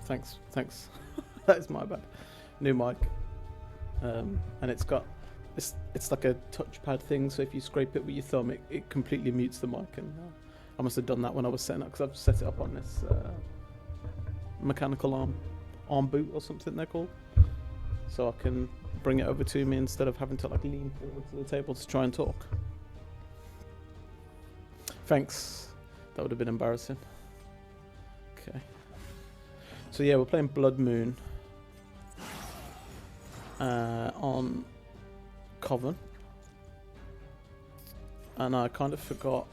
thanks. That is my bad. New mic. And it's got it's like a touchpad thing. So if you scrape it with your thumb, it completely mutes the mic. And I must have done that when I was setting up, because I've set it up on this mechanical arm boot or something they're called. So I can bring it over to me instead of having to like lean forward to the table to try and talk. Thanks. That would have been embarrassing. Okay. So yeah, we're playing Bloodmoon on Coven. And I kind of forgot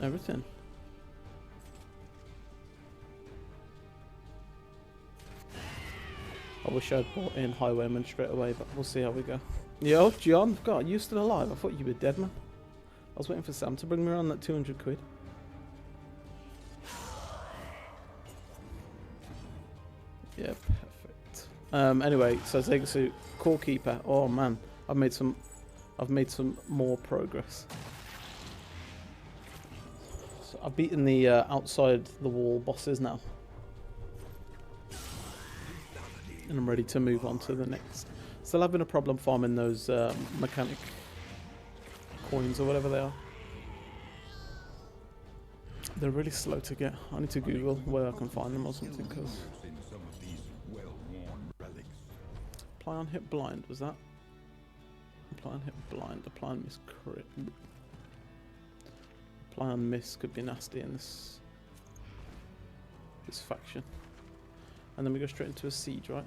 everything. I wish I'd brought in Highwayman straight away, but we'll see how we go. Yo, John, God, you still alive? I thought you were dead, man. I was waiting for Sam to bring me around that 200 quid. Yeah, perfect. Anyway, so Zegasu, core keeper. Oh man, I've made some more progress. So I've beaten the outside the wall bosses now. And I'm ready to move on to the next. Still having a problem farming those mechanic coins or whatever they are. They're really slow to get. I need to Google where I can find them or something, because apply on hit blind, was that? Apply on hit blind, apply on miss crit. Apply on miss could be nasty in this faction. And then we go straight into a siege, right?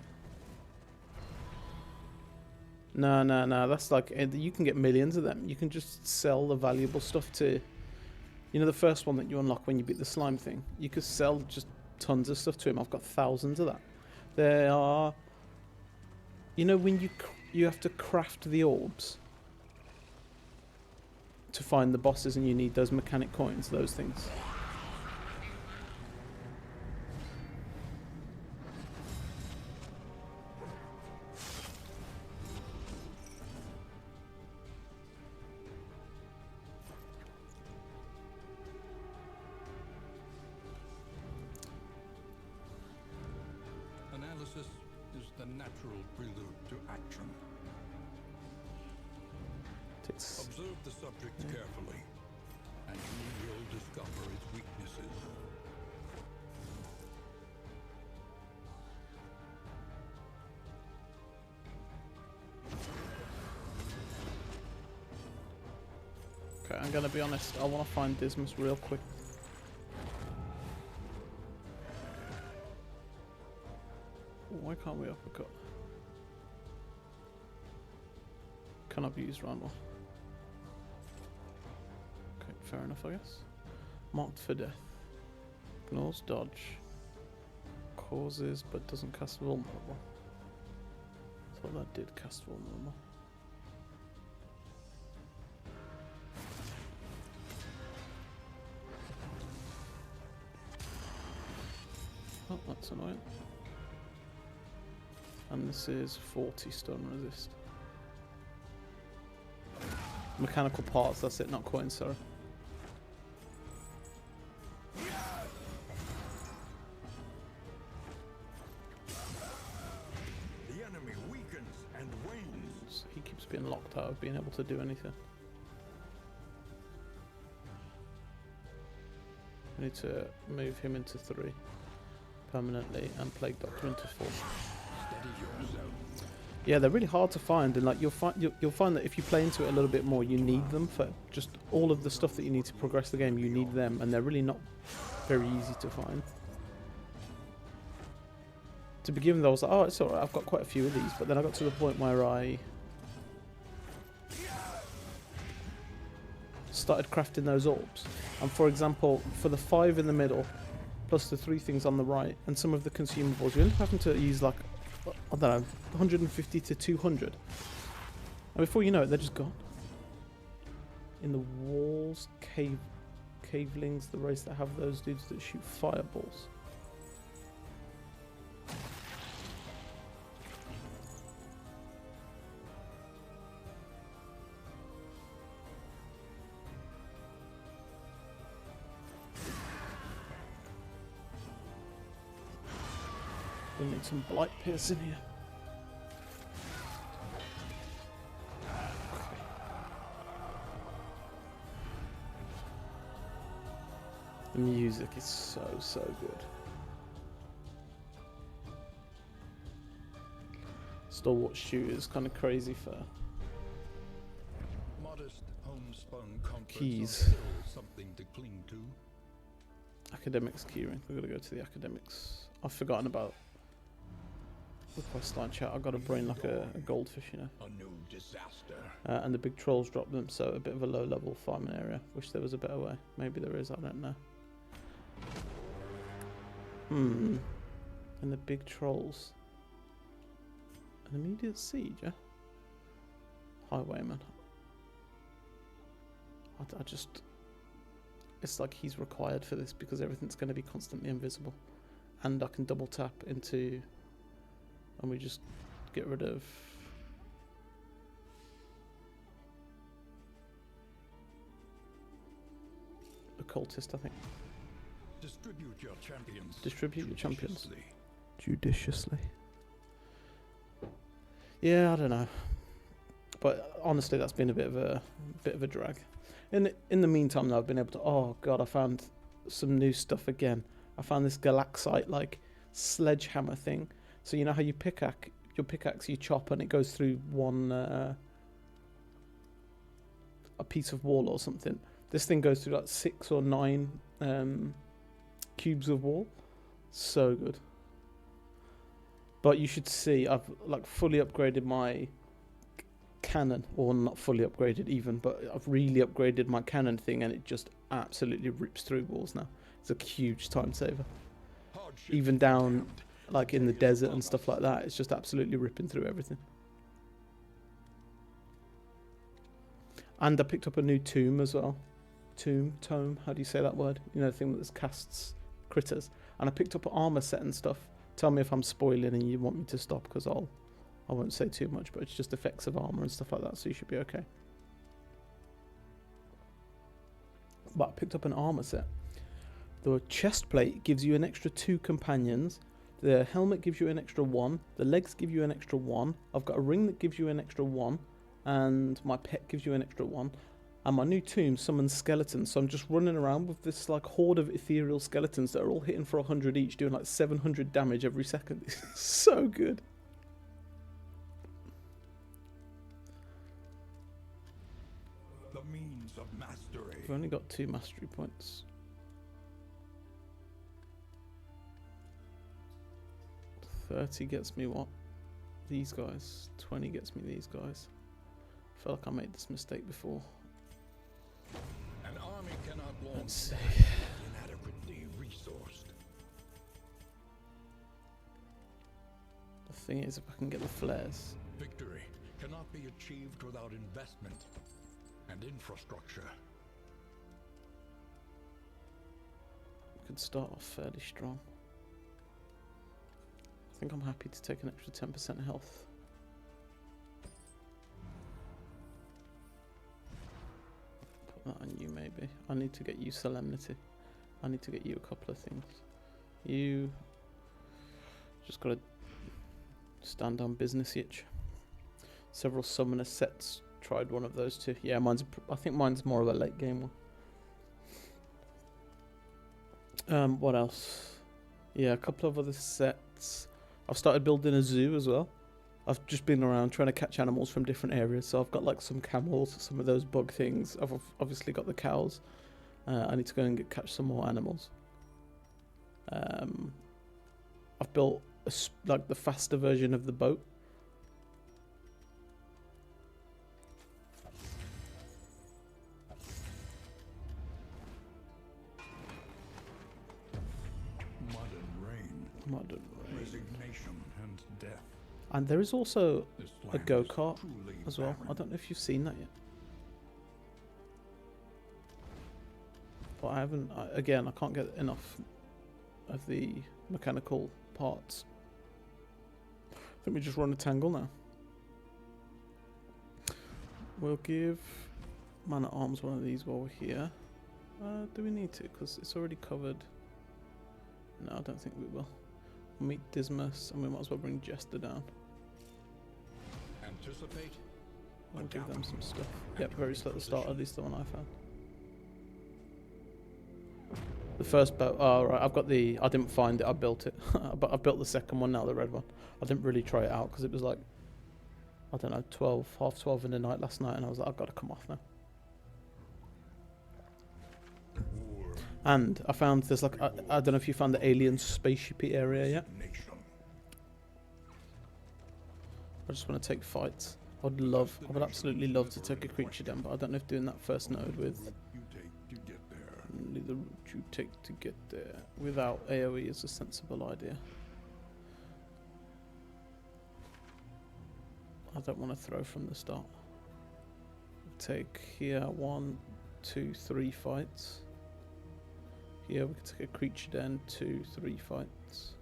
No, that's like, you can get millions of them. You can just sell the valuable stuff to, you know, the first one that you unlock when you beat the slime thing. You could sell just tons of stuff to him. I've got thousands of that. There are, you know, when you have to craft the orbs to find the bosses, and you need those mechanic coins, those things. Analysis is the natural prelude to action. Observe the subject carefully, and you will discover its weaknesses. Okay, I'm gonna be honest, I want to find Dismas real quick. Why can't we uppercut? Cannot be used round one. Okay, fair enough, I guess. Marked for death. Ignores dodge. Causes, but doesn't cast vulnerable. Thought that did cast vulnerable. Oh, that's annoying. And this is 40 stun resist. Mechanical parts, that's it, not coins, sorry. The enemy weakens and wanes. He keeps being locked out of being able to do anything. I need to move him into 3 permanently and Plague Doctor into 4. Yeah, they're really hard to find, and like you'll find that if you play into it a little bit more, you need them for just all of the stuff that you need to progress the game. You need them, and they're really not very easy to find. To begin with, I was like, oh, it's alright, I've got quite a few of these, but then I got to the point where I started crafting those orbs. And for example, for the 5 in the middle, plus the 3 things on the right, and some of the consumables, you end up having to use like, I don't know, 150 to 200. And before you know it, they're just gone. In the walls, cavelings, the race that have those dudes that shoot fireballs. We need some blight piercing here. The music is so good. Stalwart shooter is kind of crazy for Modest homespun comforts keys. are still something to cling to. Academics keyring. We're gonna go to the academics. I've forgotten about the quest line chat. I got a brain like a goldfish, you know. A new disaster. And the big trolls dropped them, so a bit of a low level farming area. Wish there was a better way. Maybe there is, I don't know. And the big trolls. An immediate siege, yeah? Highwayman. I just... It's like he's required for this because everything's going to be constantly invisible. And I can double tap into... And we just get rid of... Occultist, I think. Distribute your champions. Distribute your champions. Judiciously. Judiciously. Yeah, I don't know. But honestly, that's been a bit of a drag. In the meantime, though, I've been able to... Oh, God, I found some new stuff again. I found this galaxite, like, sledgehammer thing. So you know how you your pickaxe, you chop and it goes through one... a piece of wall or something. This thing goes through, like, 6 or 9 cubes of wall. So good. But you should see, I've, like, fully upgraded my... cannon, or not fully upgraded even, but I've really upgraded my cannon thing and it just absolutely rips through walls now. It's a huge time saver. Even down like in the desert and stuff like that, it's just absolutely ripping through everything. And I picked up a new tomb as well. Tome, how do you say that word? You know, the thing that casts critters. And I picked up an armor set and stuff. Tell me if I'm spoiling and you want me to stop, because I won't say too much, but it's just effects of armor and stuff like that, so you should be okay. But I picked up an armor set. The chest plate gives you an extra 2 companions. The helmet gives you an extra 1. The legs give you an extra 1. I've got a ring that gives you an extra 1. And my pet gives you an extra 1. And my new tomb summons skeletons, so I'm just running around with this like horde of ethereal skeletons that are all hitting for 100 each, doing like 700 damage every second. It's so good. The means of mastery. I've only got 2 mastery points. 30 gets me what? These guys. 20 gets me these guys. I feel like I made this mistake before. An army cannot long Let's see. inadequately resourced. The thing is, if I can get the flares. Victory cannot be achieved without investment and infrastructure. We could start off fairly strong. I think I'm happy to take an extra 10% health. Put that on you maybe. I need to get you Solemnity. I need to get you a couple of things. You just gotta stand on business itch. Several summoner sets. Tried one of those too. Yeah, I think mine's more of a late game one. What else? Yeah, a couple of other sets. I've started building a zoo as well. I've just been around trying to catch animals from different areas. So I've got like some camels, some of those bug things. I've obviously got the cows. I need to go and catch some more animals. I've built like the faster version of the boat. Modern rain. Resignation and death. And there is also This a land go-kart is truly as well. barren. I don't know if you've seen that yet. But I haven't. Again, I can't get enough of the mechanical parts. I think we just run a tangle now. We'll give Man at Arms one of these while we're here. Do we need to? Because it's already covered. No, I don't think we will. We'll meet Dismas, and we might as well bring Jester down. Anticipate. We'll give them adapt, some stuff. and Yep, you're very in slow at the start, at position. least the one I found. The first boat, oh right, I've got the, I didn't find it, I built it. But I built the second one now, the red one. I didn't really try it out because it was like, I don't know, 12, half 12 in the night last night, and I was like, I've got to come off now. War And I found there's like, I don't know if you found the alien spaceshipy area yet. nation. I just want to take fights. I would absolutely love to take a creature down, but I don't know if doing that first node with You take to get there. only the route you take to get there without AoE is a sensible idea. I don't want to throw from the start. Take here 1, 2, 3 fights. Here we can take a creature down, 2, 3 fights.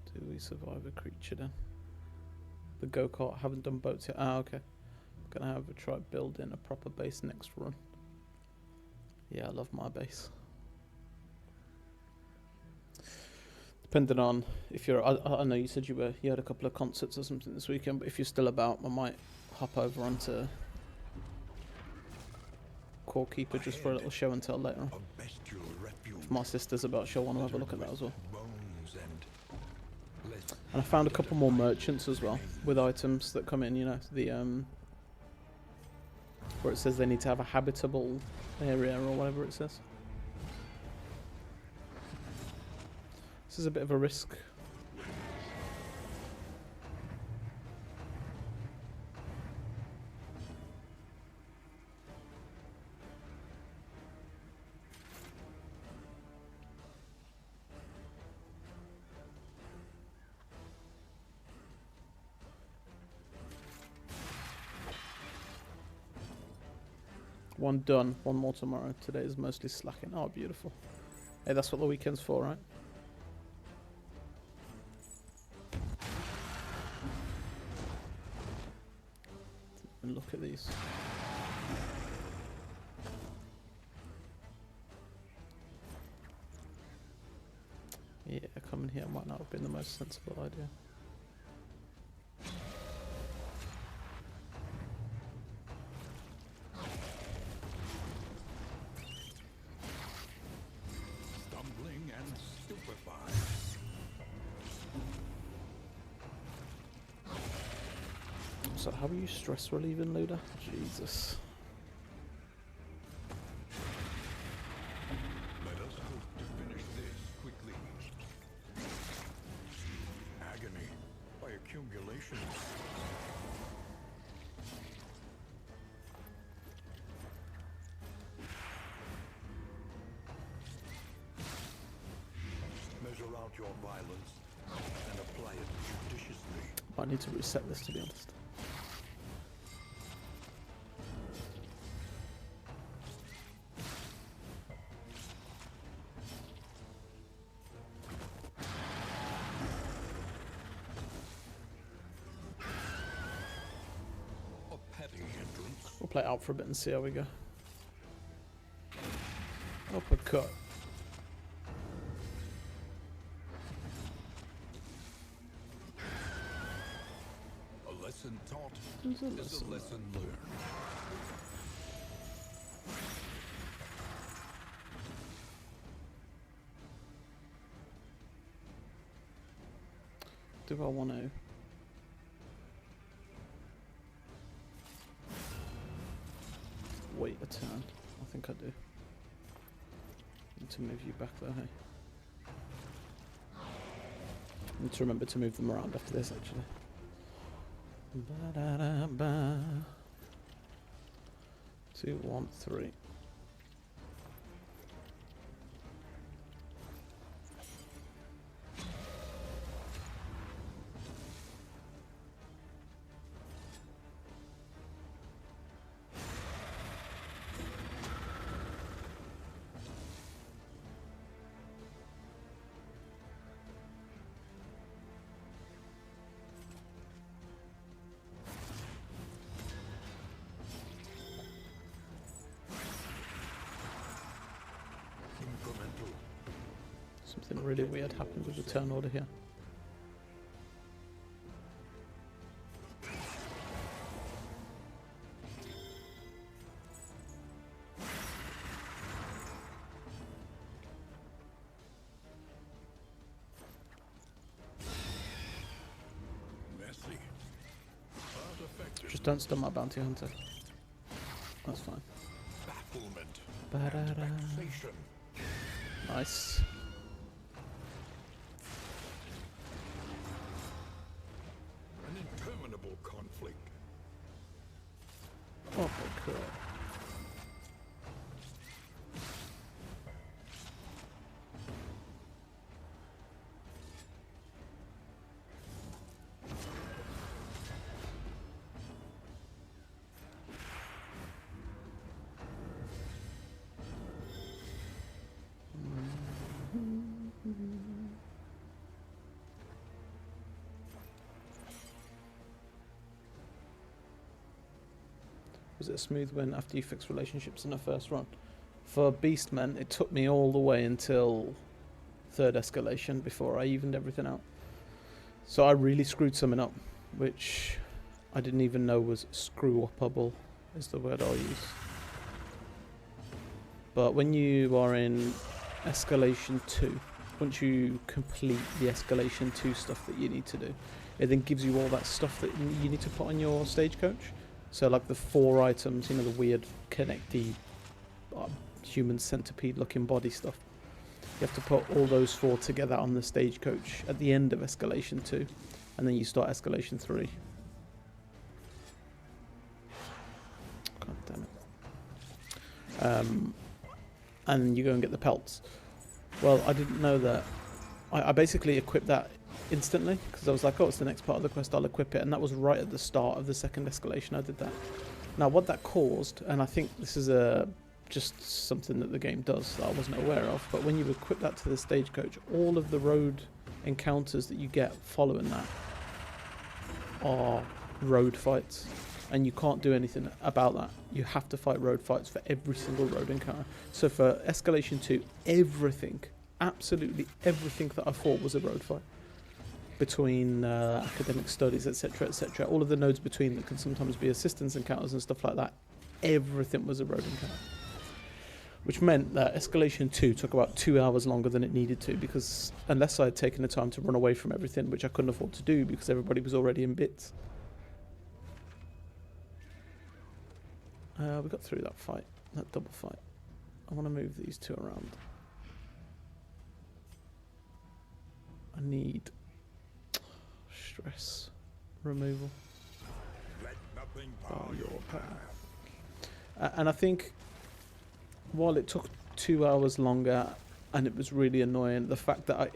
Do we survive a creature then? The go-kart, haven't done boats yet. Ah, okay. Gonna have a try building a proper base next run. Yeah, I love my base. Depending on if you're, I know you said you had a couple of concerts or something this weekend, but if you're still about, I might hop over onto Core Keeper just for a little show and tell later on. A bestial refuge. If my sister's about, she'll want to have a look at that as well. Bones and less And I found a couple more merchants as well with items that come in. You know, the where it says they need to have a habitable area or whatever it says. This is a bit of a risk. One done, one more tomorrow. Today is mostly slacking. Oh, beautiful. Hey, that's what the weekend's for, right? And look at these. Yeah, coming here might not have been the most sensible idea. stumbling and stupefied. So how are you stress relieving, Luda? Jesus. Let us hope to finish this quickly. Agony by accumulation. Measure out your violence and apply it judiciously. I need to reset this, to be honest. A petty hindrance. We'll play it out for a bit and see how we go. Uppercut. A lesson taught There's a is a lesson. lesson learned. Do I want to? Wait a turn. I think I do. Need to move you back there, hey? Need to remember to move them around after this, actually. Ba-da-da-ba. 2, 1, 3. Incremental. Something really weird happened with the turn order here. Messy, but effective. Just don't stun my bounty hunter. That's fine. Bafflement. Ba-da-da. Vexation. Nice. An interminable conflict. Oh, cool. Was it a smooth win after you fixed relationships in the first run? For Beastmen, it took me all the way until third escalation before I evened everything out. So I really screwed something up, which I didn't even know was screw-upable, is the word I'll use. But when you are in escalation 2, once you complete the escalation 2 stuff that you need to do, it then gives you all that stuff that you need to put on your stagecoach. So like the 4 items, you know, the weird connecty human centipede looking body stuff. You have to put all those 4 together on the stagecoach at the end of escalation 2, and then you start escalation 3. God damn it. And you go and get the pelts. Well, I didn't know that. I basically equipped that instantly because I was like, oh, it's the next part of the quest, I'll equip it, and that was right at the start of the second escalation I did that. Now what that caused, and I think this is just something that the game does that I wasn't aware of, but when you equip that to the stagecoach, all of the road encounters that you get following that are road fights, and you can't do anything about that. You have to fight road fights for every single road encounter. So for escalation 2, everything, absolutely everything that I fought was a road fight. Between academic studies, etc., etc., all of the nodes between that can sometimes be assistance encounters and stuff like that, everything was a road encounter. Which meant that escalation 2 took about 2 hours longer than it needed to, because unless I had taken the time to run away from everything, which I couldn't afford to do because everybody was already in bits. We got through that fight, that double fight. I want to move these 2 around. I need stress removal. Let nothing Oh, bar your your path. And I think while it took 2 hours longer and it was really annoying, the fact that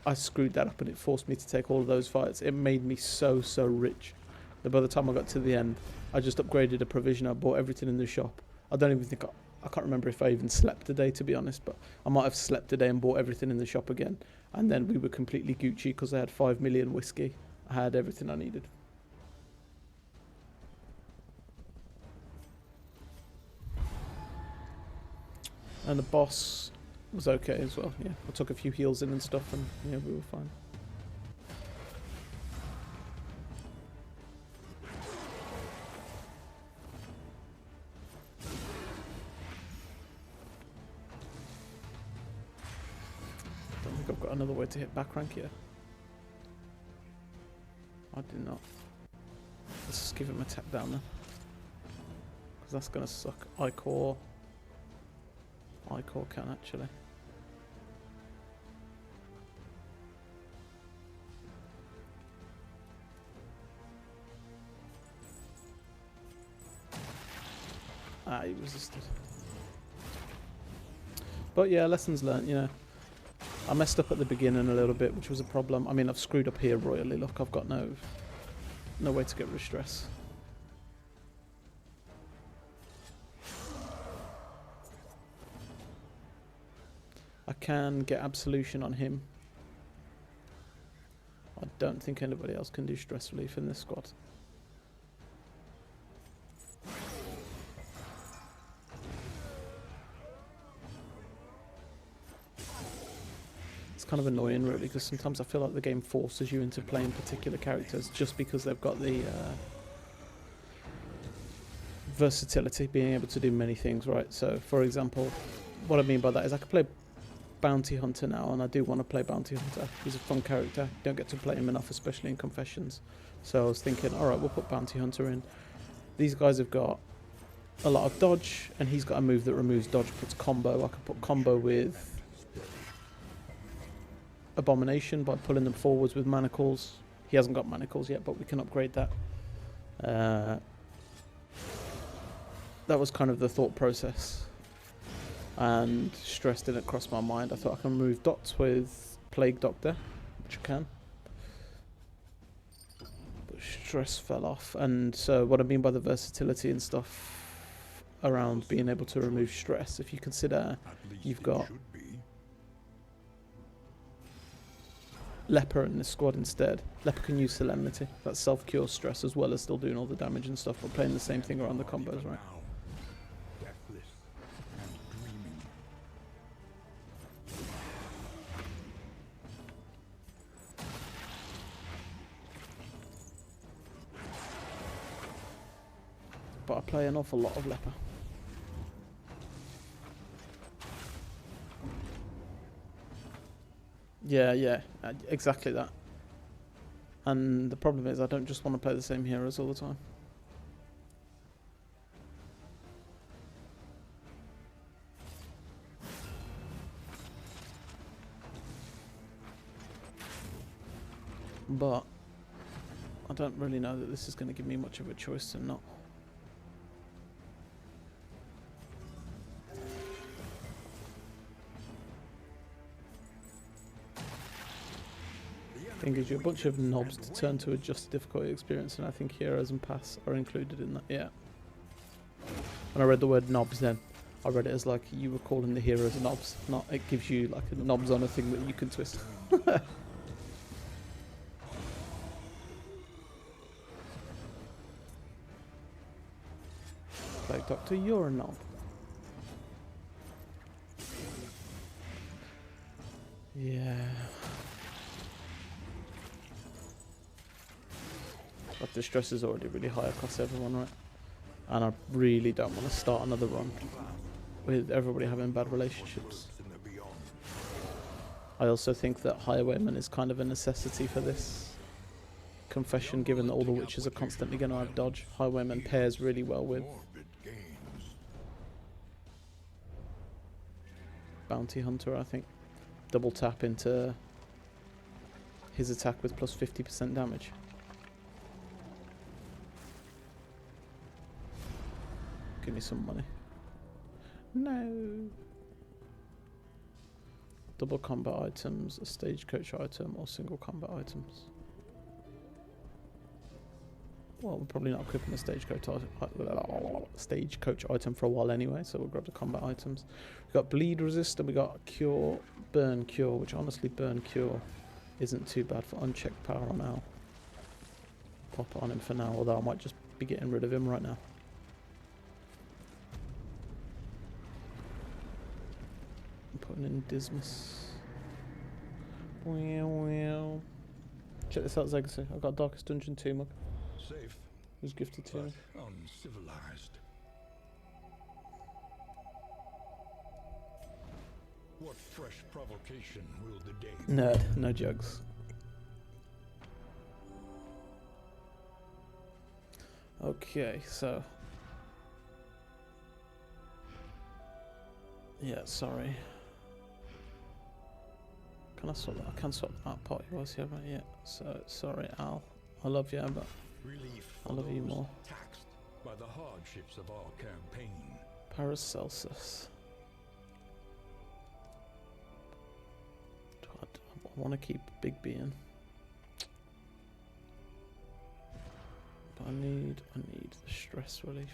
I screwed that up and it forced me to take all of those fights, it made me so rich that by the time I got to the end, I just upgraded a provision. I bought everything in the shop. I don't even think I can't remember if I even slept a day, to be honest, but I might have slept a day and bought everything in the shop again, and then we were completely Gucci because I had 5 million whiskey. I had everything I needed. And the boss was okay as well. Yeah, I took a few heals in and stuff, and yeah, we were fine. I don't think I've got another way to hit back rank here. I did not. Let's just give him a tap down then, because that's gonna suck. I-core can actually. Ah, he resisted. But yeah, lessons learnt, you know. I messed up at the beginning a little bit, which was a problem. I mean, I've screwed up here royally. Look, I've got no way to get rid of stress. I can get absolution on him. I don't think anybody else can do stress relief in this squad. kind of annoying, really, because sometimes I feel like the game forces you into playing particular characters just because they've got the versatility, being able to do many things, right? So, for example, what I mean by that is I could play Bounty Hunter now, and I do want to play Bounty Hunter. He's a fun character. You don't get to play him enough, especially in Confessions. So I was thinking, alright, we'll put Bounty Hunter in. These guys have got a lot of dodge, and he's got a move that removes dodge, puts combo. I could put combo with Abomination by pulling them forwards with manacles. He hasn't got manacles yet, but we can upgrade that. That was kind of the thought process. And stress didn't cross my mind. I thought I can remove dots with Plague Doctor, which I can. But stress fell off. And so what I mean by the versatility and stuff around being able to remove stress, if you consider you've got Leper in the squad instead. Leper can use Solemnity. That self-cure stress as well as still doing all the damage and stuff, but playing the same thing around the combos, right? But I play an awful lot of Leper. Yeah, exactly that. And the problem is I don't just want to play the same heroes all the time. But I don't really know that this is going to give me much of a choice to not. I think it gives you a bunch of knobs to turn to adjust the difficulty experience, and I think heroes and paths are included in that. Yeah. When I read the word knobs then, I read it as like you were calling the heroes knobs, not it gives you like a knobs on a thing that you can twist. Like, Doctor, you're a knob. Yeah. But the stress is already really high across everyone, right? And I really don't want to start another run with everybody having bad relationships. I also think that Highwayman is kind of a necessity for this confession, given that all the witches are constantly going to have dodge. Highwayman pairs really well with Bounty Hunter, I think. Double tap into his attack with plus 50% damage. Give me some money. No. Double combat items, a stagecoach item, or single combat items. Well, we're probably not equipping a stagecoach item for a while anyway, so we'll grab the combat items. We've got bleed resist and we got cure, burn cure, which honestly burn cure isn't too bad for unchecked power on Al. Pop it on him for now, although I might just be getting rid of him right now. I'm putting in Dismas. Check this out, Legacy. I've got Darkest Dungeon 2 mug. Safe. It was gifted to me. Uncivilized. What fresh provocation will the day Nerd, no jokes. Okay, so. Yeah, sorry. Can I swap that? I can swap that party was here, but yeah. So, sorry, Al. I love you, but relief I love you more. taxed by the hardships of our campaign. Paracelsus. I want to keep Big B in. But I need the stress relief.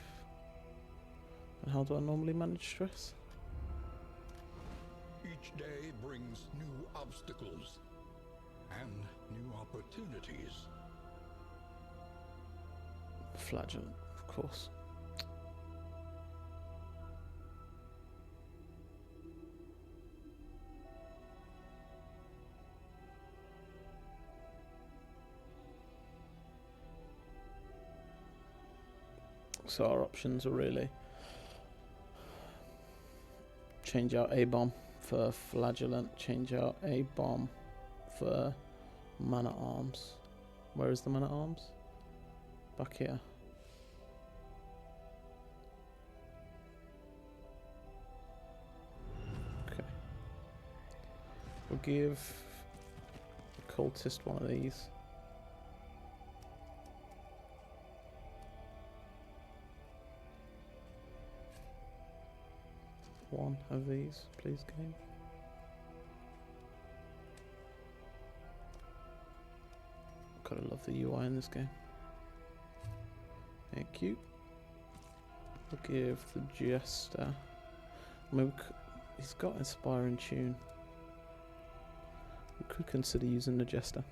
And how do I normally manage stress? Each day brings new obstacles and new opportunities. Flagellant, of course. So our options are really change out A-bomb for flagellant, change out A-bomb for man-at-arms. Where is the man-at-arms? Back here. Okay. We'll give the cultist one of these. One of these, please, game. Gotta love the UI in this game. Thank you. We'll give the Jester. Maybe he's got Inspiring Tune. We could consider using the Jester.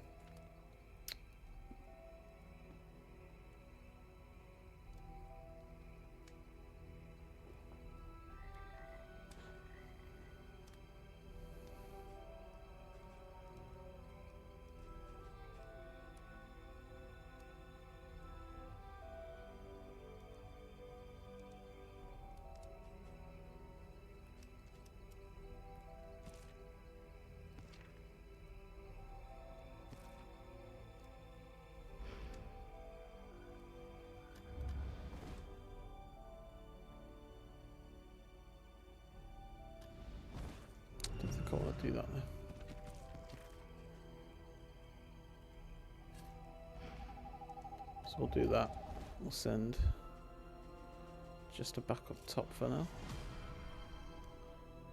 I think I want to do that now. So we'll do that. We'll send just a backup top for now.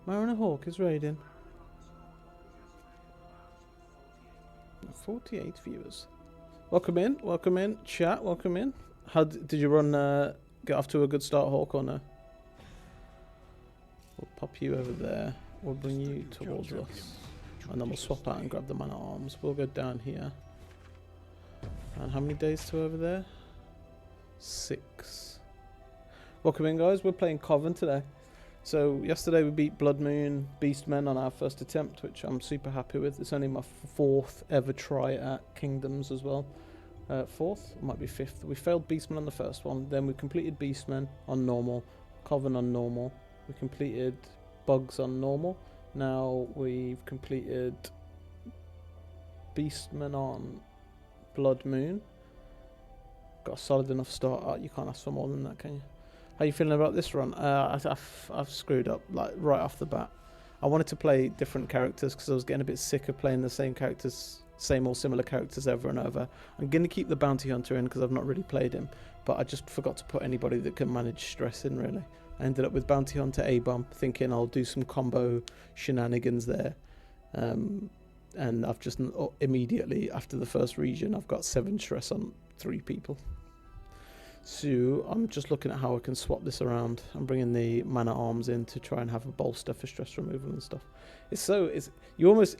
Mariner Hawk is raiding. 48 viewers. Welcome in, chat, welcome in. How did you run, get off to a good start, Hawk, or no? We'll pop you over there. We'll bring you towards us. And then we'll swap out and grab the man-at-arms. We'll go down here. And how many days to over there? 6. Welcome in, guys. We're playing Coven today. So yesterday we beat Bloodmoon Beastmen on our first attempt, which I'm super happy with. It's only my 4th ever try at Kingdoms as well. 4th? It might be 5th. We failed Beastmen on the first one. Then we completed Beastmen on normal. Coven on normal. We completed Bugs on normal. Now we've completed Beastmen on Bloodmoon. Got a solid enough start. You can't ask for more than that, can you? How you feeling about this run? I've screwed up like right off the bat. I wanted to play different characters because I was getting a bit sick of playing the same characters, same or similar characters over and over. I'm going to keep the Bounty Hunter in because I've not really played him, but I just forgot to put anybody that can manage stress in, really. I ended up with Bounty Hunter A-bomb, thinking I'll do some combo shenanigans there. And I've just immediately, after the first region, I've got 7 stress on 3 people. So I'm just looking at how I can swap this around. I'm bringing the man-at-arms in to try and have a bolster for stress removal and stuff. You almost,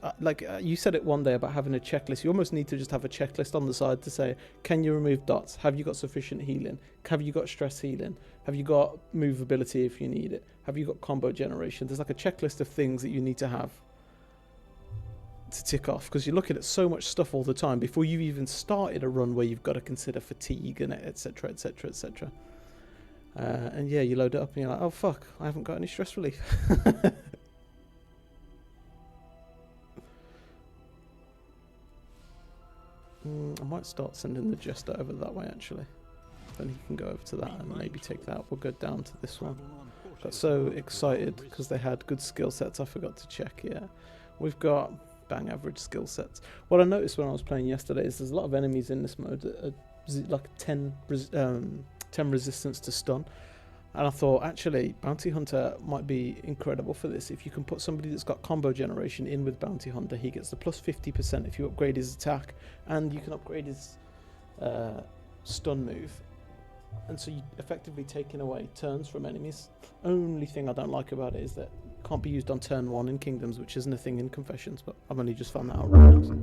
you said it one day about having a checklist. You almost need to just have a checklist on the side to say, can you remove dots? Have you got sufficient healing? Have you got stress healing? Have you got movability if you need it? Have you got combo generation? There's like a checklist of things that you need to have to tick off, because you're looking at so much stuff all the time before you've even started a run where you've got to consider fatigue and etc, etc, etc. And yeah, you load it up and you're like, oh fuck, I haven't got any stress relief. I might start sending the Jester over that way actually. Then he can go over to that and maybe take that. We'll go down to this one. Got so excited because they had good skill sets, I forgot to check. Yeah, we've got bang average skill sets. What I noticed when I was playing yesterday is there's a lot of enemies in this mode that are like 10 resistance to stun, and I thought actually Bounty Hunter might be incredible for this. If you can put somebody that's got combo generation in with Bounty Hunter, he gets the plus 50% if you upgrade his attack, and you can upgrade his stun move, and so you're effectively taking away turns from enemies. Only thing I don't like about it is that can't be used on turn 1 in Kingdoms, which isn't a thing in Confessions, but I've only just found that out right now. So.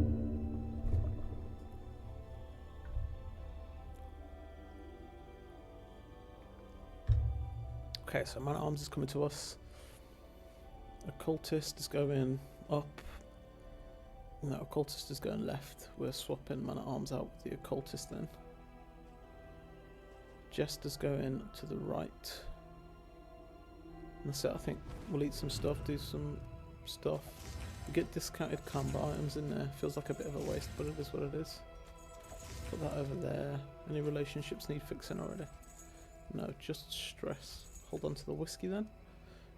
Okay, so man-at-arms is coming to us. Occultist is going up. No, Occultist is going left. We're swapping man-at-arms out with the Occultist then. Jester's going to the right. And that's it, I think. We'll eat some stuff, do some stuff. We get discounted combo items in there. Feels like a bit of a waste, but it is what it is. Put that over there. Any relationships need fixing already? No, just stress. Hold on to the whiskey then.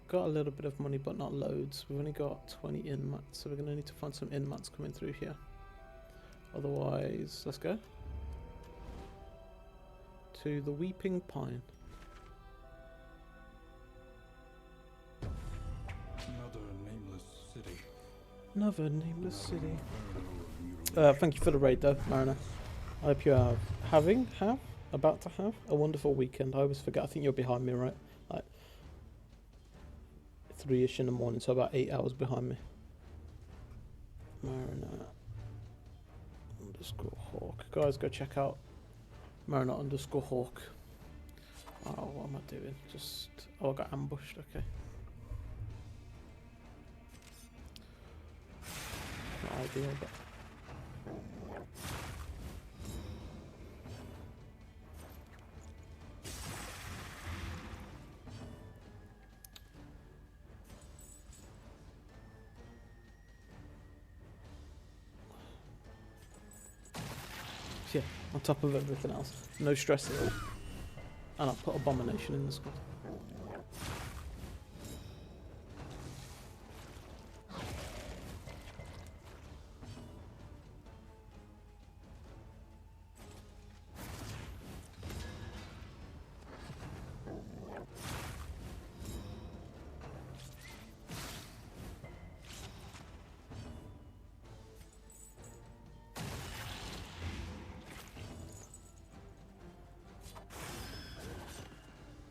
Got a little bit of money, but not loads. We've only got 20 in mats, so we're going to need to find some in mats coming through here. Otherwise, let's go to the Weeping Pine. Another nameless city. Another nameless city. Inferno of Thank you for the raid though, Mariner. I hope you are about to have a wonderful weekend. I always forget, I think you're behind me, right? Like 3ish in the morning, so about 8 hours behind me. Mariner _ Hawk. Guys, go check out Mariner _ Hawk. Oh, what am I doing? Just, oh, I got ambushed, okay. Not ideal, but yeah, on top of everything else. No stress at all. And I'll put Abomination in the squad.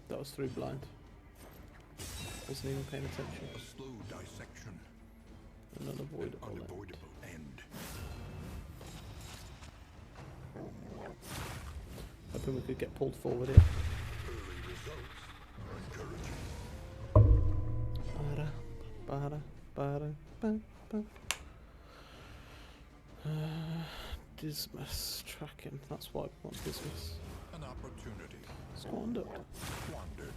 That was through blind. Wasn't even paying attention. a slow dissection. An unavoidable end. Unavoidable end. Hoping we could get pulled forward here. Early results are encouraging. Dismiss tracking. That's why we want dismiss. An opportunity Squandered. squandered.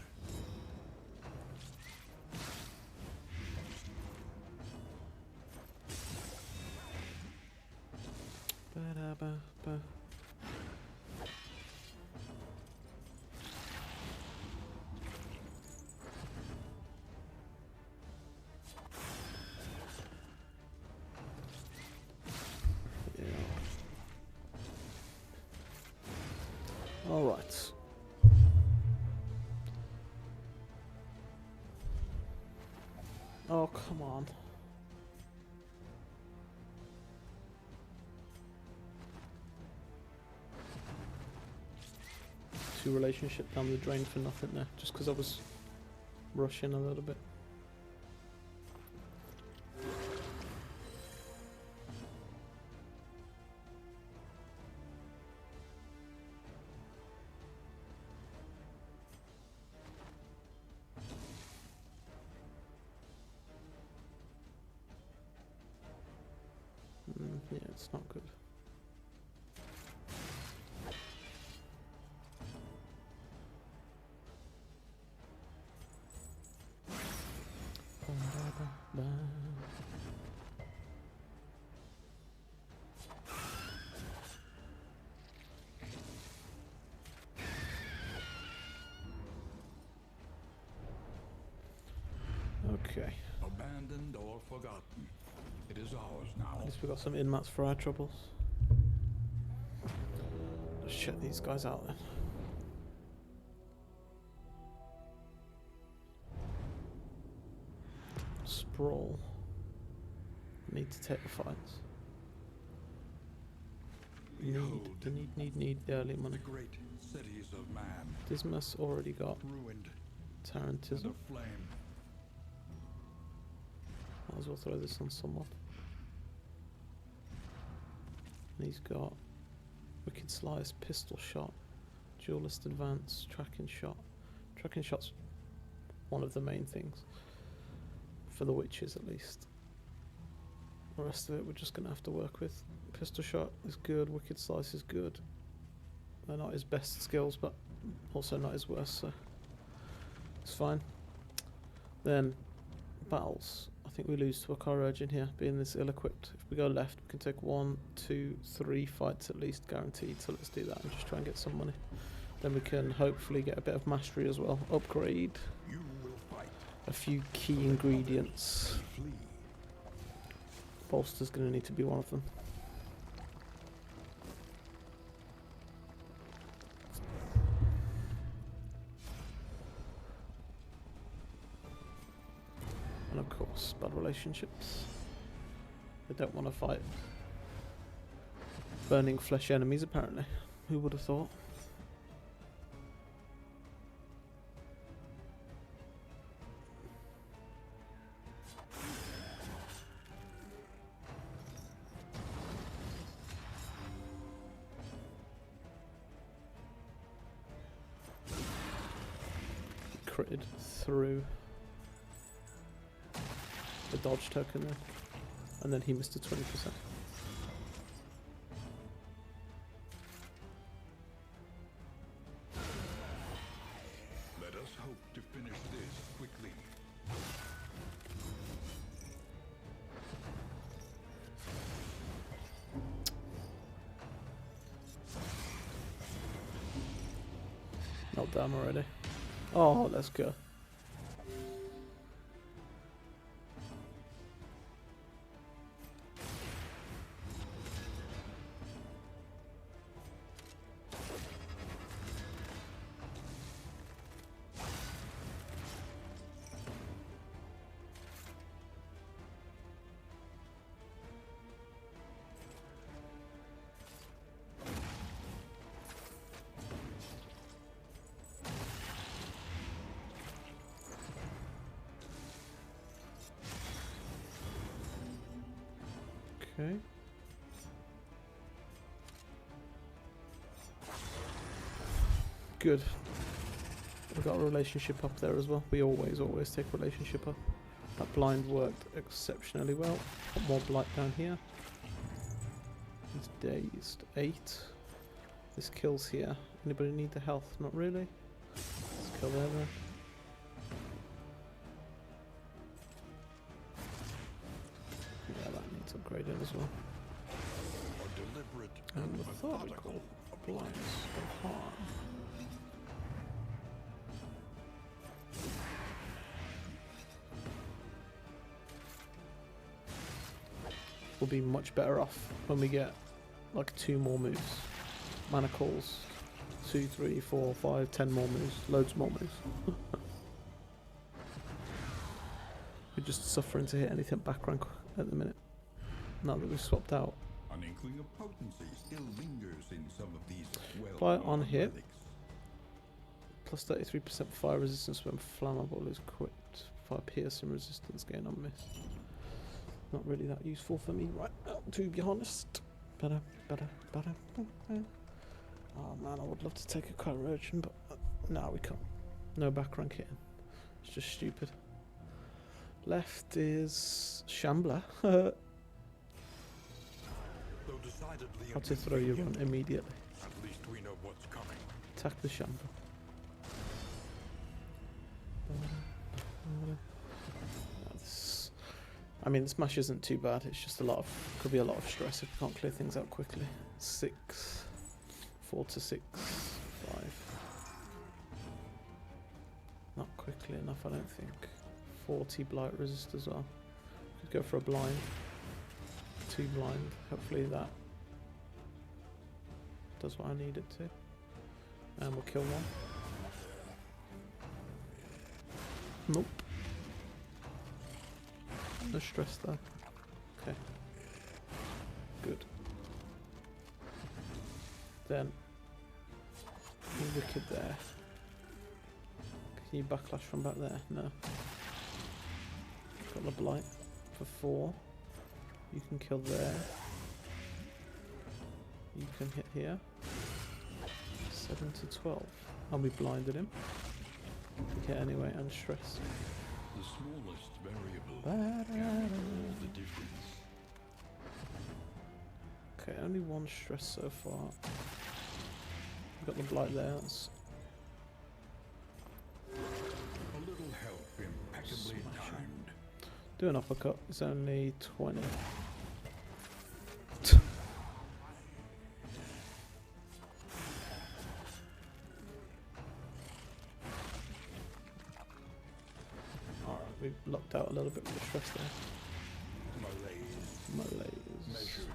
Ba-da-ba-ba. Yeah. All right. Oh, come on. Two relationship down the drain for nothing there, just because I was rushing a little bit. Yeah, it's not good. Okay. Abandoned or forgotten. It is ours now. At least we got some in-mats for our troubles. Let's check these guys out then. Sprawl. Need to take the fights. Behold, Need the early money. the great cities of man, Dismas already got ruined Tarantism. and aflame. Might as well throw this on someone. And he's got Wicked Slice, Pistol Shot, Duelist Advance, Tracking Shot. Tracking Shot's one of the main things. For the witches at least. The rest of it we're just going to have to work with. Pistol Shot is good, Wicked Slice is good. They're not his best skills, but also not his worst, so it's fine. Then battles. I think we lose to a Chirurgeon here, being this ill-equipped. If we go left, we can take 1, 2, 3 fights at least, guaranteed. So let's do that and just try and get some money. Then we can hopefully get a bit of mastery as well. Upgrade You will fight. a few key ingredients. Flee. Bolster's going to need to be one of them. And of course, bad relationships. They don't want to fight burning flesh enemies, apparently. Who would have thought? Critted through the dodge token there, and then he missed a 20%. Let us hope to finish this quickly. Not damn already. Oh, let's go. Okay. Good. We got a relationship up there as well. We always take relationship up. That blind worked exceptionally well. Put more blight down here. He's dazed. 8. This kills here. Anybody need the health? Not really. Let's kill there then. Yeah, that needs upgrading as well. A deliberate And methodical appliance of harm. We'll be much better off when we get like 2 more moves. Manacles. 2, 3, 4, 5, 10 more moves. Loads more moves. We're just suffering to hit anything back rank at the minute. Now that we've swapped out. An inkling of potency still lingers in some of these Apply on hit. relics. Plus 33% fire resistance when flammable is equipped. Fire piercing resistance gain on miss. Not really that useful for me right now, to be honest. Better. Oh man, I would love to take a Chirurgeon, but no, we can't. No back rank hitting. It's just stupid. Left is Shambler. Though decidedly How to throw your run immediately. At least we know what's coming. Attack the Shambler. I mean, the smash isn't too bad. It's just could be a lot of stress if we can't clear things out quickly. 6, 4 to 6, 5. Not quickly enough, I don't think. 40 blight resist as well. Could go for a blind. 2 blind. Hopefully that does what I need it to. And we'll kill one. Nope. No stress there. Okay. Good. Then wicked there. Can you backlash from back there? No. Got the blight for 4. You can kill there. You can hit here. 7 to 12. And we blinded him. Okay, anyway, and stress. The smallest variable can make all the difference. Okay, only 1 stress so far. We've got the blight there, that's Do an uppercut. It's only 20. Alright, we've locked out a little bit with the stress there. Malaise.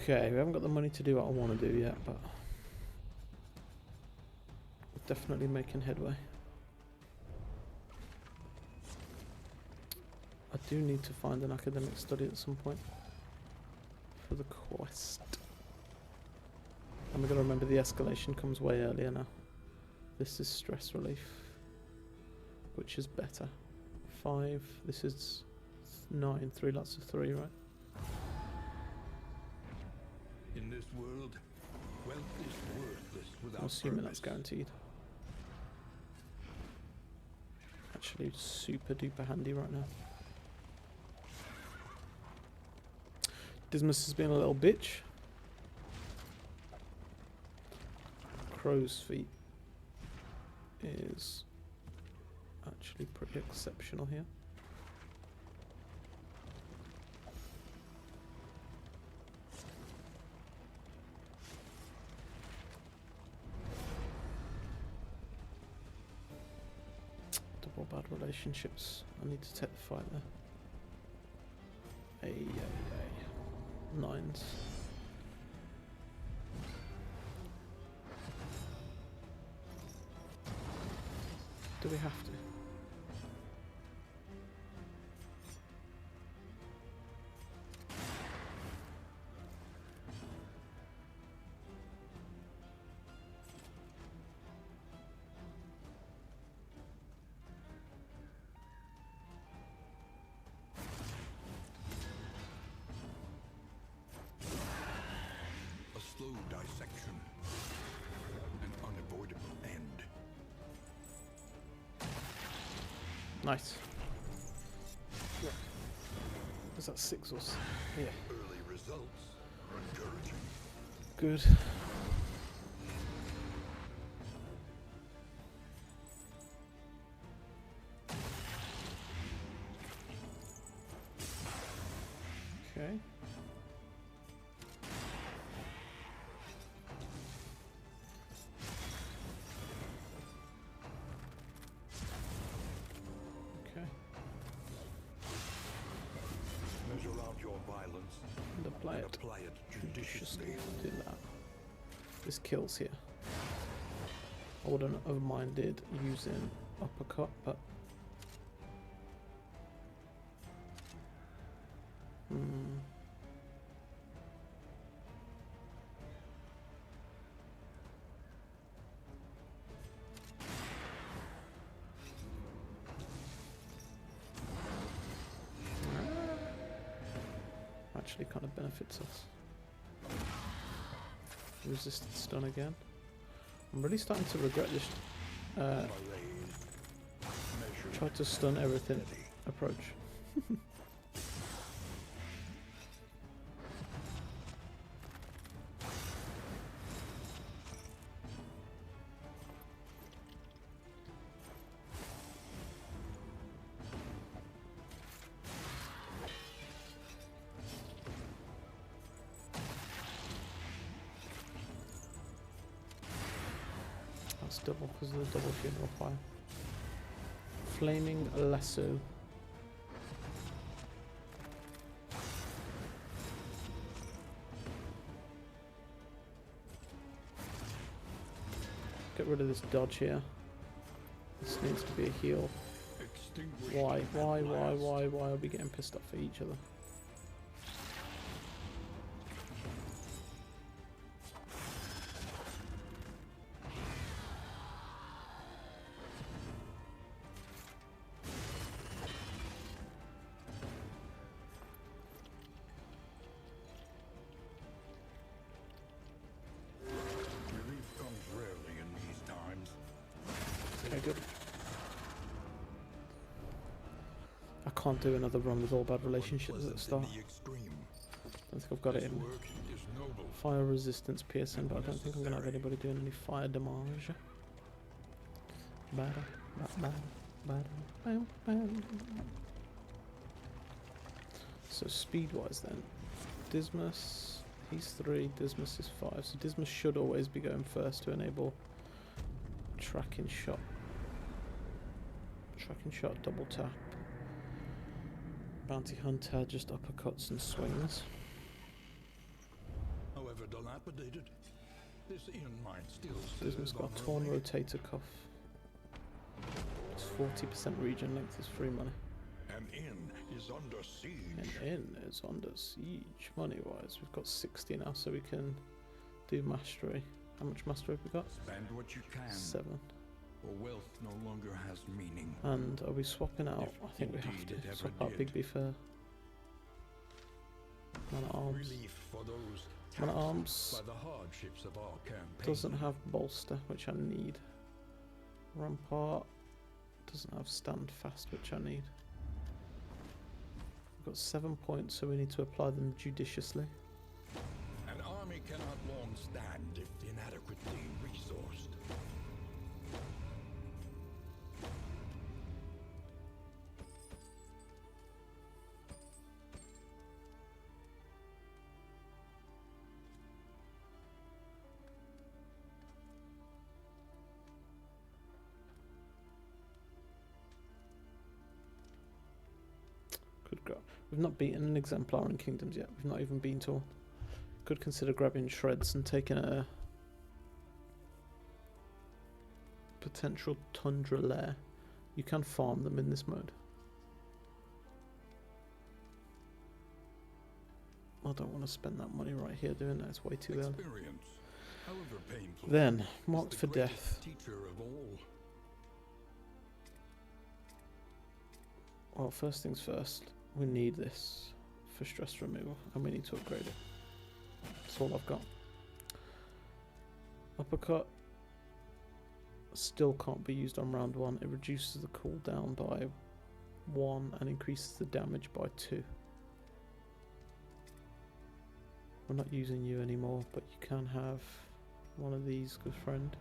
Okay, we haven't got the money to do what I want to do yet, but we're definitely making headway. I do need to find an academic study at some point for the quest. And we've got to remember the escalation comes way earlier now. This is stress relief, which is better. 5, this is 9, 3 lots of 3, right? In this world, wealth is worthless without I'm assuming that's purpose. guaranteed. Actually super duper handy right now. Dismas has been a little bitch. Crow's feet is actually pretty exceptional here. Double bad relationships. I need to take the fight there. Ay. 9s. Do we have to? A slow dissection, an unavoidable end. Nice. Yeah. Was that 6 or yeah. Early results are encouraging. Good. Okay. Okay. Measure out your violence And apply and it. apply it Judiciously. judiciously. Do that. This kills here. I wouldn't have minded using uppercut, but actually kind of benefits us. Resisted stun again. I'm really starting to regret this try to stun everything approach. That's double because of the double funeral fire. Flaming lasso. Get rid of this dodge here. This needs to be a heal. Why are we getting pissed off at each other? Relief comes rarely in these times. Okay, good. I can't do another run with all bad relationships at the start. The extreme. I don't think I've got it This in me. work is noble. Fire resistance piercing, but I don't think I'm going to have anybody doing any fire damage. Bad. So speed-wise then, Dismas, he's 3, Dismas is 5. So Dismas should always be going first to enable tracking shot. Tracking shot, double tap. Bounty Hunter just uppercuts and swings. However dilapidated, this inn might still Dismas serve got a on torn the way. rotator cuff. It's 40% region length is free money. An inn is under siege. An inn is under siege money-wise. We've got 60 now, so we can do mastery. How much mastery have we got? Spend what you can, 7. or wealth no longer has meaning. And are we swapping out? If I think we have indeed it to ever swap out did. Bigby for Man at Arms. Relief for those Man at taxed Arms by the hardships of our campaign. doesn't have bolster, which I need. Rampart doesn't have stand fast, which I need. We've got 7 points, so we need to apply them judiciously. An army cannot long stand if inadequately resourced. Could go. We've not beaten an exemplar in Kingdoms yet. We've not even been to one. Could consider grabbing shreds and taking a potential tundra lair. You can farm them in this mode. I don't want to spend that money right here doing that. It's way too early. Experience, however painful, Then, is marked the for greatest death. teacher of all. Well, first things first, we need this for stress removal, and we need to upgrade it. That's all I've got. Uppercut still can't be used on round 1. It reduces the cooldown by 1 and increases the damage by 2. We're not using you anymore, but you can have one of these, good friend.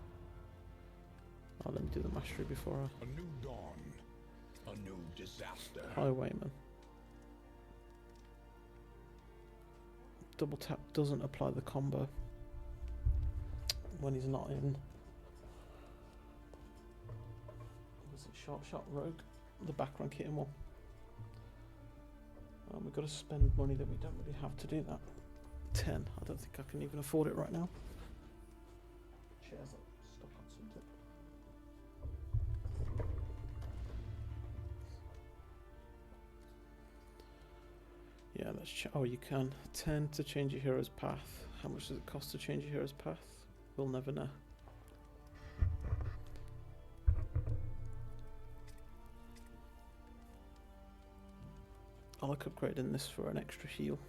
Oh, let me do the mastery before I... A new dawn, a new disaster. Highwayman. Double tap doesn't apply the combo when he's not in. Was it Sharp Shot Rogue? The back rank hit him all. We've got to spend money that we don't really have to do that. 10. I don't think I can even afford it right now. Chairs are stuck on something. Yeah, let's check. Oh, you can. 10 to change your hero's path. How much does it cost to change your hero's path? We'll never know. I like upgrading this for an extra heal.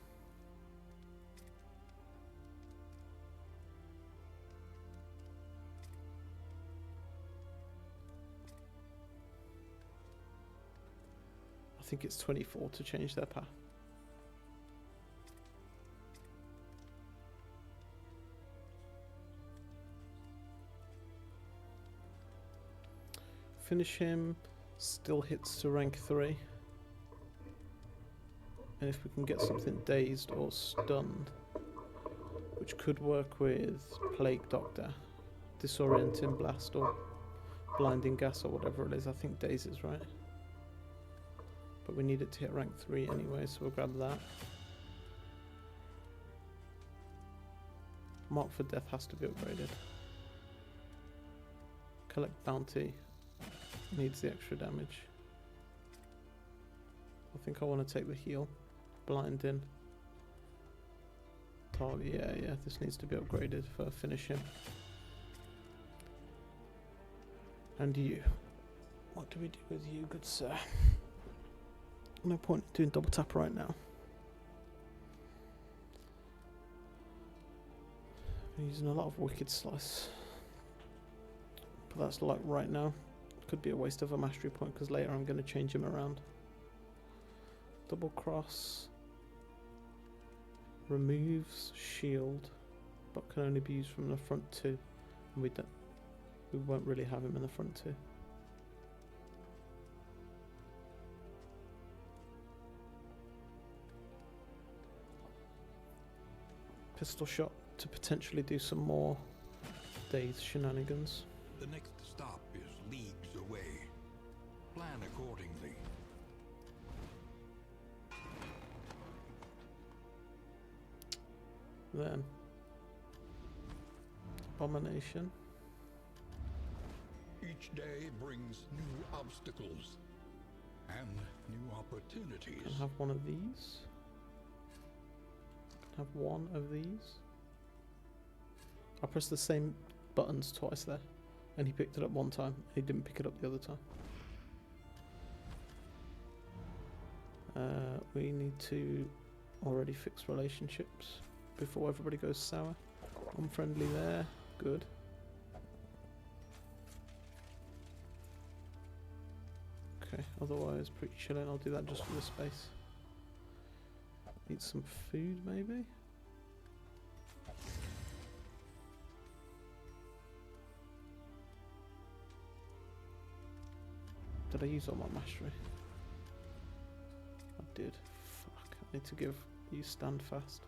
I think it's 24 to change their path. Finish him, still hits to rank 3. And if we can get something dazed or stunned, which could work with Plague Doctor, Disorienting Blast or Blinding Gas or whatever it is, I think daze is right. But we need it to hit rank 3 anyway, so we'll grab that. Mark for Death has to be upgraded. Collect Bounty needs the extra damage. I think I want to take the heal. Blinding. Target, yeah, this needs to be upgraded for finishing. And you. What do we do with you, good sir? No point in doing double tap right now. I'm using a lot of Wicked Slice. But that's like right now. Could be a waste of a mastery point because later I'm going to change him around. Double cross. Removes shield, but can only be used from the front 2. And we won't really have him in the front 2. pistol shot to potentially do some more Days shenanigans. The next stop is leagues away. Plan accordingly. Then Abomination. Each day brings new obstacles and new opportunities. Can have one of these. Can have one of these. I pressed the same buttons twice there, and he picked it up one time. He didn't pick it up the other time. We need to already fix relationships before everybody goes sour. Unfriendly there. Good. Okay, otherwise pretty chilling. I'll do that just for the space. Eat some food maybe? Did I use all my mastery? I did. Fuck, I need to give you stand fast.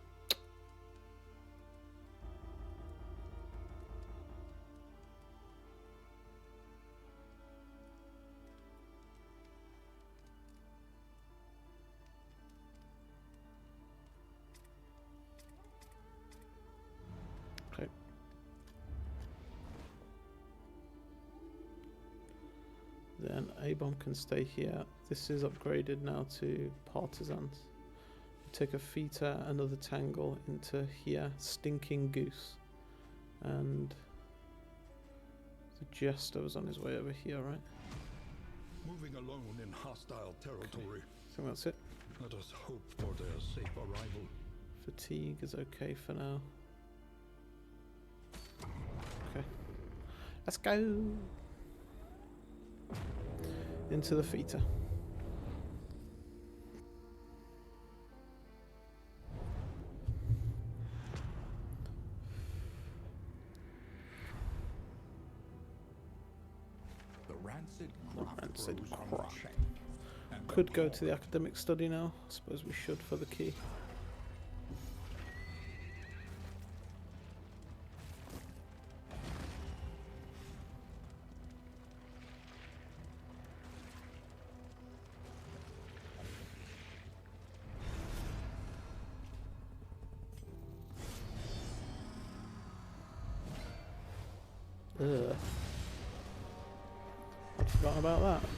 Okay. Then A-bomb can stay here. This is upgraded now to partisans. Take a Feta, another Tangle into here. Stinking Goose. And the Jester was on his way over here, right? Moving alone in hostile territory. I think that's it. Let us hope for their safe arrival. Fatigue is okay for now. Okay. Let's go! Into the Feta. The rancid Rancid grows crop. unchecked, and Could go to the academic study now. I suppose we should for the key. Ugh. I'd forgotten about that.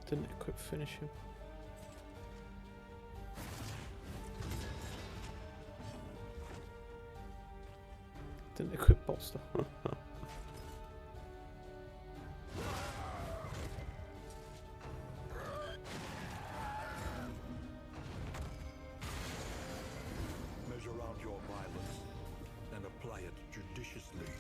Didn't equip finish him. Didn't equip bolster. measure out your violence and apply it judiciously.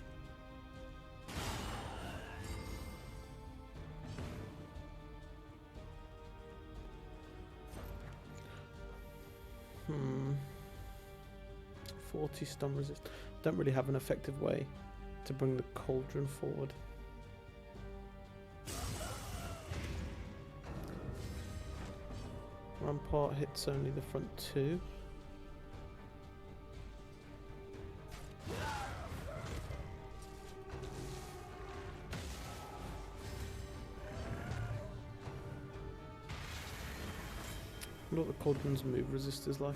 Hmm. 40 stun resist. Don't really have an effective way to bring the cauldron forward. Rampart hits only the front two. I wonder what the cauldron's move resist is like.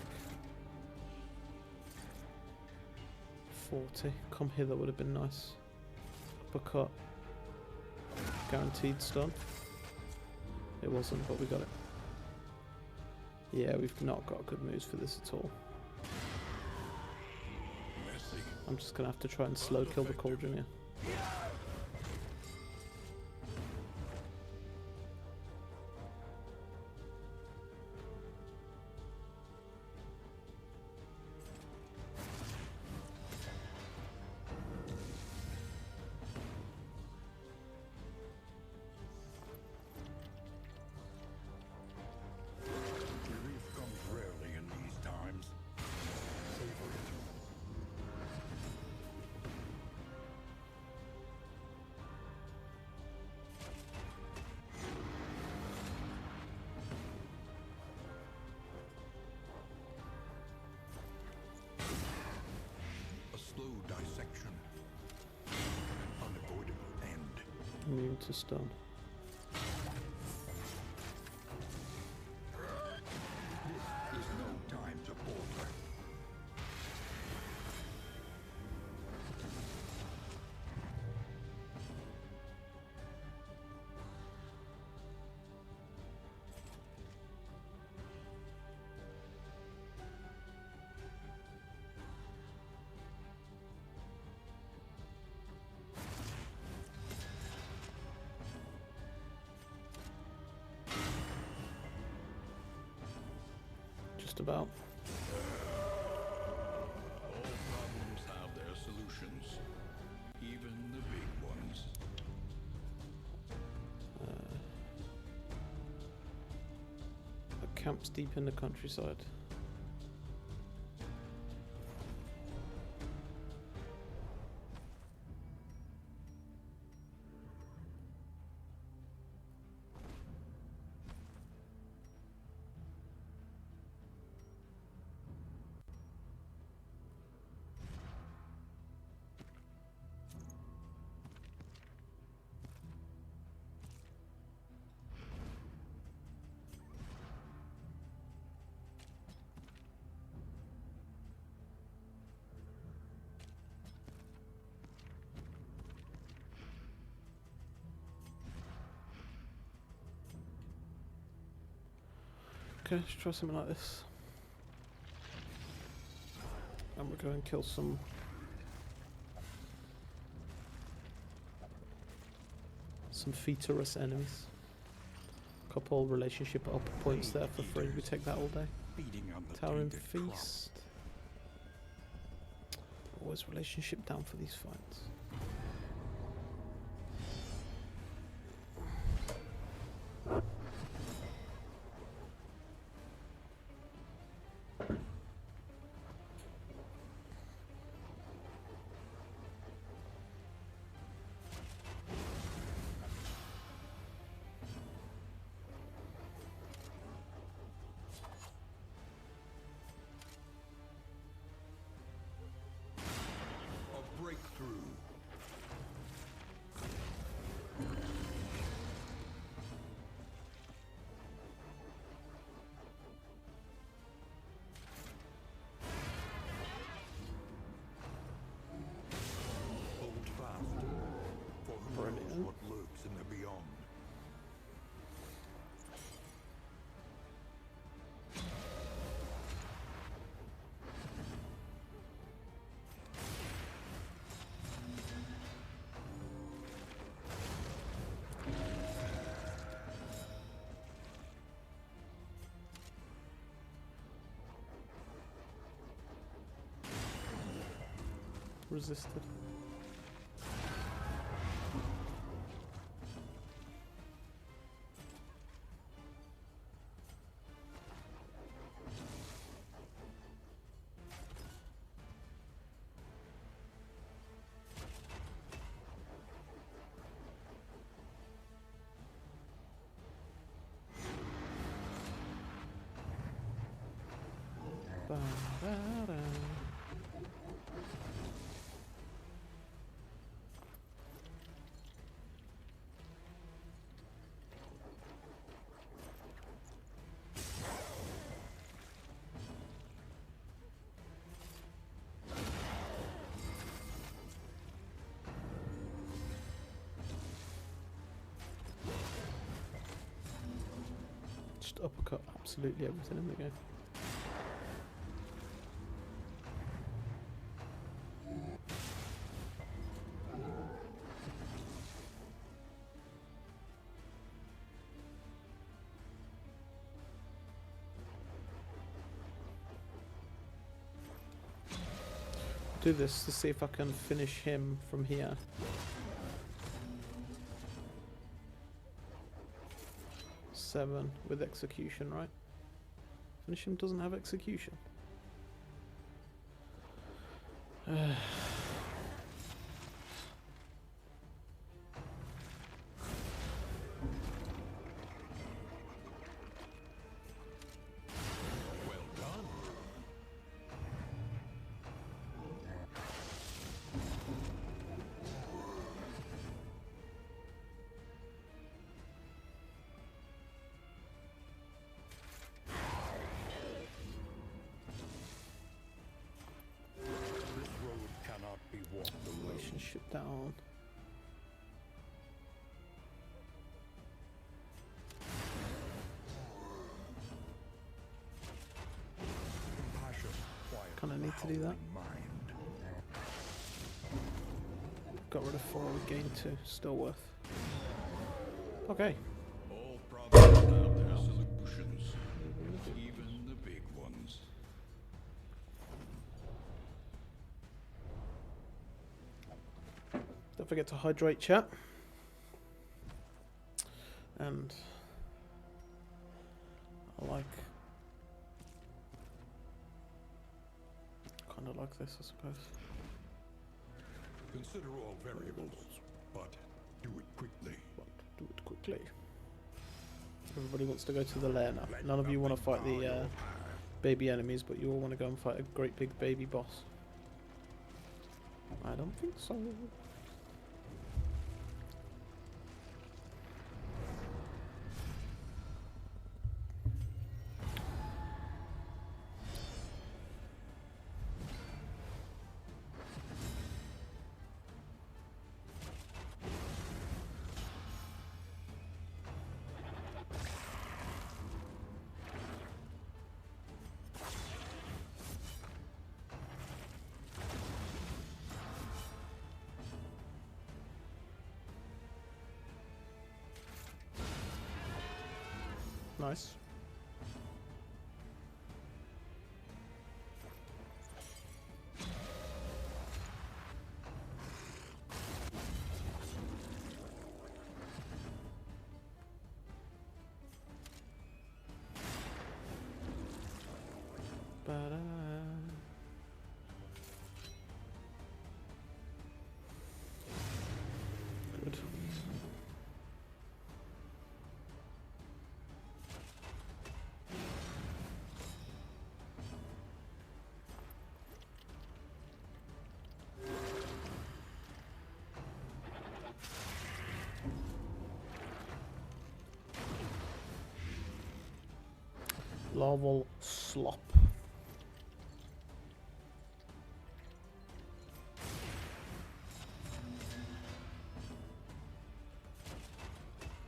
40. Come hither would have been nice. Uppercut. Guaranteed stun. It wasn't, but we got it. Yeah, we've not got good moves for this at all. Messy. I'm just gonna have to try and slow kill the cauldron here. dissection. An unavoidable end. Immune to stun. This is no time to falter. Just about. All problems have their solutions, even the big ones. Camps deep in the countryside. Okay, let's try something like this. And we'll go and kill some featurous enemies. Couple relationship up points there for free. We take that all day. Feeding on the Towering tainted crop. Feast. Always relationship down for these fights. A breakthrough. Hold fast, for who knows Brilliant. what lurks in the beyond. Resisted. Ba-da-da. Just uppercut absolutely everything in the game. Do this to see if I can finish him from here. Seven with execution, right? Finish him doesn't have execution. Well done. need to do that. Got rid of 4, we gained 2. Still worth. Okay. All problems have their solutions, even the big ones. Don't forget to hydrate, chat. And I like, kind of like this, I suppose. Consider all variables, but do it quickly. But do it quickly. Everybody wants to go to the lair now. None of you want to fight the baby enemies, but you all want to go and fight a great big baby boss. I don't think so. Nice. Ba-da. Good. Larval slop.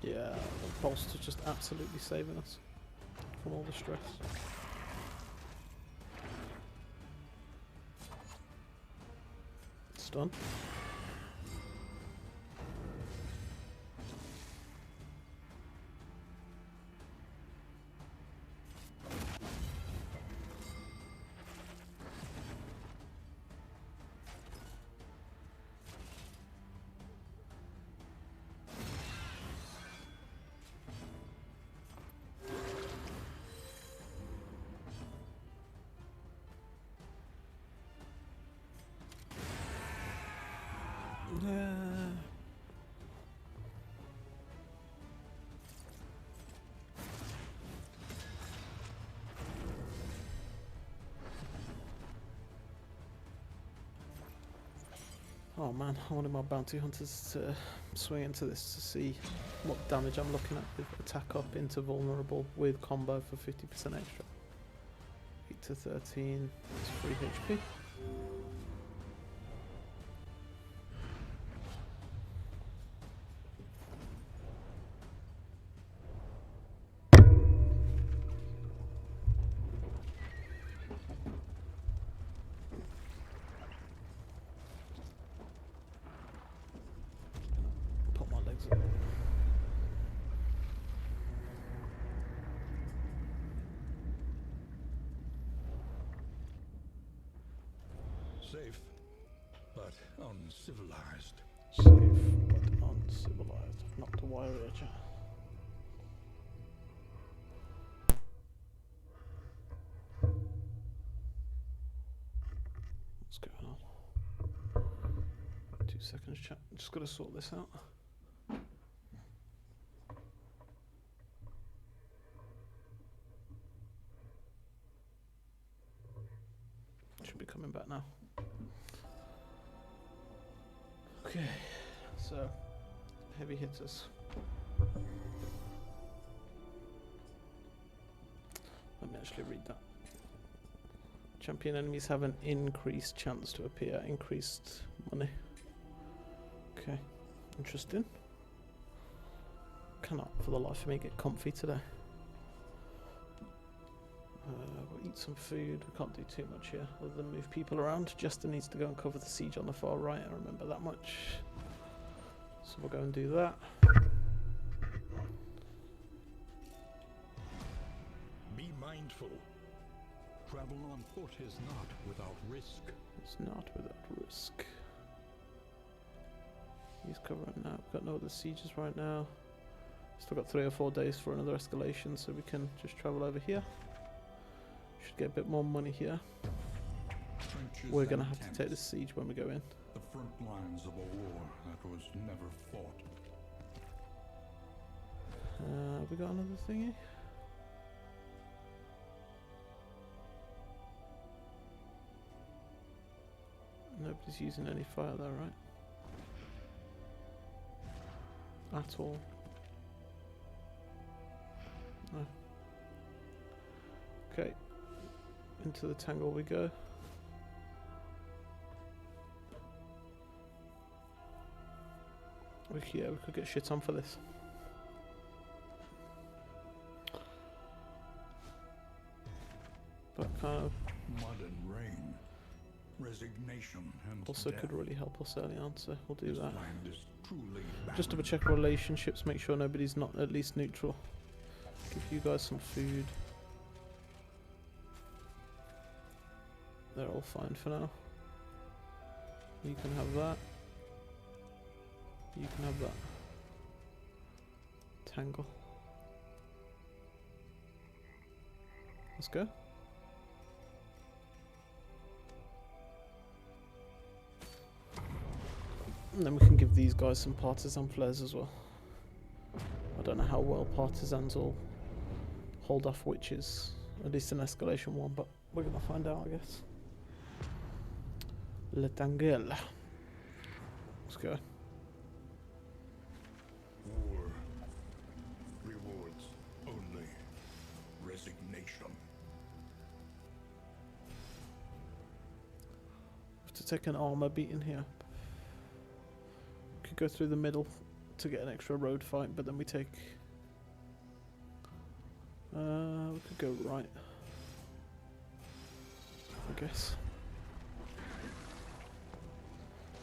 Yeah, the bolster's just absolutely saving us from all the stress. Stun. Yeah. Oh man, I wanted my bounty hunters to swing into this to see what damage I'm looking at with attack up into vulnerable with combo for 50% extra. 8 to 13, it's 3 HP. Put my legs up. Safe, but uncivilized. Safe but uncivilized. I've knocked a wire edge. What's going on? 2 seconds, chat. Just gotta sort this out. Should be coming back now. Okay, so heavy hitters. Let me actually read that. Champion enemies have an increased chance to appear, increased money. Okay, interesting. Cannot for the life of me get comfy today. We'll eat eat some food. We can't do too much here other than move people around. Jester needs to go and cover the siege on the far right, I remember that much. So we'll go and do that. Be mindful. Travel on foot is not without risk. It's not without risk. He's covering now. We've got no other sieges right now. Still got 3 or 4 days for another escalation, so we can just travel over here. Should get a bit more money here. Trenches We're gonna and have to camps, take this siege when we go in. the front lines of a war that was never fought. Have we got another thingy? Nobody's using any fire there, right? At all. No. Okay. Into the tangle we go. Yeah, we could get shit on for this. But kind of Mud and rain, resignation and also death. could really help us early on, so we'll do This that. land is truly Just double barren. check relationships, make sure nobody's not at least neutral. Give you guys some food. They're all fine for now. You can have that. You can have that. Tangle. Let's go. And then we can give these guys some partisan flares as well. I don't know how well partisans will hold off witches. At least in escalation 1, but we're gonna find out, I guess. Le Tangle. Let's go. War rewards only resignation. Have to take an armor beating here. Could go through the middle to get an extra road fight, but then we take. We could go right, I guess.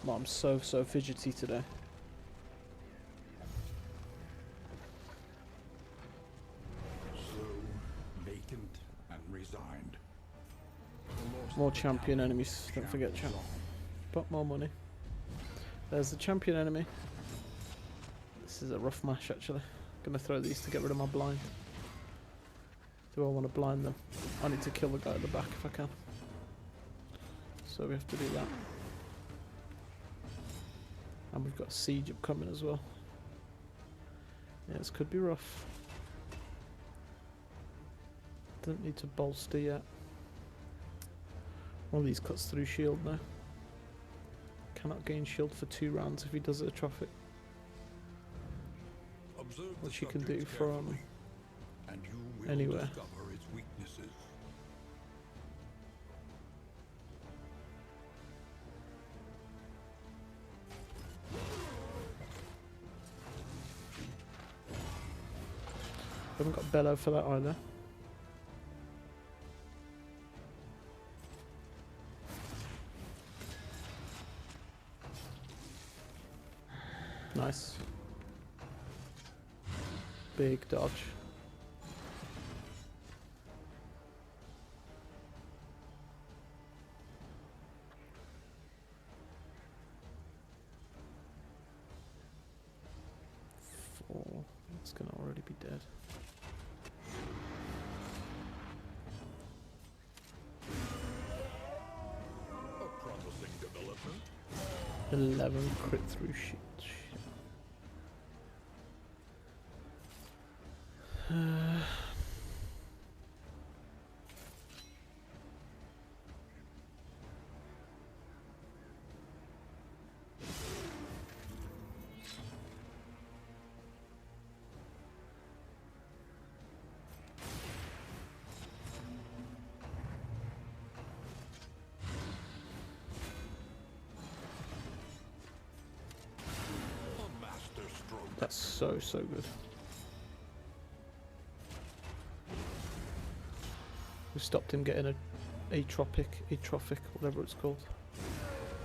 Oh, I'm so fidgety today. Slow, vacant, and resigned. The lost More champion battalion enemies, don't forget, champ. shambles on. But more money. There's the champion enemy. This is a rough match, actually. Gonna throw these to get rid of my blind. Do I want to blind them? I need to kill the guy at the back if I can. So we have to do that. And we've got a siege upcoming as well. Yeah, this could be rough. Don't need to bolster yet. One of these cuts through shield now. Cannot gain shield for 2 rounds if he does it at traffic. Observe the Which you can do subject from carefully, and you will anywhere. discover its weaknesses. Haven't got bellow for that either. Nice. Big dodge. Four. It's gonna already be dead. A promising development. 11 crit through shit. A master stroke. That's so good. We stopped him getting a atrophic, whatever it's called.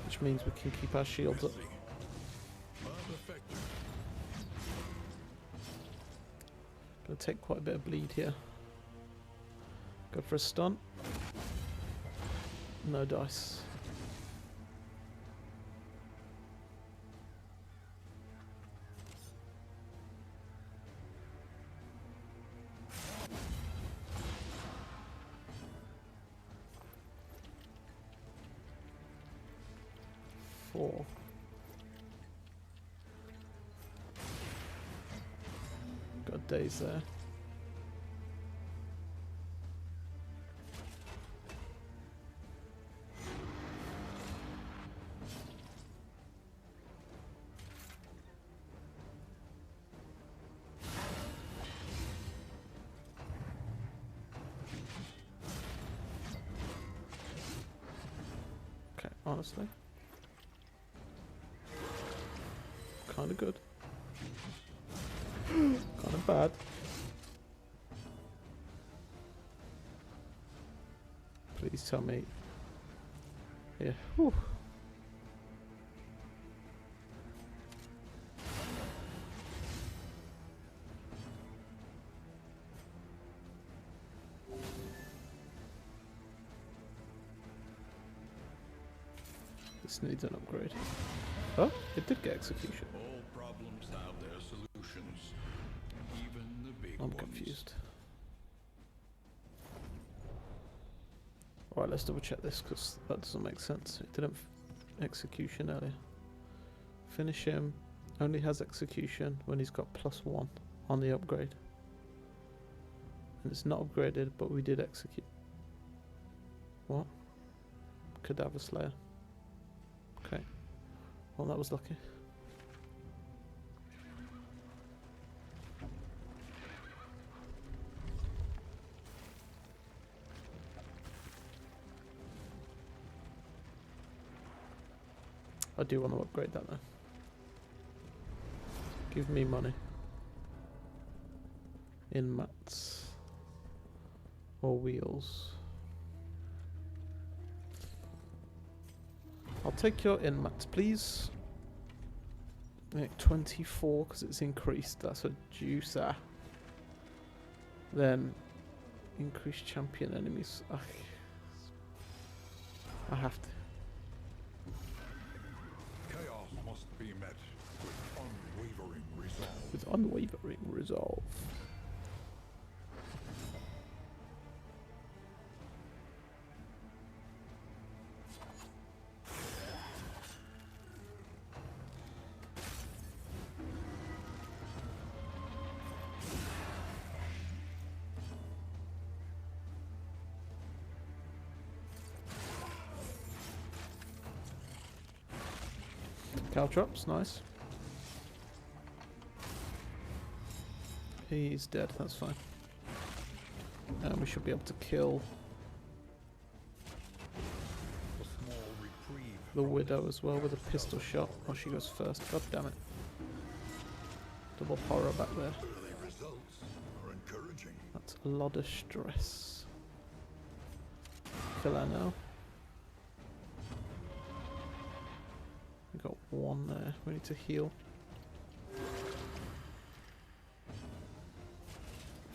Which means we can keep our shields up. Messy, but effective. Gonna take quite a bit of bleed here. Go for a stun. No dice. Four. Got days there. Okay, honestly. Kind of good. Kind of bad. Please tell me. Yeah. Whew. This needs an upgrade. Oh, it did get execution. All problems have their solutions, even the big I'm ones. confused. Alright, let's double check this because that doesn't make sense. It didn't execution earlier. Finish him. Only has execution when he's got +1 on the upgrade. And it's not upgraded, but we did execute. What? Cadaver Slayer. Okay. Well, that was lucky. I do want to upgrade that though. Give me money. In mats. Or wheels. I'll take your in mats, please. Make 24 because it's increased. That's a juicer. Then increase champion enemies. Ugh. I have to. Chaos must be met with unwavering resolve. With unwavering resolve. Caltrops, nice. He's dead, that's fine. And we should be able to kill A small reprieve. the Widow as well with a pistol shot. Oh, she goes first. God damn it. Double horror back there. Early results are encouraging. That's a lot of stress. Kill her now. We got one there. We need to heal.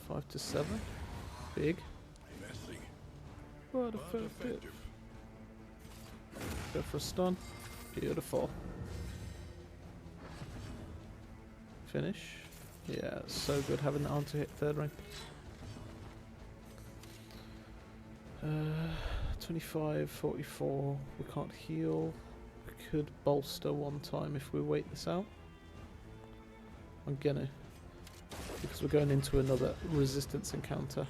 5 to 7. Big. Messy, What a but fair bit. effective. Go for a stun. Beautiful. Finish. Yeah, it's so good having that on to hit third rank. 25, 44. We can't heal. We could bolster one time if we wait this out. I'm gonna. Because we're going into another resistance encounter.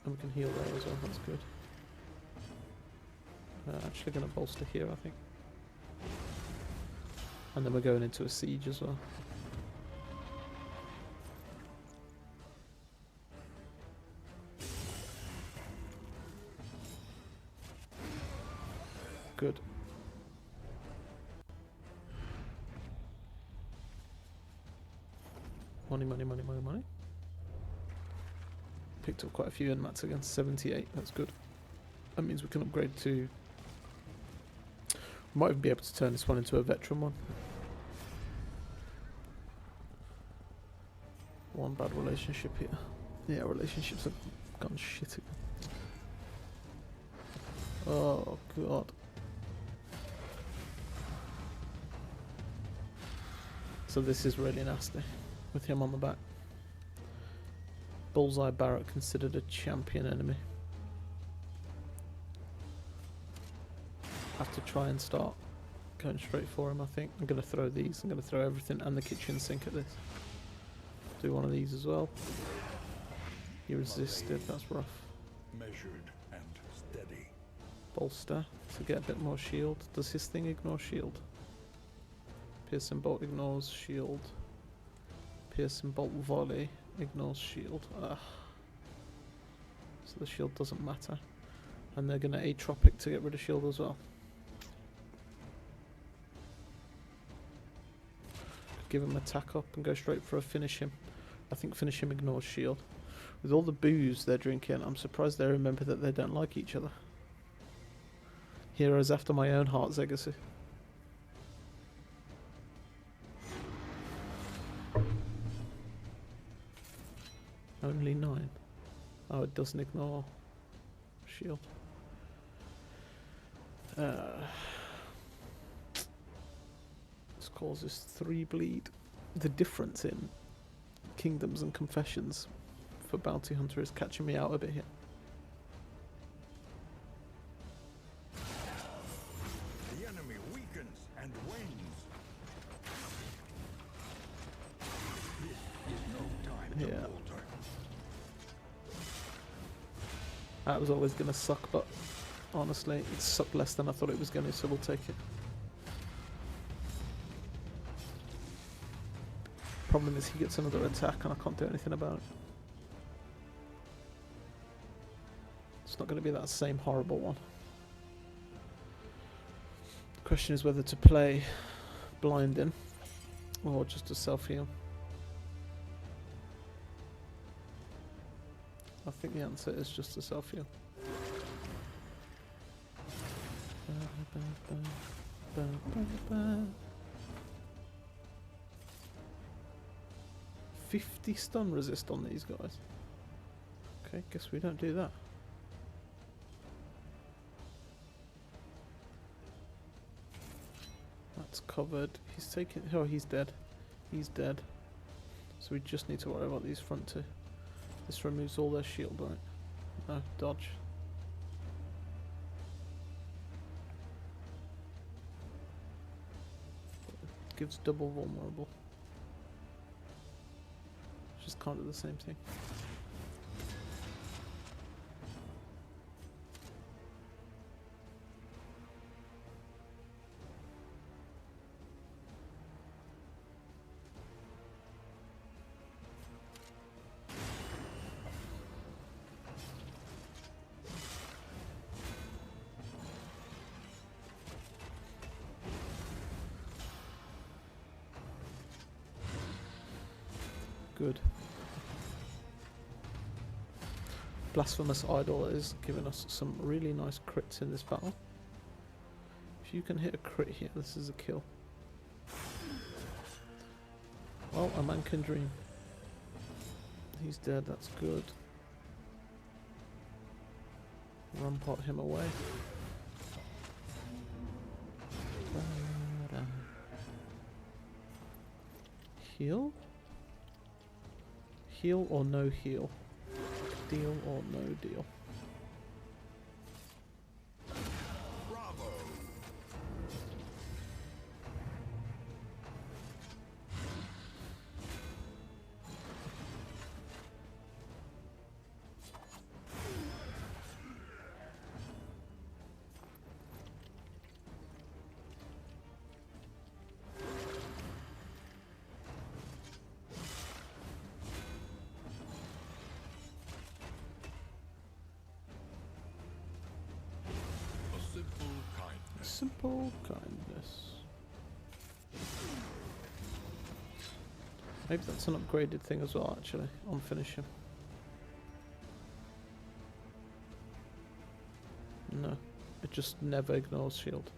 And we can heal there as well, that's good. Actually going to bolster here, I think. And then we're going into a siege as well. Good. Money, money, money, money, money. Picked up quite a few Nmats against 78. That's good. That means we can upgrade to... Might even be able to turn this one into a veteran one. One bad relationship here. Yeah, relationships have gone shit again. Oh, God. So this is really nasty, with him on the back. Bullseye Barrett considered a champion enemy. Have to try and start going straight for him, I think. I'm going to throw these. I'm going to throw everything and the kitchen sink at this. Do one of these as well. He resisted, that's rough. Measured and steady. Bolster to get a bit more shield. Does his thing ignore shield? Piercing bolt ignores shield. Piercing bolt volley ignores shield. Ugh. So the shield doesn't matter. And they're going to atropic to get rid of shield as well. Give him attack up and go straight for a finish him. I think finish him ignores shield. With all the booze they're drinking, I'm surprised they remember that they don't like each other. Heroes after my own heart, Zegacy. Only 9. Oh, it doesn't ignore shield. This causes 3 bleed. The difference in Kingdoms and Confessions for Bounty Hunter is catching me out a bit here. The enemy weakens and wanes. This is no time to Yeah. falter. That was always going to suck, but honestly, it sucked less than I thought it was going to, so we'll take it. Problem is he gets another attack and I can't do anything about it. It's not going to be that same horrible one. The question is whether to play blinding or just to self-heal. I think the answer is just to self-heal. 50 stun resist on these guys. Okay, guess we don't do that. That's covered. He's taking... Oh, he's dead. He's dead. So we just need to worry about these front two. This removes all their shield, right? No, dodge. Gives double vulnerable. Just can't do the same thing. Good. Blasphemous Idol is giving us some really nice crits in this battle. If you can hit a crit here, this is a kill. Well, a man can dream. He's dead, that's good. Rampart him away. Heal? Heal or no heal? Deal or no deal? Bravo. Simple kindness. Maybe that's an upgraded thing as well, actually, on finishing. No, it just never ignores shield.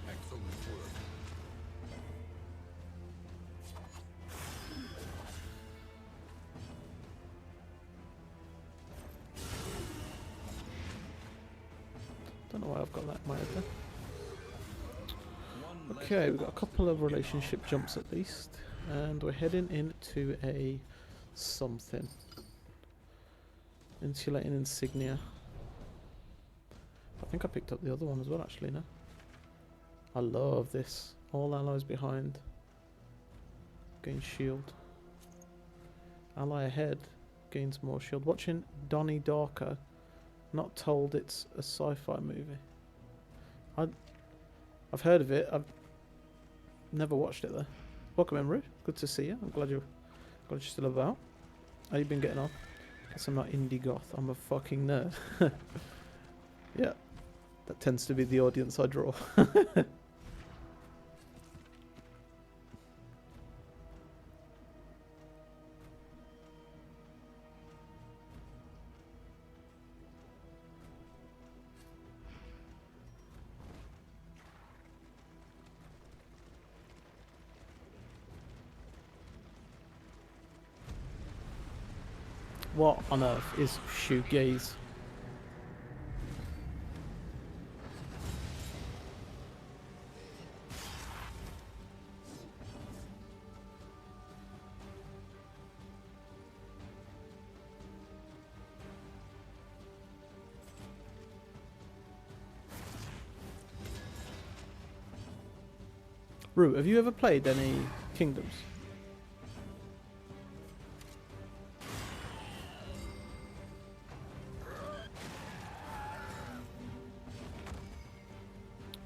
Excellent work. Don't know why I've got that in my head there. One less Okay, we've got a couple of relationship jumps at least, and we're heading into a something. Insulating insignia. I think I picked up the other one as well, actually, no? I love this. All allies behind. Gain shield. Ally ahead gains more shield. Watching Donnie Darko. Not told it's a sci-fi movie. I've heard of it. I've never watched it though. Welcome, Emery. Good to see you. I'm glad you're still about. How you been getting on? Guess I'm not indie goth. I'm a fucking nerd. Yeah, that tends to be the audience I draw. What on earth is shoegaze? Rue, have you ever played any Kingdoms?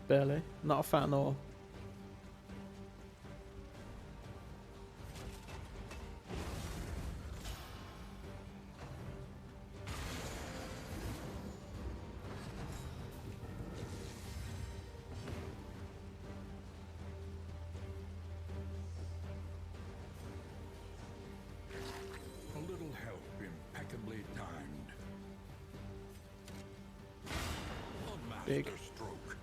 Barely. Not a fan or... A little help impeccably timed. A master Big. stroke.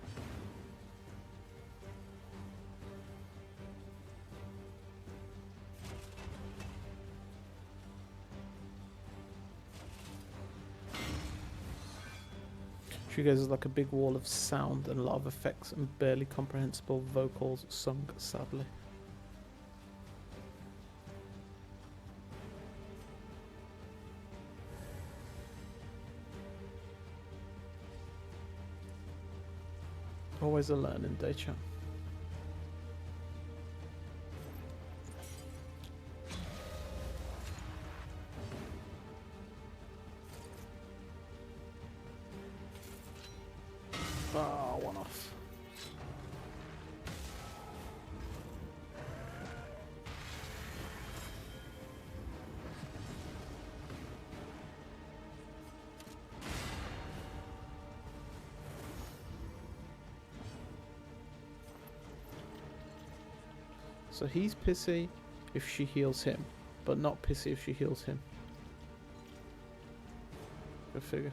Shoegaze is like a big wall of sound and a lot of effects and barely comprehensible vocals sung sadly. Always a learning day, chat. Ah, one off. So he's pissy if she heals him, but not pissy if she heals him. Go figure.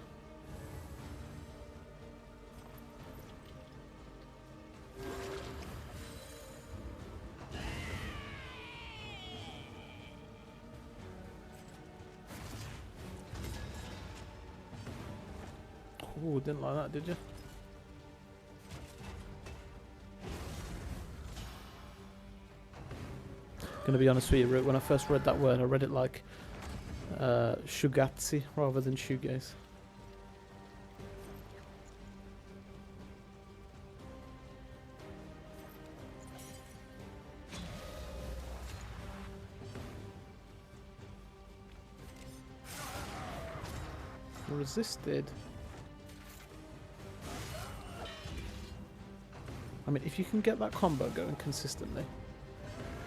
Ooh, didn't like that, did you? Gonna be honest with you, when I first read that word, I read it like shugatsi rather than shoegaze. Resisted. I mean, if you can get that combo going consistently,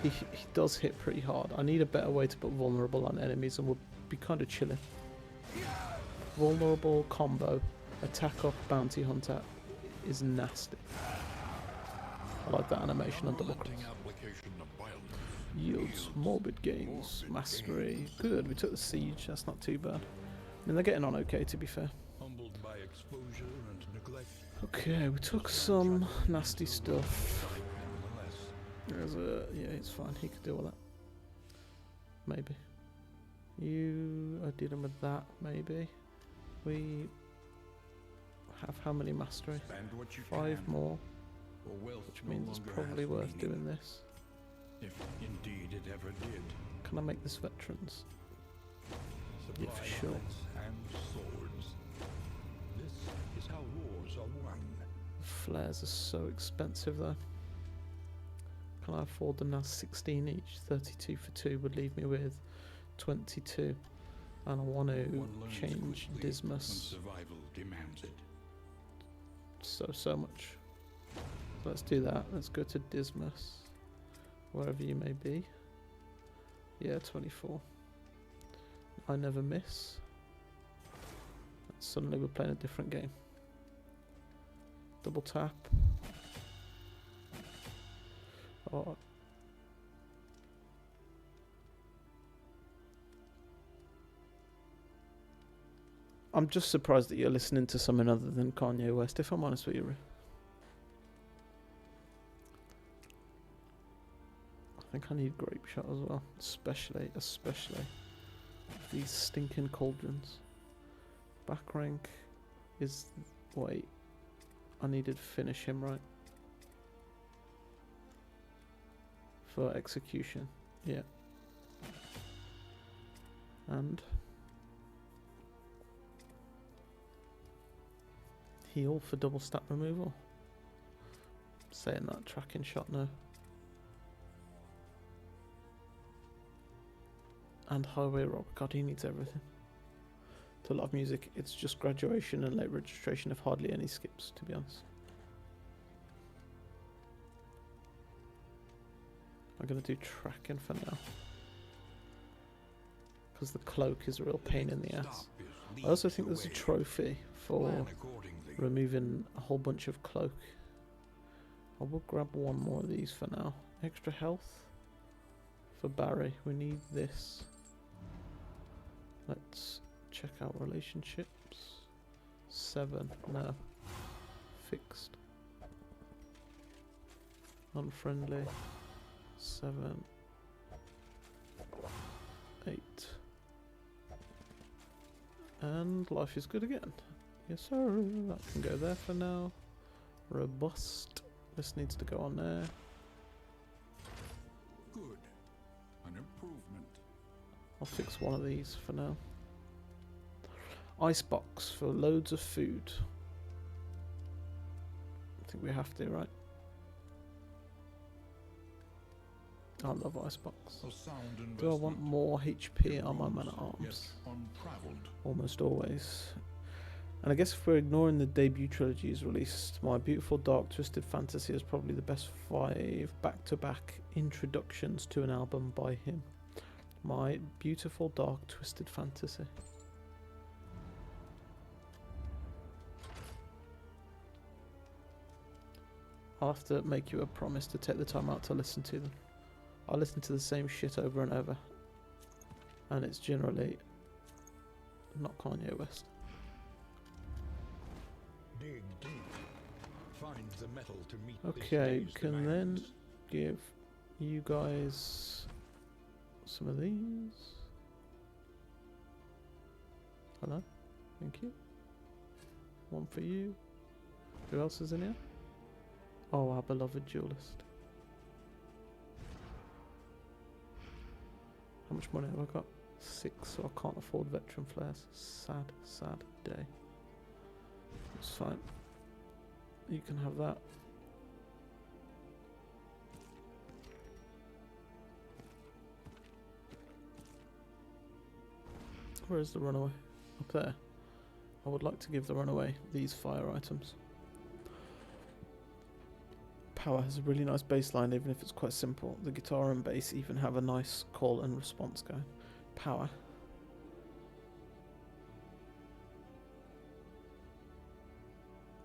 he does hit pretty hard. I need a better way to put vulnerable on enemies and we'll be kind of chilling. Vulnerable combo. Attack up bounty hunter is nasty. I like that animation on double Unrelenting cross. application of violence Yields morbid gains. Mastery. Good, we took the siege, that's not too bad. I mean, they're getting on okay, to be fair. humbled by exposure and neglect. Okay, we took some nasty stuff. Nonetheless, There's a... yeah, it's fine, he could do all that. Maybe. You are dealing with that, maybe. We have how many mastery? spend what you 5 can, more, or wealth which no means it's longer probably has worth meaning, doing this. if indeed it ever did. Can I make this veterans? Yeah, for Sublime sure. arts and swords. This is how wars are won. Flares are so expensive though. Can I afford them now? 16 each. 32 for 2 would leave me with 22. And I want to One learns change quickly when Dismas survival demands it. so much. So let's do that. Let's go to Dismas. Wherever you may be. Yeah, 24. I never miss. And suddenly we're playing a different game. Double tap. Oh. I'm just surprised that you're listening to something other than Kanye West, if I'm honest with you. I think I need Grape Shot as well, especially these stinking cauldrons. Back rank is... wait, I needed to finish him, right? For execution, yeah. And heal for double stat removal. Saying that, tracking shot now. And highway rob. God, he needs everything. To a lot of music, it's just graduation and late registration of hardly any skips, to be honest. I'm gonna do tracking for now. Because the cloak is a real pain in the ass. I also think there's a trophy for removing a whole bunch of cloak. I will grab one more of these for now. Extra health for Barry. We need this. Let's check out relationships. 7. No. Fixed. Unfriendly. 7. 8. And life is good again. Yes sir, that can go there for now. Robust. This needs to go on there. Good. An improvement. I'll fix one of these for now. Icebox for loads of food. I think we have to, right? I love Icebox. Do I want more HP on my man at arms? Almost always. And I guess if we're ignoring the debut trilogies released, My Beautiful Dark Twisted Fantasy is probably the best 5 back-to-back introductions to an album by him. My Beautiful Dark Twisted Fantasy. I'll have to make you a promise to take the time out to listen to them. I listen to the same shit over and over, and it's generally not Kanye West. Dig deep. Find the metal to meet Okay, this day's can then demands. give you guys some of these. Hello, thank you. One for you. Who else is in here? Oh, our beloved duelist. How much money have I got? 6, so I can't afford veteran flares. Sad, sad day. It's fine. You can have that. Where's the runaway? Up there. I would like to give the runaway these fire items. Power has a really nice bass line, even if it's quite simple. The guitar and bass even have a nice call and response going. Power.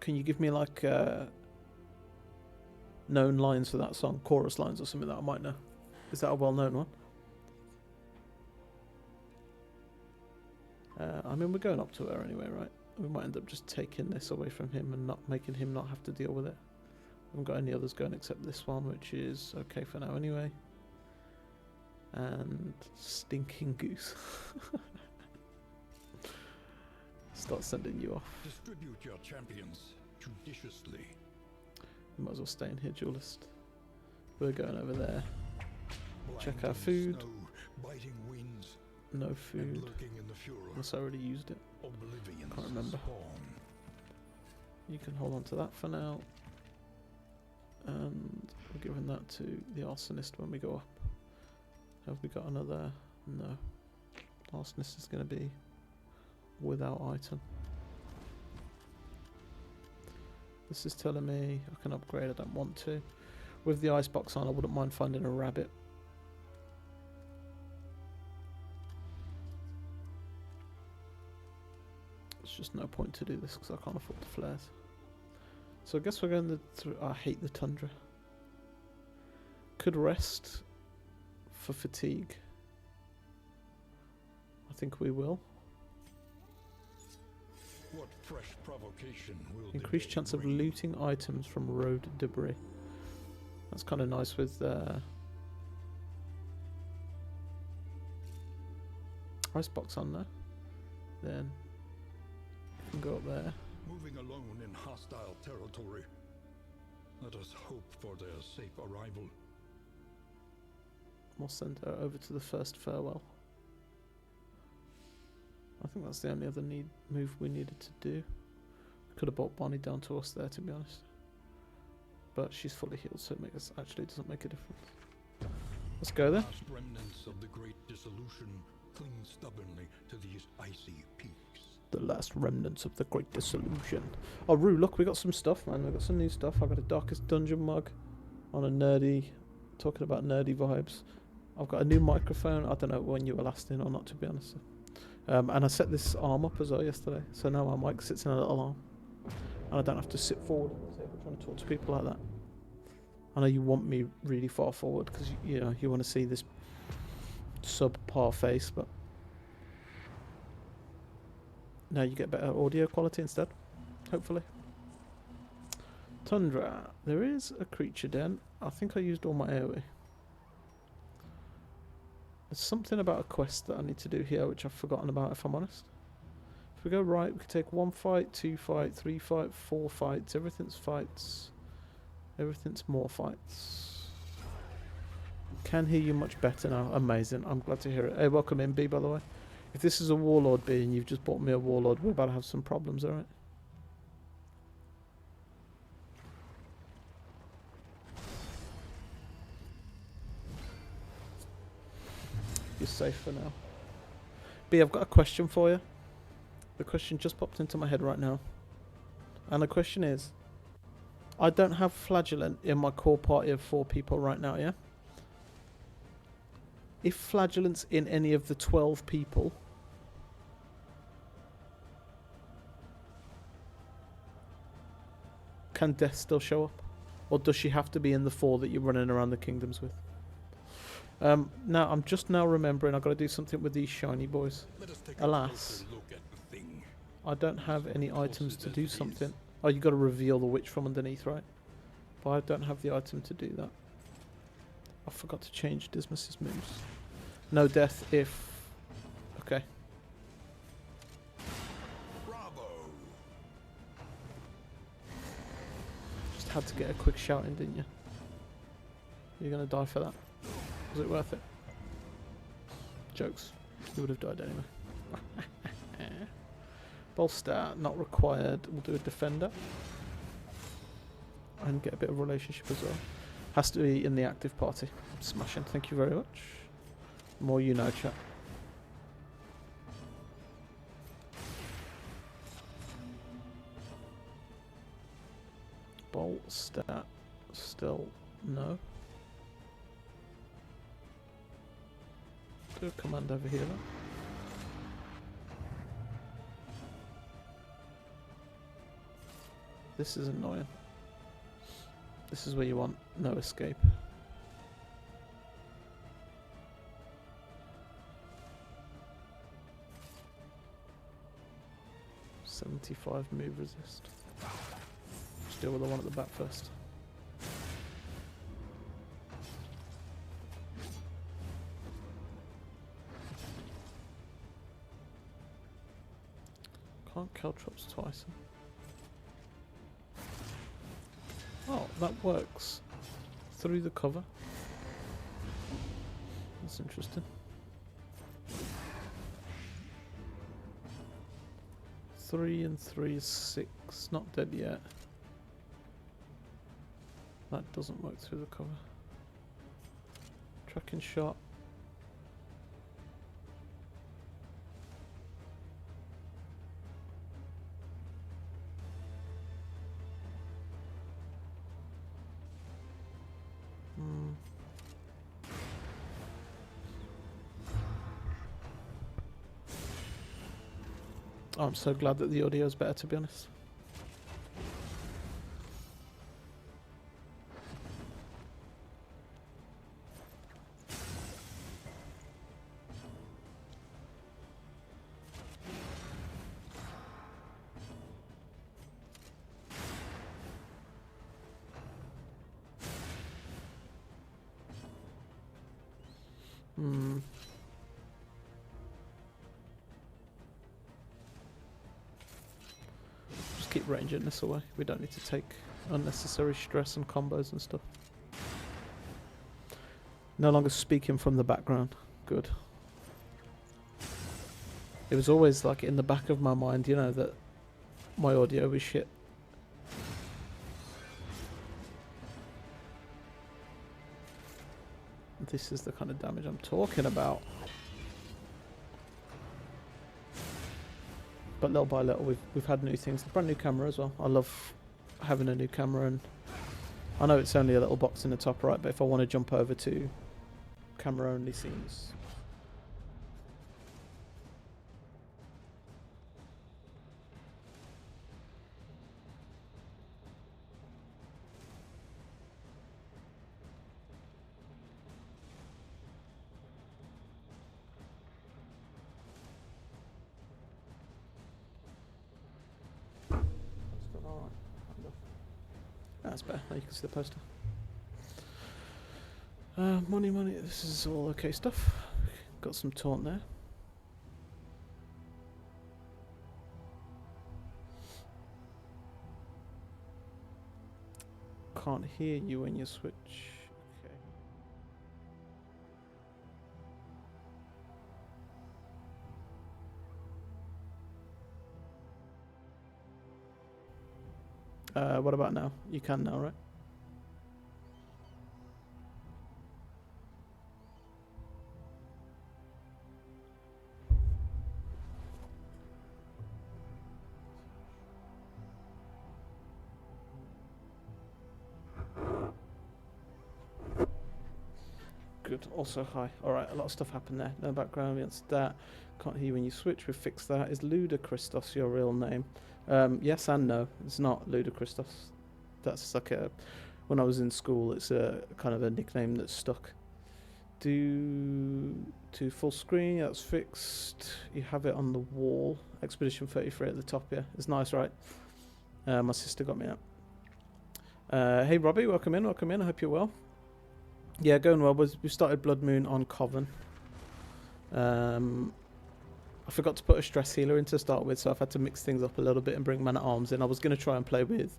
Can you give me like known lines for that song, chorus lines or something that I might know? Is that a well-known one? I mean, we're going up to her anyway, right? We might end up just taking this away from him and not making him not have to deal with it. We haven't got any others going except this one, which is okay for now anyway. And stinking goose. Start sending you off. Distribute your champions judiciously. You might as well stay in here, duelist. We're going over there. Check our Blinding food. snow, biting winds, No and food. lurking in the furor. Unless I already used it. Oblivion's Can't remember. spawn. You can hold on to that for now. And we're giving that to the arsonist when we go up. Have we got another? No. Arsonist is going to be without item. This is telling me I can upgrade, I don't want to. With the icebox on, I wouldn't mind finding a rabbit. There's just no point to do this because I can't afford the flares. So I guess we're going through. I hate the tundra. Could rest for fatigue. I think we will. What fresh provocation will the Increased day chance of bring? looting items from road debris. That's kind of nice with icebox on there. Then you can go up there. Moving alone in hostile territory. Let us hope for their safe arrival. We'll send her over to the first farewell. I think that's the only other move we needed to do. Could have brought Bonnie down to us there, to be honest. But she's fully healed, so it actually doesn't make a difference. Let's go there. Last remnants of the great dissolution cling stubbornly to these icy peaks. The last remnants of the great dissolution. Oh, Rue, look, we got some stuff, man. We got some new stuff. I got a Darkest Dungeon mug on a nerdy, talking about nerdy vibes. I've got a new microphone. I don't know when you were last in or not, to be honest. And I set this arm up as well yesterday, so now my mic sits in a little arm, and I don't have to sit forward on the table trying to talk to people like that. I know you want me really far forward because you know you want to see this subpar face, but now you get better audio quality instead, hopefully. Tundra. There is a creature den. I think I used all my AoE. There's something about a quest that I need to do here which I've forgotten about, if I'm honest. If we go right, we can take 1 fight, 2 fight, 3 fight, 4 fights. Everything's fights. Everything's more fights. Can hear you much better now. Amazing. I'm glad to hear it. Hey, welcome in, B, by the way. If this is a Warlord B and you've just bought me a Warlord, we're about to have some problems, alright? You're safe for now. B, I've got a question for you. The question just popped into my head right now. And the question is, I don't have Flagellant in my core party of 4 people right now, yeah? If Flagellant's in any of the 12 people, can Death still show up? Or does she have to be in the 4 that you're running around the kingdoms with? Now, I'm just now remembering I've got to do something with these shiny boys. Let us take Alas, a closer look at the thing. I don't have any items to do something. Oh, you got to reveal the witch from underneath, right? But I don't have the item to do that. I forgot to change Dismas's moves. No death if... Okay. Bravo! Just had to get a quick shout in, didn't you? You're going to die for that. Was it worth it? Jokes. You would have died anyway. Bolster, not required. We'll do a defender. And get a bit of relationship as well. Has to be in the active party. Smashing. Thank you very much. More you know, chat. Bolster. Still no. Do a command over here then. This is annoying. This is where you want no escape. .75 move resist. Let's deal with the one at the back first. Can't caltrops twice. Oh, that works through the cover. That's interesting. 3 and 3 is 6. Not dead yet. That doesn't work through the cover. Tracking shot. Oh, I'm so glad that the audio is better, to be honest. Just keep ranging this away. We don't need to take unnecessary stress and combos and stuff. No longer speaking from the background. Good. It was always like in the back of my mind, you know, that my audio was shit. This is the kind of damage I'm talking about. But little by little, we've had new things. Brand new camera as well. I love having a new camera, and I know it's only a little box in the top right, but if I want to jump over to camera only scenes. That's better. Now you can see the poster. Money. This is all okay stuff. Got some taunt there. Can't hear you when you switch. Okay. What about now? You can now, right? Good. Also high. Alright, a lot of stuff happened there. No background against that. Can't hear when you switch. We've fixed that. Is Ludacristos your real name? Yes and no. It's not Ludacristos. That's like a... When I was in school, it's a kind of a nickname that's stuck. Do to full screen. Yeah, that's fixed. You have it on the wall. Expedition 33 at the top, yeah. It's nice, right? My sister got me out. Hey, Robbie. Welcome in. Welcome in. I hope you're well. Yeah, going well. We started Bloodmoon on Coven. I forgot to put a stress healer in to start with, so I've had to mix things up a little bit and bring Man at Arms in. I was going to try and play with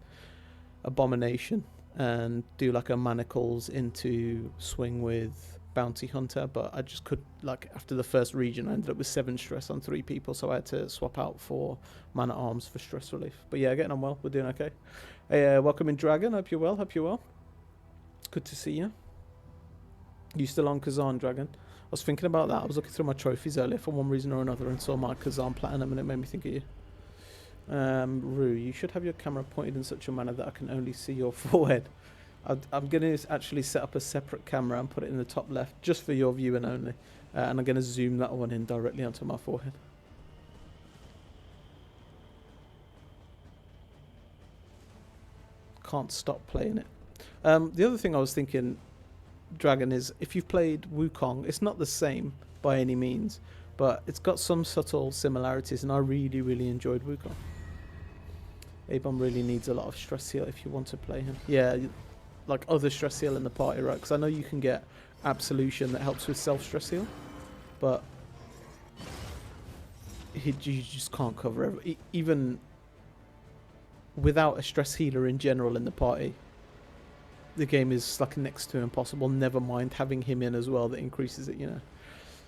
Abomination and do like a Manacles into swing with Bounty Hunter, but I just could, like, after the first region, I ended up with 7 stress on 3 people, so I had to swap out for Man at Arms for stress relief. But yeah, getting on well. We're doing okay. Hey, welcome in, Dragon. Hope you're well. Hope you're well. Good to see you. You still on Kazan, Dragon? I was thinking about that. I was looking through my trophies earlier for one reason or another and saw my Kazan Platinum, and it made me think of you. Rue, you should have your camera pointed in such a manner that I can only see your forehead. I'm going to actually set up a separate camera and put it in the top left just for your viewing only. And I'm going to zoom that one in directly onto my forehead. can't stop playing it. The other thing I was thinking, Dragon, is if you've played Wukong, it's not the same by any means, but it's got some subtle similarities, and I really, really enjoyed Wukong. Abom really needs a lot of stress heal if you want to play him. Yeah, like other stress heal in the party, right? Because I know you can get Absolution that helps with self-stress heal, but you just can't cover even without a stress healer in general in the party. The game is like next to impossible, never mind having him in as well that increases it, you know.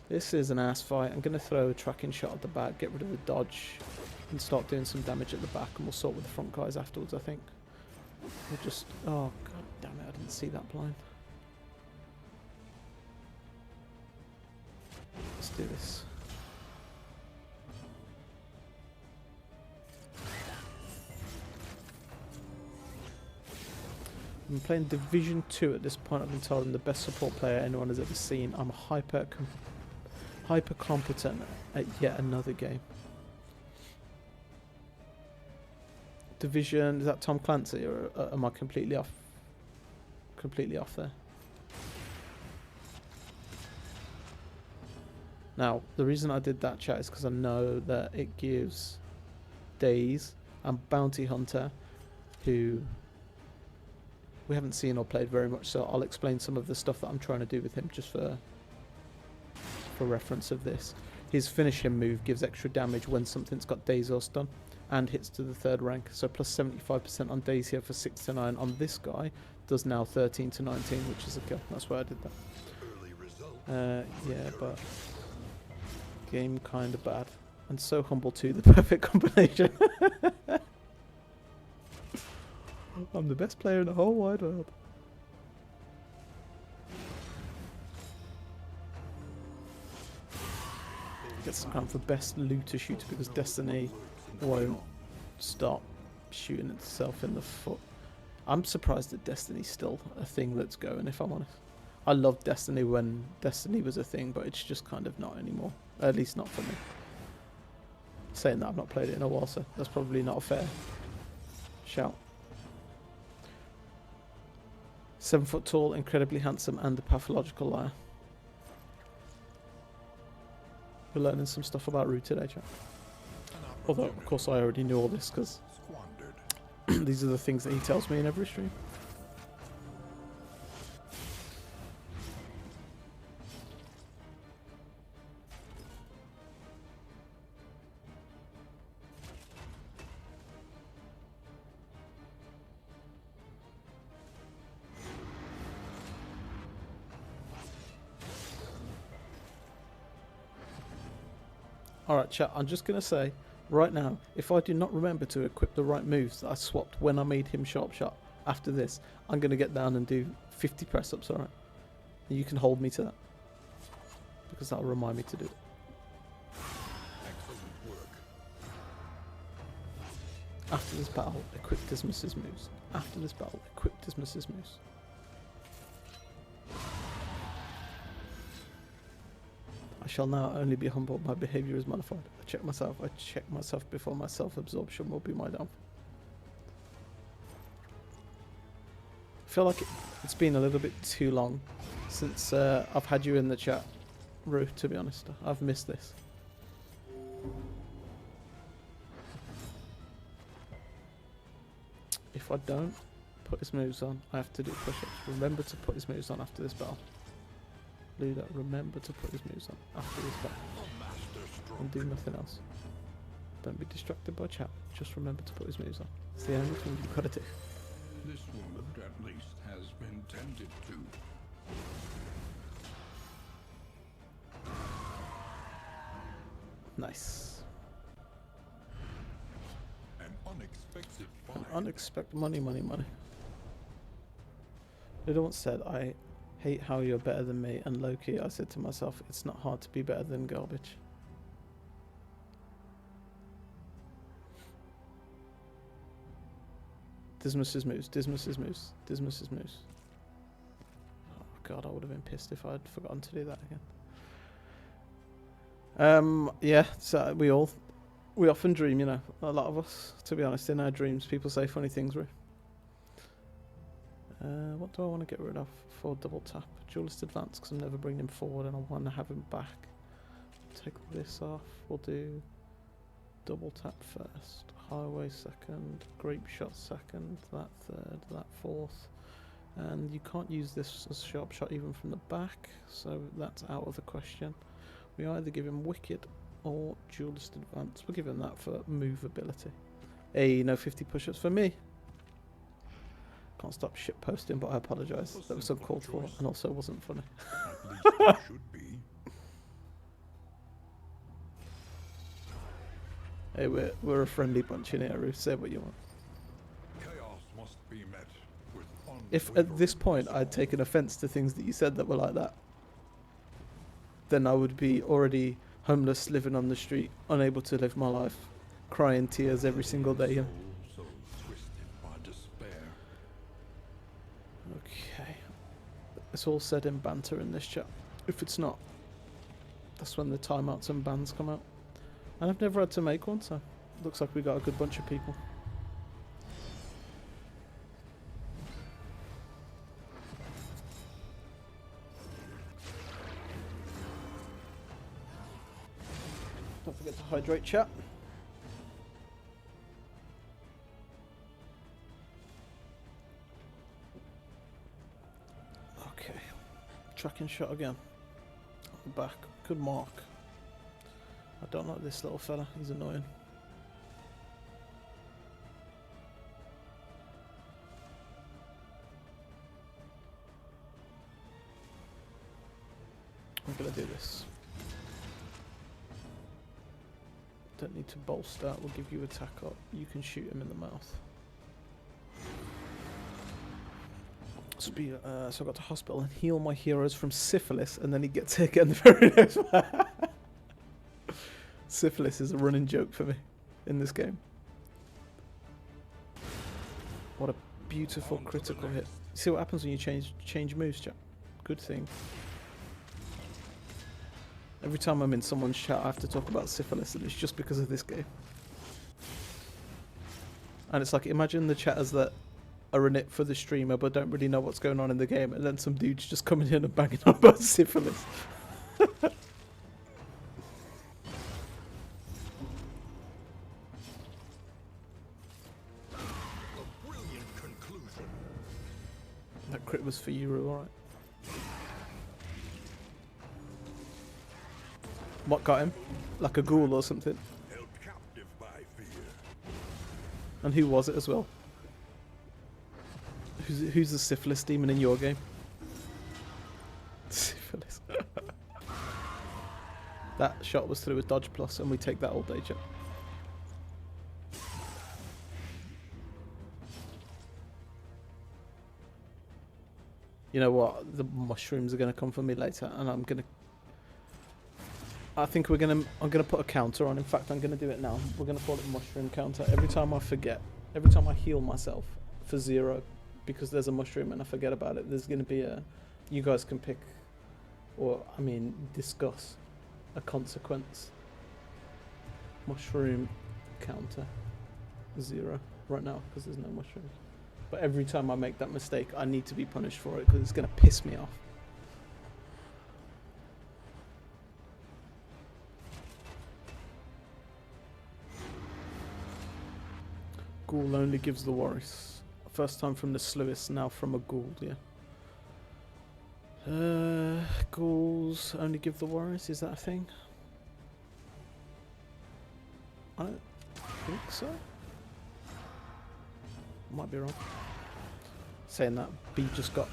This is an ass fight. I'm going to throw a tracking shot at the back, get rid of the dodge, and start doing some damage at the back, and we'll sort with the front guys afterwards, I think. We'll just... Oh, god damn it, I didn't see that blind. Let's do this. I'm playing Division 2 at this point. I've been told I'm the best support player anyone has ever seen. I'm hyper competent at yet another game. Division, is that Tom Clancy, or am I completely off? Completely off there. Now, the reason I did that, chat, is because I know that it gives Days and Bounty Hunter, who we haven't seen or played very much, so I'll explain some of the stuff that I'm trying to do with him just for reference of this. His finish him move gives extra damage when something's got Daze or stun, and hits to the 3rd rank, so plus 75% on Daze here for 6 to 9 on this guy, does now 13 to 19, which is a kill. That's why I did that. Yeah, but game kinda bad. And so humble too, the perfect combination. I'm the best player in the whole wide world. Get some crown for best looter shooter because Destiny won't stop shooting itself in the foot. I'm surprised that Destiny's still a thing that's going, if I'm honest. I loved Destiny when Destiny was a thing, but it's just kind of not anymore. At least not for me. Saying that, I've not played it in a while, so that's probably not a fair shout. 7 foot tall, incredibly handsome, and a pathological liar. We're learning some stuff about Rue today, chat. Although, of course, I already knew all this because these are the things that he tells me in every stream. Alright chat, I'm just going to say, right now, if I do not remember to equip the right moves that I swapped when I made him sharp shot, after this, I'm going to get down and do 50 press-ups, alright? And you can hold me to that. Because that'll remind me to do it. Excellent work. After this battle, equip dismisses moves. After this battle, equip dismisses moves. I shall now only be humbled. My behaviour is modified. I check myself before my self-absorption will be my downfall. I feel like it's been a little bit too long since I've had you in the chat, Rue, to be honest. I've missed this. If I don't put his moves on, I have to do push-ups. Remember to put his moves on after this battle. Luda, remember to put his moves on after this battle. And do nothing else. Don't be distracted by chat. Just remember to put his moves on. It's the only thing you've got to do. This wound, at least, has been tended to. Nice. An unexpected find. Unexpected money. Luda once said, I hate how you're better than me, and low-key I said to myself, it's not hard to be better than garbage. Dismisses moves. Oh god, I would have been pissed if I'd forgotten to do that again. Yeah, so we often dream, you know, a lot of us, to be honest, in our dreams people say funny things, Rue. What do I want to get rid of for double tap? Duelist advance, because I'm never bringing him forward and I want to have him back. Take this off. We'll do double tap first, highway second, grape shot second, that third, that fourth. And you can't use this as sharp shot even from the back, so that's out of the question. We either give him wicked or duelist advance. We'll give him that for move ability. Hey, no 50 push-ups for me. Can't stop shit posting, but I apologise. That was uncalled for and also wasn't funny. At least it should be. Hey, we're a friendly bunch in here, Ruth. Say what you want. Chaos must be met with If at this point I'd taken offence to things that you said that were like that, then I would be already homeless, living on the street, unable to live my life, crying tears every single day. soul so twisted by despair. Okay. It's all said in banter in this chat. If it's not, that's when the timeouts and bans come out. And I've never had to make one, so looks like we got a good bunch of people. Don't forget to hydrate, chat. Okay. Tracking shot again. On the back. Good mark. I don't like this little fella. He's annoying. I'm gonna do this. Don't need to bolster. We'll give you attack up. You can shoot him in the mouth. So I got to hospital and heal my heroes from syphilis, and then he gets hit again the very next one. Syphilis is a running joke for me in this game. What a beautiful critical hit. See what happens when you change moves, chat. Good thing. Every time I'm in someone's chat, I have to talk about syphilis, and it's just because of this game. And it's like, imagine the chatters that are in it for the streamer but don't really know what's going on in the game, and then some dude's just coming in and banging on about syphilis. That crit was for you, Rue, alright. What got him? Like a ghoul or something? Held captive by fear. And who was it as well? Who's the syphilis demon in your game? Syphilis. That shot was through a dodge plus, and we take that all day, chat. You know what? The mushrooms are going to come for me later, and I'm going to... I'm going to put a counter on. In fact, I'm going to do it now. We're going to call it mushroom counter. Every time I forget, every time I heal myself for 0, because there's a mushroom and I forget about it, there's going to be a... You guys can pick, or, I mean, discuss a consequence. Mushroom counter 0 right now, because there's no mushrooms. But every time I make that mistake, I need to be punished for it, because it's going to piss me off. Ghoul only gives the worries. First time from the Sluice, now from a ghoul, yeah. Ghouls only give the worries, is that a thing? I don't think so. Might be wrong. Saying that, B just got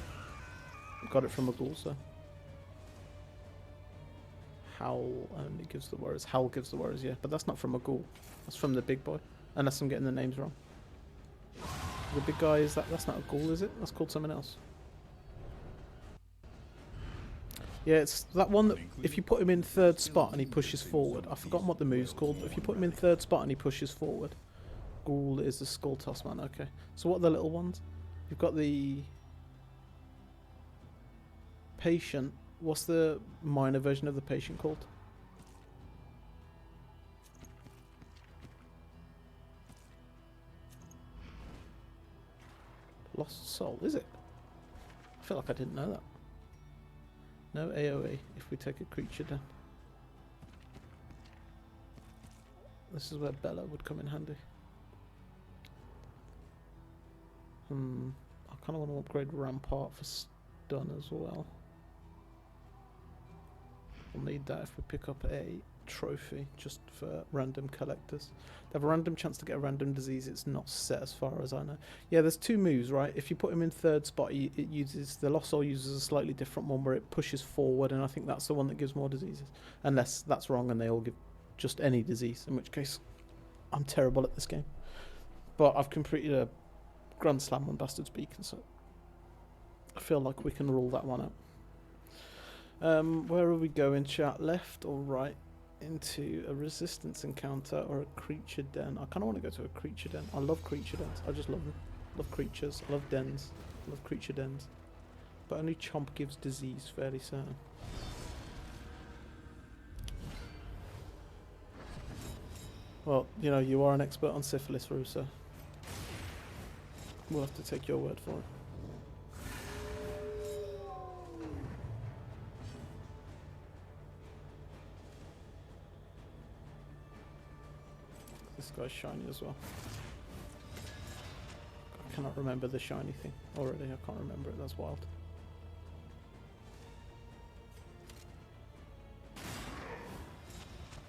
it from a ghoul, so. Howl only gives the worries. Howl gives the worries, yeah. But that's not from a ghoul. That's from the big boy. Unless I'm getting the names wrong. The big guy, that's not a ghoul, is it? That's called something else. Yeah, it's that one that if you put him in 3rd spot and he pushes forward. I've forgotten what the move's called. If you put him in 3rd spot and he pushes forward. Ghoul is the skull toss man, okay. So what are the little ones? You've got the patient. What's the minor version of the patient called? Lost soul, is it? I feel like I didn't know that. No AoE if we take a creature down. This is where Bella would come in handy. I kind of want to upgrade Rampart for stun as well. We'll need that if we pick up a trophy, just for random collectors. They have a random chance to get a random disease. It's not set as far as I know. Yeah, there's two moves, right? If you put him in third spot, it uses the Lost Soul uses a slightly different one where it pushes forward, and I think that's the one that gives more diseases. Unless that's wrong and they all give just any disease, in which case I'm terrible at this game. But I've completed a Grand Slam on Bastard's Beacon, so I feel like we can rule that one out. Where are we going, chat? Left or right? Into a resistance encounter or a creature den? I kind of want to go to a creature den. I love creature dens. I just love them. Love creatures. I love dens. I love creature dens. But only Chomp gives disease, fairly certain. Well, you know, you are an expert on syphilis, Russo. We'll have to take your word for it. This guy's shiny as well. I cannot remember the shiny thing already. I can't remember it. That's wild.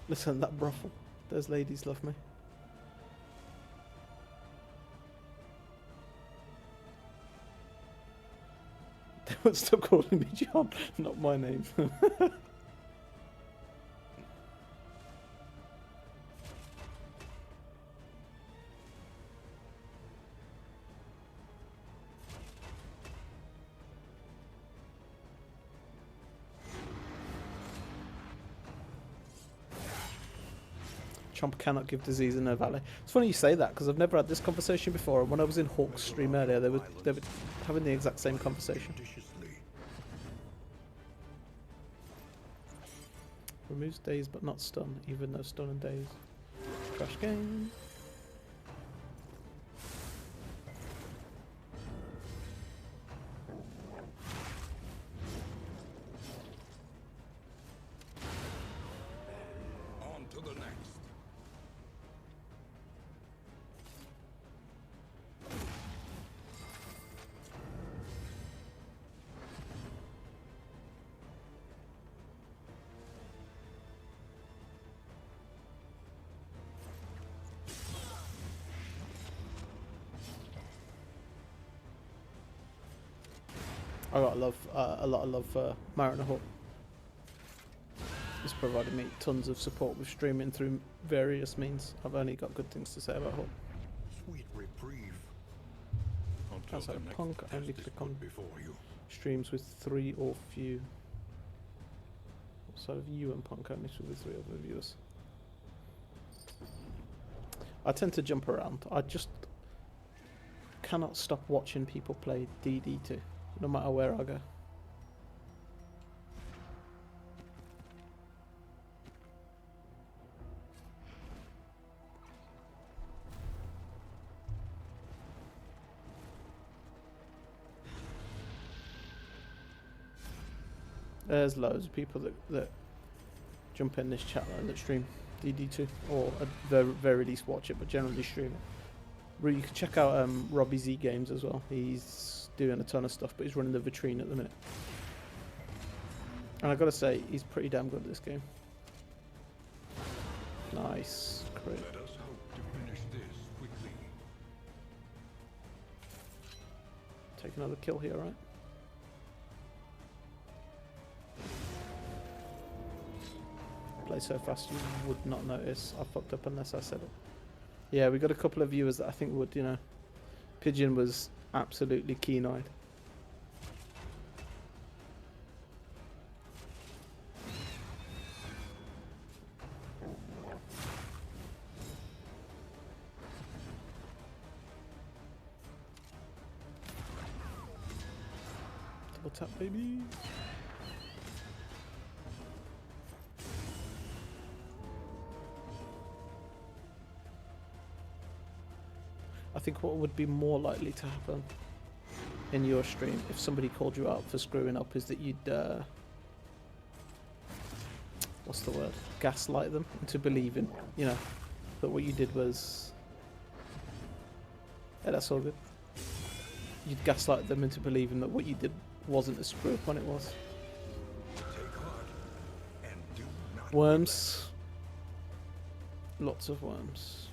Listen, that brothel. Those ladies love me. They would stop calling me John. Not my name. Chomp cannot give disease in no valley. It's funny you say that because I've never had this conversation before. And when I was in Hawk's stream earlier, they were having the exact same conversation. Removes daze but not stun, even though stun and daze. Crash game. On to the next. I got a lot of love for Mariner Hawk. It's provided me tons of support with streaming through various means. I've only got good things to say about Hawk. Sweet reprieve. Outside of Punk, I only click on before you. streams with 3 or few. Outside of you and Punk, only with 3 other viewers. I tend to jump around. I just cannot stop watching people play DD2, no matter where I go. There's loads of people that jump in this chat line that stream DD2, or at the very least watch it, but generally stream it. You can check out Robbie Z Games as well. He's doing a ton of stuff, but he's running the vitrine at the minute. And I gotta say, he's pretty damn good at this game. Nice, great. Let us hope to finish this quickly. Take another kill here, right? Play so fast you would not notice. I fucked up unless I said it. Yeah, we got a couple of viewers that I think would, you know. Pigeon was absolutely keen-eyed. Double tap, baby. I think what would be more likely to happen in your stream, if somebody called you out for screwing up, is that you'd what's the word? Gaslight them into believing, you know, that what you did was. Yeah, that's all good. You'd gaslight them into believing that what you did wasn't a screw up when it was. Take heart and do not Worms. Lots of worms.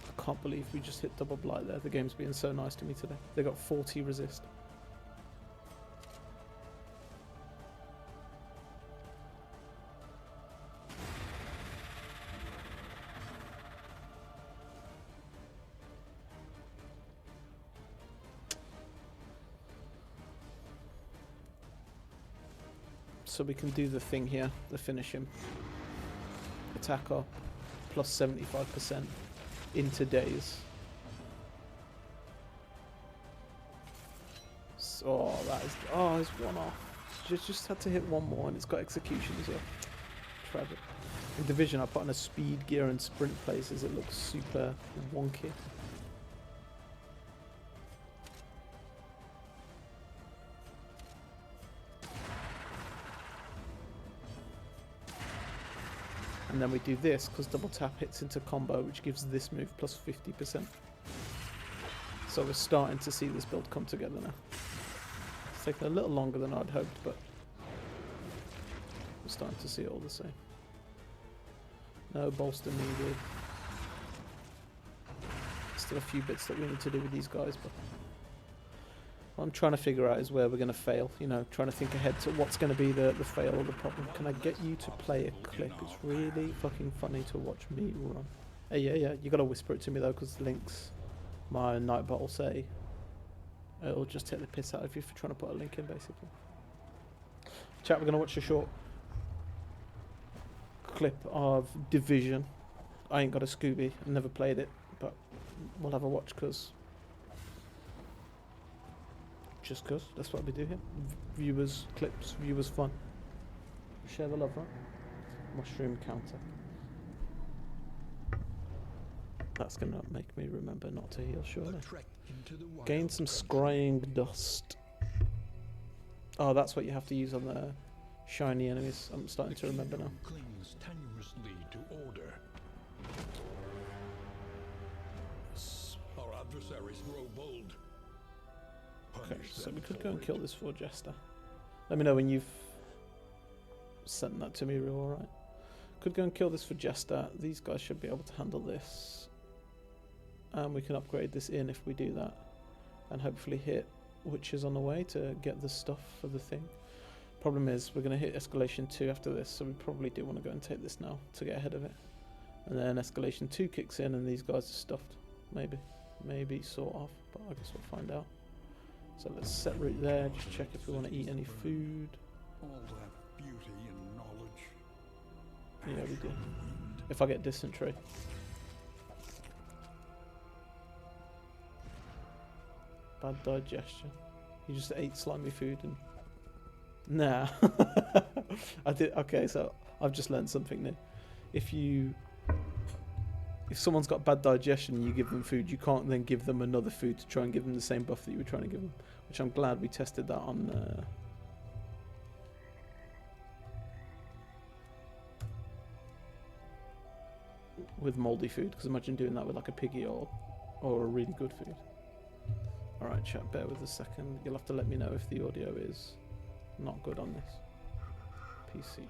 I can't believe we just hit double blight there. The game's being so nice to me today. They got 40 resist. So we can do the thing here, the finish him. Attack up, plus 75% into days. So, oh, that is, oh, it's one off. Just had to hit one more and it's got execution as well. Tragic. In Division I put on a speed gear and sprint places, it looks super wonky. And then we do this because double tap hits into combo, which gives this move plus 50%. So we're starting to see this build come together now. It's taken a little longer than I'd hoped, but we're starting to see it all the same. No bolster needed. Still a few bits that we need to do with these guys, but what I'm trying to figure out is where we're going to fail. You know, trying to think ahead to what's going to be the fail or the problem. Can I get you to play a clip? It's really fucking funny to watch me run. Hey, yeah, you got to whisper it to me though, because links, my Nightbot will say, it'll just take the piss out of you for trying to put a link in, basically. Chat, we're going to watch a short clip of Division. I ain't got a Scooby, I've never played it, but we'll have a watch because that's what we do here. Viewers, clips, viewers fun. Share the love, right? Mushroom counter. That's gonna make me remember not to heal, surely. Gain some scrying dust. Oh, that's what you have to use on the shiny enemies. I'm starting to remember now. Clings tenuously to order. Our adversaries grow bold. Okay, so we could go and kill this for Jester. Let me know when you've sent that to me, real alright. Could go and kill this for Jester. These guys should be able to handle this. And we can upgrade this in if we do that. And hopefully hit Witches on the way to get the stuff for the thing. Problem is, we're going to hit Escalation 2 after this, so we probably do want to go and take this now to get ahead of it. And then Escalation 2 kicks in and these guys are stuffed. Maybe. Maybe, sort of. But I guess we'll find out. So let's set route there, just check if we want to eat any food. All that beauty and knowledge. Yeah, we do. If I get dysentery. Bad digestion. You just ate slimy food and... Nah. I did. Okay, so I've just learned something new. If someone's got bad digestion and you give them food, you can't then give them another food to try and give them the same buff that you were trying to give them. Which I'm glad we tested that on... with mouldy food, because imagine doing that with like a piggy or a really good food. Alright chat, bear with a second. You'll have to let me know if the audio is not good on this PC stream.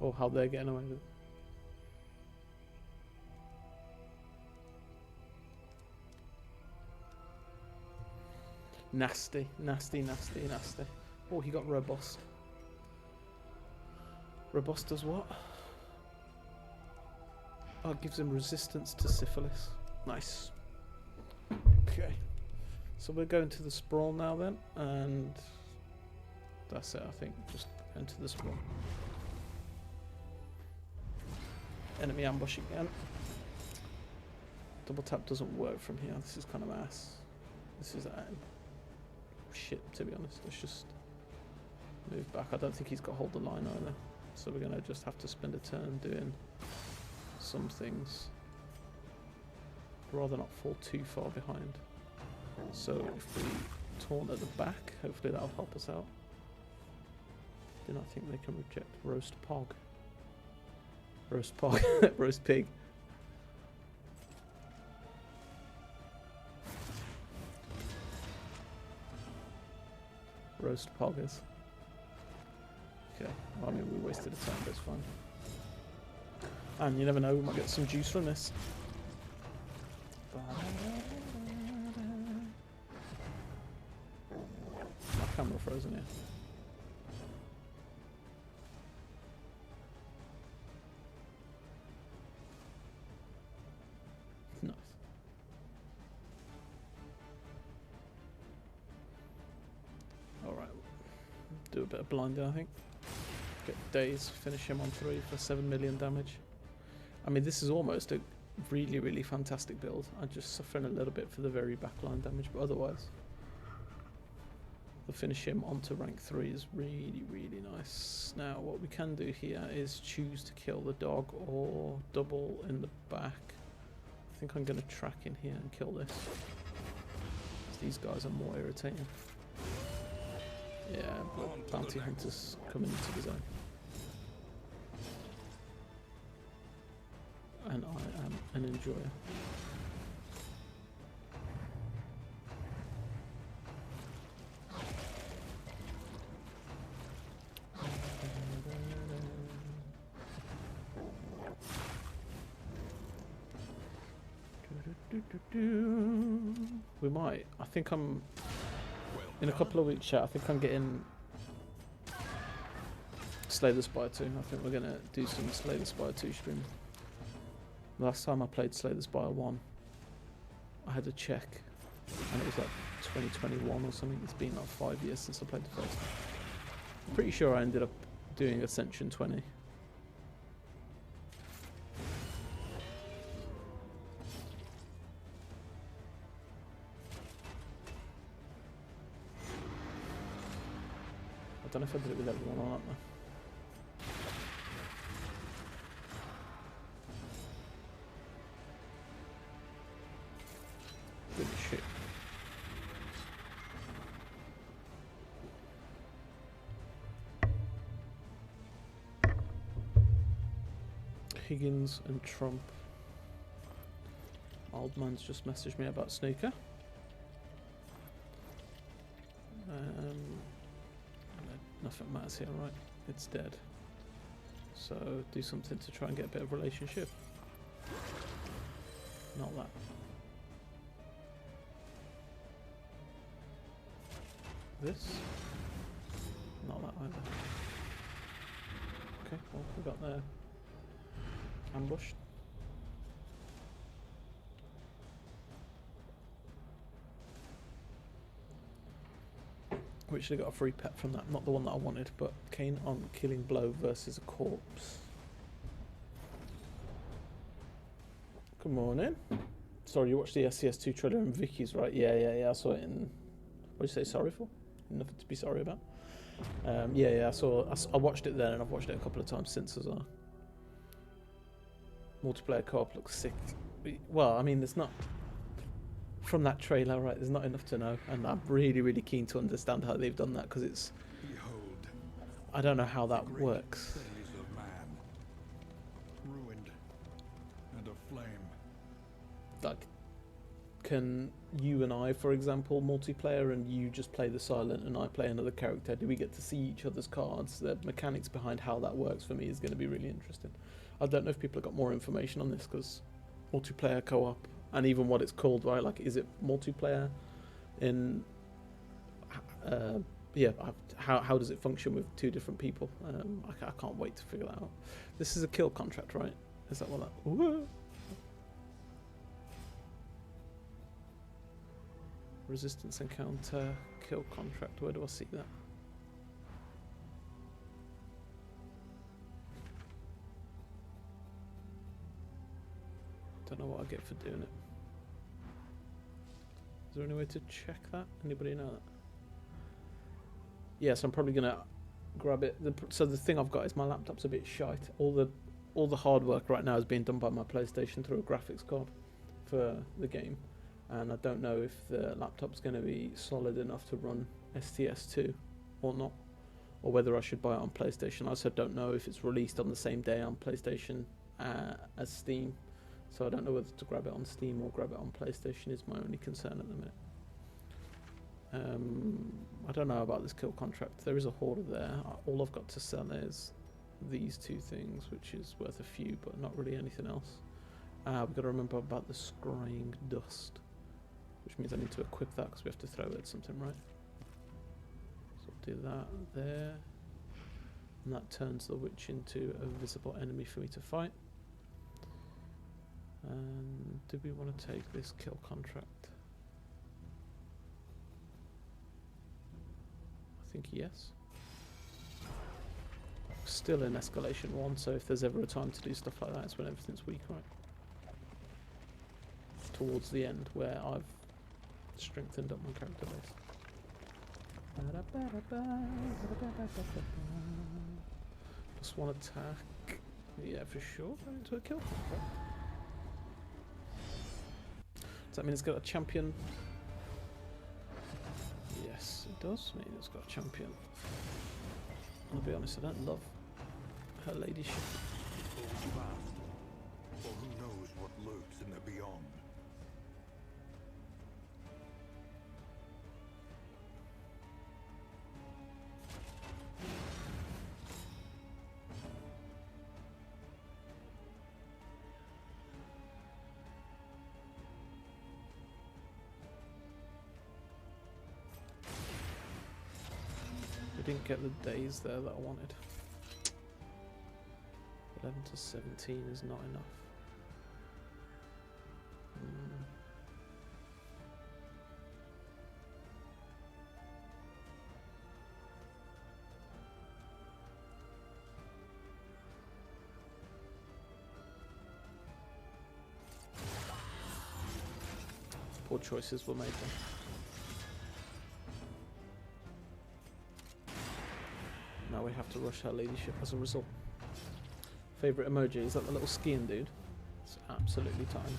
or how they're getting away with it. Nasty, nasty, nasty, nasty. Oh, he got robust. Robust does what? Oh, it gives him resistance to syphilis. Nice. Okay. So we're going to the sprawl now then, and that's it, I think. Just going to the sprawl. Enemy ambush again. Double tap doesn't work from here. This is kind of ass. This is shit, to be honest. Let's just move back. I don't think he's got hold the line either. So we're going to just have to spend a turn doing some things. Rather not fall too far behind. So if we taunt at the back, hopefully that'll help us out. Do not think they can reject roast pog. Roast pog. Roast pig. Roast poggers. Okay, well, I mean we wasted a turn, but it's fine. And you never know, we might get some juice from this. My camera frozen here. Nice. Alright. Do a bit of blinding, I think. Get Daze, finish him on 3 for 7 million damage. I mean, this is almost a really, really fantastic build. I'm just suffering a little bit for the very backline damage, but otherwise, the finish him onto rank 3 is really, really nice. Now, what we can do here is choose to kill the dog or double in the back. I think I'm going to track in here and kill this. These guys are more irritating. Yeah, but bounty hunters coming into the zone. And I am an enjoyer. We might. I think I'm in a couple of weeks, chat. I think I'm getting Slay the Spire 2. I think we're gonna do some Slay the Spire 2 stream. Last time I played Slay the Spire 1, I had to check, and it was like 2021 or something. It's been like 5 years since I played the first time. I'm pretty sure I ended up doing Ascension 20. I don't know if I did it with everyone or not though. Good shit. Higgins and Trump. Old man's just messaged me about snooker. Nothing matters here, right? It's dead. So do something to try and get a bit of relationship. Not that. This? Not that either. Okay, well we got there. Ambushed. We actually got a free pet from that, not the one that I wanted, but Kane on Killing Blow versus a corpse. Good morning. Sorry, you watched the SCS2 trailer and Vicky's, right? Yeah, I saw it in... What did you say sorry for? Nothing to be sorry about. Yeah, I watched it then, and I've watched it a couple of times since as well. Multiplayer co-op looks sick. Well, I mean, there's not... From that trailer, right, there's not enough to know, and I'm really, really keen to understand how they've done that, because it's... Behold, I don't know how that works. days of man, ruined and aflame. Like, can you and I, for example, multiplayer, and you just play the silent and I play another character, do we get to see each other's cards? The mechanics behind how that works for me is going to be really interesting. I don't know if people have got more information on this, because multiplayer co-op, and even what it's called, right? Like, is it multiplayer in how does it function with two different people? I can't wait to figure that out. This is a kill contract, right? Is that what that... Ooh. Resistance encounter, kill contract. Where do I see that? Don't know what I get for doing it. Is there any way to check that? Anybody know that? Yes, I'm probably gonna grab it. So the thing I've got is my laptop's a bit shite. All the hard work right now is being done by my PlayStation through a graphics card for the game, and I don't know if the laptop's going to be solid enough to run STS2 or not, or whether I should buy it on PlayStation. I also don't know if it's released on the same day on PlayStation as Steam, so I don't know whether to grab it on Steam or grab it on PlayStation is my only concern at the minute. I don't know about this kill contract. There is a hoarder there. All I've got to sell is these two things, which is worth a few, but not really anything else. We've got to remember about the scrying dust, which means I need to equip that because we have to throw it at something, right? So I'll do that there, and that turns the witch into a visible enemy for me to fight. And do we want to take this kill contract? I think yes. Still in escalation 1, so if there's ever a time to do stuff like that, it's when everything's weak, right? Towards the end, where I've strengthened up my character base. Just one attack. Yeah, for sure. Go into a kill contract. Does that mean it's got a champion? Yes, it does mean it's got a champion. I'll be honest, I don't love her ladyship. Hold fast, for who knows what lurks in the beyond. I didn't get the days there that I wanted. 11 to 17 is not enough. Poor choices were made then. Now we have to rush her ladyship as a result. Favourite emoji, is that the little skiing dude? It's absolutely time.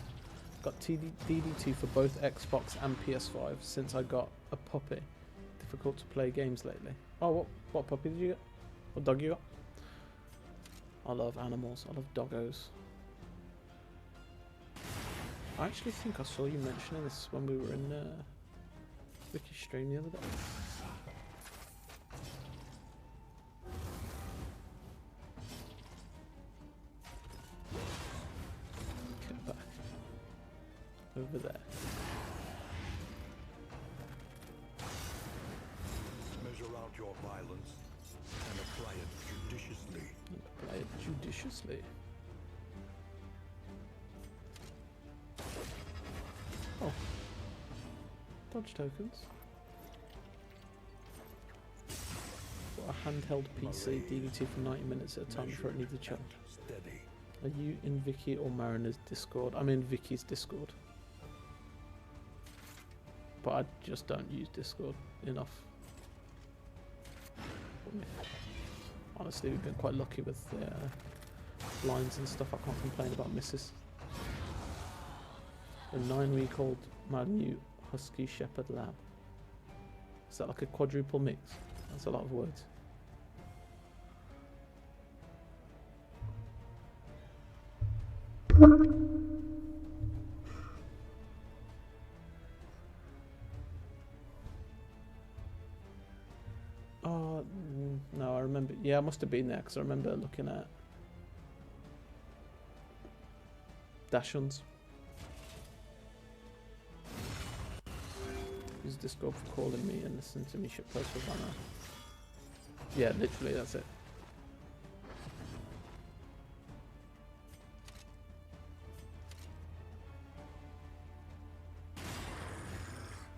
Got DD2 for both Xbox and PS5 since I got a puppy. Difficult to play games lately. Oh, what puppy did you get? What dog you got? I love animals, I love doggos. I actually think I saw you mentioning this when we were in Vicky's stream the other day. Over there. Measure out your violence and apply it judiciously. Apply it judiciously. Oh. Dodge tokens. Got a handheld PC, DD2 for 90 minutes at a time before it needs a charge. Steady. Are you in Vicky or Marina's Discord? I'm in Vicky's Discord. But I just don't use Discord enough. Honestly, we've been quite lucky with lines and stuff. I can't complain about misses. A 9-week-old Malamute Husky Shepherd Lab. Is that like a quadruple mix? That's a lot of words. remember. Yeah, I must have been there because I remember looking at Dashuns. Use Discord for calling me and listen to me shitpost for Vanna. Yeah, literally, that's it.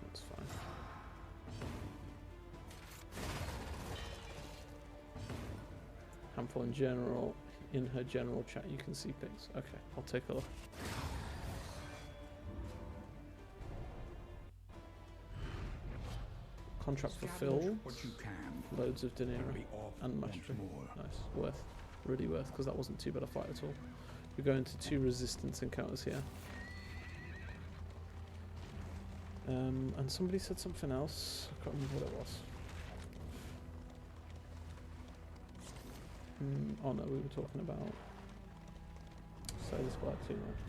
That's fine. Handful in general. In her general chat, you can see pics. Okay, I'll take a look. Contract fulfilled. Loads of dinero and mastery. Nice, really worth, because that wasn't too bad a fight at all. We're going to 2 resistance encounters here. And somebody said something else. I can't remember what it was. Oh no, we were talking about Sailor's Flight too much.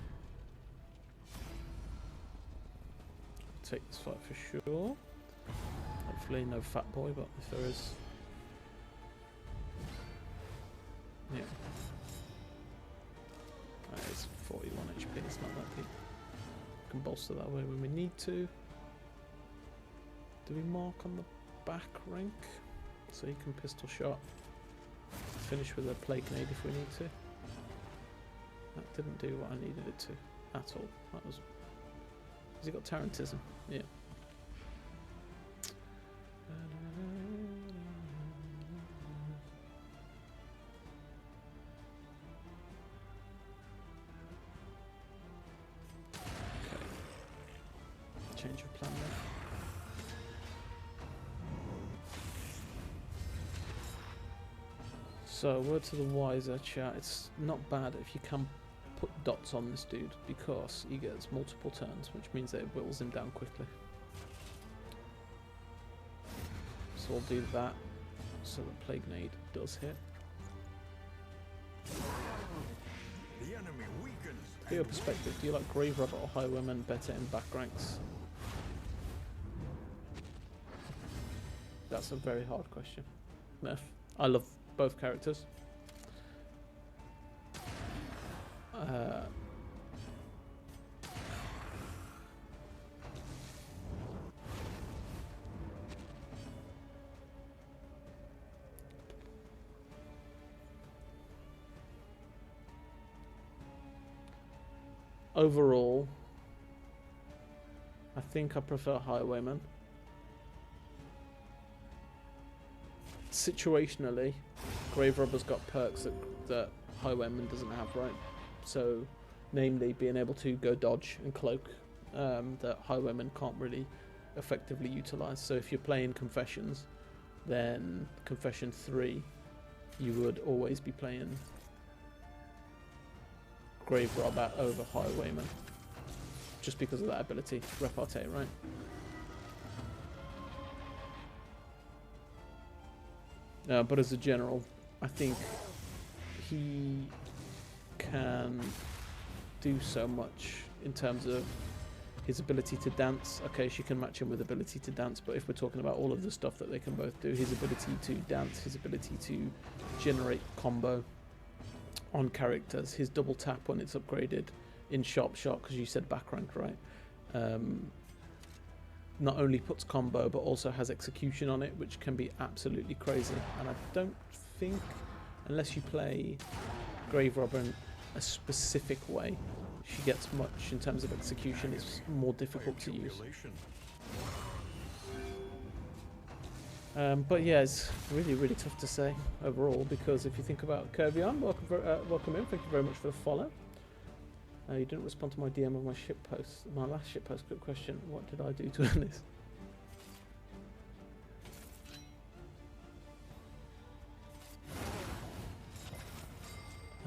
Take this fight for sure. Hopefully no fat boy, but if there is, yeah. It's 41 HP, it's not that deep. We can bolster that way when we need to. Do we mark on the back rank? So you can pistol shot. Finish with a plague nade if we need to. That didn't do what I needed it to at all. That was. Has he got Tarantism? Yeah. Change your plan there. So, word to the wiser, chat. It's not bad if you can put dots on this dude because he gets multiple turns, which means that it whittles him down quickly. So we'll do that so the Plague Nade does hit. The enemy weakens. For your perspective, do you like Grave Robber or Highwayman better in back ranks? That's a very hard question. Murph. I love both characters. Overall, I think I prefer Highwayman. Situationally, Grave Robber's got perks that Highwayman doesn't have, right? So, namely being able to go dodge and cloak, that Highwayman can't really effectively utilize. So if you're playing Confessions, then Confession 3, you would always be playing Grave Robber over Highwayman, just because of that ability, repartee, right? But as a general, I think he can do so much in terms of his ability to dance. Okay, she can match him with ability to dance, but if we're talking about all of the stuff that they can both do, his ability to dance, his ability to generate combo on characters, his double tap when it's upgraded in sharp shot, because you said back rank, right? Not only puts combo, but also has execution on it, which can be absolutely crazy. And I don't think, unless you play Grave Robber in a specific way, she gets much in terms of execution. It's more difficult to use. But yeah, it's really, really tough to say overall, because if you think about Curvion, welcome in, thank you very much for the follow. You didn't respond to my DM of my shitpost. My last shitpost. Good question. What did I do to earn this?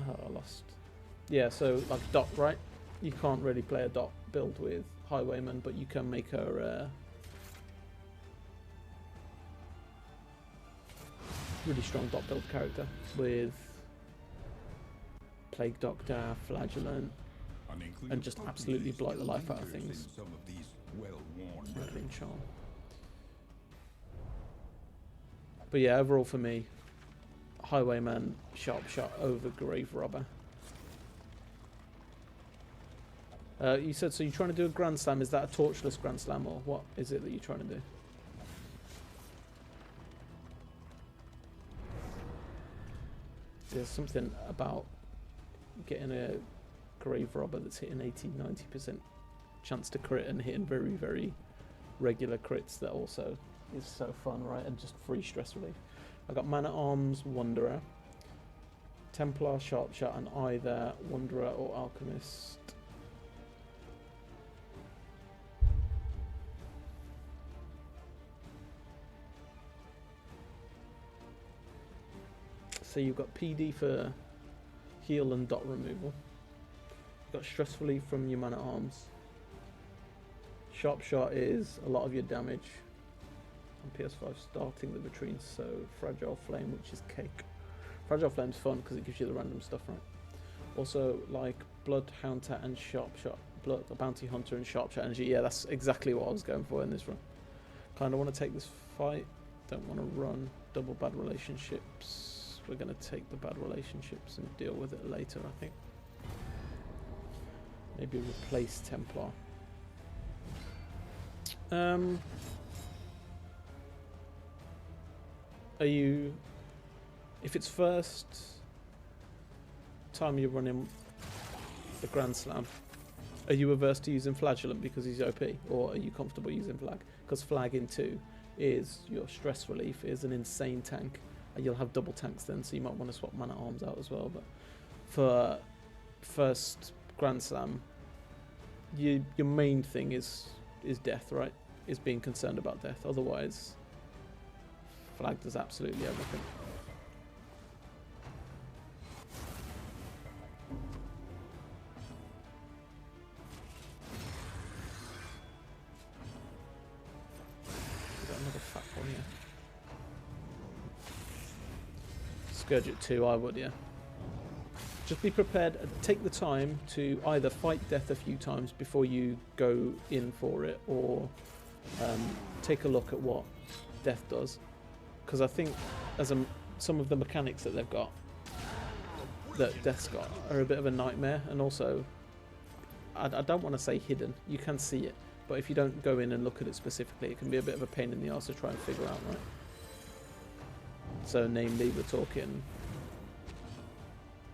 Oh, I lost. Yeah, so like dot, right? You can't really play a dot build with Highwayman, but you can make her really strong dot build character with Plague Doctor, Flagellant, and just absolutely blight the life out of things. Rattling Charm. But yeah, overall for me, Highwayman, Sharp Shot over Grave Robber. You said, so you're trying to do a Grand Slam. Is that a torchless Grand Slam, or what is it that you're trying to do? There's something about getting a Grave Robber that's hitting 80-90% chance to crit and hitting very, very regular crits that also is so fun, right? And just free stress relief. I got Man-at-Arms, Wanderer, Templar, Sharp Shot, and either Wanderer or Alchemist. So you've got PD for heal and dot removal. You've got stress relief from your Man-at-Arms. Sharp Shot is a lot of your damage on PS5 starting the vitrine, so Fragile Flame, which is cake. Fragile Flame's fun because it gives you the random stuff, right? Also, like Bloodhound and Sharp Shot, Bounty Hunter and Sharp Shot Energy. Yeah, that's exactly what I was going for in this run. Kind of want to take this fight, don't want to run. Double bad relationships. We're going to take the bad relationships and deal with it later, I think. Maybe replace Templar. Are you, if it's first time you're running the Grand Slam, are you averse to using Flagellant because he's OP, or are you comfortable using Flag? Because Flag in 2 is your stress relief, is an insane tank, and you'll have double tanks then, so you might want to swap Man-at-Arms out as well. But for first Grand Slam, your main thing is death, right? Is being concerned about death. Otherwise, Flag does absolutely everything. We've got another fat one here. Scourge at 2, I would, yeah. Just be prepared, take the time to either fight death a few times before you go in for it, or take a look at what death does. Because I think some of the mechanics that they've got, that death's got, are a bit of a nightmare, and also, I don't want to say hidden, you can see it, but if you don't go in and look at it specifically, it can be a bit of a pain in the arse to try and figure out, right? So namely, we're talking,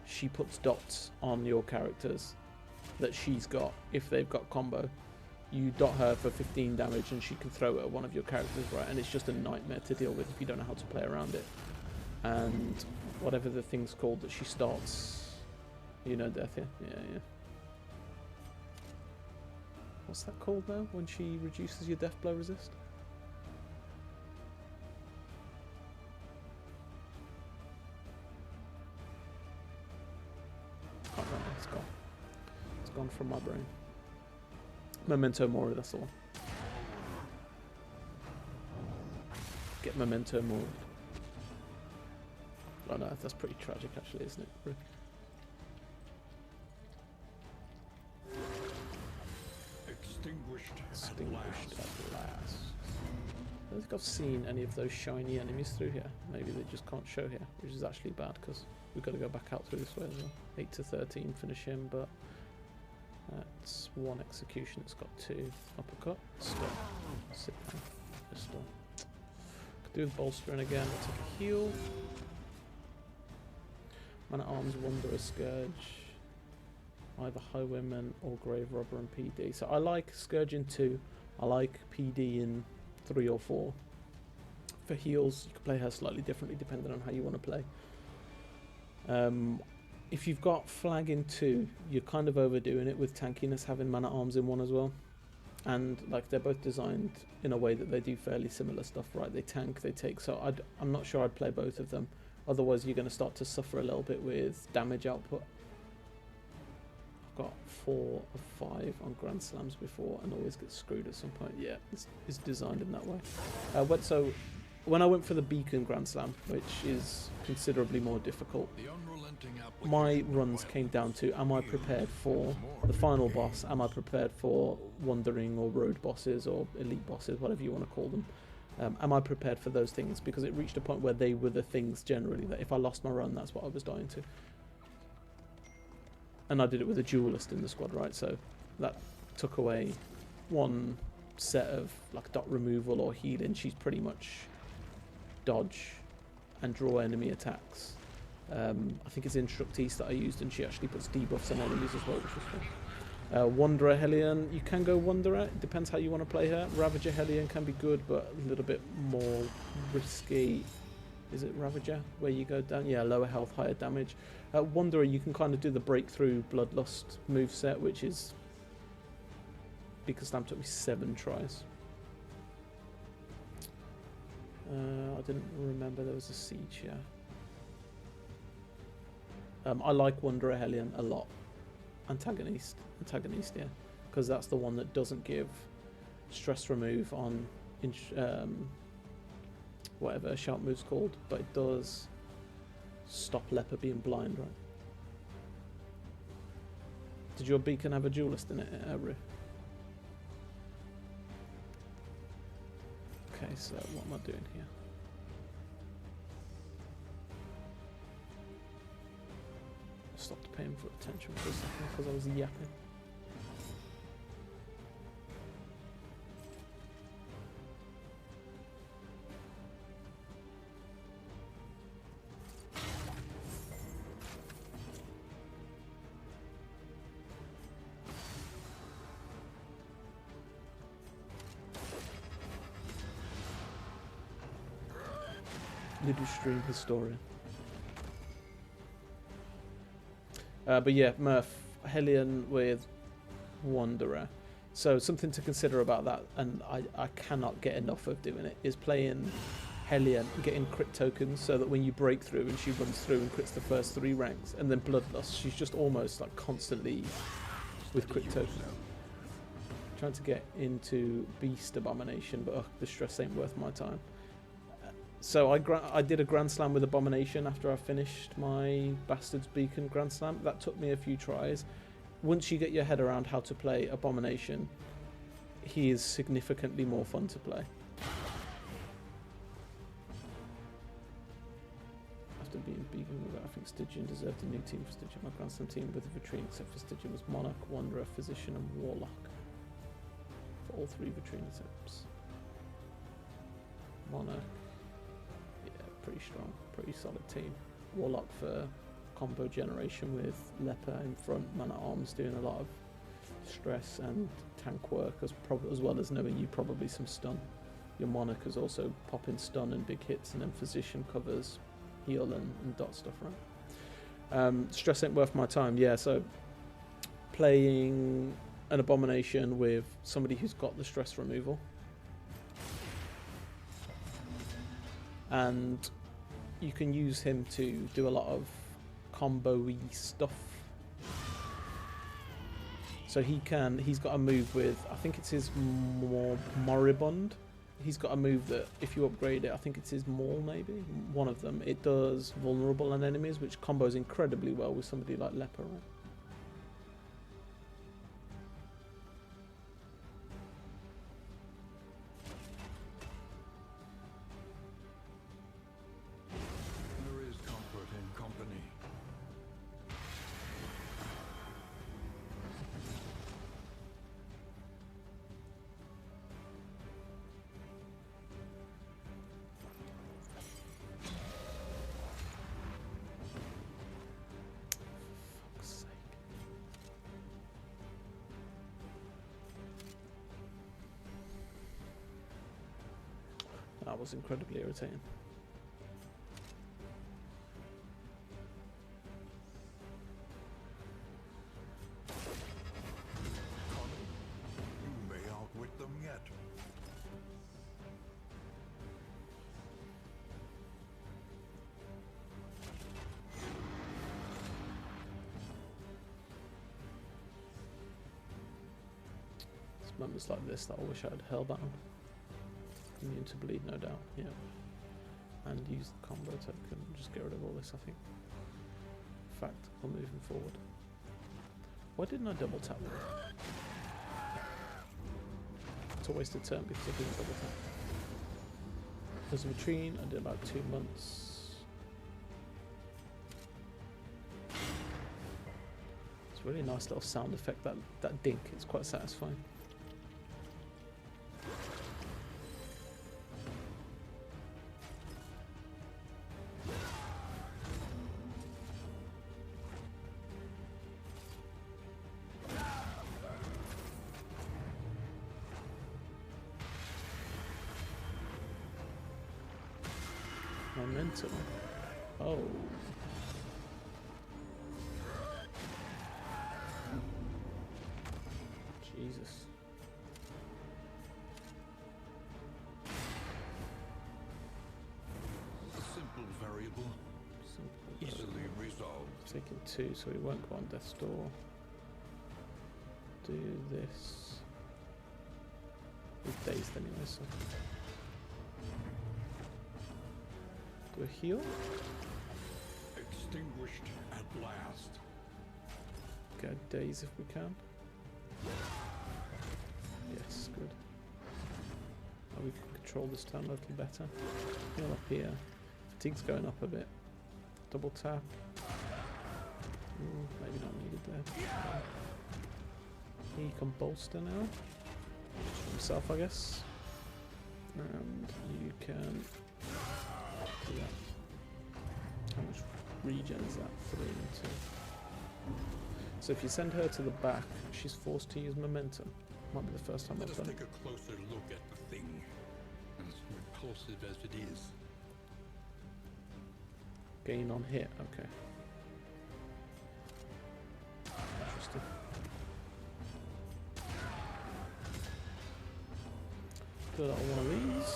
she puts dots on your characters that she's got if they've got combo. You dot her for 15 damage and she can throw it at one of your characters, right? And it's just a nightmare to deal with if you don't know how to play around it. And whatever the thing's called that she starts, you know, death here. Yeah. What's that called now when she reduces your death blow resist? Can't remember. It's gone. It's gone from my brain. Memento Mori, that's all. Get Memento Mori. Oh no, that's pretty tragic actually, isn't it? Really? Extinguished at last. I don't think I've seen any of those shiny enemies through here. Maybe they just can't show here, which is actually bad because we've got to go back out through this way as well. 8 to 13 finish him, but that's 1 execution. It's got 2 uppercut. Stop. Sit down. Pistol. Could do with bolstering again. I'll take a heal. Man-at-Arms, Wanderer, Scourge. Either Highwayman or Grave Robber and PD. So I like Scourge in 2. I like PD in 3 or 4. For heals, you can play her slightly differently depending on how you want to play. If you've got Flag in 2, you're kind of overdoing it with tankiness, having Man-at-Arms in 1 as well. And like they're both designed in a way that they do fairly similar stuff, right? They tank, they take. So I'm not sure I'd play both of them. Otherwise, you're going to start to suffer a little bit with damage output. I've got 4 of 5 on Grand Slams before and always get screwed at some point. Yeah, it's designed in that way. So when I went for the Beacon Grand Slam, which is considerably more difficult, my runs came down to, am I prepared for the final boss? Am I prepared for wandering or road bosses or elite bosses, whatever you want to call them? Am I prepared for those things? Because it reached a point where they were the things generally that if I lost my run, that's what I was dying to. And I did it with a duelist in the squad, right? So that took away one set of like dot removal or healing. She's pretty much dodge and draw enemy attacks. I think it's Instructees that I used, and she actually puts debuffs on enemies as well, which was fun. Wanderer Hellion, you can go Wanderer, it depends how you want to play her. Ravager Hellion can be good, but a little bit more risky. Is it Ravager, where you go down? Yeah, lower health, higher damage. Wanderer, you can kind of do the breakthrough Bloodlust moveset, which is... Beacon Slam took me 7 tries. I didn't remember there was a siege here. I like Wanderer Hellion a lot. Antagonist, yeah, because that's the one that doesn't give stress remove on whatever sharp move's called, but it does stop Leper being blind, right? Did your beacon have a duelist in it, Rue? Okay, so what am I doing here? Stopped paying for attention for a second because I was yapping. Little stream historian. But yeah, Murph, Hellion with Wanderer. So something to consider about that, and I cannot get enough of doing it, is playing Hellion and getting crit tokens so that when you break through and she runs through and crits the first 3 ranks, and then Bloodlust, she's just almost like constantly with crit tokens. Trying to get into Beast Abomination, but the stress ain't worth my time. So I did a Grand Slam with Abomination after I finished my Bastard's Beacon Grand Slam. That took me a few tries. Once you get your head around how to play Abomination, he is significantly more fun to play. After being beaten with that, I think Stygian deserved a new team for Stygian. My Grand Slam team with a vitrine except for Stygian was Monarch, Wanderer, Physician and Warlock. For all 3 vitrine attempts. Monarch. Pretty strong, pretty solid team. Warlock for combo generation with Leper in front, Man at Arms doing a lot of stress and tank work as well as knowing you probably some stun. Your Monarch is also popping stun and big hits, and then Physician covers heal and dot stuff, right? Stress ain't worth my time, yeah, so playing an Abomination with somebody who's got the stress removal. And you can use him to do a lot of combo-y stuff. So he's got a move with, I think it's his Moribund. He's got a move that if you upgrade it, I think it's his Maul maybe, one of them. It does vulnerable on enemies, which combos incredibly well with somebody like Leper, right? That was incredibly irritating. You may outwit them yet. It's moments like this that I wish I had Hellbound. Immune to bleed, no doubt, yeah. And use the combo token, just get rid of all this, I think. In fact, I'm moving forward. Why didn't I double tap with it? It's a wasted turn because I didn't double tap. There's a Vitrine, I did about 2 months. It's a really nice little sound effect, that dink, it's quite satisfying. Momentum. Oh. Jesus. A simple variable, easily resolved. Taking 2, so we won't go on death's door. Do this. He's dazed anyway, so. Do a heal. Extinguished at last. Get a daze if we can. Yes, good. Oh, we can control this turn a little better. Heal up here. Fatigue's going up a bit. Double tap. Maybe not needed there. He can bolster now. Just for himself, I guess. And you can do that. How much regen is that? 3 and 2. So if you send her to the back, she's forced to use momentum. Might be the first time Let I've us done it. take a closer look at the thing, as repulsive as it is. Gain on hit, okay. Interesting. Good on one of these.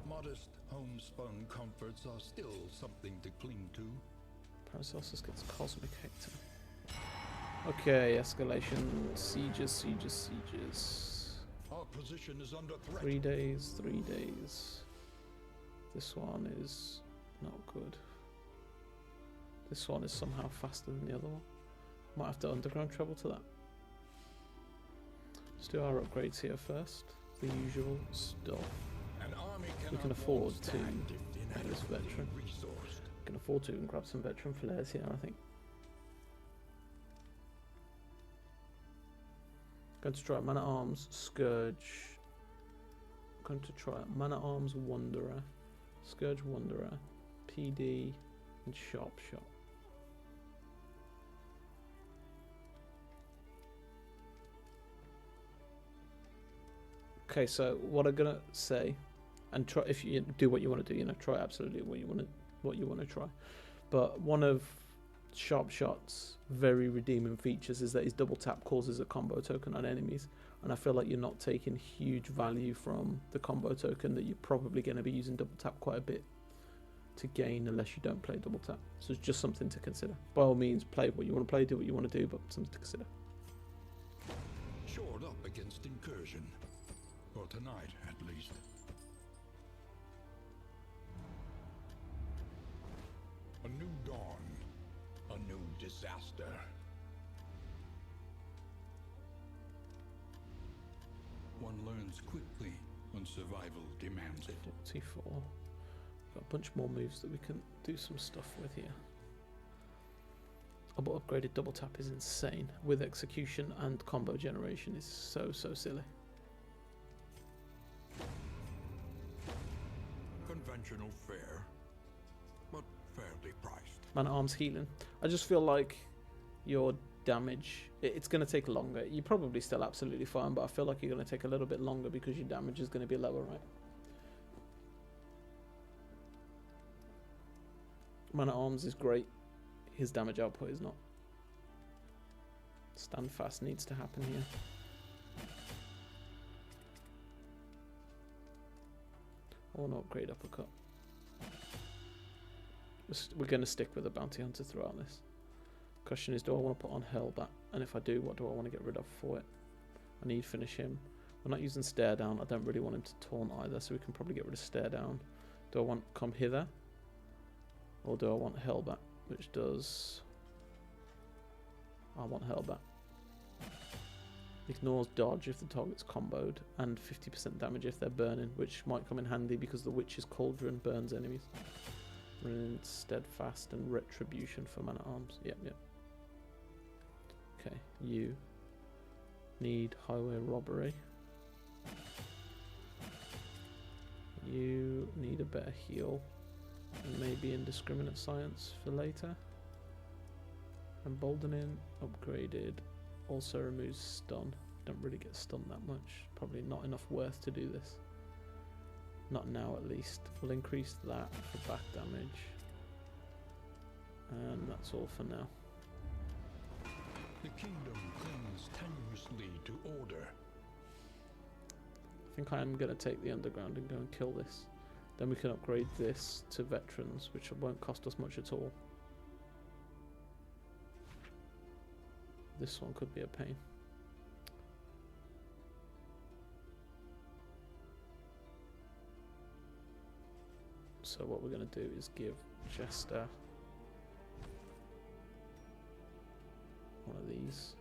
Modest homespun comforts are still something to cling to. Paracelsus gets Cosmic Hector. Okay, escalation. Sieges, sieges, sieges. Our position is under threat. 3 days, 3 days. This one is not good. This one is somehow faster than the other one. Might have to underground travel to that. Let's do our upgrades here first. The usual stuff. An army We can cannot afford long to stand if make this inadequately veteran. resourced. Can afford to and grab some veteran flares here, I think. Going to try Man at Arms, Scourge. Going to try Man at Arms, Wanderer, Scourge, Wanderer, PD, and Sharp Shot. Okay, so what I'm gonna say, and try if you do what you want to do, you know, try absolutely what you want to try. But one of Sharp Shot's very redeeming features is that his double tap causes a combo token on enemies, and I feel like you're not taking huge value from the combo token that you're probably going to be using double tap quite a bit to gain unless you don't play double tap. So it's just something to consider. By all means, play what you want to play, do what you want to do, but something to consider. Shored up against incursion. For tonight, at least. A new dawn. A new disaster. One learns quickly when survival demands it. 44. Got a bunch more moves that we can do some stuff with here. Oh, but upgraded double tap is insane. With execution and combo generation is so silly. Conventional fare, but fairly priced. Man at Arms healing. I just feel like your damage, it's going to take longer. You're probably still absolutely fine, but I feel like you're going to take a little bit longer because your damage is going to be lower, right? Man at Arms is great. His damage output is not. Stand fast needs to happen here. Or an upgrade uppercut. We're going to stick with the bounty hunter throughout this. Question is, do I want to put on Hellbat? And if I do, what do I want to get rid of for it? I need finish him. We're not using stare down. I don't really want him to taunt either, so we can probably get rid of stare down. Do I want come hither? Or do I want Hellbat, which does I want Hellbat. Ignores dodge if the target's comboed, and 50% damage if they're burning, which might come in handy because the Witch's Cauldron burns enemies. Running Steadfast and Retribution for man-at-arms. Yep, yep. Okay, you need Highway Robbery. You need a better heal, and maybe Indiscriminate Science for later. Emboldening, upgraded. Also removes stun. Don't really get stunned that much. Probably not enough worth to do this. Not now at least. We'll increase that for back damage. And that's all for now. The kingdom clings tenuously to order. I think I am going to take the underground and go and kill this. Then we can upgrade this to veterans, which won't cost us much at all. This one could be a pain. So what we're going to do is give Jester one of these.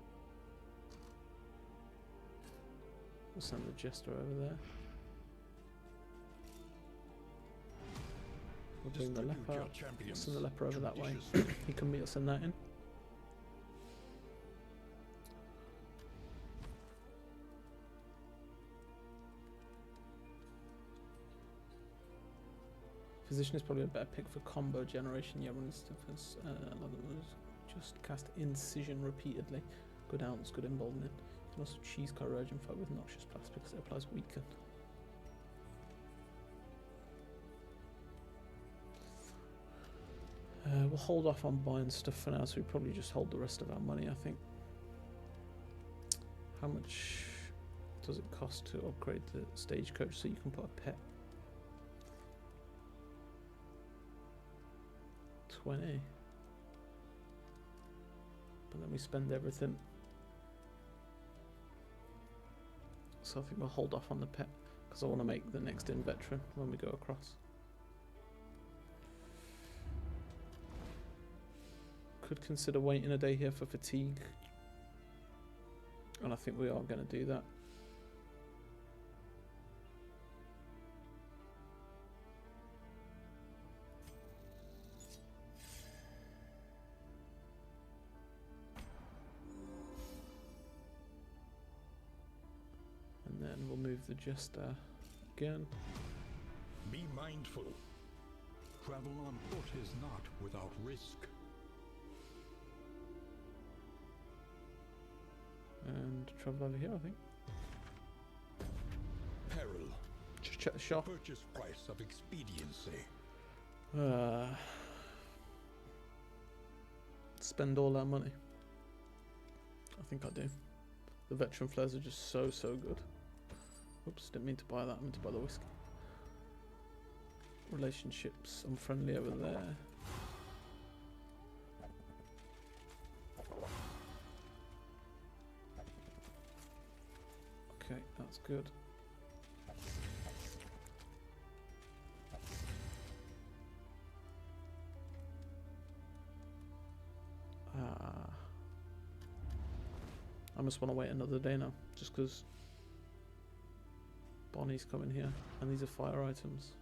We'll send the Jester over there. We'll bring the Leper. We'll send the Leper over that way. He can meet us in that inn. Physician is probably a better pick for combo generation. Yeah, run stuff as just cast Incision repeatedly. Good ounce, good emboldening. You can also cheese corrosion fight with Noxious Blast because it applies weaken. We'll hold off on buying stuff for now, so we probably just hold the rest of our money, I think. How much does it cost to upgrade the stagecoach so you can put a pet? 20. But then we spend everything. So I think we'll hold off on the pet because I want to make the next in veteran when we go across. Could consider waiting a day here for fatigue, and I think we are going to do that. And then we'll move the Jester again. Be mindful. Travel on foot is not without risk. And travel over here, I think. Peril. Just check the shop. Purchase price of expediency. Spend all our money. I think I do. The veteran flares are just so good. Oops, didn't mean to buy that. I meant to buy the whiskey. Relationships. I'm friendly over there. Okay, that's good. I must want to wait another day now, just because Bonnie's coming here, and these are fire items.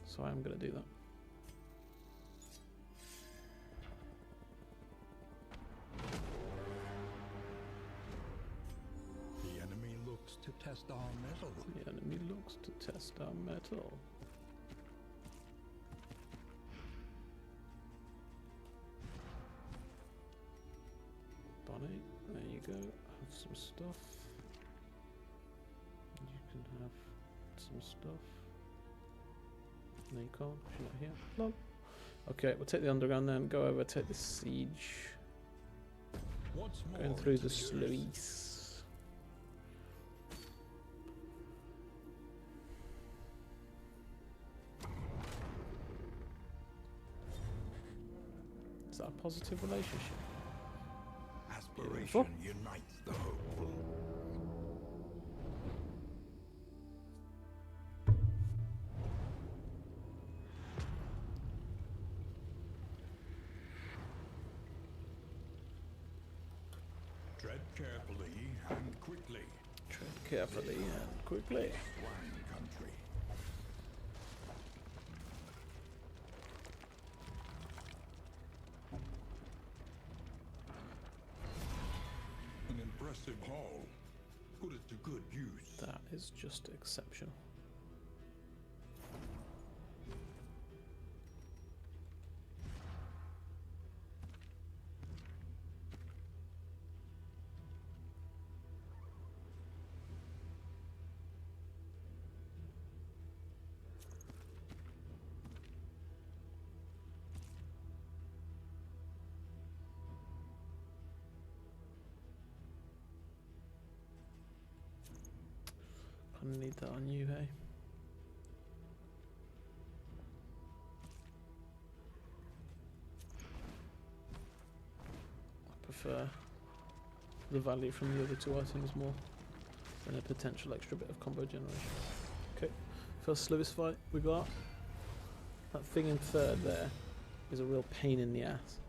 So I am going to do that. The enemy looks to test our mettle. The enemy looks to test our metal. Bonnie, there you go. Have some stuff. You can have some stuff. No, you can't. She's not here. Lol. Okay, we'll take the underground then. Go over, take the siege. Once more Going through into the earth. sluice. Is that a positive relationship? Aspiration Beautiful. unites the hopeful. Carefully and quickly. Tread carefully and quickly. Wine country. An impressive haul. Put it to good use. That is just exceptional. Kinda need that on you, hey? I prefer the value from the other two items more than a potential extra bit of combo generation. Okay, first slowest fight we got. That thing in third there is a real pain in the ass.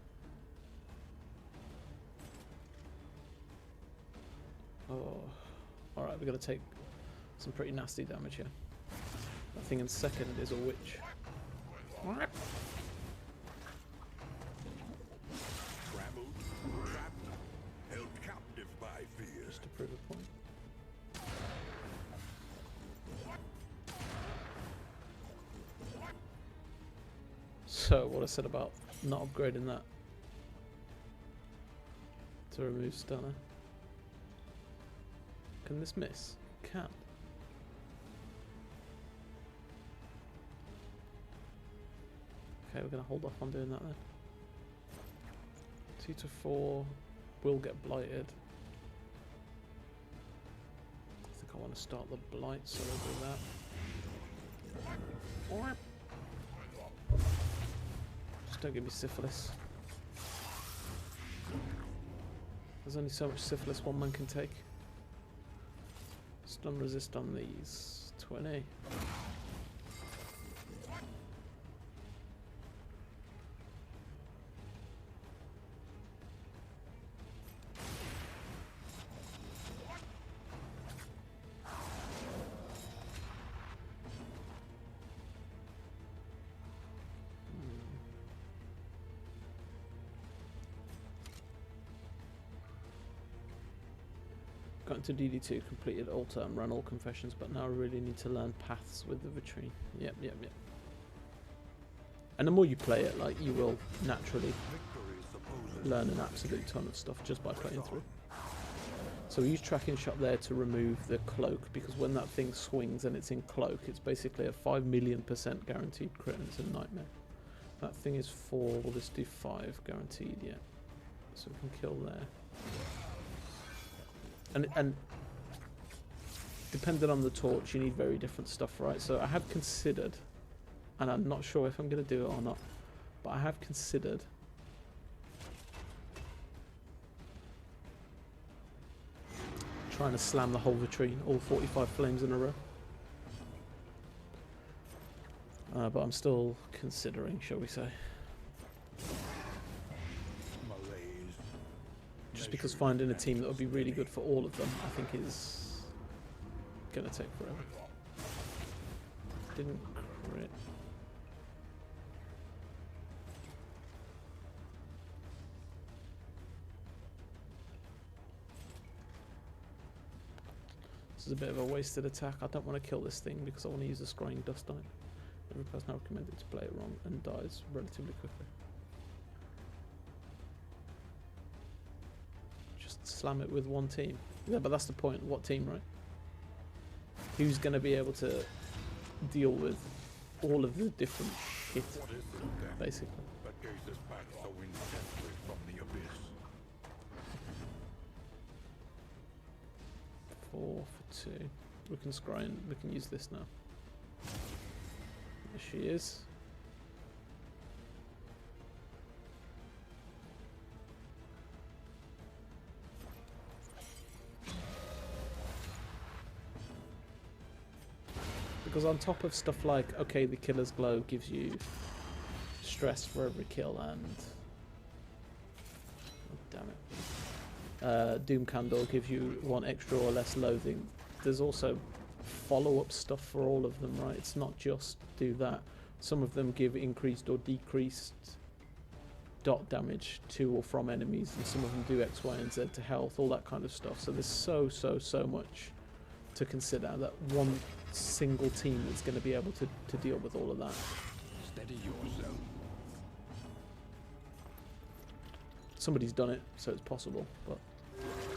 Oh, alright, we're gonna take some pretty nasty damage here. That thing in second is a witch. Trampled, trapped, held captive by fear. Just to prove a point. So, what I said about not upgrading that to remove stunner. Can this miss? It can. Okay, we're going to hold off on doing that then. 2 to 4 will get blighted. I think I want to start the blight, so we'll do that. Just don't give me syphilis. There's only so much syphilis one man can take. Stun resist on these. 20. Got into DD2, completed altar and ran all confessions, but now I really need to learn paths with the vitrine. Yep. And the more you play it, like, you will naturally learn an absolute ton of stuff just by playing through. So we use tracking shot there to remove the cloak, because when that thing swings and it's in cloak, it's basically a 5,000,000% guaranteed crit and it's a nightmare. That thing is 4, will this do 5 guaranteed? Yeah. So we can kill there. And depending on the torch, you need very different stuff, right? So I have considered, and I'm not sure if I'm going to do it or not, but I have considered trying to slam the whole vitrine, all 45 flames in a row. But I'm still considering, shall we say. Just because finding a team that would be really good for all of them, I think is going to take forever. Didn't crit. This is a bit of a wasted attack. I don't want to kill this thing because I want to use a scrying dust on it. Every person I recommended to play it wrong and dies relatively quickly. Slam it with one team. Yeah, but that's the point. What team, right? Who's going to be able to deal with all of the different shit, basically? That gazes back so intensely from the abyss. 4 for 2. We can scry and we can use this now. There she is. Because on top of stuff like, okay, the killer's glow gives you stress for every kill and... Oh, damn it. Doom Candle gives you 1 extra or less loathing. There's also follow-up stuff for all of them, right? It's not just do that. Some of them give increased or decreased dot damage to or from enemies, and some of them do X, Y, and Z to health, all that kind of stuff. So there's so much to consider that one single team is going to be able to deal with all of that. Steady yourself. Somebody's done it, so it's possible, but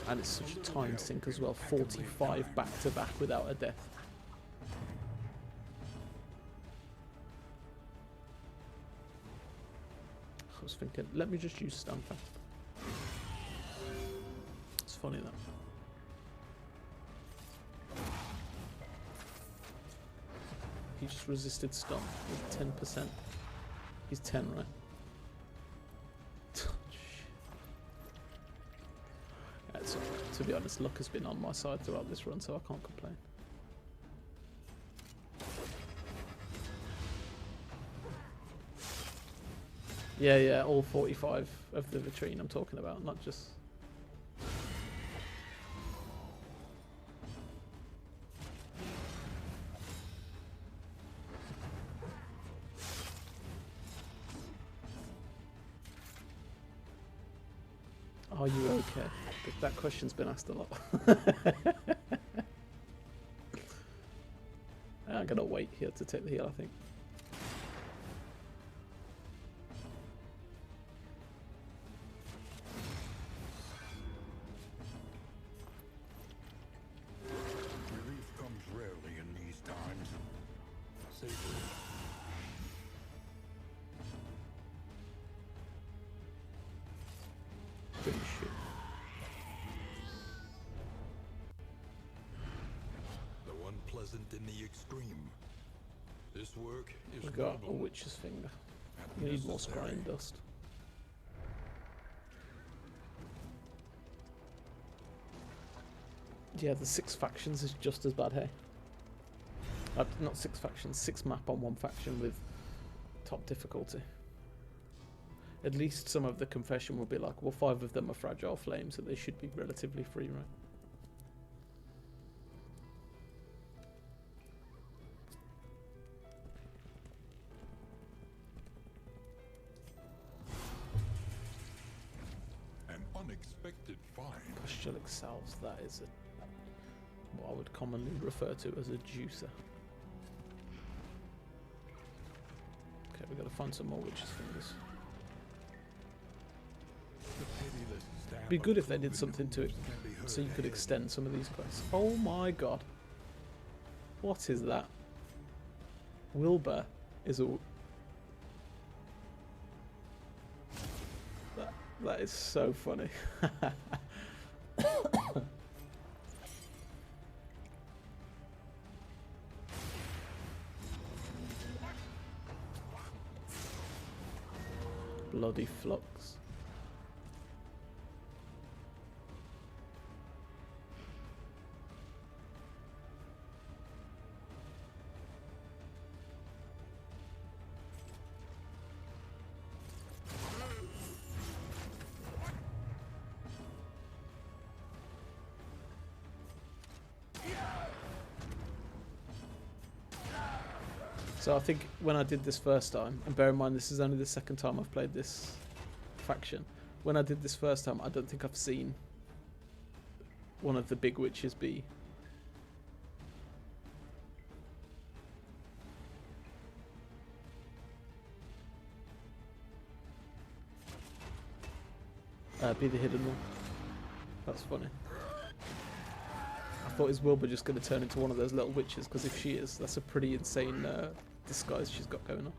and it's such a time sink as well. 45 back to back without a death. I was thinking, let me just use stun fast. It's funny that. He just resisted stun with 10%. He's 10, right? So, to be honest, luck has been on my side throughout this run, so I can't complain. Yeah, all 45 of the vitrine I'm talking about, not just... Are you okay? That question's been asked a lot. I'm gonna wait here to take the heal, I think. Relief comes rarely in these times. Savor it. Pretty shit. Though unpleasant in the extreme, this work is We've got a noble witch's finger. and We need more necessary. scrying dust. Yeah, the 6 factions is just as bad, hey? Not 6 factions, 6 map on 1 faction with top difficulty. At least some of the confession will be like, well, 5 of them are fragile flames, so they should be relatively free, right? An unexpected find. Postulate salves, that is what I would commonly refer to as a juicer. Okay, we've got to find some more witches' fingers. The pitiless stab Be good of if they did Coven something to it, hooves can be so you heard could ahead. extend some of these quests. Oh my god. What is that? Wilbur is a... That is so funny. Bloody flux. So I think when I did this first time, and bear in mind this is only the second time I've played this faction, when I did this first time I don't think I've seen one of the big witches be the hidden one. That's funny. I thought, is Wilbur just going to turn into one of those little witches? Because if she is, that's a pretty insane disguise she's got going on.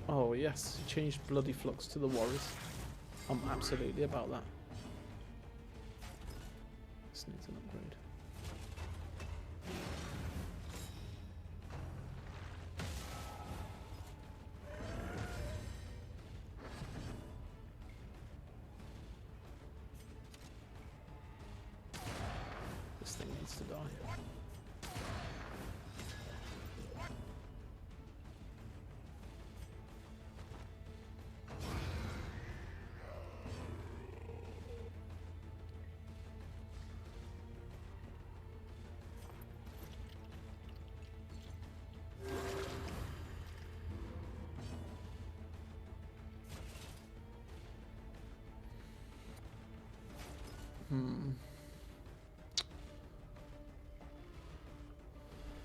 Oh yes, changed Bloody Flux to the Warriors. I'm absolutely about that. This needs an upgrade. to die.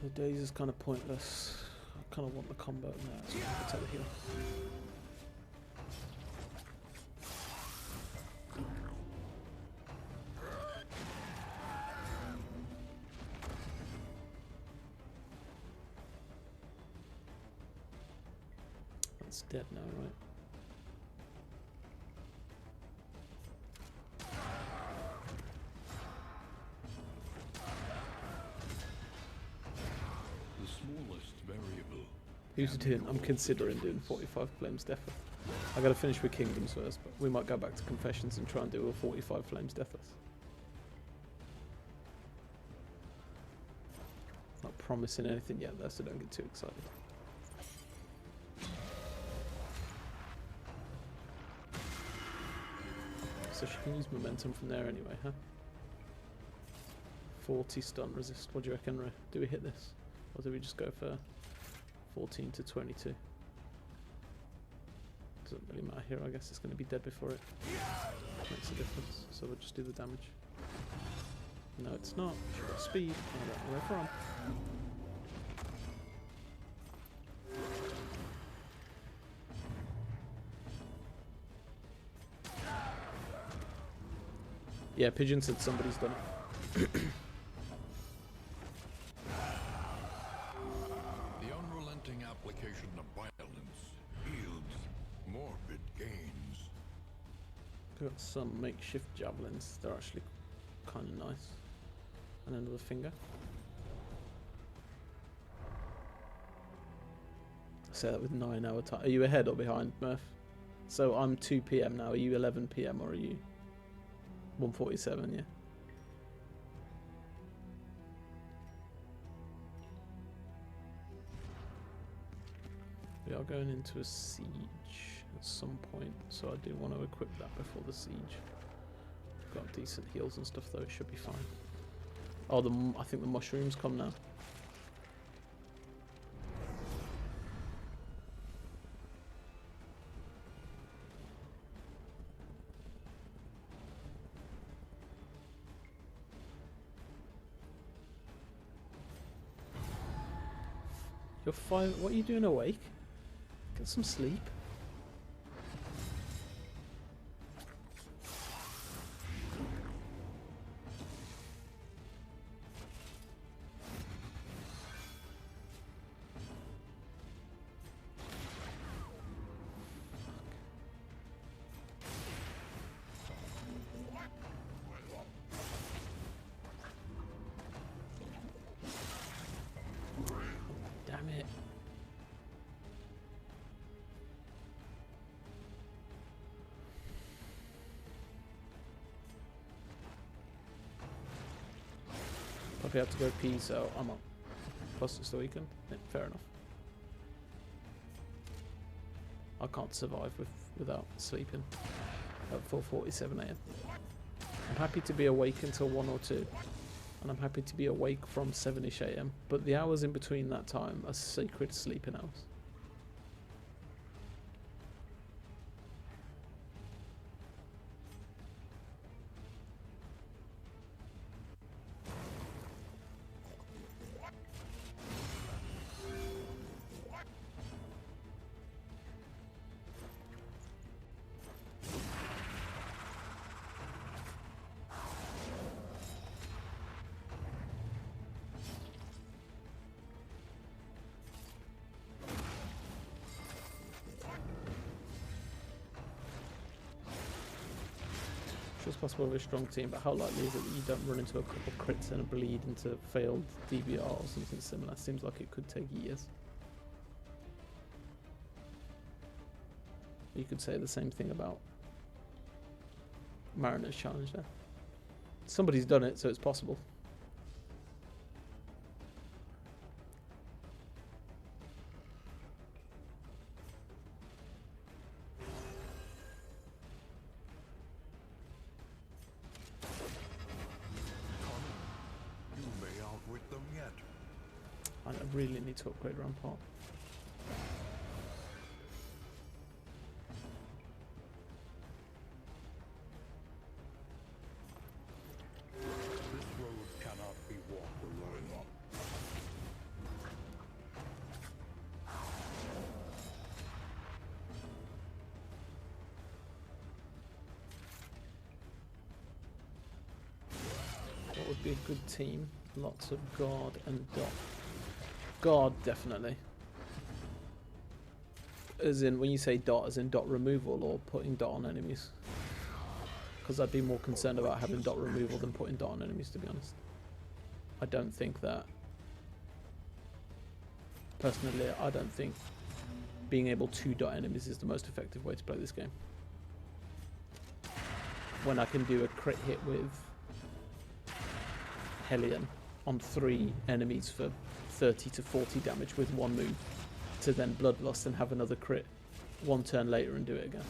The daze is kind of pointless. I kind of want the combo now, so I'm going to heal. That's dead now, right? Who's doing? I'm considering doing 45 Flames Deathless. I gotta finish with Kingdoms first, but we might go back to Confessions and try and do a 45 Flames Deathless. Not promising anything yet though, so don't get too excited. So she can use momentum from there anyway, huh? 40 stun resist. What do you reckon, Ray? Do we hit this? Or do we just go for 14 to 22? Doesn't really matter here, I guess it's going to be dead before it makes a difference, so we'll just do the damage. No, it's not. She's got speed. I don't know where from. Yeah, Pigeon said somebody's done it. Application of violence yields morbid gains. Got some makeshift javelins. They're actually kind of nice. And another finger. I say that with 9 hour time. Are you ahead or behind, Murph? So I'm 2 PM now. Are you 11 PM or are you 1:47? Yeah. We are going into a siege at some point, so I do want to equip that before the siege. Got decent heals and stuff though, it should be fine. Oh, I think the mushrooms come now. You're fine. What are you doing awake? Get some sleep. Damn it. Probably have to go pee, so I'm up. Plus it's the weekend. Yeah, fair enough. I can't survive without sleeping at 4:47 AM. I'm happy to be awake until 1 or 2. And I'm happy to be awake from 7ish AM. But the hours in between that time are sacred sleeping hours. It's possible with a strong team, but how likely is it that you don't run into a couple crits and a bleed into failed DBR or something similar? Seems like it could take years. You could say the same thing about Mariner's Challenge there. Somebody's done it, so it's possible. really need to upgrade Rampart. This road cannot be walked alone. What would be a good team? Lots of guard and dot. Guard, definitely. As in, when you say dot, as in dot removal or putting dot on enemies? Because I'd be more concerned about having dot removal than putting dot on enemies, to be honest. I don't think that... Personally, I don't think being able to dot enemies is the most effective way to play this game. When I can do a crit hit with Hellion on 3 enemies for 30 to 40 damage with 1 move, to then Bloodlust and have another crit 1 turn later and do it again.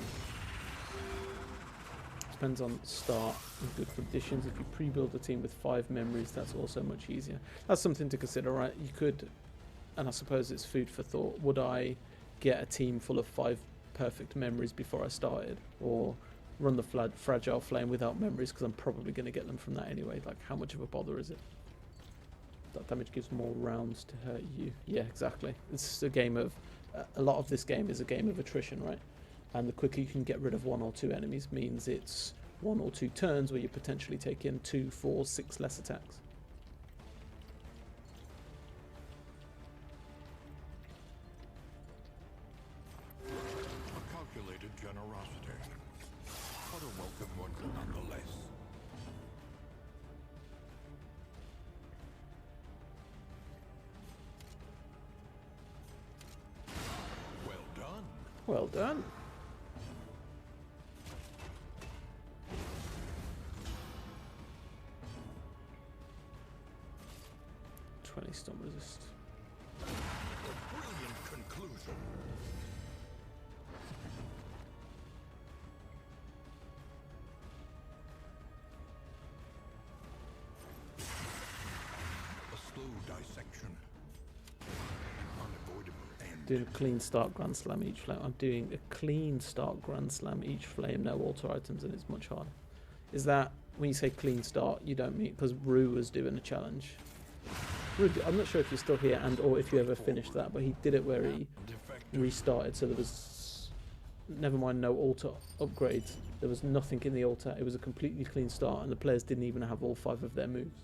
Depends on start and good conditions. If you pre-build a team with 5 memories, that's also much easier. That's something to consider, right? You could, and I suppose it's food for thought, would I get a team full of 5 perfect memories before I started, or run the Fragile Flame without memories, because I'm probably going to get them from that anyway? Like, how much of a bother is it? That damage gives more rounds to hurt you. Yeah, exactly. It's a game of... a lot of this game is a game of attrition, right? And the quicker you can get rid of 1 or 2 enemies means it's 1 or 2 turns where you potentially take in 2, 4, 6 less attacks. A calculated generosity, but a welcome one nonetheless. Well done. Well done. Stun resist. A brilliant conclusion. A slow dissection. Unavoidable end. Doing a clean start Grand Slam each flame. I'm doing a clean start Grand Slam each flame, no altar items, and it's much harder. Is that, when you say clean start, you don't mean, because Rue was doing a challenge. I'm not sure if you're still here and or if you ever finished that, but he did it where he restarted, so there was, never mind no altar upgrades, there was nothing in the altar, it was a completely clean start and the players didn't even have all 5 of their moves.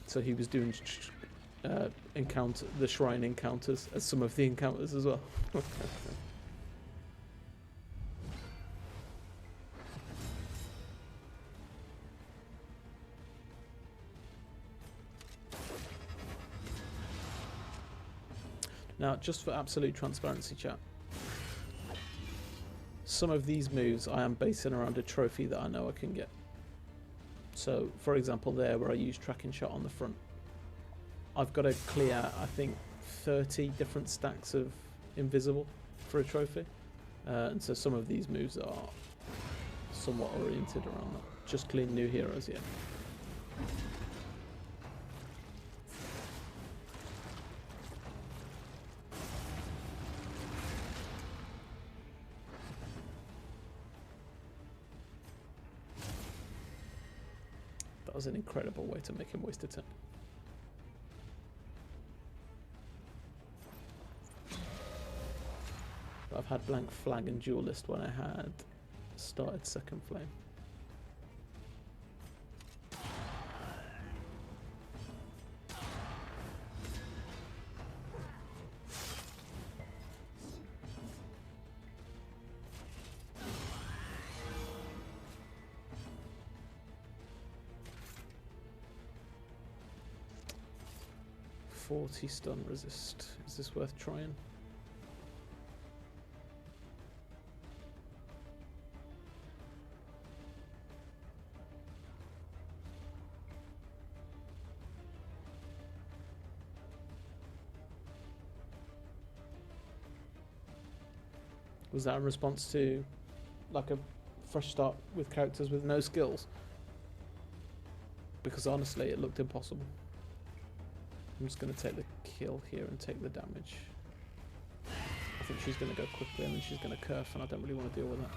So he was doing the shrine encounters as some of the encounters as well. Now, just for absolute transparency, chat, some of these moves I am basing around a trophy that I know I can get. So, for example, there where I use tracking shot on the front, I've got to clear, I think, 30 different stacks of invisible for a trophy. And so some of these moves are somewhat oriented around that. Just clean new heroes, yeah. That was an incredible way to make him waste a turn. I've had blank flag and duelist when I had started second flame. Stun resist. Is this worth trying? Was that in response to like a fresh start with characters with no skills? because honestly it looked impossible. I'm just going to take the kill here and take the damage. I think she's going to go quickly and then she's going to curve, and I don't really want to deal with that.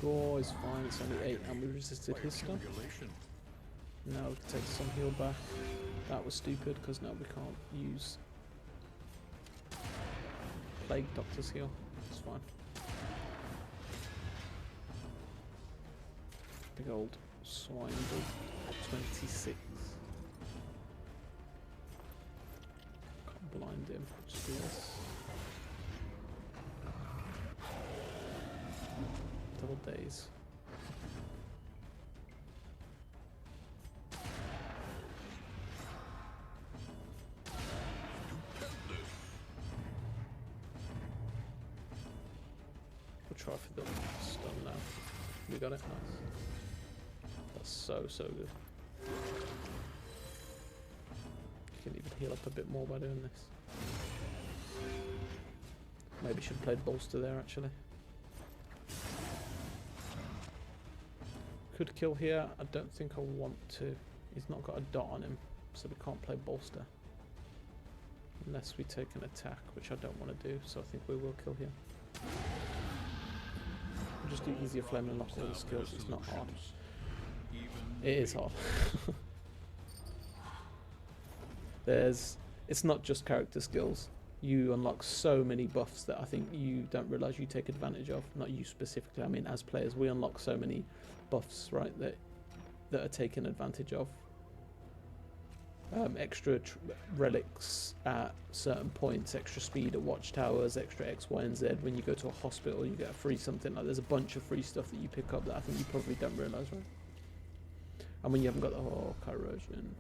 Gore is fine, it's only 8 and we resisted his stun. Now we can take some heal back. That was stupid because now we can't use Plague Doctor's heal. It's fine. Big old swine bull. 26. Can't blind him. Just do this. Double days. We'll try for the stun now. We got it. Nice. That's so good. You can even heal up a bit more by doing this. Maybe should have played bolster there actually. Could kill here. I don't think I want to. He's not got a dot on him, so we can't play bolster. Unless we take an attack, which I don't want to do, so I think we will kill here. We'll just do easier flame and lock all the skills. It's not hard. It is hard. It's not just character skills. You unlock so many buffs that I think you don't realise you take advantage of. Not you specifically, I mean as players, we unlock so many buffs, right, that are taken advantage of. Extra relics at certain points, extra speed at watchtowers, extra X, Y, and Z. When you go to a hospital, you get a free something. Like there's a bunch of free stuff that you pick up that I think you probably don't realise, right? And when you haven't got the whole corrosion,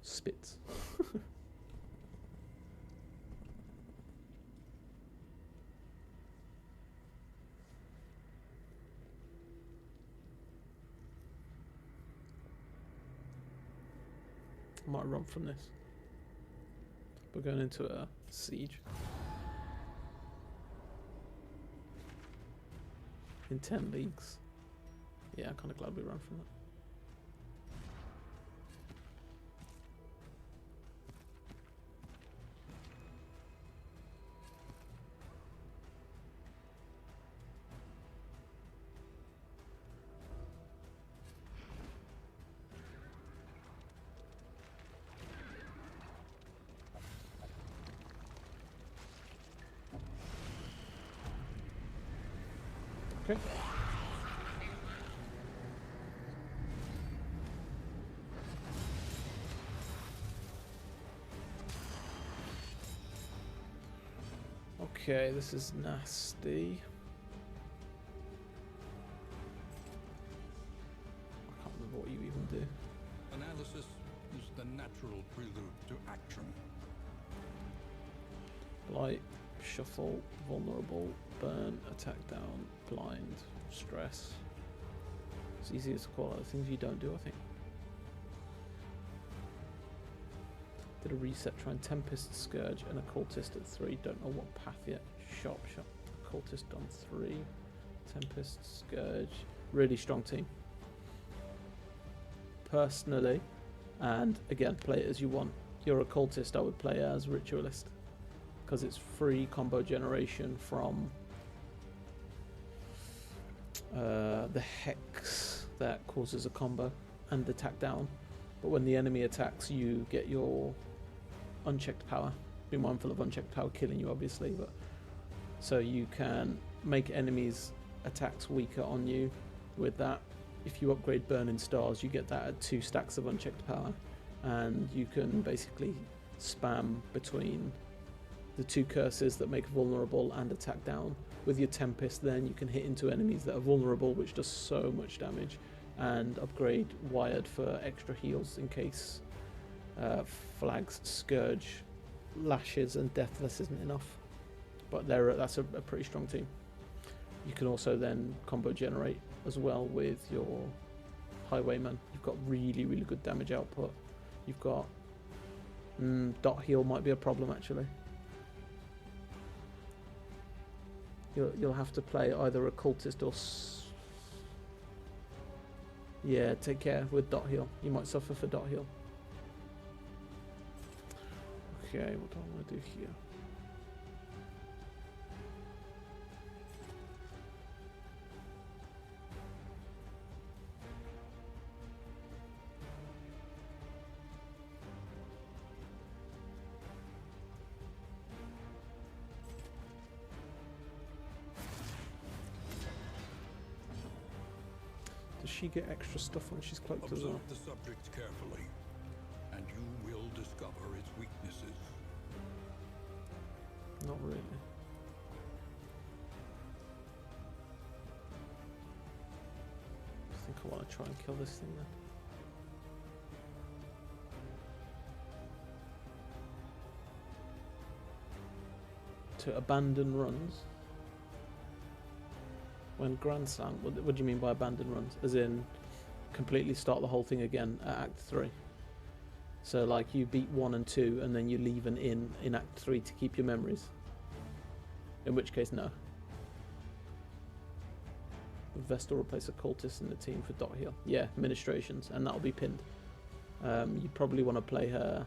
spits. I might run from this. We're going into a siege. In 10 leagues. Yeah, I'm kind of glad we ran from that. Okay. Okay, this is nasty. I can't remember what you even do. Analysis is the natural prelude to action. Blight, shuffle, vulnerable, burn, attack down, blind, stress. It's easier to call out the things you don't do, I think. Did a reset, try and Tempest, Scourge, and Occultist at 3. Don't know what path yet. Shop. Occultist on 3. Tempest, Scourge. Really strong team. Personally, and again, play it as you want. Your Occultist, I would play as Ritualist. Because it's free combo generation from the Hex that causes a combo and attack down. But when the enemy attacks, you get your unchecked power. Be mindful of unchecked power killing you, obviously, but so you can make enemies' attacks weaker on you with that. If you upgrade Burning Stars, you get that at 2 stacks of unchecked power, and you can basically spam between the 2 curses that make vulnerable and attack down. With your Tempest, then you can hit into enemies that are vulnerable, which does so much damage, and upgrade Wired for extra heals in case Flags, Scourge, Lashes, and Deathless isn't enough. But that's a pretty strong team. You can also then combo generate as well with your Highwayman. You've got really good damage output. You've got dot heal might be a problem actually. You'll have to play either Occultist or Yeah, take care with dot heal. You might suffer for dot heal. Okay, what do I want to do here? Does she get extra stuff when she's cloaked as well? Observe the subject carefully, and you will discover its weaknesses. Not really. I think I want to try and kill this thing then. To abandon runs. When Grand Slam, what do you mean by abandon runs? As in, completely start the whole thing again at Act 3. So like you beat 1 and 2 and then you leave an inn in Act 3 to keep your memories. In which case, no. Vestal replace a cultist in the team for dot heal. Yeah, ministrations, and that'll be pinned. You probably want to play her.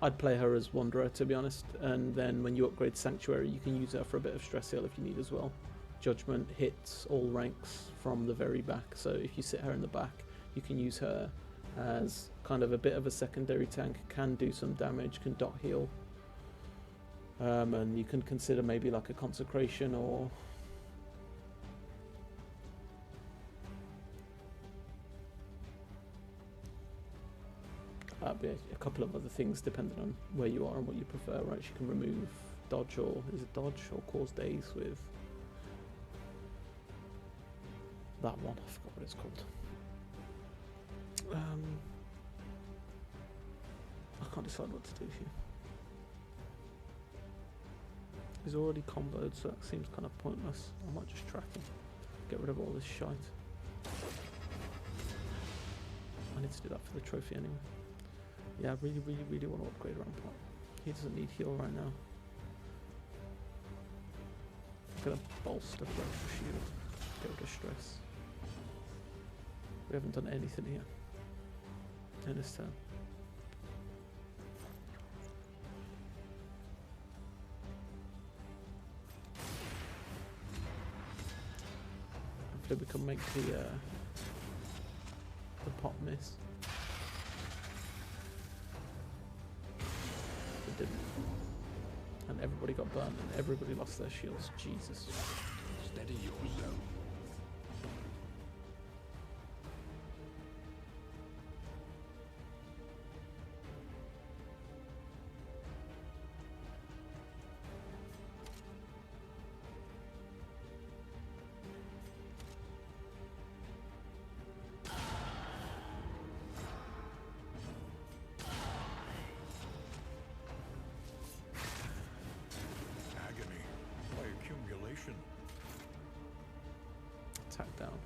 I'd play her as Wanderer, to be honest, and then when you upgrade Sanctuary, you can use her for a bit of stress heal if you need as well. Judgment hits all ranks from the very back, so if you sit her in the back, you can use her as kind of a bit of a secondary tank, can do some damage, can dot heal, and you can consider maybe like a Consecration or a couple of other things depending on where you are and what you prefer, right? She can remove dodge, or is it dodge, or cause daze with that one. I forgot what it's called. I can't decide what to do here. He's already comboed, so that seems kind of pointless. I might just track him, get rid of all this shite. I need to do that for the trophy anyway. Yeah, I really want to upgrade Rampart. He doesn't need heal right now. I'm gonna bolster for extra shield, get rid of stress. We haven't done anything here in this turn. Hopefully we can make the pot miss. We didn't. And everybody got burned and everybody lost their shields. Jesus. Steady yourself. Attack down.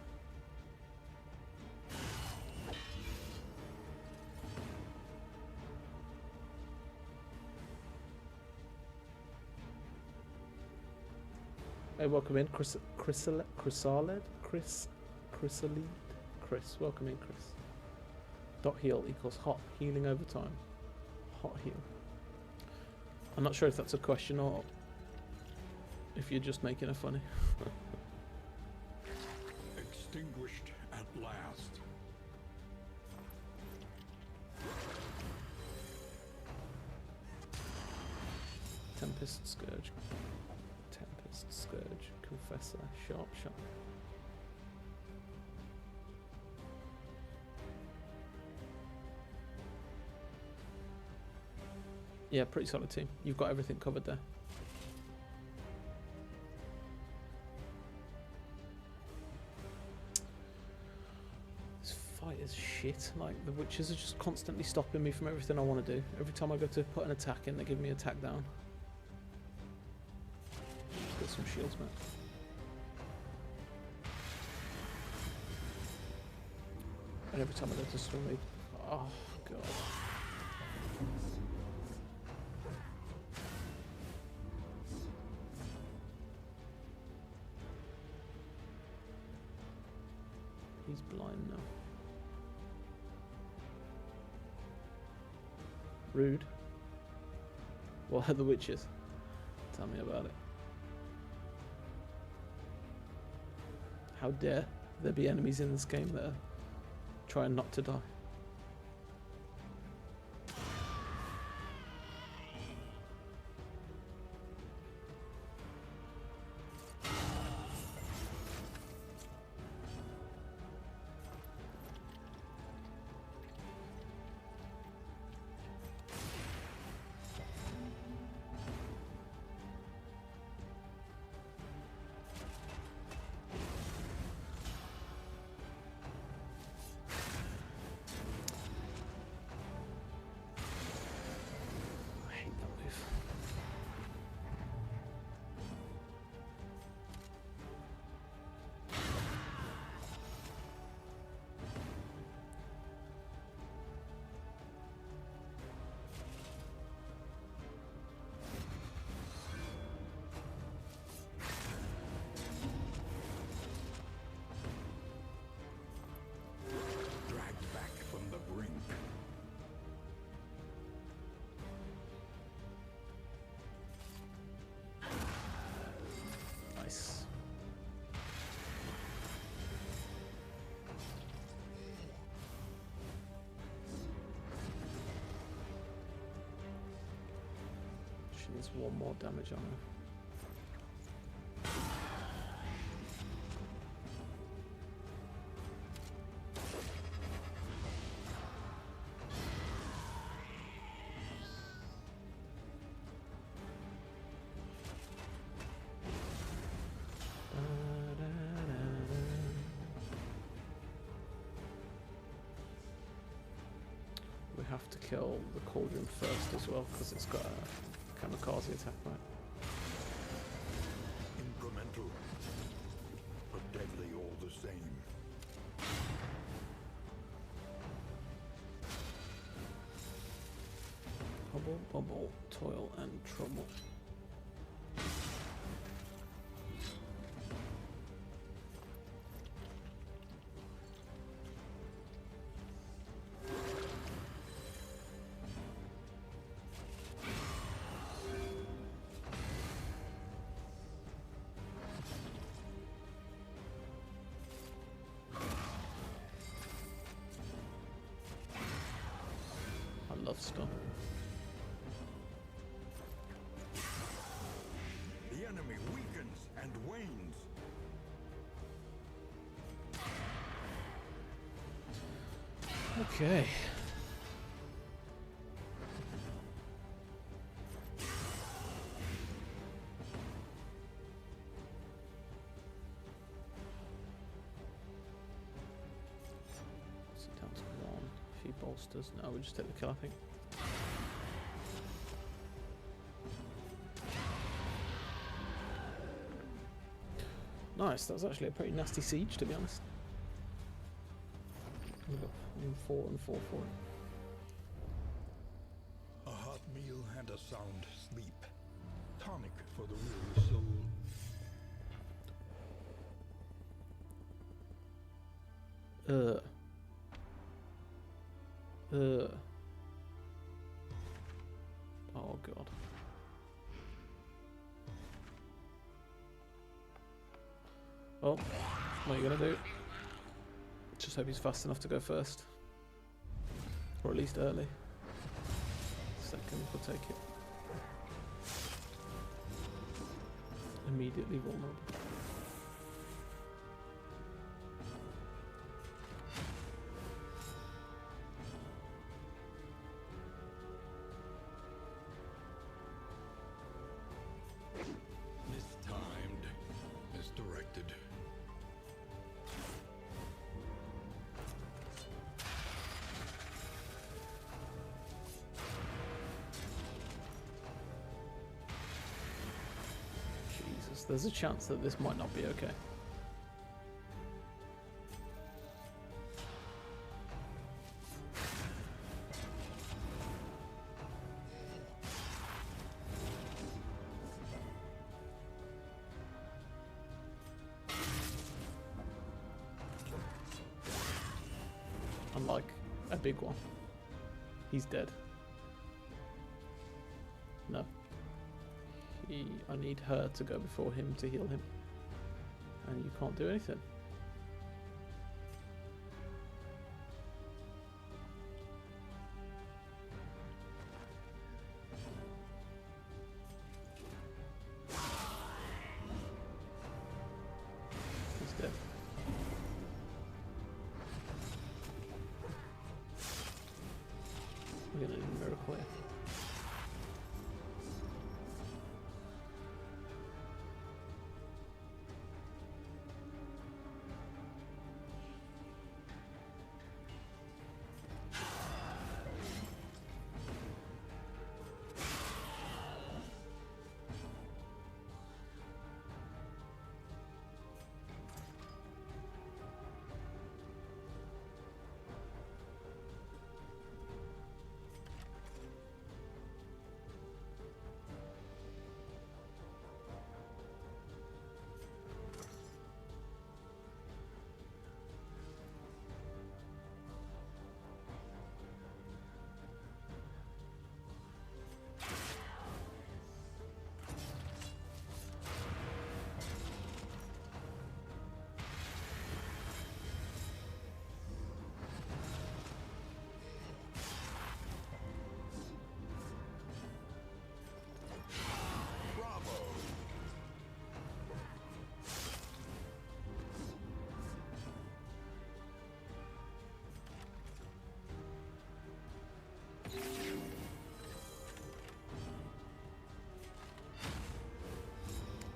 Hey, welcome in, Chrysalid? Chris, welcome in, Chris. Dot heal equals hot healing over time. Hot heal. I'm not sure if that's a question or if you're just making a funny. Extinguished at last. Tempest Scourge. Tempest Scourge. Confessor. Sharp shot. Yeah, pretty solid team. You've got everything covered there. Is shit. Like, the witches are just constantly stopping me from everything I want to do. Every time I go to put an attack in, they give me attack down. Let's get some shields, man. And every time I go to swing, they... Oh, God. He's blind now. Rude. What are the witches? Tell me about it. How dare there be enemies in this game that are trying not to die? I hate that move. Dragged back from the brink. Nice. She needs one more damage on her. We have to kill the cauldron first as well because it's got a kamikaze attack, right? Incremental, but deadly all the same. Hubble, bubble, toil and trouble. I love stun. The enemy weakens and wanes. Okay. Sit down to one. A few bolsters. No, we just take the kill, I think. Nice, that was actually a pretty nasty siege, to be honest. We got 4 and 4 for it. A hot meal and a sound sleep. Tonic for the weary soul. Oh god. Oh, what are you gonna do? Just hope he's fast enough to go first. Or at least early. Second, we'll take it. Immediately vulnerable. Mistimed. Misdirected. Jesus, there's a chance that this might not be okay. a big one. He's dead. No. I need her to go before him to heal him. And you can't do anything. He's dead. We're gonna need a miracle here.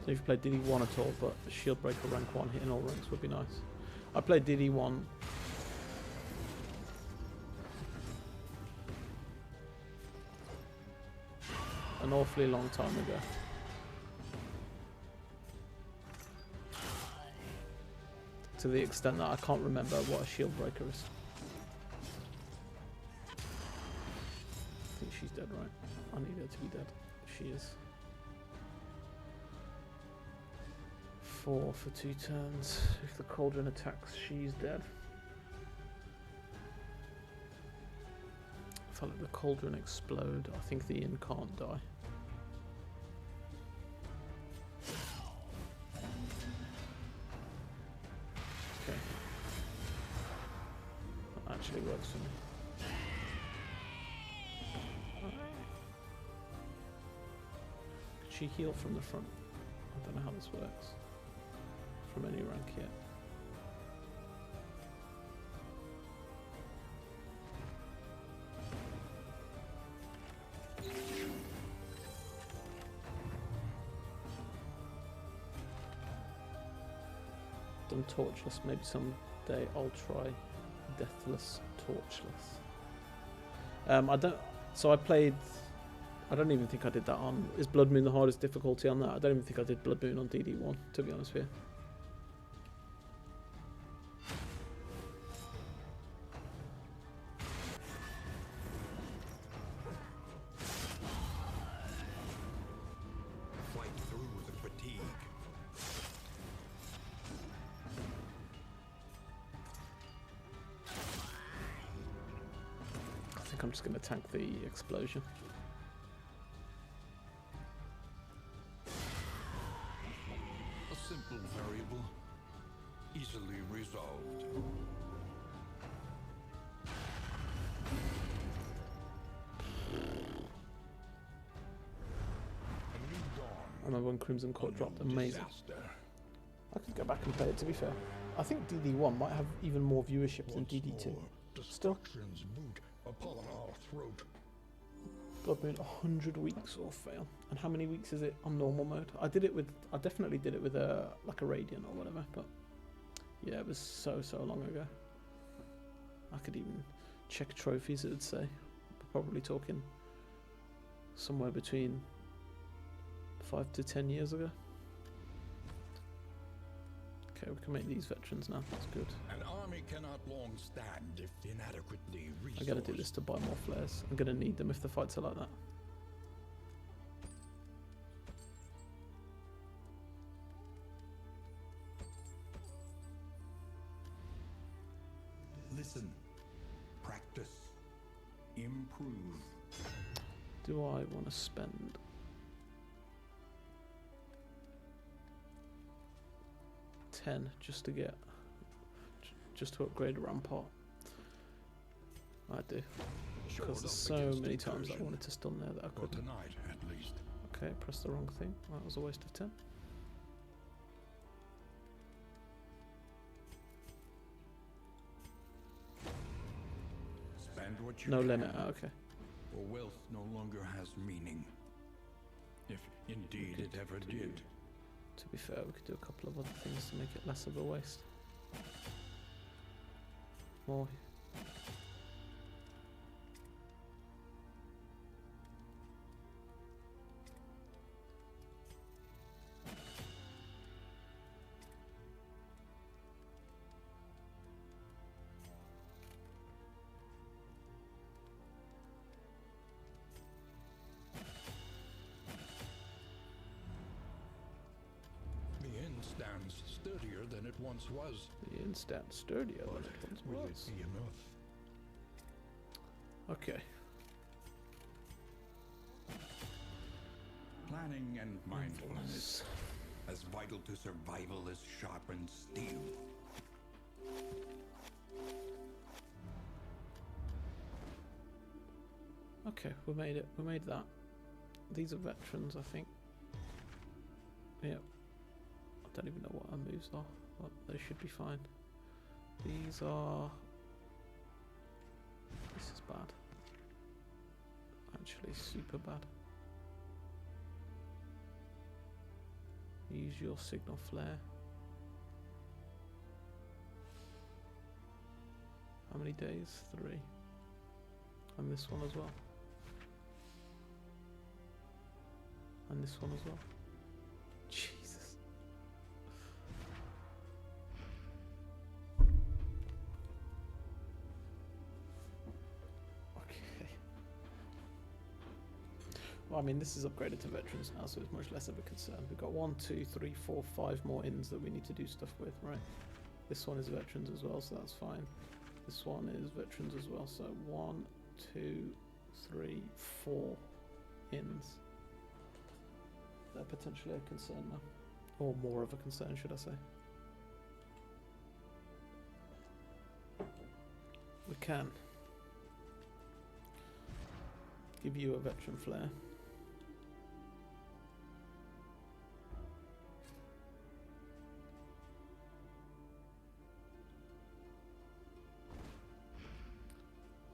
So if you played DD1 at all, but Shield Breaker rank 1 hitting all ranks would be nice. I played DD1 an awfully long time ago. To the extent that I can't remember what a Shield Breaker is. I think she's dead, right? I need her to be dead. She is. 4 for 2 turns. If the cauldron attacks, she's dead. If I let the cauldron explode, I think the inn can't die. Okay. That actually works for me. Could she heal from the front? I don't know how this works. From any rank yet. Done torchless, maybe someday I'll try deathless torchless. I don't. So I played. I don't even think I did that on. Is Bloodmoon the hardest difficulty on that? I don't even think I did Bloodmoon on DD1, to be honest with you. I'm just going to tank the explosion. A simple variable, easily resolved. I remember when Crimson Court dropped, amazing. I could go back and play it, to be fair. I think DD1 might have even more viewership than DD2. Still. Upon our throat. Bloodmoon 100 weeks or fail. And how many weeks is it on normal mode? I definitely did it with like a Radiant or whatever, but yeah, it was so long ago. I could even check trophies, it would say. We're probably talking somewhere between 5 to 10 years ago. Okay, we can make these veterans now. That's good. An army cannot long stand if inadequately resourced. I gotta do this to buy more flares. I'm gonna need them if the fights are like that. Listen, practice, do I want to spend? $10 just to get, just to upgrade a rampart. I do, because there's so many times I wanted to stun there that I For couldn't. tonight, at least. Okay, press the wrong thing. That was a waste of 10. Spend what you No can, limit. Oh, okay. or wealth no longer has meaning. If indeed it ever did. To be fair, we could do a couple of other things to make it less of a waste. More. The inn stands sturdier than it once was. The instant sturdier than But it once will was. it be enough? Okay. Planning and mindfulness, as vital to survival as sharpened steel. Okay, we made it. We made that. These are veterans, I think. Yep. I don't even know what our moves are, but they should be fine. These are... This is bad. Actually, super bad. Use your signal flare. How many days? 3. And this one as well. And this one as well. Jesus. Okay. Well, I mean, this is upgraded to veterans now, so it's much less of a concern. We've got 1, 2, 3, 4, 5 more inns that we need to do stuff with, right? This one is veterans as well, so that's fine. This one is veterans as well, so 1, 2, 3, 4 inns. They're potentially a concern now. Or more of a concern, should I say. We can give you a veteran flare.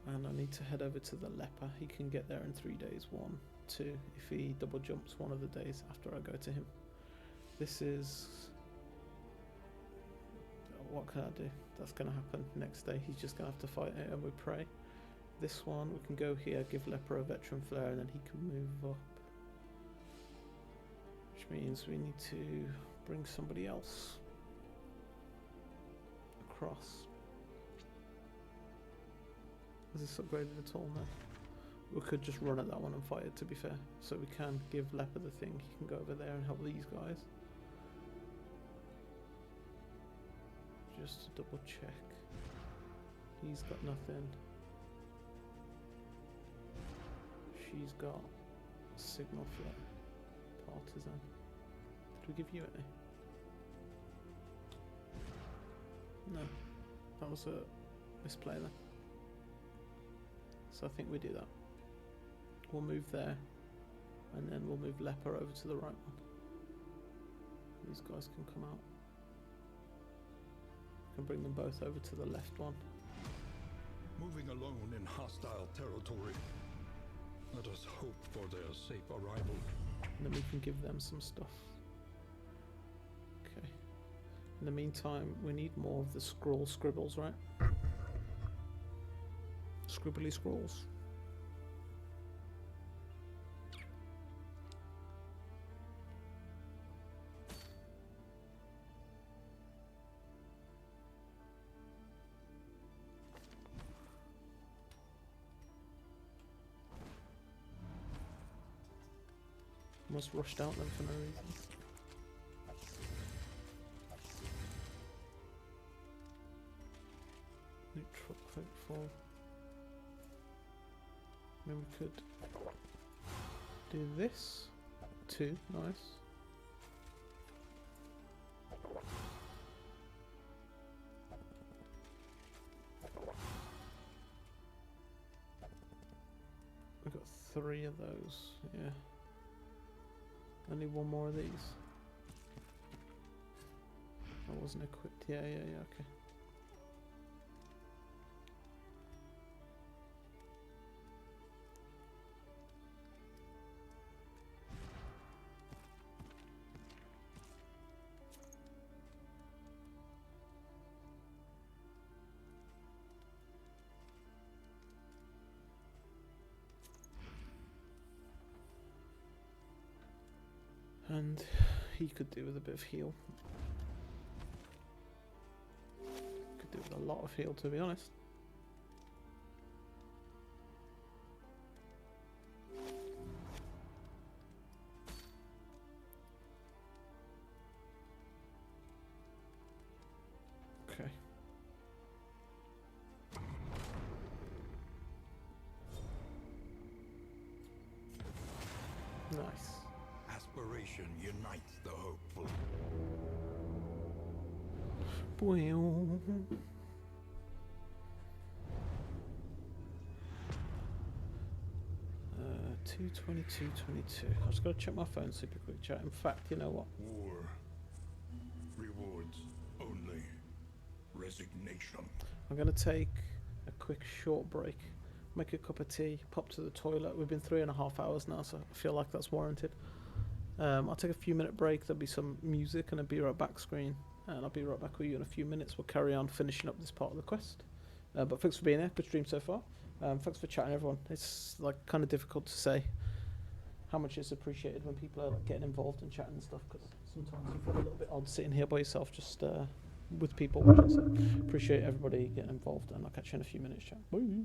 And I need to head over to the leper. He can get there in 3 days. 1, 2, if he double jumps one of the days after I go to him. This is... What can I do? That's going to happen next day. He's just going to have to fight it, and we pray. This one, we can go here, give leper a veteran flare, and then he can move up. Which means we need to bring somebody else across. Is this upgraded at all? No. We could just run at that one and fight it, to be fair. So we can give leper the thing. He can go over there and help these guys. Just to double check. He's got nothing. She's got signal flare. Partisan. Did we give you any? No. That was a misplay then. So I think we do that. We'll move there, and then we'll move leper over to the right one. These guys can come out. We can bring them both over to the left one. Moving alone in hostile territory. Let us hope for their safe arrival. And then we can give them some stuff. Okay. In the meantime, we need more of the scribbles, right? Scribbly scrolls. Almost rushed out them for no reason. Neutral, hopeful. I mean, we could Do this. 2, nice. We've got 3 of those, yeah. I need 1 more of these. That wasn't equipped, yeah, okay. And he could do with a bit of heal. Could do with a lot of heal, to be honest. Okay. Nice. Aspiration unites the hopeful. Well. 2:22:22. I just gotta check my phone super quick, chat. In fact, you know what? War rewards only resignation. I'm gonna take a quick short break, make a cup of tea, pop to the toilet. We've been 3.5 hours now, so I feel like that's warranted. I'll take a few minute break. There'll be some music and a be right back screen, and I'll be right back with you in a few minutes. We'll carry on finishing up this part of the quest. But thanks for being here. Good stream so far. Thanks for chatting, everyone. It's like kind of difficult to say how much it's appreciated when people are like getting involved and chatting and stuff, because sometimes you feel a little bit odd sitting here by yourself just with people watching. So appreciate everybody getting involved, and I'll catch you in a few minutes, chat. Bye.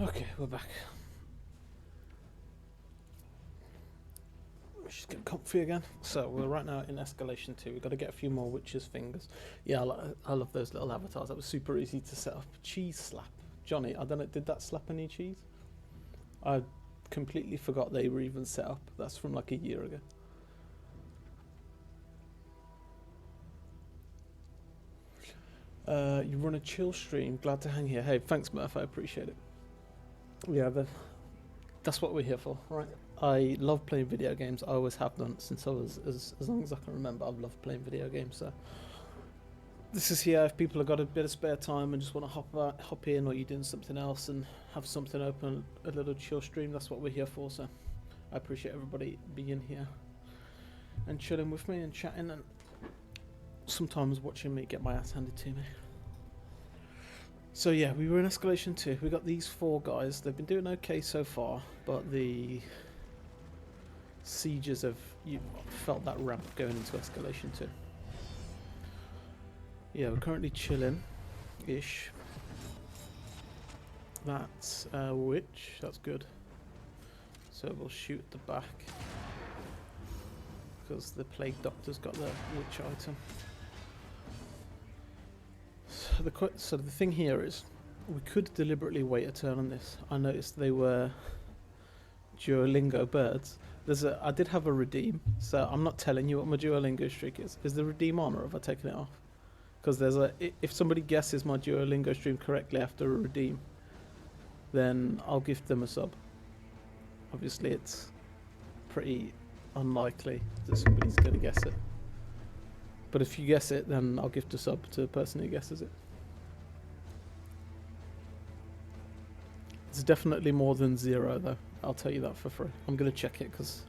Okay, we're back. Let's just get comfy again. So we're right now in escalation 2. We've got to get a few more witches' fingers. Yeah, I love those little avatars. That was super easy to set up. Cheese slap. Johnny, I don't know, did that slap any cheese? I completely forgot they were even set up. That's from like a year ago. You run a chill stream. Glad to hang here. Hey, thanks, Murph. I appreciate it. Yeah, that's what we're here for, right? I love playing video games. I always have done since I was as long as I can remember. I've loved playing video games. So this is here if people have got a bit of spare time and just want to hop in, or you're doing something else and have something open, a little chill stream. That's what we're here for. So I appreciate everybody being here and chilling with me and chatting and sometimes watching me get my ass handed to me. So yeah, we were in escalation 2. We got these 4 guys. They've been doing okay so far, but the sieges have felt that ramp going into escalation 2. Yeah, we're currently chilling-ish. That's a witch. That's good. So we'll shoot the back because the plague doctor's got the witch item. So the thing here is, we could deliberately wait a turn on this. I noticed they were Duolingo birds. I did have a redeem, so I'm not telling you what my Duolingo streak is. Is the redeem on, or have I taken it off? Because if somebody guesses my Duolingo stream correctly after a redeem, then I'll gift them a sub. Obviously, it's pretty unlikely that somebody's going to guess it. But if you guess it, then I'll gift a sub to the person who guesses it. It's definitely more than 0, though. I'll tell you that for free. I'm going to check it because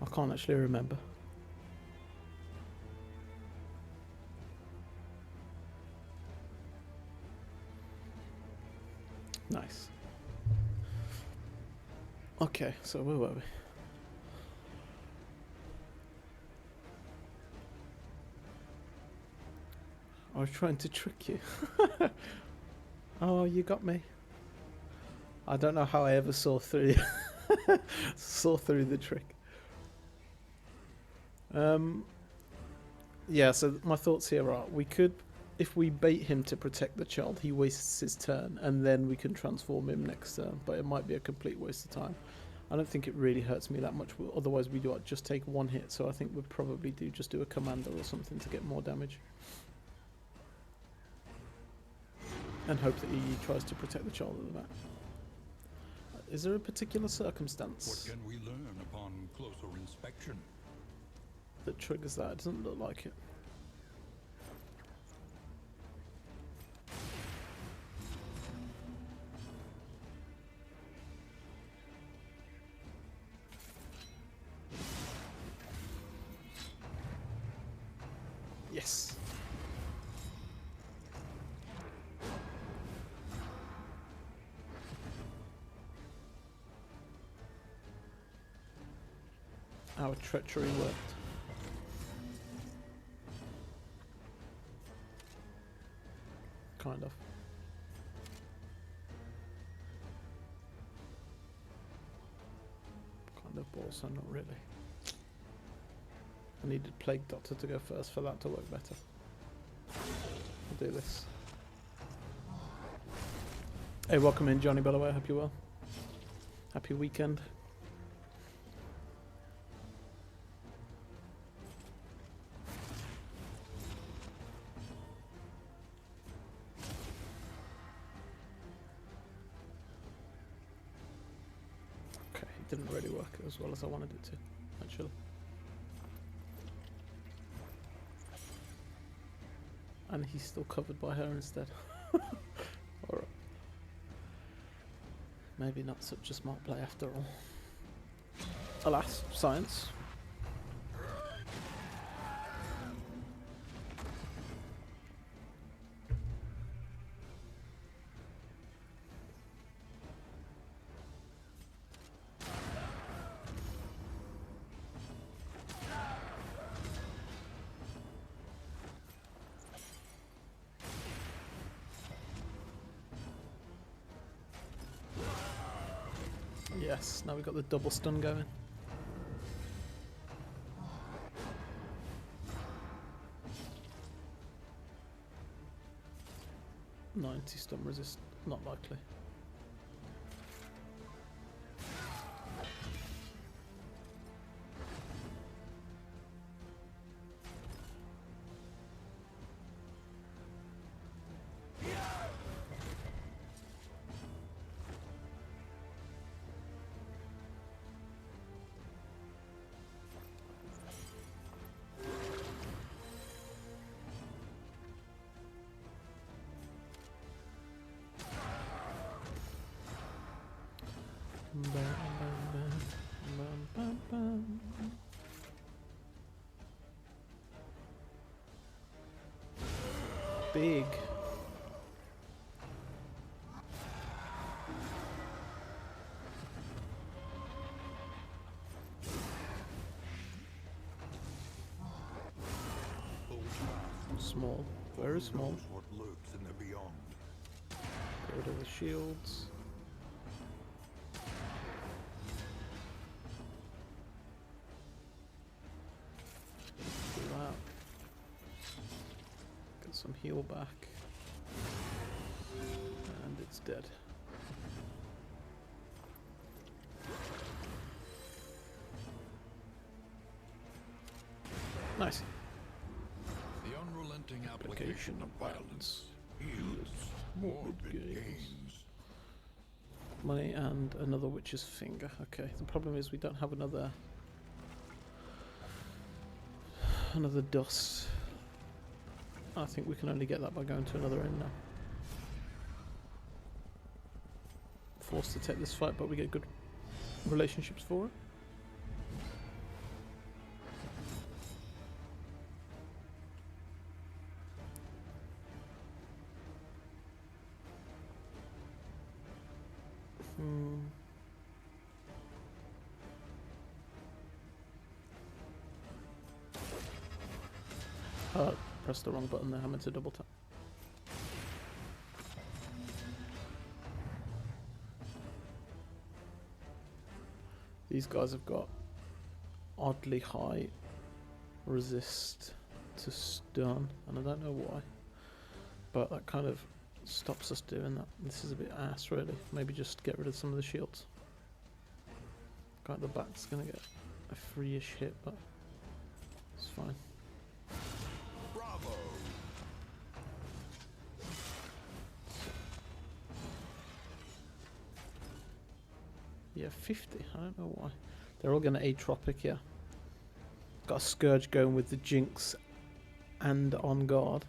I can't actually remember. Nice. Okay, so where were we? I was trying to trick you. Oh, you got me. I don't know how I ever saw through the trick. Yeah, so my thoughts here are, we could, if we bait him to protect the child, he wastes his turn, and then we can transform him next turn, but it might be a complete waste of time. I don't think it really hurts me that much, otherwise we do just take 1 hit, so I think we'd probably just do a commander or something to get more damage. And hope that he tries to protect the child at the back. Is there a particular circumstance? What can we learn upon closer inspection? That triggers that? It doesn't look like it. Yes. Our treachery worked. Kind of. Kind of, but also not really. I needed Plague Doctor to go first for that to work better. I'll do this. Hey, welcome in, Johnny, by the way. I hope you're well. Happy weekend. Didn't really work as well as I wanted it to, actually. And he's still covered by her instead. Alright. Maybe not such a smart play after all. Alas, science. Yes, now we've got the double stun going. "90 stun resist, not likely." Bam, bam, bam, bam, bam, bam. Big. Small, very small. Knows what lurks in the beyond. Get rid of the shields. Do that. Get some heal back. And it's dead. Nice. The unrelenting application of violence yields morbid gains. Money and another witch's finger. Okay, the problem is we don't have another dust. I think we can only get that by going to another end now. Forced to take this fight, but we get good relationships for it. Pressed the wrong button there. I meant to double tap. These guys have got oddly high resist to stun, and I don't know why, but that kind of stops us doing that. This is a bit ass, really. Maybe just get rid of some of the shields. Guy at the back's gonna get a free-ish hit, but it's fine. Bravo! Yeah, 50. I don't know why. They're all going to Atropic here. Got a Scourge going with the Jinx and on guard.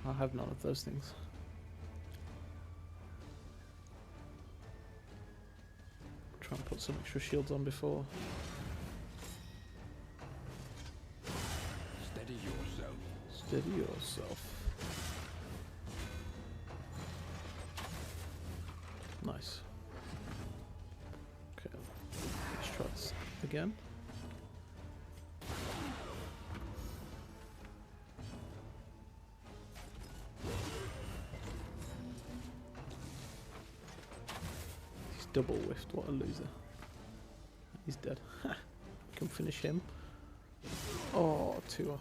I have none of those things. Try and put some extra shields on before. Steady yourself. Steady yourself. Nice. Okay, let's try this again. He's double whiffed, what a loser. He's dead. Can finish him. Oh, 2 off.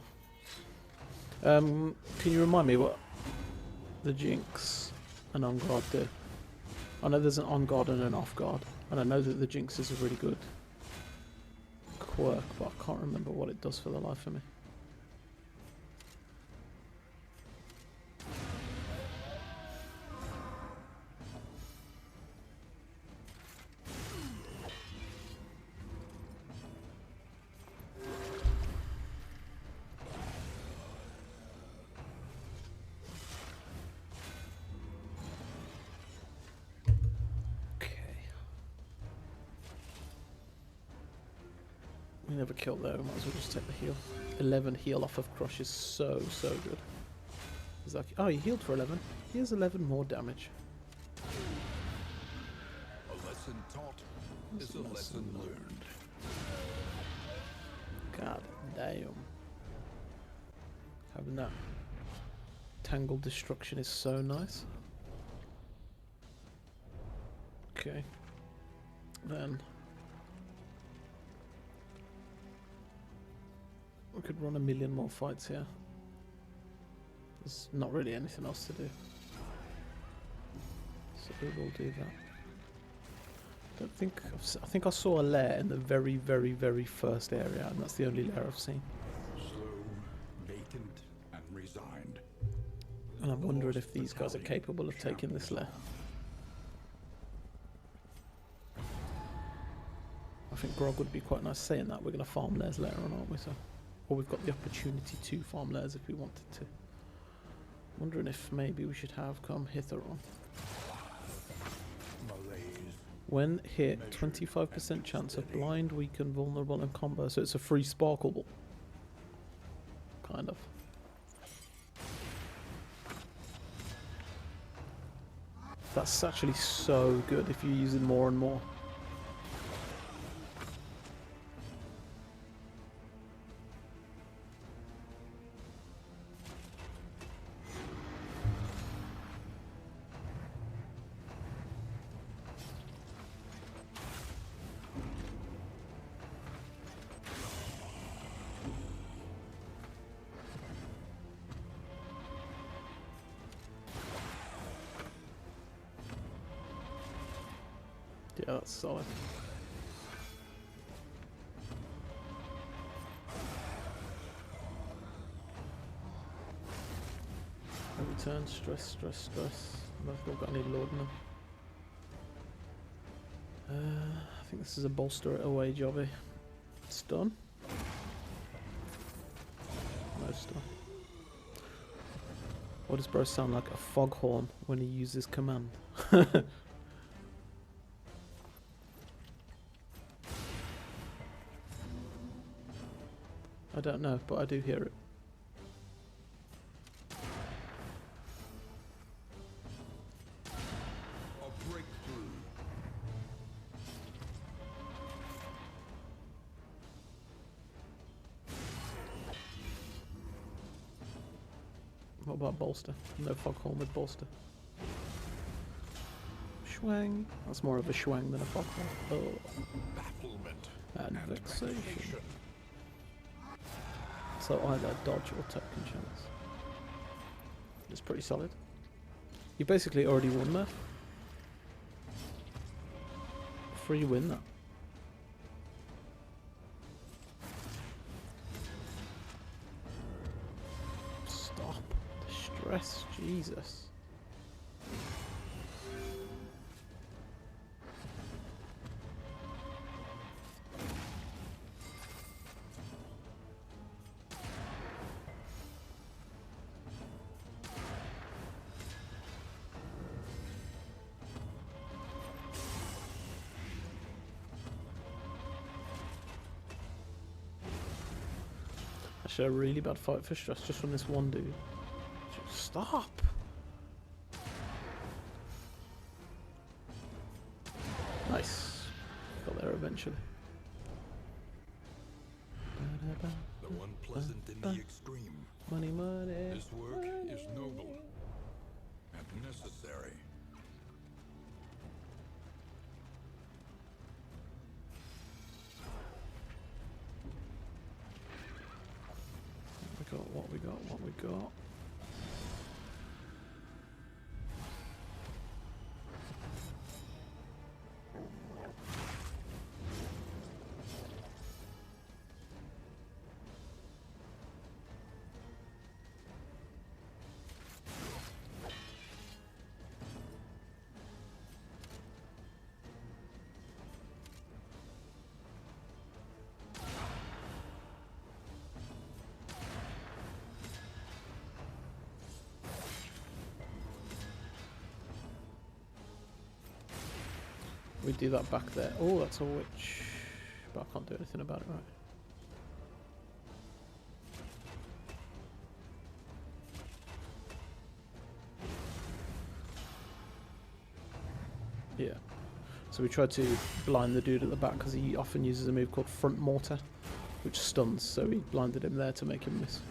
Can you remind me what the Jinx and on guard do? I know there's an on guard and an off guard, and I know that the Jinx is a really good quirk, but I can't remember what it does for the life of me. We never killed there, we might as well just take the heal. 11 heal off of Crush is so good. He's like, oh, you healed for 11. Here's 11 more damage. A lesson taught is a lesson learned. God damn. Having that tangled destruction is so nice. Okay. Then we could run a million more fights here. There's not really anything else to do. So we will do that. I think I saw a lair in the very, very, very first area, and that's the only lair I've seen. Slow, vacant, and resigned. And I'm wondering if these guys are capable of taking this lair. I think Grog would be quite nice saying that. We're going to farm lairs later on, aren't we? So, or we've got the opportunity to farm lairs if we wanted to. Wondering if maybe we should have come hither on. When hit, 25% chance of blind, weaken, vulnerable, and combo. So it's a free sparkle ball. Kind of. That's actually so good if you use it more and more. Yeah, that's solid. Every turn, stress. I've not got any load in them. I think this is a bolster it away jobby. It's done. No stun. What does bro sound like? A foghorn when he uses command. I don't know, but I do hear it. A breakthrough. What about bolster? No foghorn with bolster. Schwang. That's more of a schwang than a foghorn. Oh. Bafflement. And vexation. So either dodge or token chance. It's pretty solid. You basically already won there. Free win that. Stop. The stress, Jesus. Actually, a really bad fight for stress just from this one dude. Just stop! Nice. Got there eventually. The one pleasant in the extreme. Money. This work is noble and necessary. What we got. We do that back there. Oh, that's a witch. But I can't do anything about it, right? Yeah. So we tried to blind the dude at the back because he often uses a move called Front Mortar, which stuns, so we blinded him there to make him miss.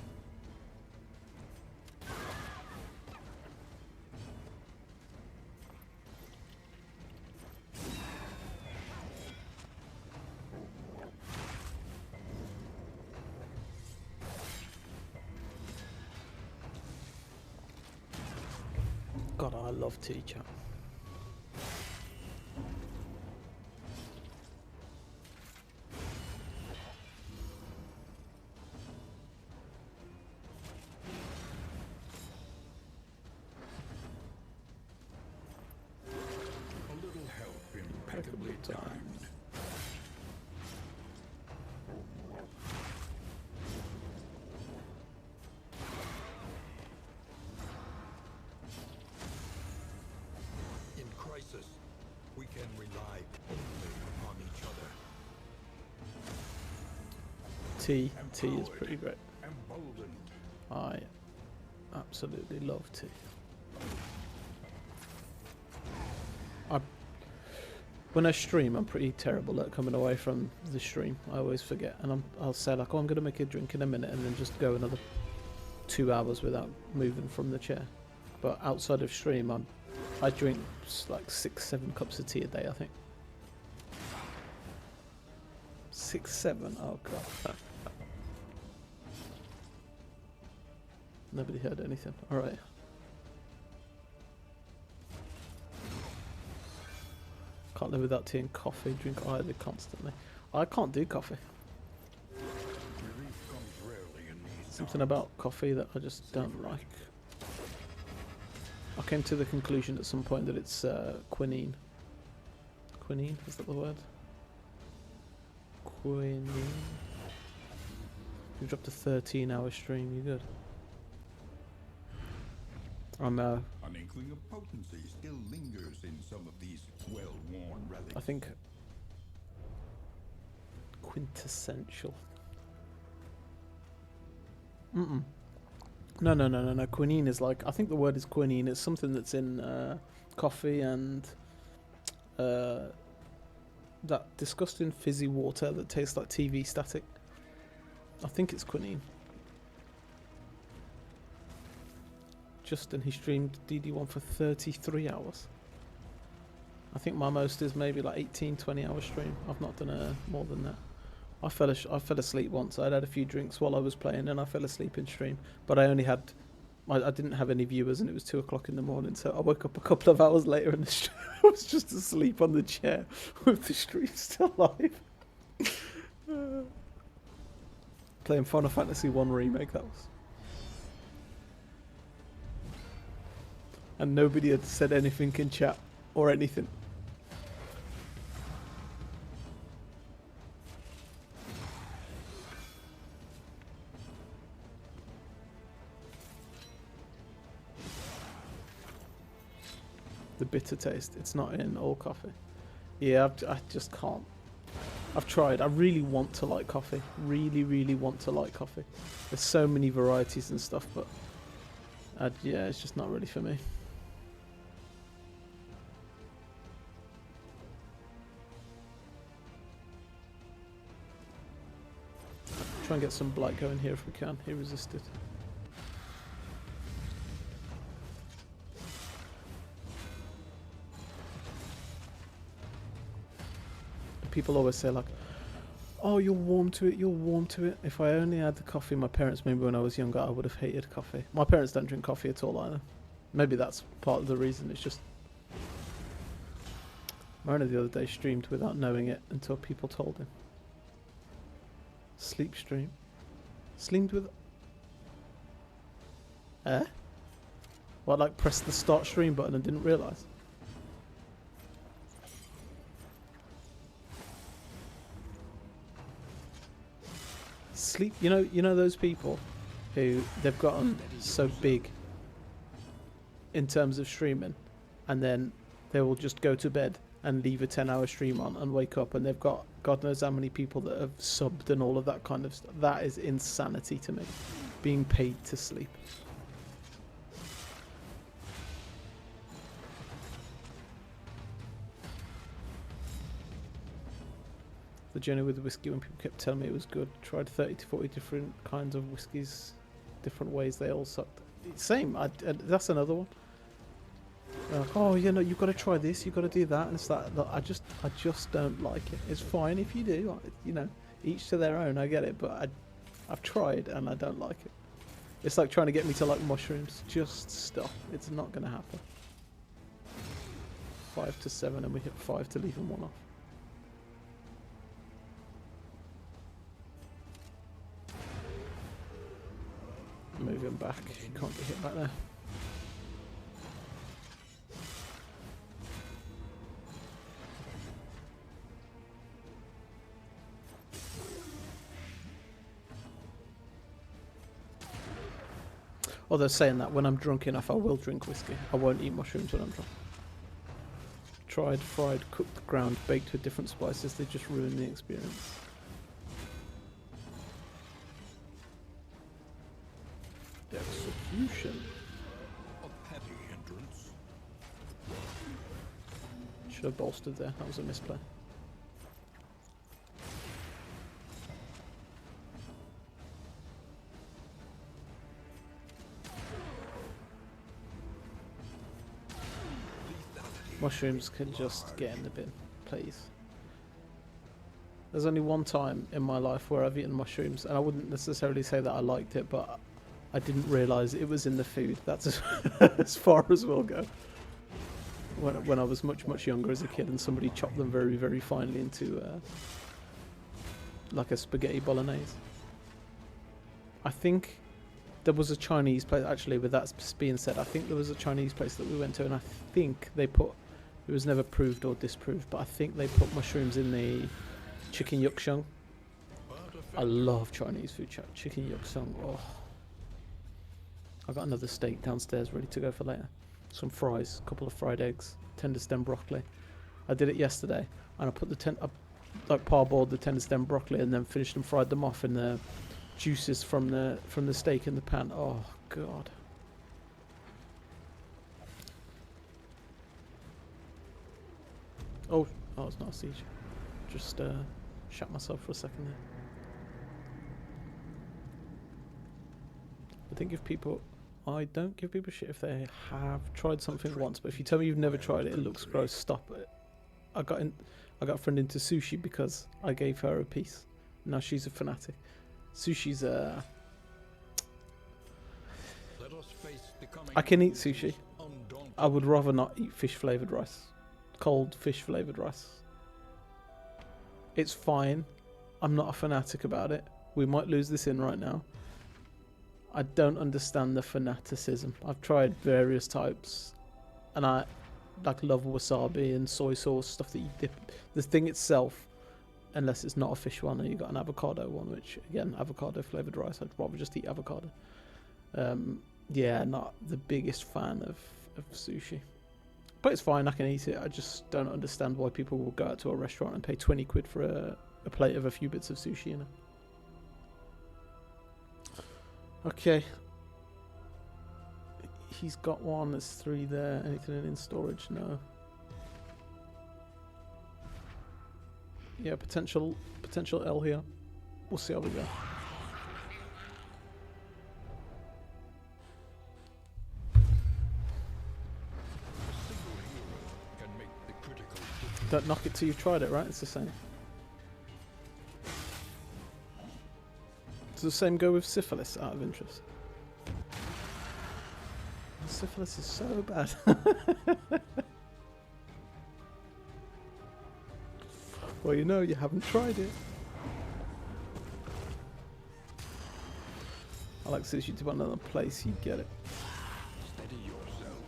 God, I love tea, chat. A little help impeccably timed. In crisis, we can rely only upon each other. Tea is pretty great. Emboldened. I absolutely love tea. When I stream, I'm pretty terrible at coming away from the stream. I always forget, and I'll say like, "Oh, I'm gonna make a drink in a minute," and then just go another 2 hours without moving from the chair. But outside of stream, I drink like 6-7 cups of tea a day, I think. 6-7. Oh god. Nobody heard anything. All right. Can't live without tea and coffee. Drink either constantly. I can't do coffee. Relief comes rarely in these Something about coffee that I just don't like. I came to the conclusion at some point that it's quinine. Quinine? Is that the word? Quinine. You dropped a 13-hour stream. You good? I'm An inkling of potency still lingers in some of these well-worn relics. I think quintessential. No. Quinine is like, I think the word is quinine. It's something that's in coffee and that disgusting fizzy water that tastes like TV static. I think it's quinine. Justin, he streamed DD1 for 33 hours. I think my most is maybe like 18-20 hour stream. I've not done more than that. I fell asleep once. I'd had a few drinks while I was playing and I fell asleep in stream. But I didn't have any viewers and it was 2 o'clock in the morning. So I woke up a couple of hours later and the stream, I was just asleep on the chair with the stream still live. Playing Final Fantasy 1 Remake, that was. And nobody had said anything in chat or anything. The bitter taste, it's not in all coffee. Yeah, I just can't. I've tried. I really want to like coffee. Really want to like coffee. There's so many varieties and stuff, but yeah, it's just not really for me. Try and get some blight going here if we can. He resisted. People always say like, oh, you're warm to it, you're warm to it. If I only had the coffee my parents made me when I was younger, I would have hated coffee. My parents don't drink coffee at all either. Maybe that's part of the reason. It's just Marina the other day streamed without knowing it until people told him. Sleep stream. Streamed with... Well, like pressed the start stream button and didn't realise. Sleep, you know those people who they've gotten so big in terms of streaming and then they will just go to bed and leave a 10-hour stream on and wake up and they've got God knows how many people that have subbed and all of that kind of stuff. That is insanity to me. Being paid to sleep. The journey with the whiskey, when people kept telling me it was good, tried 30 to 40 different kinds of whiskies, different ways they all sucked. Same, that's another one. Like, oh, you know, you've got to try this, you've got to do that, and it's like, look, I just don't like it. It's fine if you do, you know, each to their own, I get it, but I've tried and I don't like it. It's like trying to get me to like mushrooms. Just stop. It's not going to happen. 5 to 7 and we hit 5 to leave him 1 off. Move him back. He can't get hit back there. Although saying that, when I'm drunk enough, I will drink whiskey. I won't eat mushrooms when I'm drunk. Tried, fried, cooked, ground, baked with different spices. They just ruin the experience. Execution. A petty hindrance. Should have bolstered there. That was a misplay. Mushrooms can just get in the bin, please. There's only one time in my life where I've eaten mushrooms, and I wouldn't necessarily say that I liked it, but I didn't realise it was in the food. That's as far as we'll go. When I was much younger as a kid, and somebody chopped them very finely into like a spaghetti bolognese. I think there was a Chinese place, actually, with that being said, I think there was a Chinese place that we went to, and I think they put, it was never proved or disproved, but I think they put mushrooms in the chicken yuk sung. I love Chinese food, chicken yuk sung. Oh, I got another steak downstairs ready to go for later. Some fries, a couple of fried eggs, tender stem broccoli. I did it yesterday, and I put like parboiled the tender stem broccoli, and then finished and fried them off in the juices from the steak in the pan. Oh god. Oh, it's not a siege. Just shut myself for a second there. I don't give people shit if they have tried something once, but if you tell me you've never tried it, it looks gross, stop it. I got a friend into sushi because I gave her a piece. Now she's a fanatic. Sushi's I can eat sushi. I would rather not eat fish flavoured rice. Cold fish flavoured rice. It's fine. I'm not a fanatic about it. We might lose this in right now. I don't understand the fanaticism. I've tried various types, and I love wasabi and soy sauce, stuff that you dip. The thing itself, unless it's not a fish one and you got an avocado one, which again, avocado flavoured rice, I'd rather just eat avocado. Yeah, not the biggest fan of sushi. But it's fine, I can eat it. I just don't understand why people will go out to a restaurant and pay 20 quid for a plate of a few bits of sushi, you know. Okay. He's got one, there's 3 there. Anything in storage? No. Yeah, potential L here. We'll see how we go. Don't knock it till you've tried it, right? It's the same. Does the same go with syphilis, out of interest? Syphilis is so bad. Well, you know, you haven't tried it. I like sushi to one another place, you get it. Steady yourself.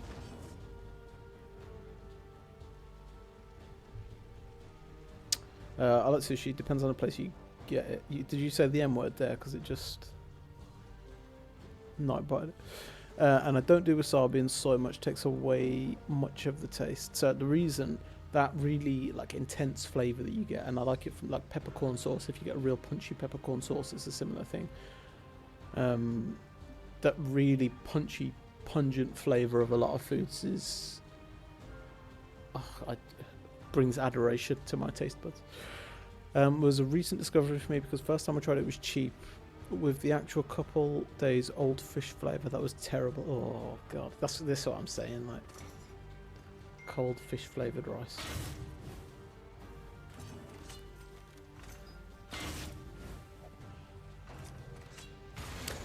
I like sushi, depends on the place you get it. Did you say the M word there? Because it just... No, I bite it. And I don't do wasabi, and soy much takes away much of the taste. So the reason, that really like intense flavour that you get, and I like it from like peppercorn sauce. If you get a real punchy peppercorn sauce, it's a similar thing. That really punchy, pungent flavour of a lot of foods is... brings adoration to my taste buds. Was a recent discovery for me because first time I tried it was cheap. With the actual couple days old fish flavour, that was terrible. Oh god, this is what I'm saying, like cold fish flavoured rice.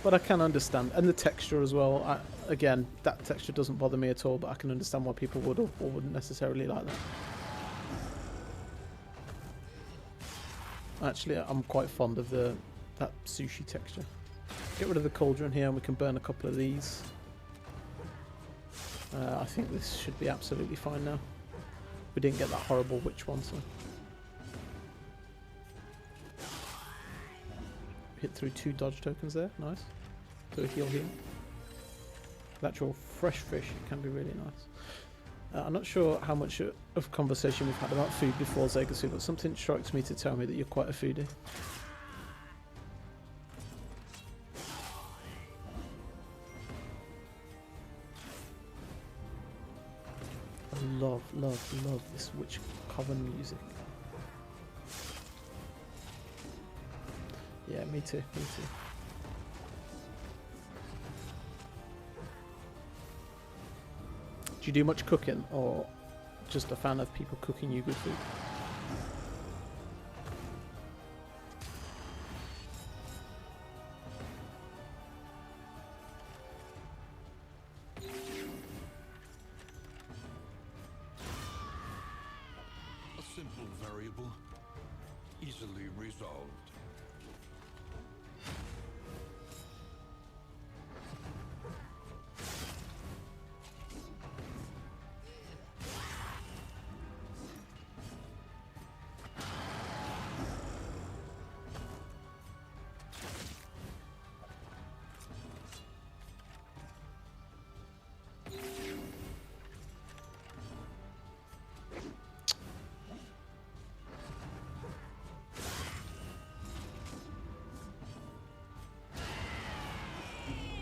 But I can understand, and the texture as well. Again, that texture doesn't bother me at all, but I can understand why people would or wouldn't necessarily like that. Actually, I'm quite fond of that sushi texture. Get rid of the cauldron here, and we can burn a couple of these. I think this should be absolutely fine now. We didn't get that horrible witch one, so. Hit through 2 dodge tokens there, nice. So a heal here. The actual fresh fish can be really nice. I'm not sure how much of conversation we've had about food before, Zegasu, but something strikes me to tell me that you're quite a foodie. I love this witch Coven music. Yeah, me too, me too. Do you do much cooking, or just a fan of people cooking you good food? A simple variable, easily resolved.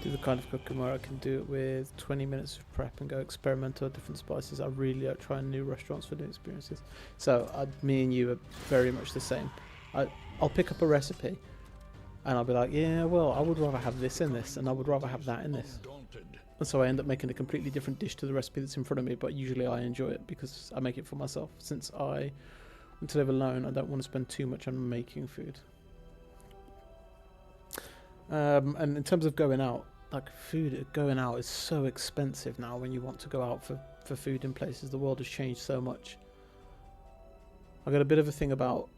Do the kind of cooking where I can do it with 20 minutes of prep and go experimental with different spices. I really like trying new restaurants for new experiences. So me and you are very much the same. I'll pick up a recipe and I'll be like, yeah, well, I would rather have this in this, and I would rather have that in this. And so I end up making a completely different dish to the recipe that's in front of me, but usually I enjoy it because I make it for myself. Since I want to live alone, I don't want to spend too much on making food. And in terms of going out, like food going out is so expensive now when you want to go out for food in places. The world has changed so much. I got a bit of a thing about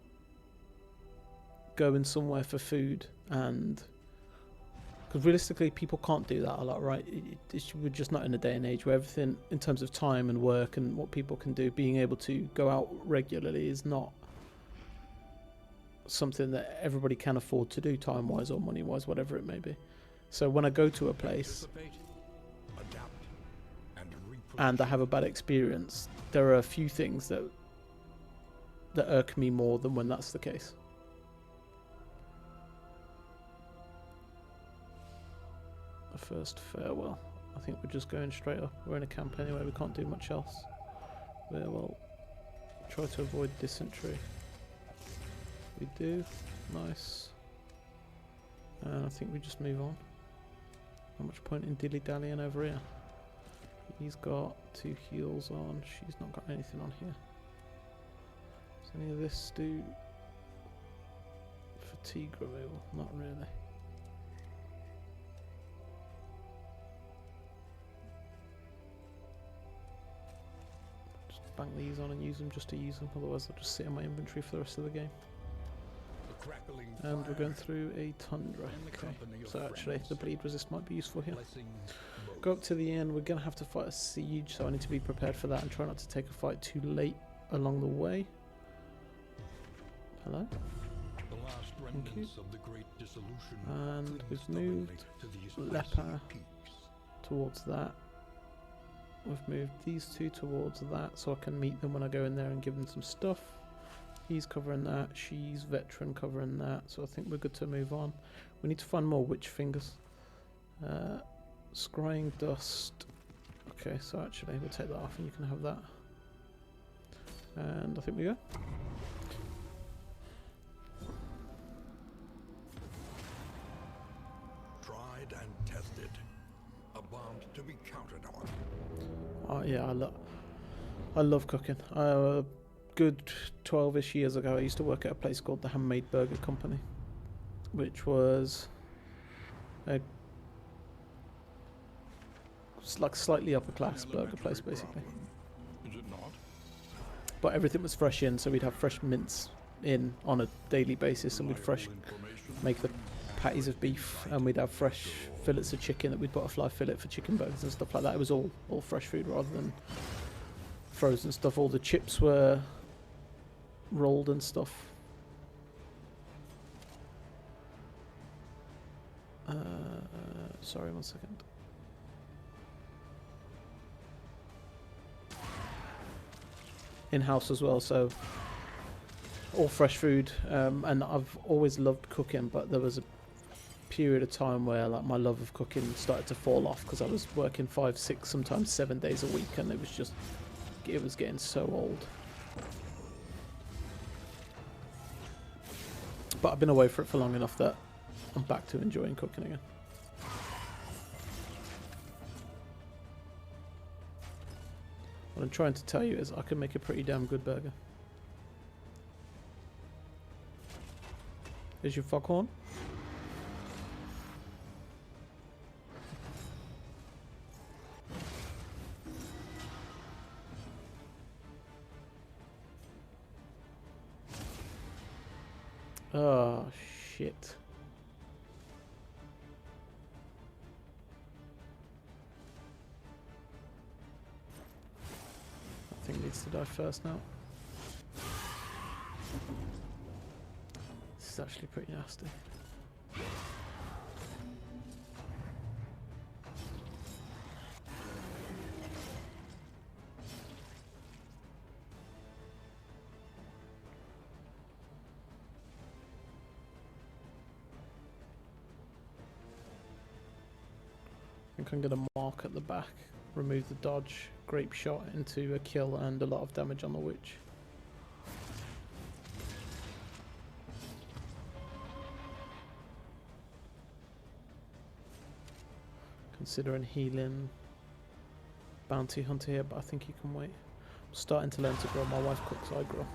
going somewhere for food, and because realistically people can't do that a lot, right? We're just not in a day and age where everything in terms of time and work and what people can do, being able to go out regularly is not something that everybody can afford to do, time wise or money wise, whatever it may be. So when I go to a place and I have a bad experience, there are a few things that irk me more than when that's the case. The first farewell. I think we're just going straight up. We're in a camp anyway, we can't do much else. We'll try to avoid dysentery. We do. Nice. And I think we just move on. Not much point in dilly-dallying over here. He's got 2 heals on. She's not got anything on here. Does any of this do fatigue removal? Not really. Just bang these on and use them just to use them. Otherwise they'll just sit in my inventory for the rest of the game. And we're going through a tundra. Okay, so actually the bleed resist might be useful here. Go up to the end. We're going to have to fight a siege, so I need to be prepared for that and try not to take a fight too late along the way. Hello? Thank you. And we've moved leper towards that. We've moved these 2 towards that, so I can meet them when I go in there and give them some stuff. He's covering that, she's veteran covering that, so I think we're good to move on. We need to find more witch fingers. Scrying dust. Okay, so actually we'll take that off and you can have that. And I think we go. Tried and tested. A bond to be counted on. Oh yeah, I love cooking. Good 12-ish years ago I used to work at a place called the Handmade Burger Company, which was It's like slightly upper class burger place basically. Is it not? But everything was fresh in, so we'd have fresh mince in on a daily basis, and we'd make the patties of beef, and we'd have fresh fillets of chicken that we'd butterfly fillet for chicken burgers and stuff like that. It was all fresh food rather than frozen stuff. All the chips were rolled and stuff. Sorry, 1 second. In-house as well, so all fresh food, and I've always loved cooking, but there was a period of time where like my love of cooking started to fall off because I was working 5, 6, sometimes 7 days a week, and it was getting so old. But I've been away for it for long enough that I'm back to enjoying cooking again. What I'm trying to tell you is I can make a pretty damn good burger. Is your foghorn? Oh, shit. That thing needs to die first now. This is actually pretty nasty. I think I'm going to mark at the back, remove the dodge, grape shot into a kill and a lot of damage on the witch. Considering healing bounty hunter here, but I think he can wait. I'm starting to learn to grow. My wife cooks, I grow.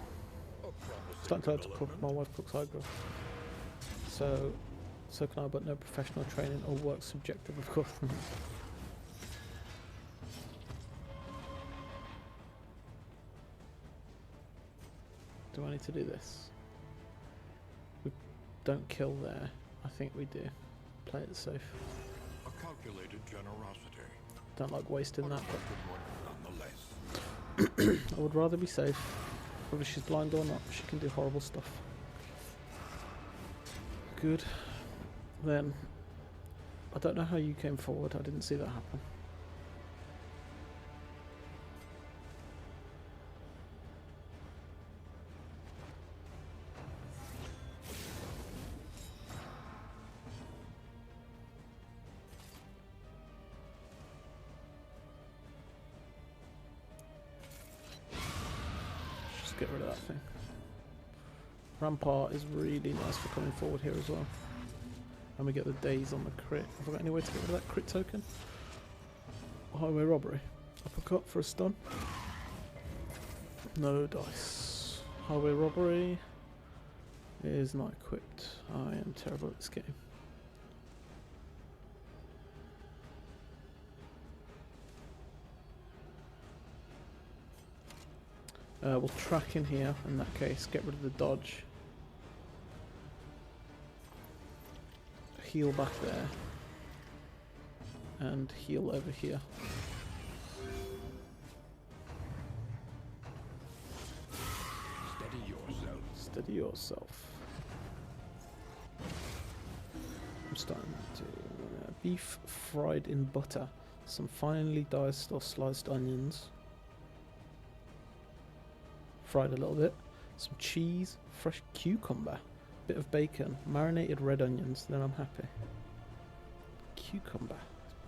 Starting to learn to cook, my wife cooks, I grow. So can I, but no professional training or work subjective, of course. Do I need to do this? We don't kill there. I think we do. Play it safe. A calculated generosity. Don't like wasting that, Nonetheless. but I would rather be safe. Whether she's blind or not, she can do horrible stuff. Good. Then, I don't know how you came forward. I didn't see that happen. Just get rid of that thing. Rampart is really nice for coming forward here as well. And we get the days on the crit. Have I got any way to get rid of that crit token? Highway robbery. Uppercut for a stun. No dice. Highway robbery is not equipped. I am terrible at this game. We'll track in here in that case. Get rid of the dodge. Heal back there and heal over here. Steady yourself. Steady yourself. I'm starting to beef fried in butter, some finely diced or sliced onions, fried a little bit, some cheese, fresh cucumber, bit of bacon, marinated red onions, then I'm happy. Cucumber.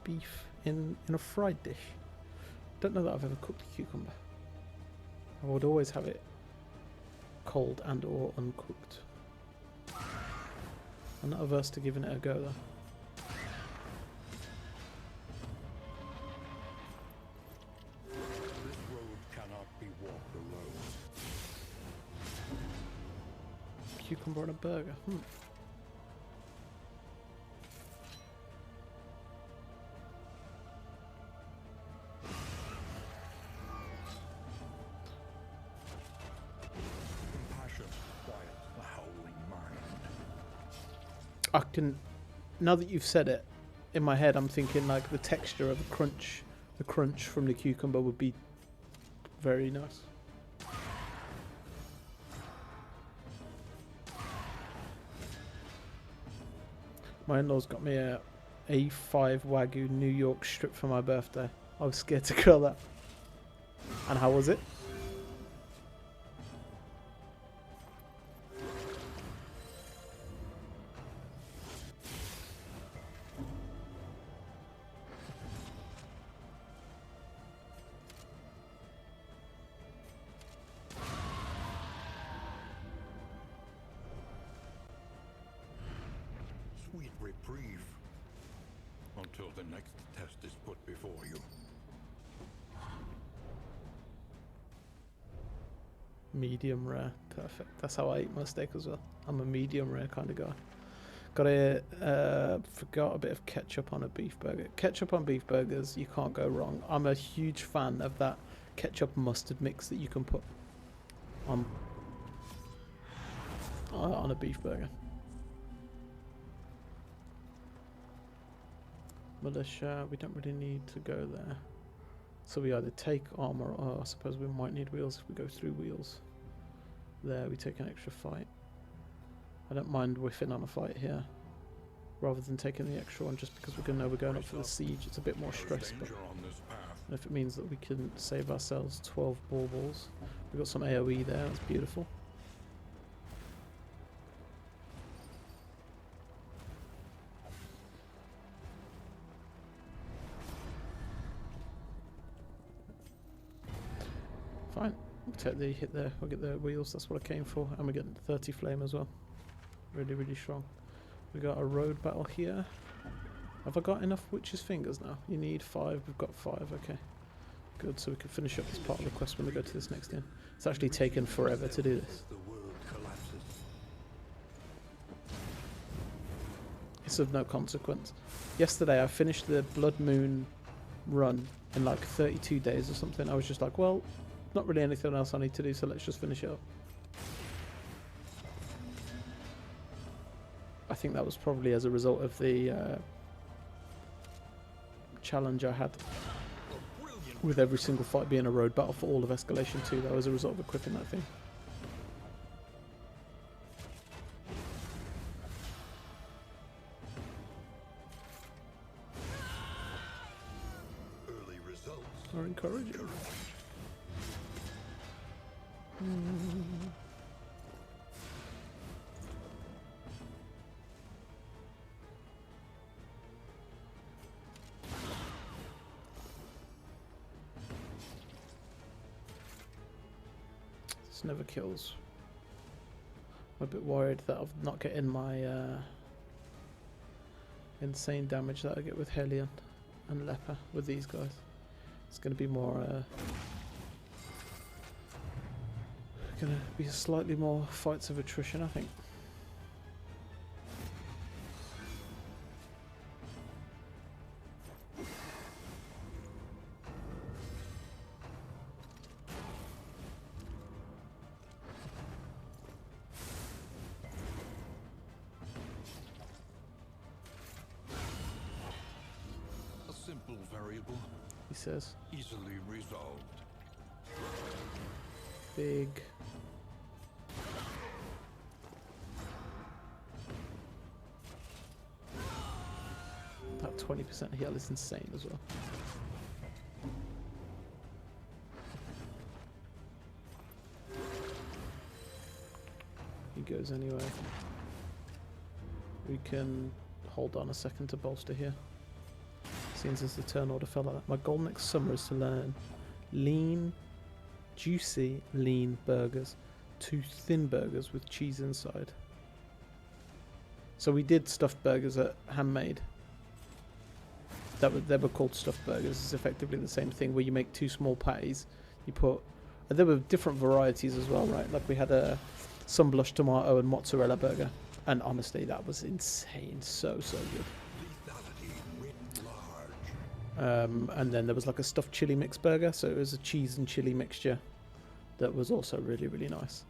Beef in a fried dish. Don't know that I've ever cooked a cucumber. I would always have it cold and or uncooked. I'm not averse to giving it a go though. This road cannot be walked alone. Cucumber on a burger. I can, now that you've said it, in my head I'm thinking like the texture of the crunch from the cucumber would be very nice. My in-laws got me a A5 Wagyu New York strip for my birthday. I was scared to grill that. And how was it? Sweet reprieve until the next test is put before you. Medium rare, perfect. That's how I eat my steak as well. I'm a medium rare kind of guy. Got a forgot a bit of ketchup on a beef burger. Ketchup on beef burgers, you can't go wrong. I'm a huge fan of that ketchup mustard mix that you can put on a beef burger. Militia, we don't really need to go there. So we either take armor, or I suppose we might need wheels if we go through wheels. There, we take an extra fight. I don't mind whiffing on a fight here, rather than taking the extra one just because we're going up for the siege. It's a bit more stress, but if it means that we can save ourselves 12 baubles. We've got some AoE there, that's beautiful. Fine, we'll take the hit there, we'll get the wheels, that's what I came for, and we get 30 flame as well. Really, really strong. We got a road battle here. Have I got enough witch's fingers now? You need 5, we've got 5, okay. Good, so we can finish up this part of the quest when we go to this next inn. It's actually taken forever to do this. It's of no consequence. Yesterday I finished the Bloodmoon run in like 32 days or something. I was just like, well, not really anything else I need to do, so let's just finish it up. I think that was probably as a result of the challenge I had with every single fight being a road battle for all of Escalation 2. That was a result of equipping that thing. Early results Are encouraging. This never kills. I'm a bit worried that I'm not getting my insane damage that I get with Hellion and Leper with these guys. It's going to be more going to be slightly more fights of attrition, I think. a simple variable, He says. easily resolved. Big. That 20% heal is insane as well. He goes anyway. We can hold on a second to bolster here. Seems as the turn order fell like that. My goal next summer is to learn lean, juicy, lean burgers to thin burgers with cheese inside. So we did stuffed burgers at Handmade. They were called stuffed burgers. It's effectively the same thing where you make 2 small patties. You put, and there were different varieties as well, right? Like we had a sunblush tomato and mozzarella burger, and honestly, that was insane. So good. And then there was like a stuffed chili mix burger, so it was a cheese and chili mixture that was also really, really nice.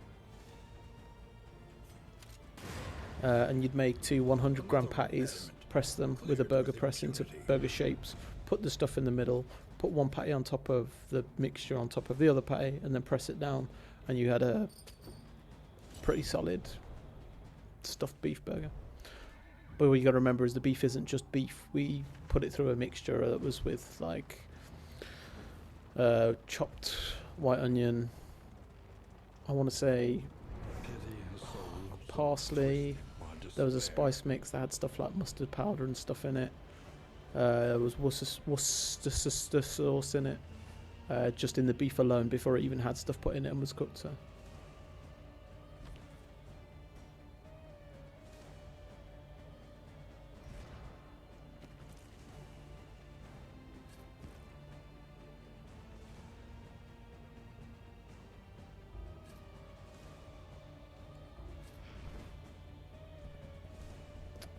and you'd make 2 100-gram patties, press them with a burger press into burger shapes, put the stuff in the middle, put one patty on top of the mixture on top of the other patty, and then press it down, and you had a pretty solid stuffed beef burger. But what you got to remember is the beef isn't just beef. We put it through a mixture that was with like chopped white onion, I want to say parsley. There was a spice mix that had stuff like mustard powder and stuff in it. There was Worcestershire sauce in it, just in the beef alone before it even had stuff put in it and was cooked. So.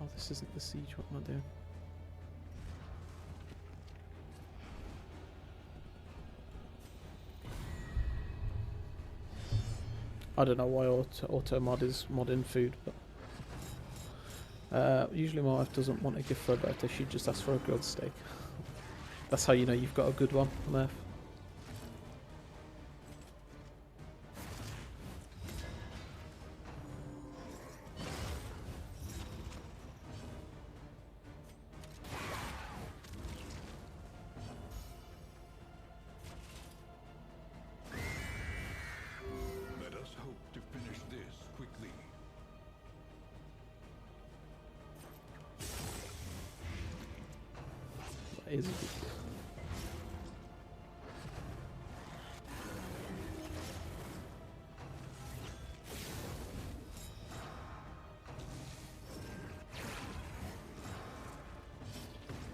Oh, this isn't the siege. What am I doing? I don't know why auto mod is modding food, but usually my wife doesn't want a gift for her birthday. She just asks for a grilled steak. That's how you know you've got a good one, Murph. Is it?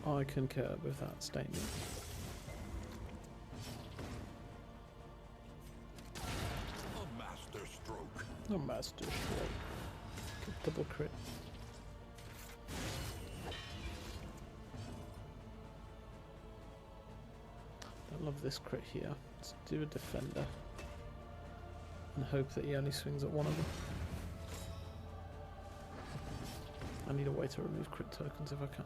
I concur with that statement. A master stroke. A master stroke. Good double crit. I love this crit here. Let's do a defender and hope that he only swings at one of them. I need a way to remove crit tokens if I can.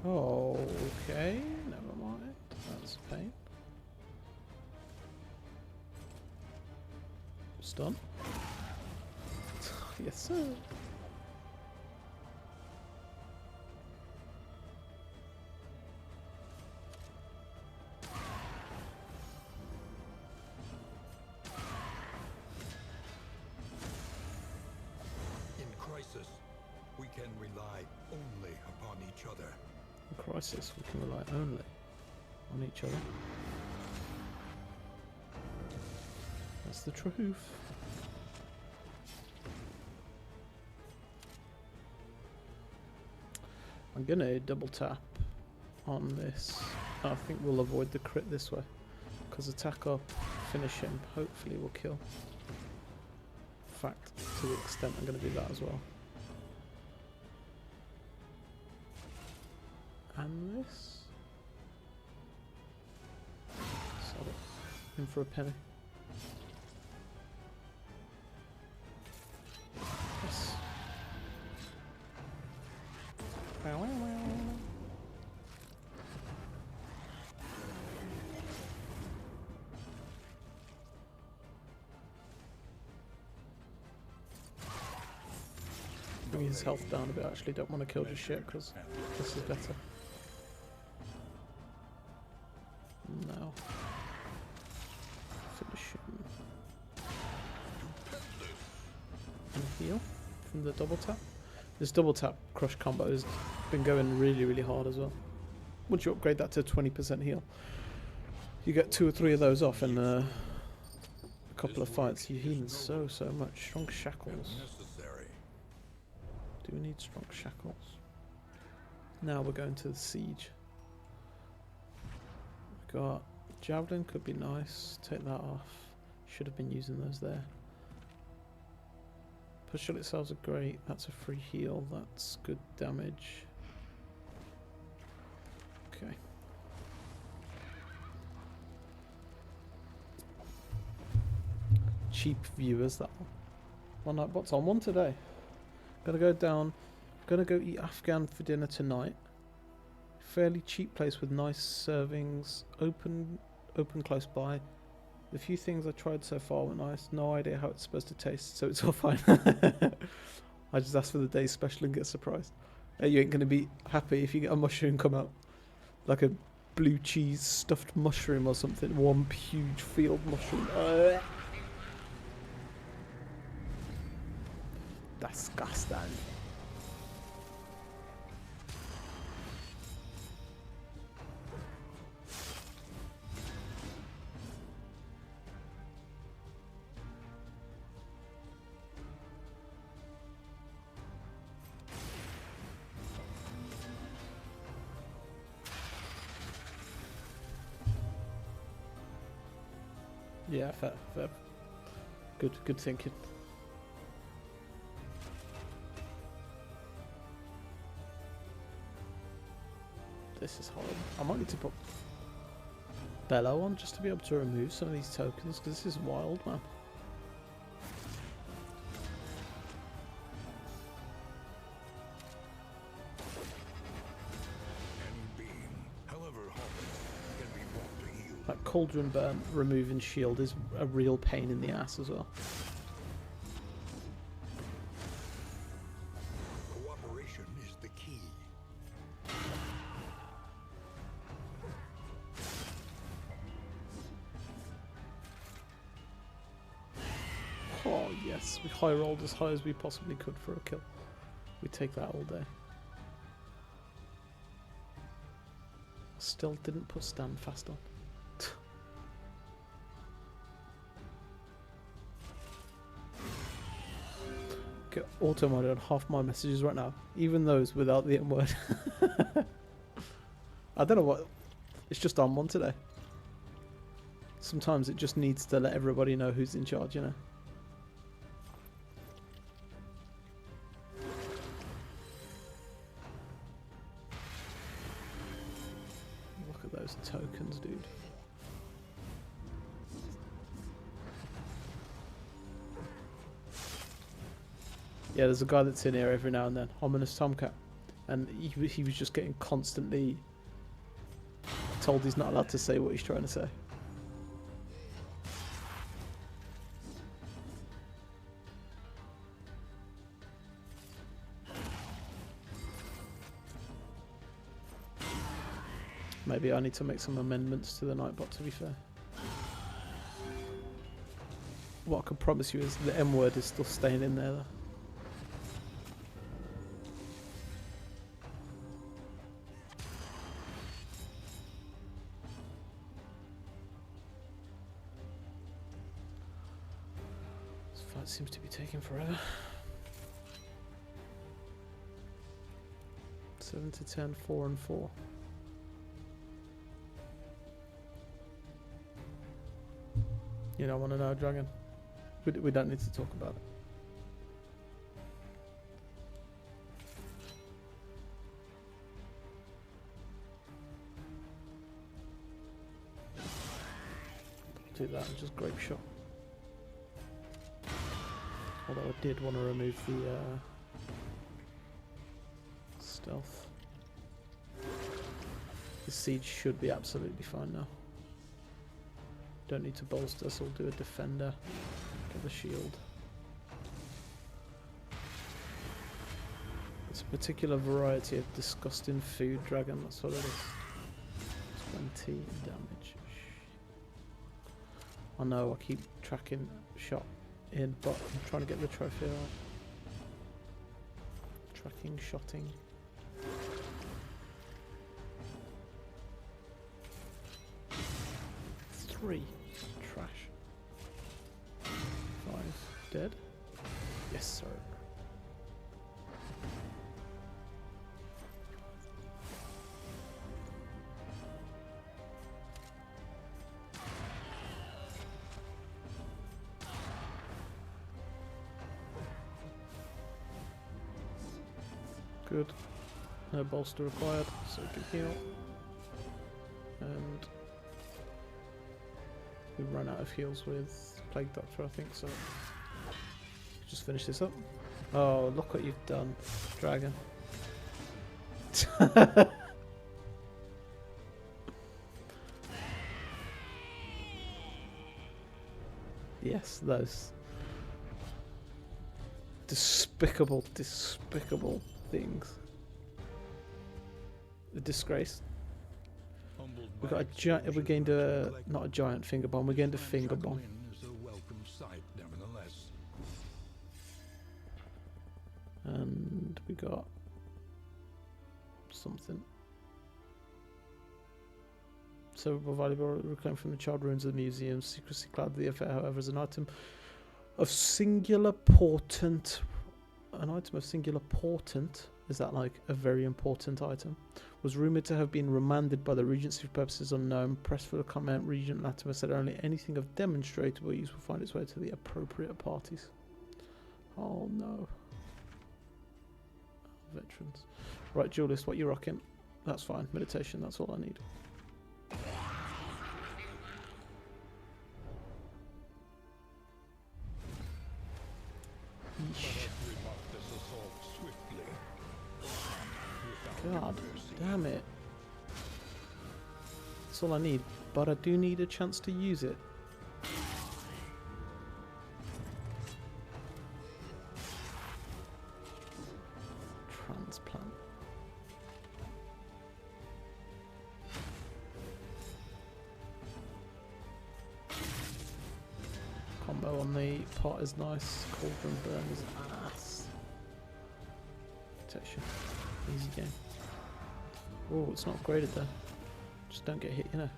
Okay, never mind. That's a pain. Stun. Yes, sir. In crisis, we can rely only upon each other. In crisis, we can rely only on each other. That's the truth. I'm gonna double tap on this. I think we'll avoid the crit this way, because attack up, finish him, hopefully will kill. In fact, to the extent I'm gonna do that as well. And this. Solid. In for a penny. Yes. Wow, wow, wow. Bring his health down a bit. I actually don't want to kill just yet because this is better. Now, finish him. And heal from the double tap. This double tap crush combo has been going really, really hard as well. Once you upgrade that to 20% heal, you get 2 or 3 of those off in a couple of fights. You're healing so much. Strong shackles. Do we need strong shackles? Now we're going to the siege. We've got javelin, could be nice. Take that off. Should have been using those there. Push itself are great. That's a free heal. That's good damage. cheap viewers, that one. One Nightbot's on one today. Gonna go down. Gonna go eat Afghan for dinner tonight. Fairly cheap place with nice servings. Open close by. The few things I tried so far were nice. No idea how it's supposed to taste, so it's all fine. I just asked for the day's special and get surprised. Hey, you ain't gonna be happy if you get a mushroom come out. Like a blue cheese stuffed mushroom or something. One huge field mushroom. Disgusting. Yeah, fair. Good thinking. This is horrible. I might need to put Bellow on just to be able to remove some of these tokens, because this is wild, man. That Cauldron Burn removing shield is a real pain in the ass as well. Cooperation is the key. Oh yes, we high rolled as high as we possibly could for a kill. We take that all day. Still didn't put stand fast on. Get auto-modded on half my messages right now, even those without the M word. I don't know what, it's just on one today. Sometimes it just needs to let everybody know who's in charge, you know. Look at those tokens, dude. Yeah, there's a guy that's in here every now and then, Ominous Tomcat, and he was just getting constantly told he's not allowed to say what he's trying to say. Maybe I need to make some amendments to the Nightbot, to be fair. What I can promise you is the M word is still staying in there though. Seems to be taking forever. 7 to 10, 4 and 4. You don't want to know, Dragon? We don't need to talk about it. Do that and just grape shot. Although I did want to remove the stealth. The siege should be absolutely fine now. Don't need to bolster, so we'll do a defender. Get the shield. It's a particular variety of disgusting food, Dragon, that's what it is. 20 damage. I know, I keep tracking shot in, but I'm trying to get the trophy out. Tracking, shotting. Three. Trash. 5. Dead. Yes, sir. Good. No bolster required, so we can heal. And we run out of heals with Plague Doctor, I think so. Just finish this up. Oh, look what you've done, dragon. Yes, those despicable, despicable things. A disgrace. We got a giant. We gained a not a giant finger bomb. We gained a finger bomb. Is a welcome sight, nevertheless. And we got something. So valuable reclaimed from the child ruins of the museum. Secrecy cloud the affair, however, is an item of singular portent. An item of singular portent. Is that like a very important item? Was rumoured to have been remanded by the Regency for purposes unknown. Press for the comment. Regent Latimer said only anything of demonstrable use will find its way to the appropriate parties. Oh no. Veterans. Right, duelist, what you rocking? That's fine. Meditation, that's all I need. God damn it. That's all I need, but I do need a chance to use it. Transplant. Combo on the pot is nice. Cauldron burn is ass. Protection. Easy game. Oh, it's not upgraded though. Just don't get hit, you know.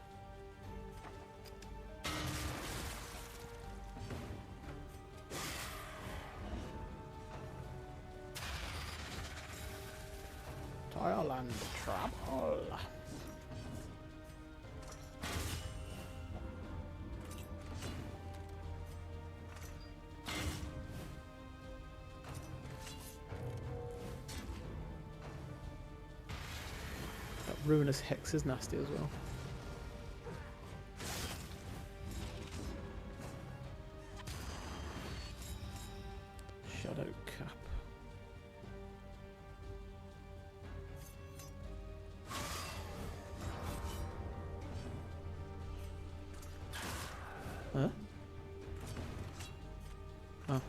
Thailand trouble. Ruinous Hex is nasty as well. Shadow Cap. Huh? Oh.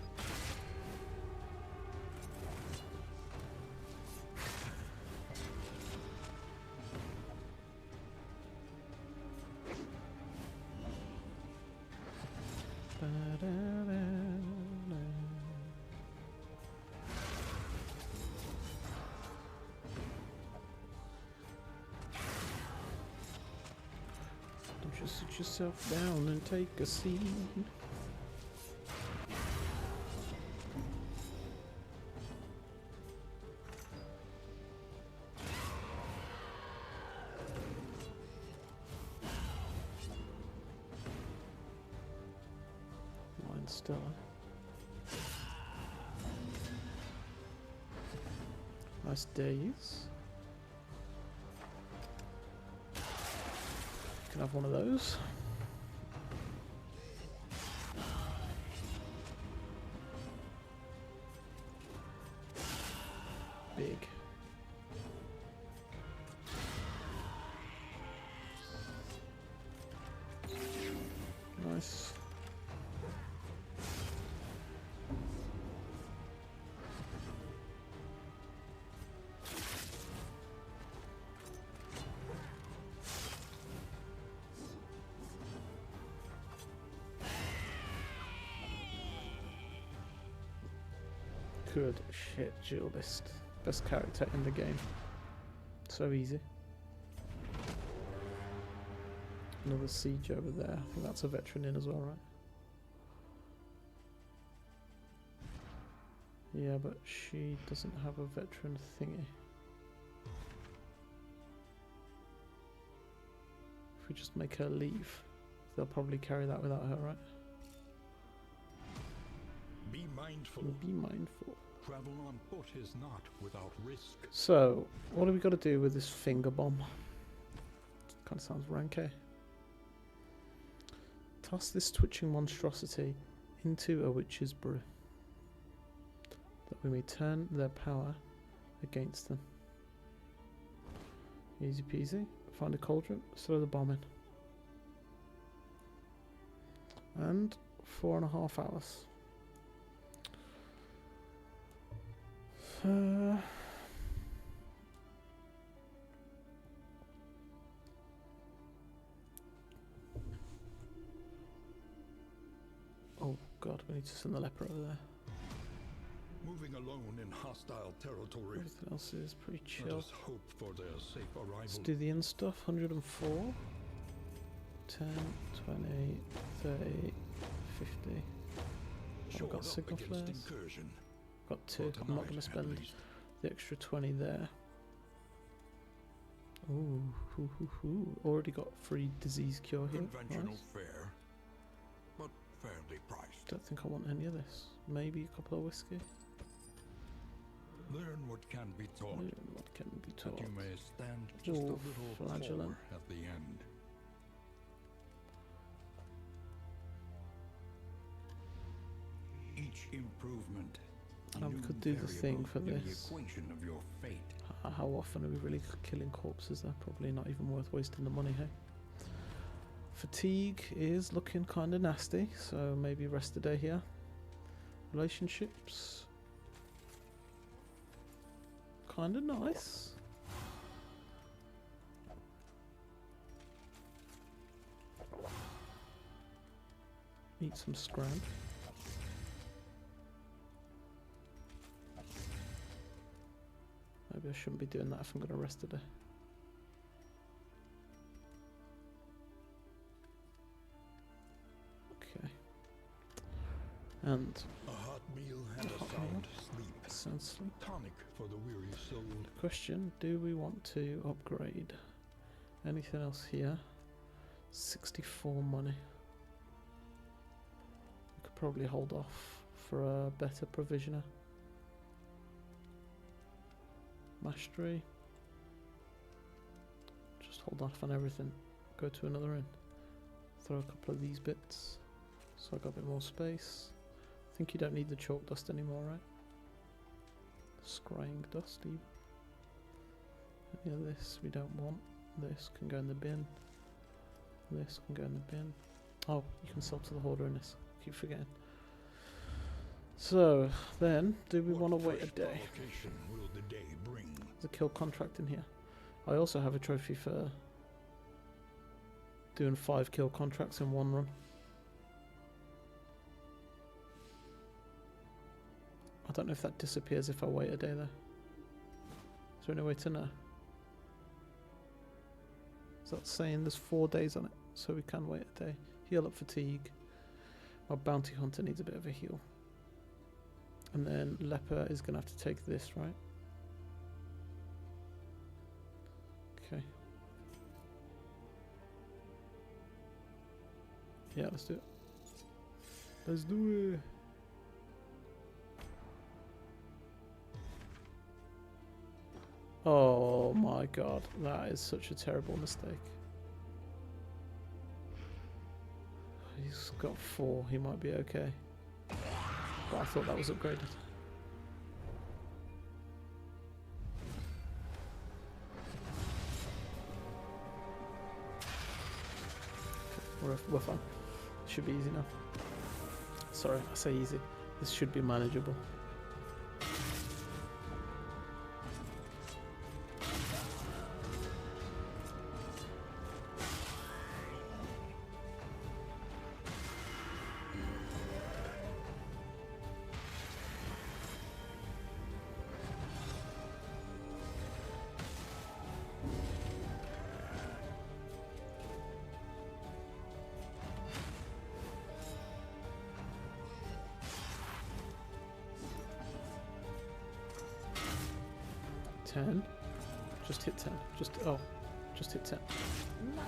Just sit yourself down and take a seat. Mine still. Nice days. Can have one of those. Big. Nice. Good shit, duelist. Best character in the game. So easy. Another siege over there. I think that's a veteran in as well, right? Yeah, but she doesn't have a veteran thingy. If we just make her leave, they'll probably carry that without her, right? Be mindful. Be mindful. Travel on foot is not without risk. So, what do we got to do with this finger bomb? Kind of sounds rank, eh? Toss this twitching monstrosity into a witch's brew, that we may turn their power against them. Easy peasy. Find a cauldron, throw the bomb in. And 4.5 hours. Oh god, we need to send the leper over there. Moving alone in hostile territory. Everything else is pretty Let chill. us hope for their safe arrival. Let's do the in stuff. 104. 10, 20, 30, 50. I've Shored got up signal against flares. incursion. Got 2. For I'm not tonight, going to at spend least. the extra 20 there. Ooh, hoo, hoo, hoo. Already got free disease cure here. Conventional Nice. fare, but fairly priced. Don't think I want any of this. Maybe a couple of whiskey. Learn what can be taught, What can be that taught? you may stand just Ooh, a little flagellant. taller at the end. Each improvement, a And we new could do the thing variable for in this. the equation of your fate. How often are we really killing corpses there? Probably not even worth wasting the money, hey? Fatigue is looking kind of nasty, so maybe rest a day here. Relationships. Kind of nice. Eat some scrap. Maybe I shouldn't be doing that if I'm going to rest today. Okay. And A hot meal and a hot sound sleep. sound sleep. Tonic for the weary soul. Question, do we want to upgrade anything else here? 64 money. We could probably hold off for a better provisioner. Mastery. Just hold off on everything. Go to another inn. Throw a couple of these bits. So I got a bit more space. I think you don't need the chalk dust anymore, right? Scrying dust even. Any of this we don't want. This can go in the bin. This can go in the bin. Oh, you can sell to the hoarder in this. Keep forgetting. So, then, do we want to wait a Fresh day? provocation will the day bring? There's a kill contract in here. I also have a trophy for doing 5 kill contracts in one run. I don't know if that disappears if I wait a day though. Is there any way to know? Is that saying there's 4 days on it? So we can wait a day. Heal up fatigue. Our bounty hunter needs a bit of a heal. And then leper is going to have to take this, right? Okay. Yeah, let's do it. Let's do it. Oh my god, that is such a terrible mistake. He's got 4, he might be okay. But I thought that was upgraded. We're fine. Should be easy now. Sorry, I say easy. This should be manageable. Just hit 10. Just hit 10. No.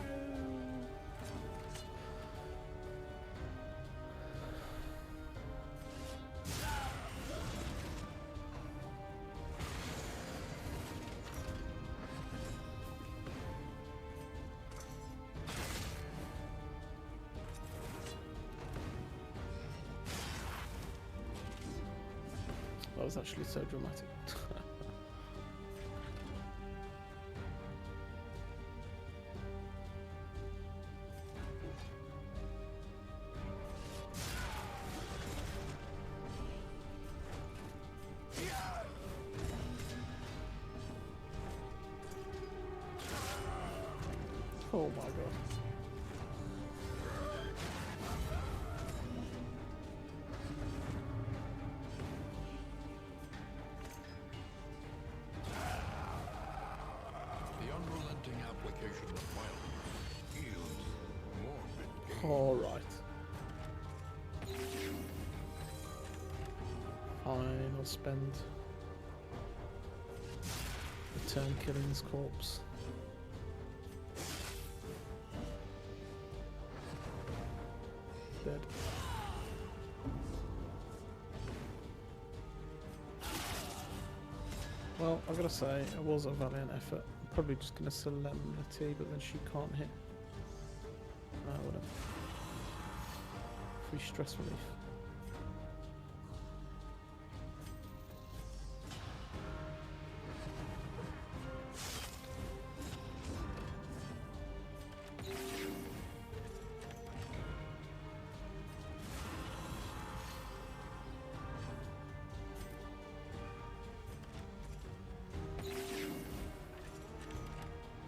That was actually so dramatic. Oh my god. The unrelenting application of violence yields morbid gain. Alright. Fine, I'll spend a turn killing this corpse. Dead. Well, I've got to say, it was a valiant effort. I'm probably just going to Solemnity, but then she can't hit. Whatever. Free stress relief.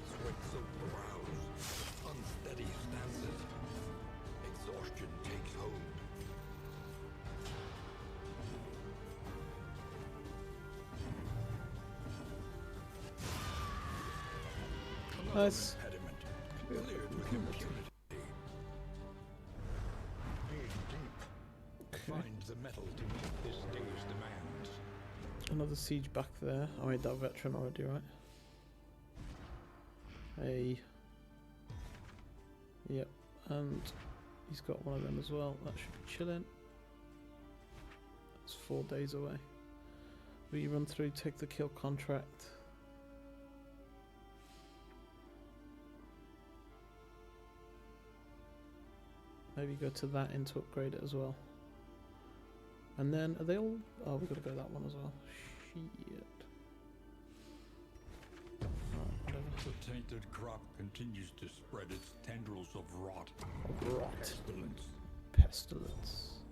Sweat-soaked brows, unsteady stances. Exhaustion takes hold. Nice. Impediment cleared with impunity. Dig deep. Okay. Find the metal to meet this day's demands. Another siege back there. I made that veteran already, right? Hey. Yep. And he's got one of them as well. That should be chilling. It's 4 days away. We run through, take the kill contract. Maybe go to that in to upgrade it as well. And then, are they all... Oh, we've got to go that one as well. Shit. Alright, whatever. The tainted crop continues to spread its tendrils of rot. Rot. Pestilence. Pestilence.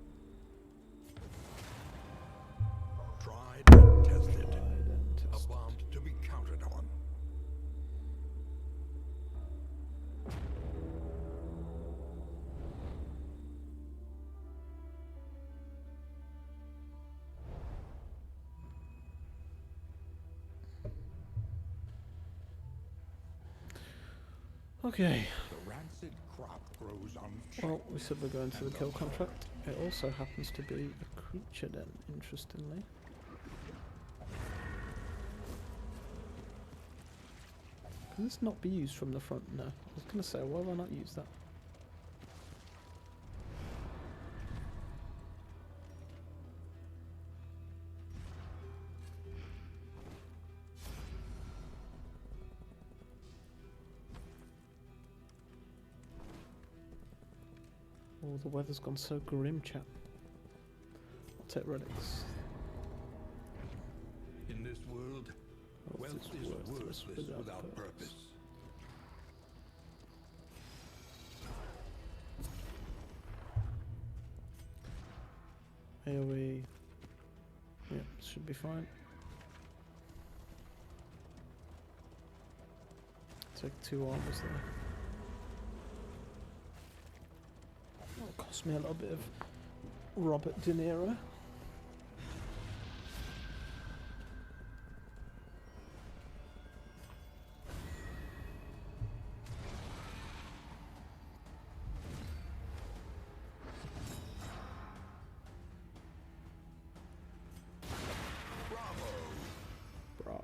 Tried and tested. Tried and A tested. bomb to be counted on. Okay. The rancid crop grows on. Well, we said we're going to the kill contract. It also happens to be a creature den, interestingly. Can this not be used from the front? No. I was going to say, why have I not used that? Oh, the weather's gone so grim, chap. I'll take relics. In this world, wealth is worthless without purpose. AoE. Yep, should be fine. Take 2 armors there. That'll cost me a little bit of Robert De Niro. Bravo.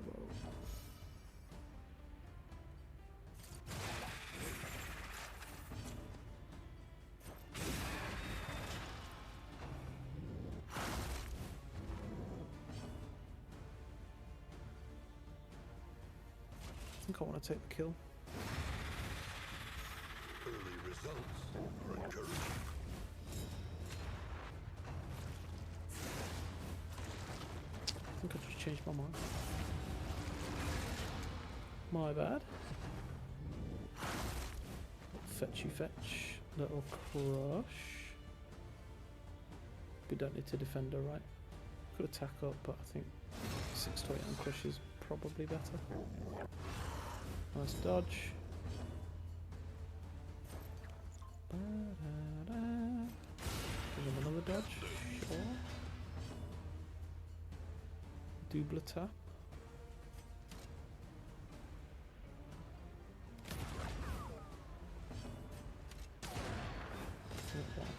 I think I want to take the kill. Early results are encouraging. changed my mind. My bad. Fetchy fetch. Little crush. We don't need to defend her, right? Could attack up, but I think 6 to 8 on crush is probably better. Nice dodge. Give him another dodge. Sure. Double tap. Not bad.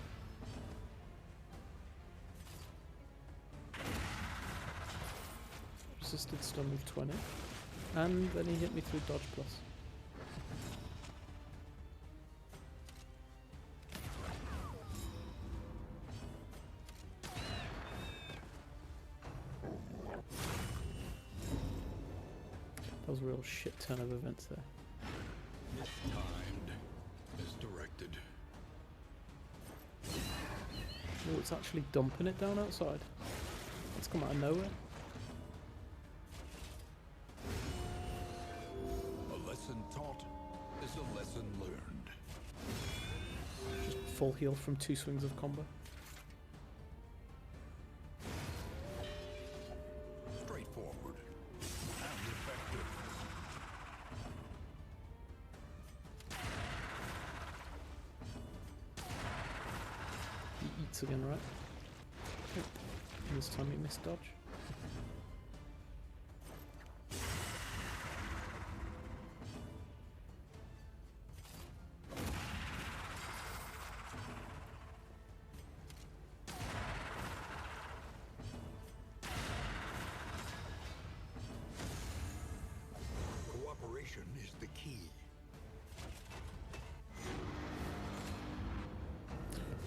Resisted stun with 20. And then he hit me through dodge plus. That was a real shit ton of events there. Mistimed. Misdirected. Oh, it's actually dumping it down outside. It's come out of nowhere. A lesson taught is a lesson learned. Just full heal from 2 swings of combo. Straightforward and effective. He eats again, right? Okay. And this time he missed dodge. Cooperation is the key.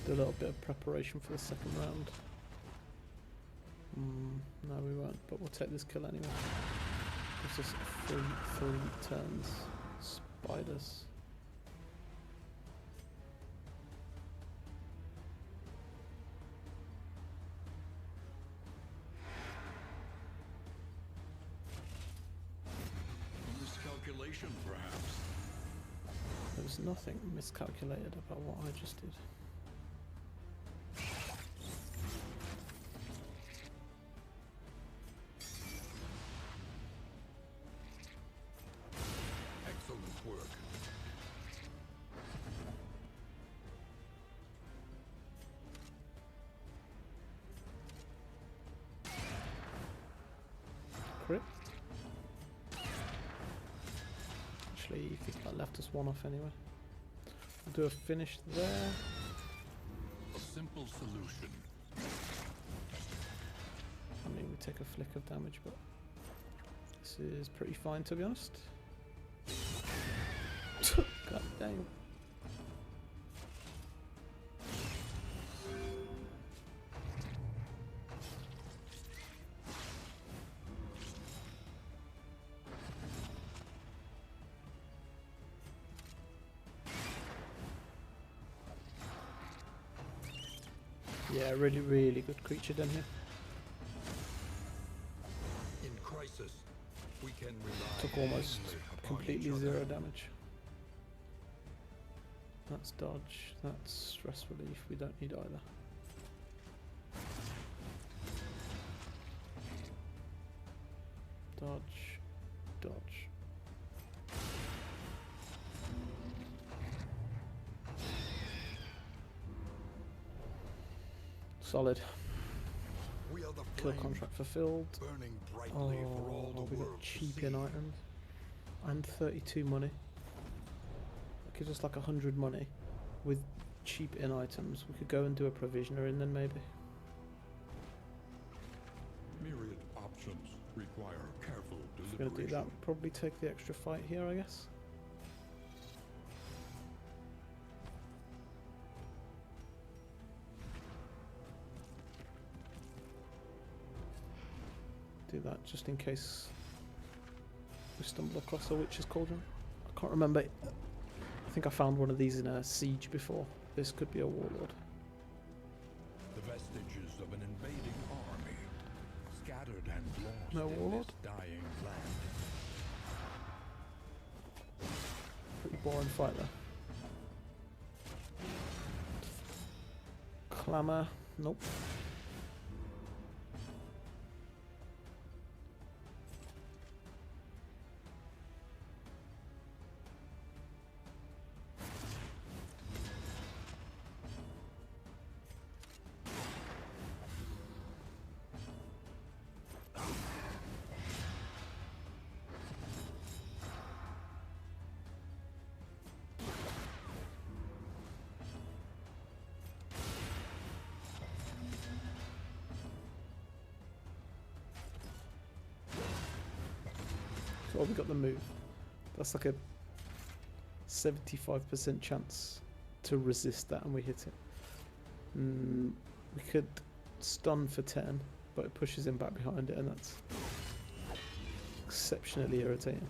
Do a little bit of preparation for the second round. No, we won't, but we'll take this kill anyway. It's just 3 turns. Spiders. Miscalculation, perhaps. There was nothing miscalculated about what I just did. Excellent work. Crit. Actually, you think that left us 1 off anyway. We'll do a finish there. A simple solution. I mean, we take a flick of damage, but this is pretty fine, to be honest. God dang. Yeah, really, really good creature down here. In crisis, we can rely Took almost only upon completely each other. 0 damage. That's dodge, that's stress relief, we don't need either. Dodge, dodge. Solid. We are the Kill flame contract fulfilled. burning brightly Oh, for all the we got world to cheap see. in items. And 32 money. That gives us like 100 money. With cheap in items, we could go and do a provisioner in then maybe. Myriad options require careful If we're gonna do that, we'll probably take the extra fight here, I guess. Do that just in case we stumble across a witch's cauldron. I can't remember. I think I found one of these in a siege before. This could be a warlord. The vestiges of an invading army, battered and lost No in warlord? this dying land. Pretty boring fight there. Clamor. Nope. Oh, we got the move. That's like a 75% chance to resist that, and we hit it. We could stun for 10, but it pushes him back behind it, and that's exceptionally irritating.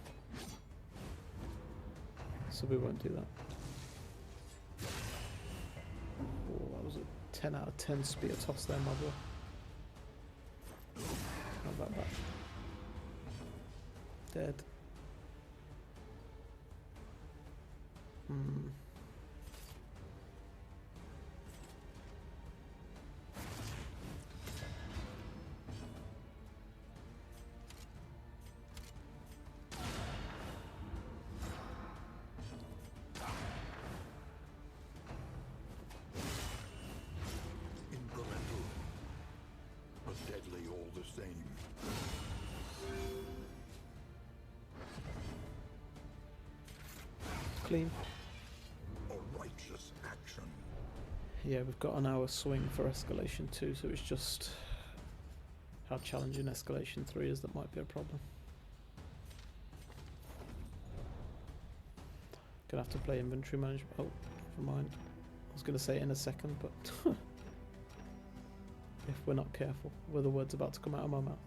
So we won't do that. Oh, that was a 10 out of 10 spear toss there, my boy. How about that? Dead. Incremental, but deadly all the same. Clean. A righteous action. Yeah, we've got an hour swing for escalation 2, so it's just how challenging escalation 3 is that might be a problem. Gonna have to play inventory management. Oh, never mind. I was gonna say it in a second, but if we're not careful, were the words about to come out of my mouth.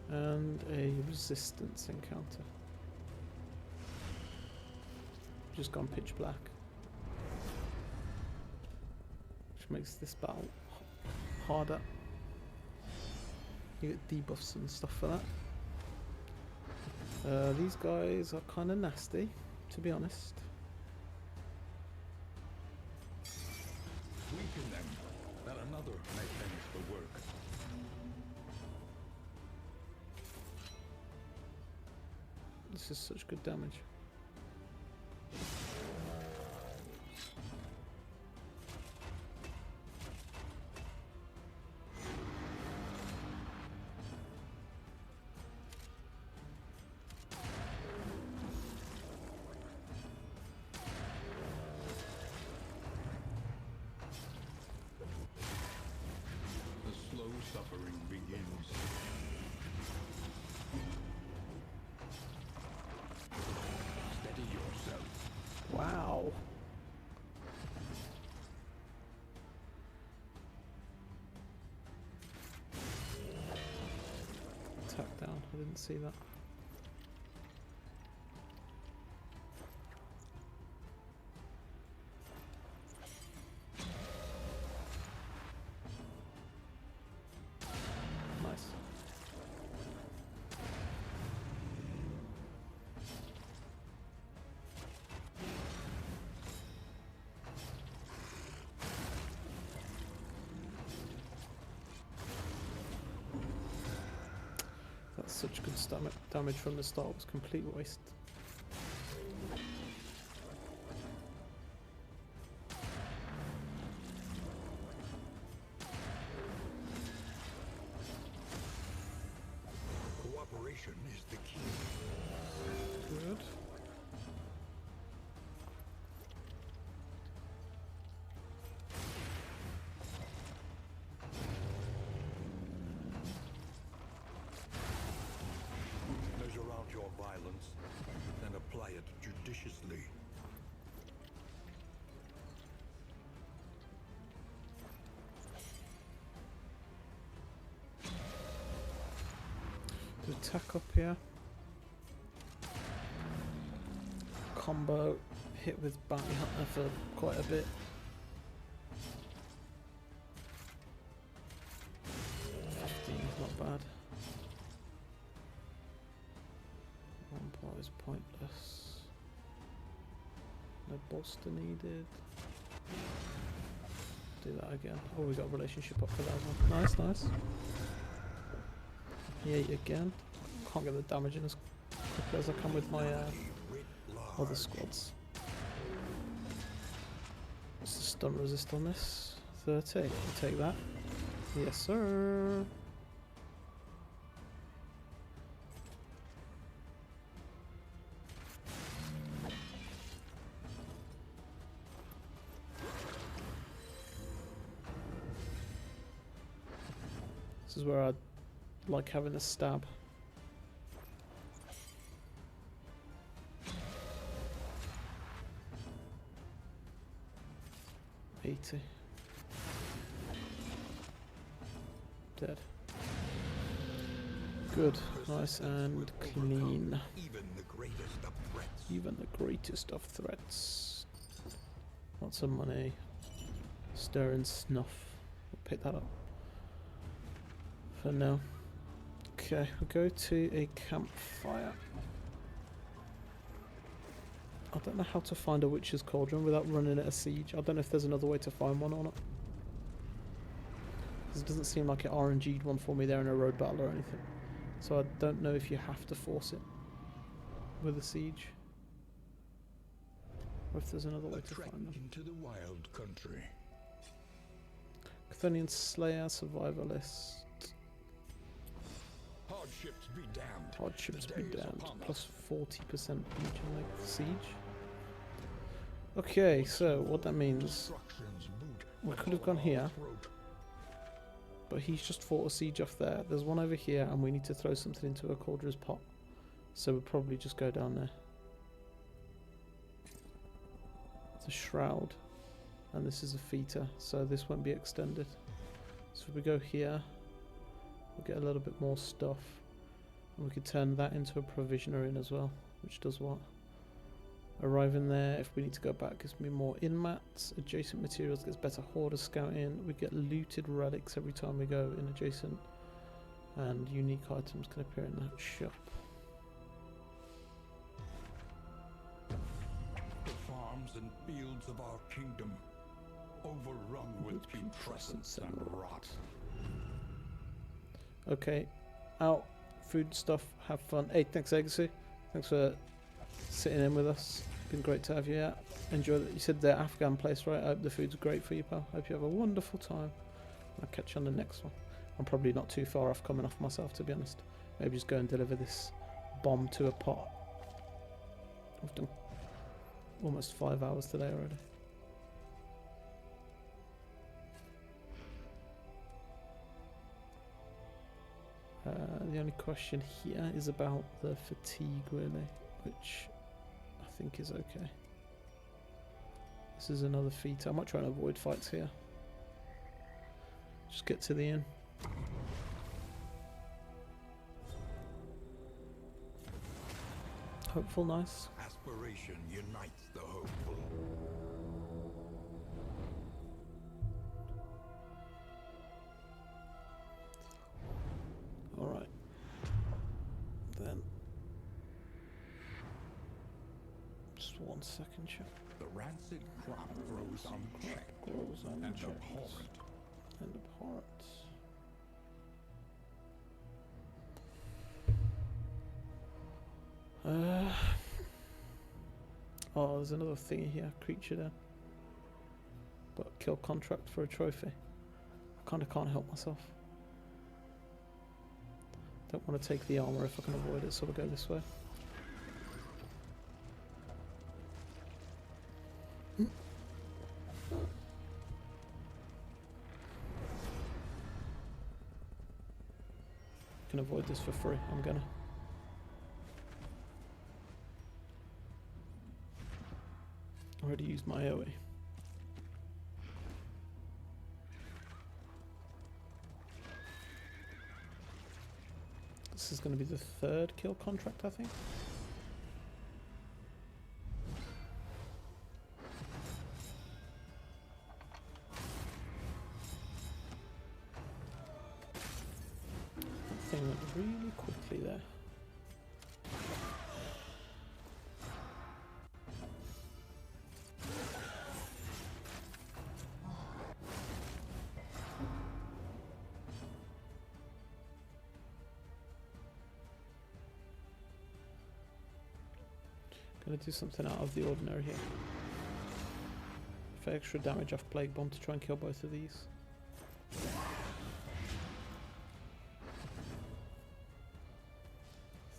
And a resistance encounter. Just gone pitch black. Which makes this battle harder. You get debuffs and stuff for that. These guys are kind of nasty, to be honest. Weaken them, that another may finish the work. This is such good damage. The slow suffering begins. Steady yourself. Wow. Attack down. I didn't see that. Nice. That's such good damage from the start. It was complete waste. Cooperation is the key. Good. Measure out your violence and apply it judiciously. To attack up here. combo hit with Bounty Hunter for quite a bit. 15 is not bad. One part is pointless. No bolster needed. Do that again. Oh, we got a relationship up for that one. Nice, nice. Yeah, again. Can't get the damage in as quickly as I can with my other squads. What's the stun resist on this? 30. I'll take that. Yes, sir. This is where I like having a stab. 80. Dead. Good, nice and clean. Even the greatest of threats. Even the greatest of threats. Lots of money. Stir and snuff. We'll pick that up for now. Okay, we'll go to a campfire. I don't know how to find a witch's cauldron without running at a siege. I don't know if there's another way to find one or not. Because it doesn't seem like it RNG'd one for me there in a road battle or anything. So I don't know if you have to force it with a siege. Or if there's another way to find them. Into the wild country. Chthonian Slayer Survivalist. Hardships be damned. Hardships be damned. Plus 40% on the siege. Okay, so what that means, we could have gone here, but he's just fought a siege off there. There's one over here, and we need to throw something into a Cauldron's pot. So we'll probably just go down there. It's a shroud, and this is a feeder, so this won't be extended. So if we go here, we'll get a little bit more stuff, and we could turn that into a provisioner in as well, which does what? Arriving there, if we need to go back, gives me more in-mats. Adjacent materials gets better hoarder scouting. We get looted relics every time we go in adjacent, and unique items can appear in that shop. The farms and fields of our kingdom, overrun with putrescence and rot. Okay, out, food stuff, have fun. Hey, thanks Agassi. Thanks for sitting in with us. Been great to have you out. Enjoy that. You said the Afghan place, right? I hope the food's great for you, pal. Hope you have a wonderful time. I'll catch you on the next one. I'm probably not too far off coming off myself, to be honest. Maybe just go and deliver this bomb to a pot. I've done almost 5 hours today already. The only question here is about the fatigue, really, which I think is okay. This is another feat. I might try and avoid fights here. Just get to the inn. Hopeful, nice. Aspiration unites the hopeful. Alright. Then. Just 1 second, chat. The rancid crop grows unchecked Grows and unchecked. abhorrent. And abhorrent. Oh, there's another thing here, creature there. But kill contract for a trophy. I kinda can't help myself. Don't want to take the armor if I can avoid it, so we'll go this way. Can avoid this for free, I'm gonna. Already used my AoE. This is going to be the 3rd kill contract, I think. everything went really quickly there. Gonna do something out of the ordinary here. For extra damage off Plague Bomb to try and kill both of these.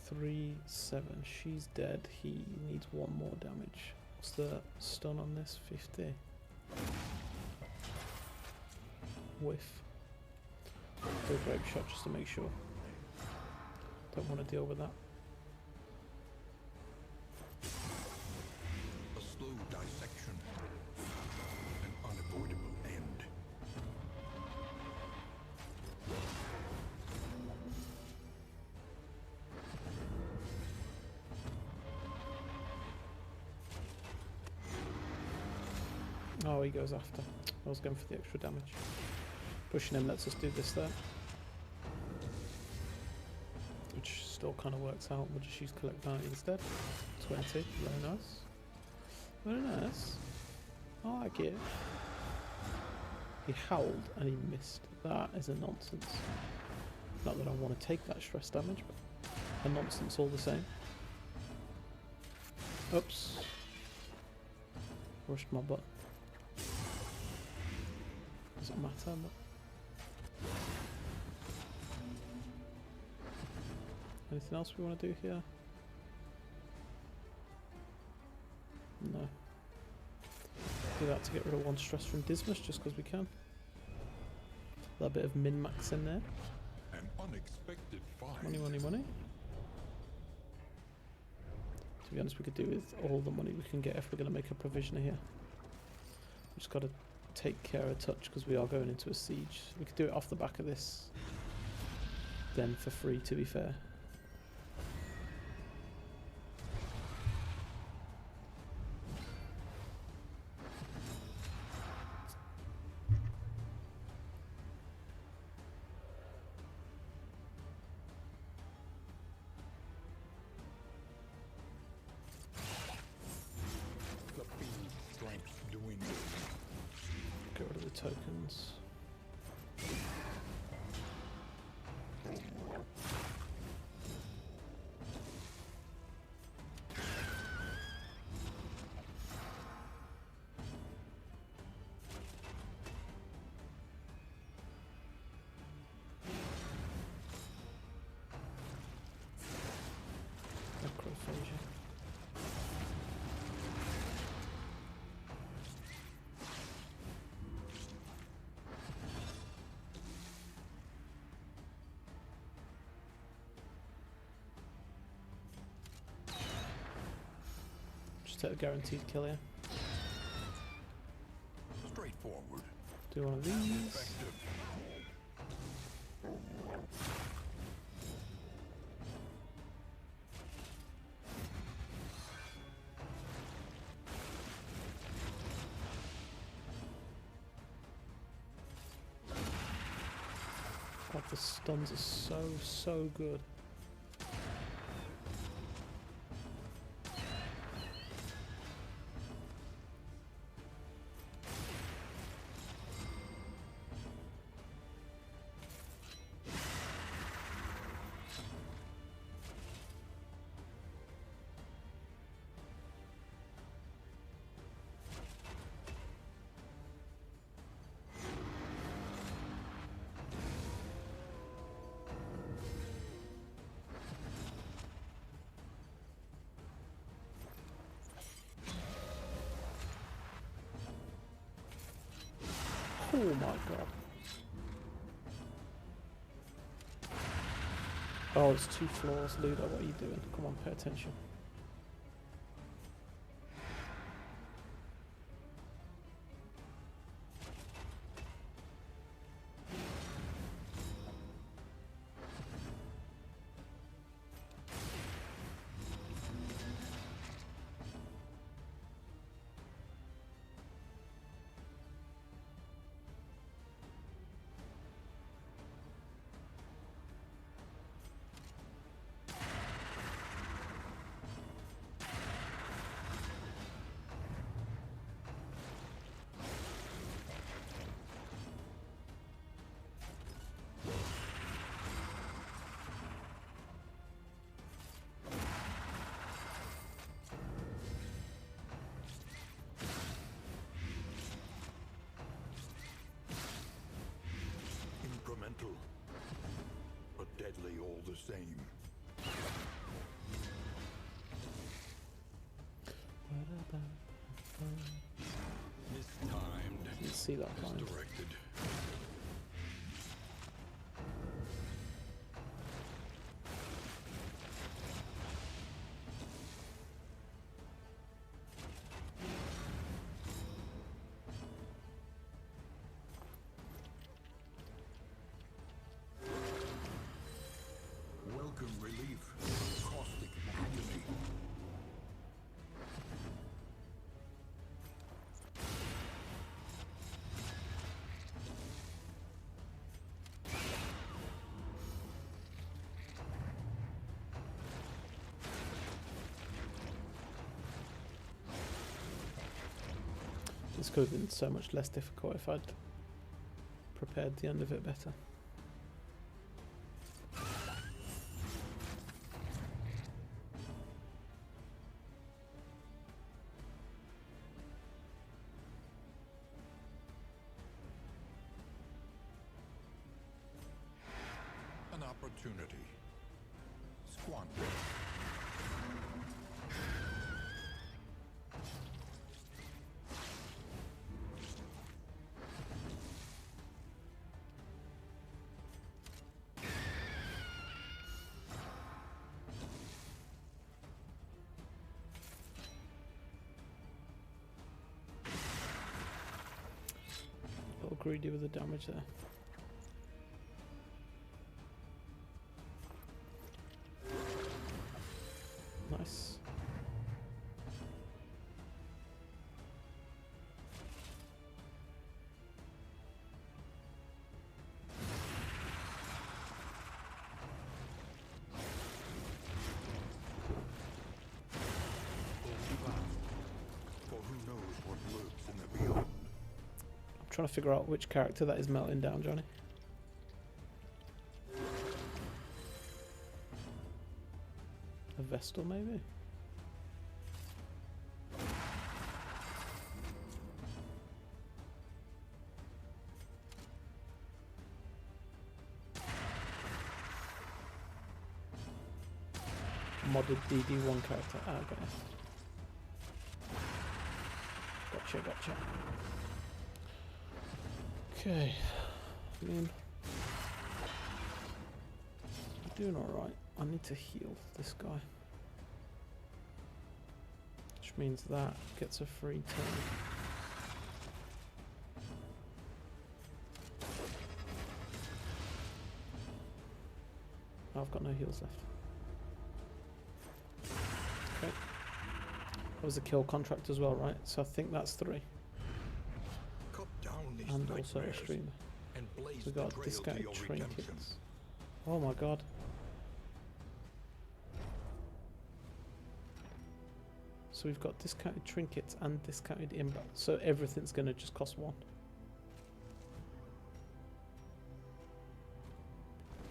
3, 7. She's dead. He needs 1 more damage. What's the stun on this? 50. Whiff. Do a grape shot just to make sure. Don't want to deal with that. A slow dissection. An unavoidable end. Oh, he goes after. I was going for the extra damage. Pushing him lets us do this there. Which still kind of works out. We'll just use Collect Bounty instead. 20. Very nice. Very nice. I like it. He howled and he missed. That is a nonsense. Not that I want to take that stress damage, but a nonsense all the same. Oops. Rushed my butt. Doesn't matter, but... Anything else we want to do here? No. Do that to get rid of 1 stress from Dismas just because we can. A little bit of min-max in there. An unexpected find. Money, money, money. To be honest, we could do with all the money we can get if we're going to make a provisioner here. We just got to take care of touch because we are going into a siege. We could do it off the back of this then for free, to be fair. The beast's strength dwindles. Get rid of the tokens. Necrophagia. Just take a guaranteed kill here. Straightforward. Do one of these. Effective. God, the stuns are so good. Oh my god. Oh, it's 2 floors. Ludo, what are you doing? Come on, pay attention. the same. Mistimed. Let's see that line. Misdirected. Welcome relief from caustic agony. This could have been so much less difficult if I'd prepared the end of it better. An opportunity. Squandered. A little greedy with the damage there. Nice. For who knows what lurks in the beyond. I'm trying to figure out which character that is melting down, Johnny. A Vestal, maybe? Modded DD1 character. Ah, okay. Gotcha, gotcha. Okay. I mean, I'm doing alright. I need to heal this guy. Which means that gets a free turn. I've got no heals left. Okay. That was a kill contract as well, right? So I think that's 3. Cut down these And also a nightmares streamer. and blaze We the got trail to discounted your redemption. trinkets. Oh my god. So we've got discounted trinkets and discounted inbound. So everything's going to just cost 1.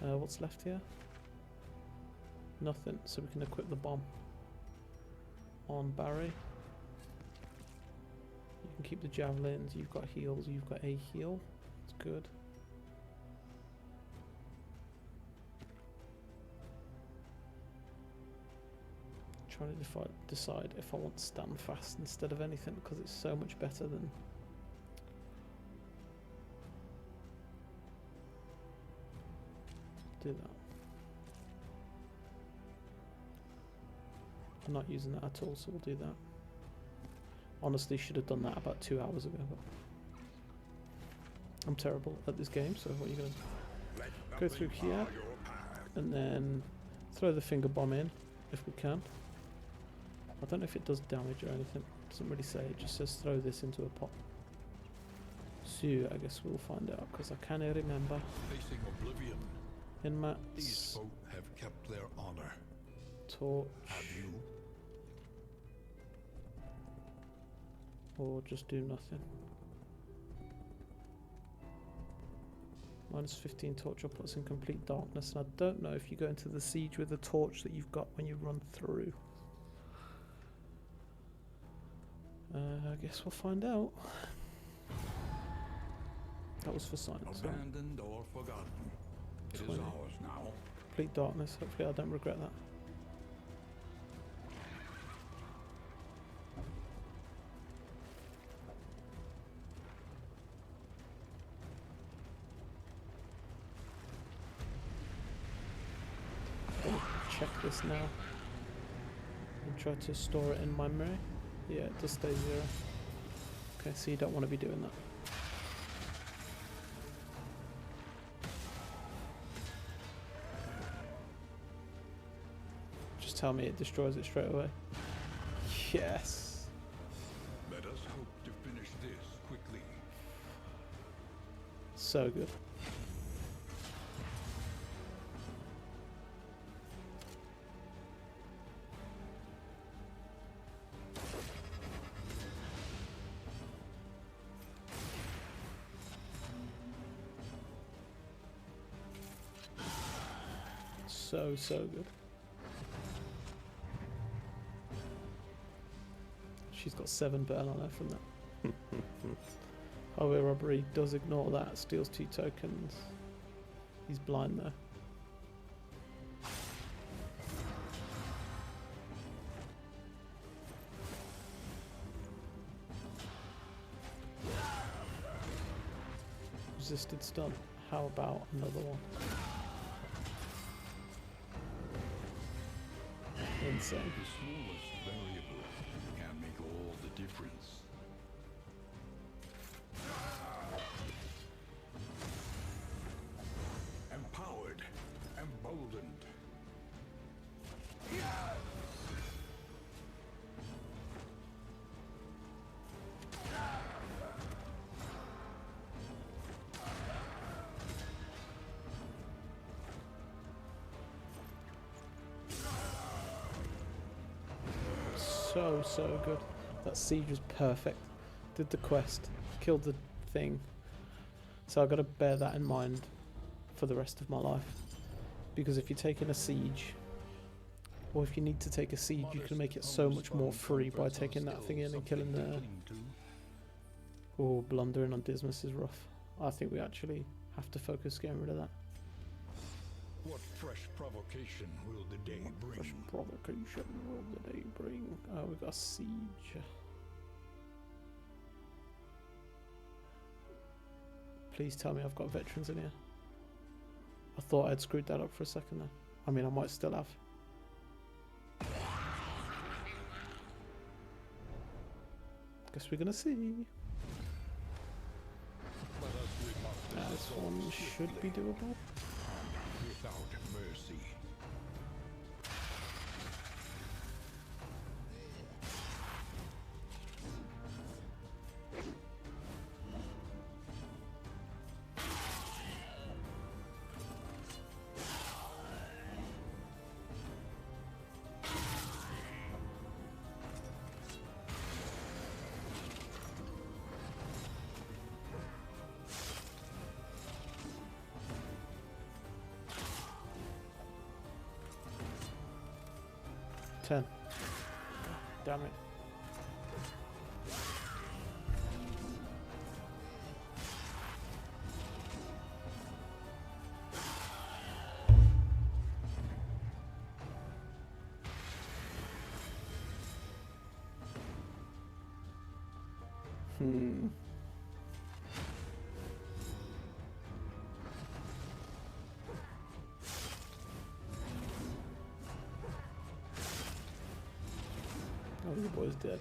What's left here? Nothing. So we can equip the bomb on Barry. You can keep the javelins. You've got heals. You've got a heal. It's good. Trying to decide if I want stand fast instead of anything, because it's so much better than do that. I'm not using that at all, so we'll do that. Honestly, should have done that about 2 hours ago, but I'm terrible at this game, so what are you going to do? Go through here and then throw the finger bomb in if we can. I don't know if it does damage or anything. It doesn't really say. It just says throw this into a pot. So I guess we'll find out, because I can't remember. Facing oblivion, In these mats, folk have kept their honor. torch, Have you? or just do nothing. Minus 15 torch will put us in complete darkness, and I don't know if you go into the siege with the torch that you've got when you run through. I guess we'll find out. That was for science. Abandoned or forgotten. It is 20. ours now. complete darkness. Hopefully I don't regret that. Check this now and try to store it in my memory. Yeah, it does stay 0. Okay, so you don't want to be doing that. Just tell me it destroys it straight away. Yes. Let us hope to finish this quickly. So good. So good. She's got 7 burn on her from that. Highway robbery does ignore that. Steals 2 tokens. He's blind though. Resisted stun. How about another one? Insane. The smallest variable can make all the difference. Empowered, emboldened. So good. That siege was perfect. Did the quest, killed the thing. So I've got to bear that in mind for the rest of my life. Because if you're taking a siege, or if you need to take a siege, you can make it so much more free by taking that thing in and killing the... Oh, blundering on Dismas is rough. I think we actually have to focus getting rid of that. What fresh provocation will the day bring? Fresh provocation will the day bring. Oh, we got a siege. Please tell me I've got veterans in here. I thought I'd screwed that up for a second then. I mean, I might still have. Guess we're gonna see. This one should be doable. Without mercy. Damn it. Oh, your boy's dead.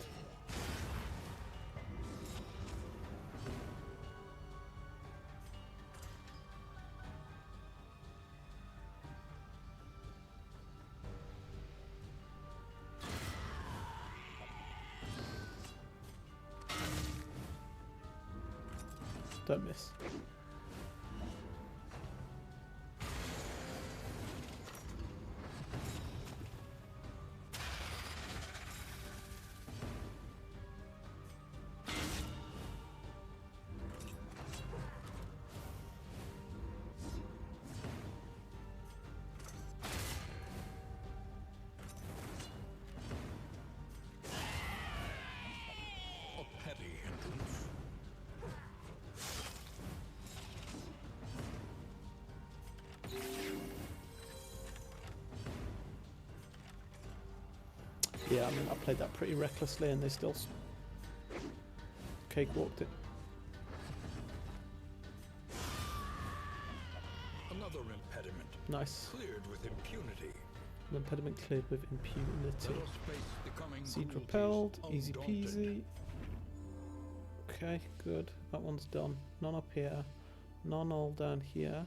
Don't miss. A petty entrance. Yeah, I mean, I played that pretty recklessly and they still cakewalked it. Another impediment Nice. cleared with impunity. An impediment cleared with Let impunity. us face the coming Seed cruelties repelled, easy undaunted. peasy. Okay, good. That one's done. None up here. None all down here.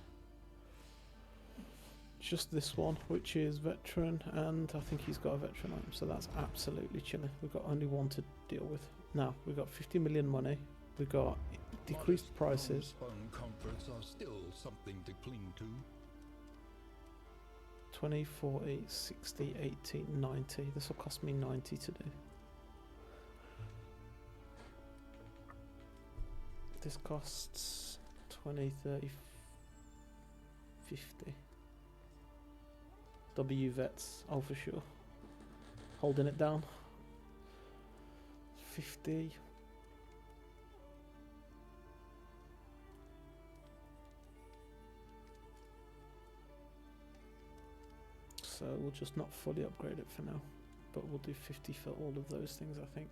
Just this one, which is veteran, and I think he's got a veteran item, so that's absolutely chilling. We've got only one to deal with. Now, we've got 50 million money. We've got decreased Modest prices. homespun comforts are still something to cling to. 20, 40, 60, 80, 90. This will cost me 90 to do. This costs 20, 30, 50. W vets, oh for sure. Holding it down. 50. So we'll just not fully upgrade it for now. But we'll do 50 for all of those things, I think.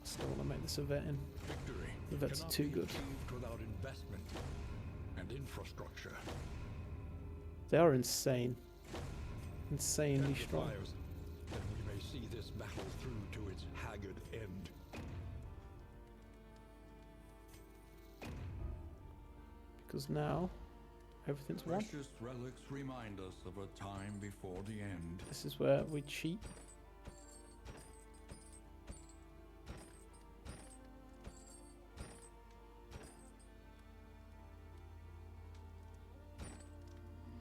I still want to make this a vet in. Victory The vets are cannot too be good. achieved without investment and infrastructure. They are insane. Insanely And strong. requires that we may see this battle through to its haggard end. Because now, everything's one. Precious relics remind us of a time before the end. This is where we cheat.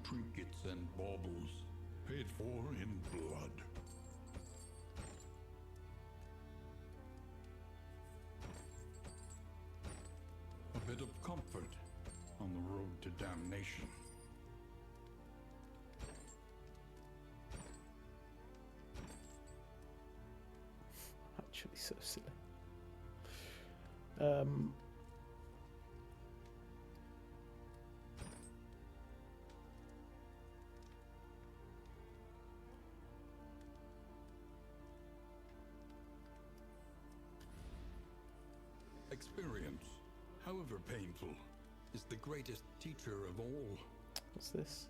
Trinkets and baubles, paid for in blood. A bit of comfort on the road to damnation. Actually, so silly. Experience, however painful, is the greatest teacher of all. What's this?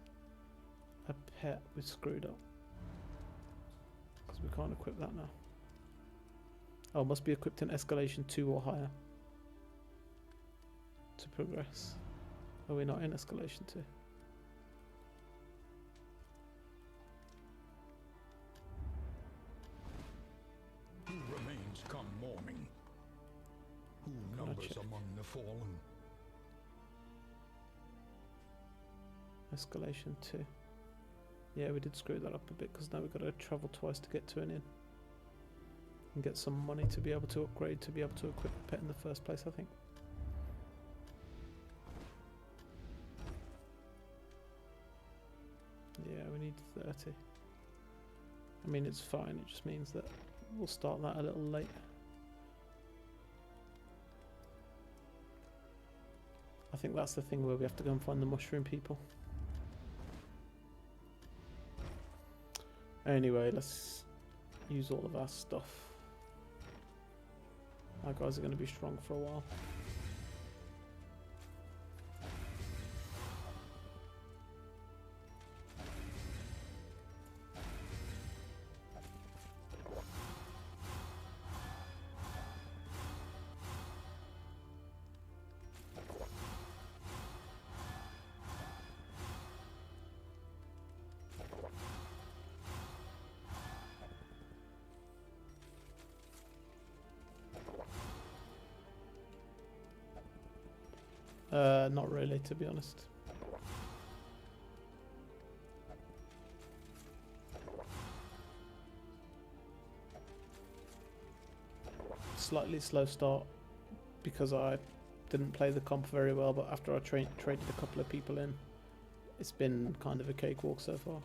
A pet with screwed up. Because we can't equip that now. Oh, must be equipped in escalation 2 or higher to progress. Are we not in escalation 2? Who remains come morning? Who Gotta numbers check. among the fallen? Escalation 2. Yeah, we did screw that up a bit because now we've got to travel twice to get to an inn. And get some money to be able to upgrade, to be able to equip the pet in the first place, I think. Yeah, we need 30. I mean, it's fine, it just means that we'll start that a little late. I think that's the thing where we have to go and find the mushroom people. Anyway, let's use all of our stuff. Our guys are going to be strong for a while. Not really, to be honest. Slightly slow start because I didn't play the comp very well, but after I traded a couple of people in, it's been kind of a cakewalk so far.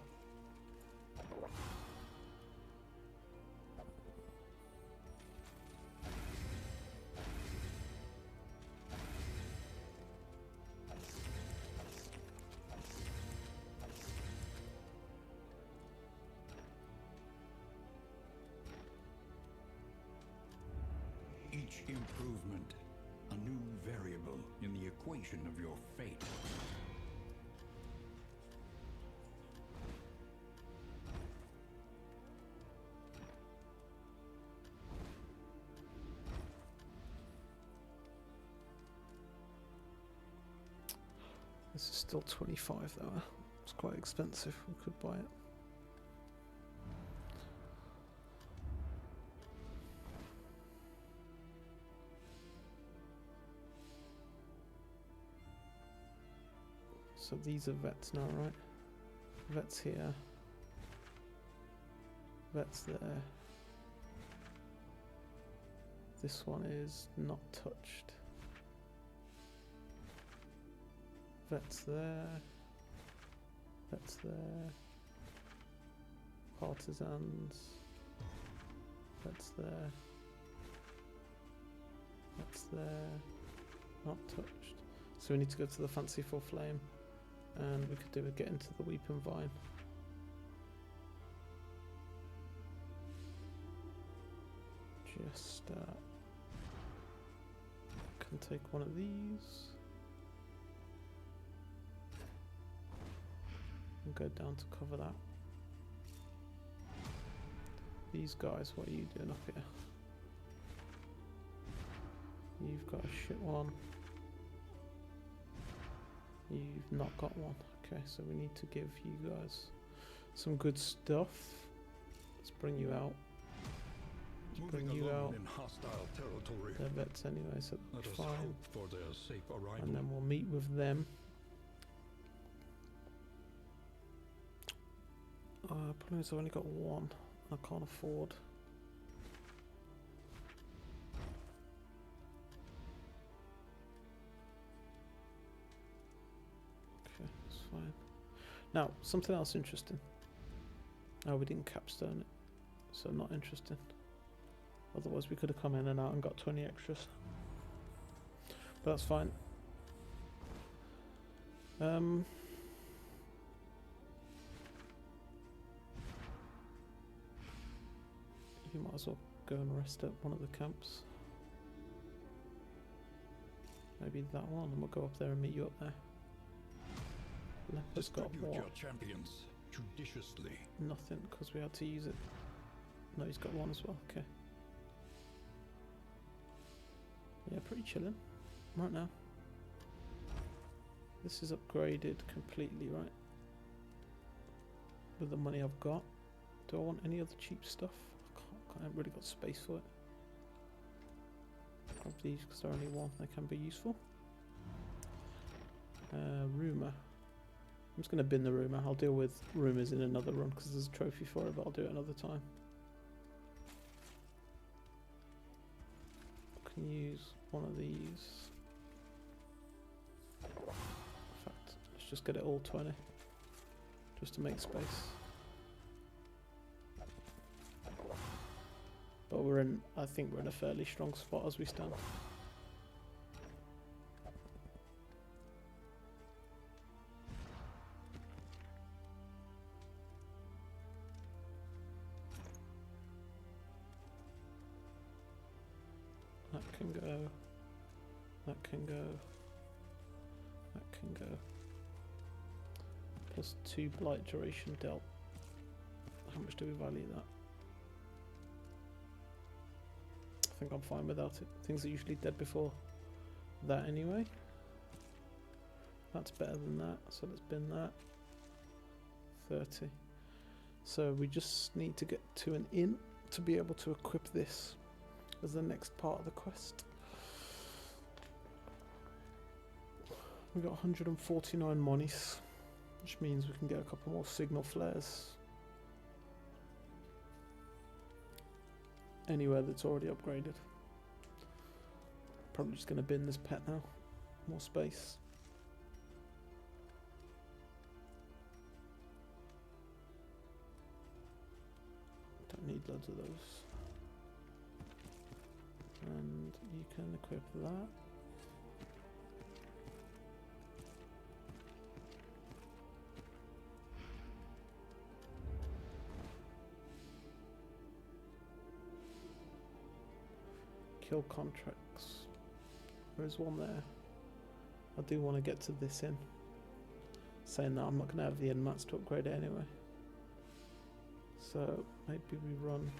Each improvement, a new variable in the equation of your fate. This is still 25 though. It's quite expensive. We could buy it. So these are vets now, right? Vets here. Vets there. This one is not touched. Vets there. Vets there. Partisans. Vets there. Vets there. Not touched. So we need to go to the fanciful flame. And we could do with get into the weeping vine. Just can take one of these and go down to cover that. These guys, what are you doing up here? You've got a shit one. You've not got one. Okay, so we need to give you guys some good stuff. Let's bring you out. Let's bring you out. In hostile territory. They're vets anyway, so Let that's us fine. hope for their safe arrival. And then we'll meet with them. Problem is I've only got one. I can't afford. Okay, that's fine. Now, something else interesting. Oh, we didn't capstone it, so not interesting. Otherwise we could have come in and out and got 20 extras. But that's fine. You might as well go and rest at one of the camps. Maybe that one, and we'll go up there and meet you up there. Leopard's got Distribute what? your champions judiciously. Nothing, because we had to use it. No, he's got one as well, okay. Yeah, pretty chilling right now. This is upgraded completely, right? With the money I've got. Do I want any other cheap stuff? I haven't really got space for it. Grab these because they're only one. They can be useful. Rumour. I'm just going to bin the rumour. I'll deal with rumours in another run because there's a trophy for it, but I'll do it another time. I can use one of these. In fact, let's just get it all 20. Just to make space. But we're in, I think we're in a fairly strong spot as we stand. That can go. That can go. That can go. Plus 2 blight duration dealt. How much do we value that? I think I'm fine without it. Things are usually dead before that anyway. That's better than that, so let's bin that. 30. So we just need to get to an inn to be able to equip this as the next part of the quest. We've got 149 monies, which means we can get a couple more signal flares. Anywhere that's already upgraded. Probably just going to bin this pet now. More space. Don't need loads of those. And you can equip that. Kill contracts. There's one there. I do want to get to this inn. Saying that, I'm not going to have the inn mats to upgrade it anyway. So maybe we run.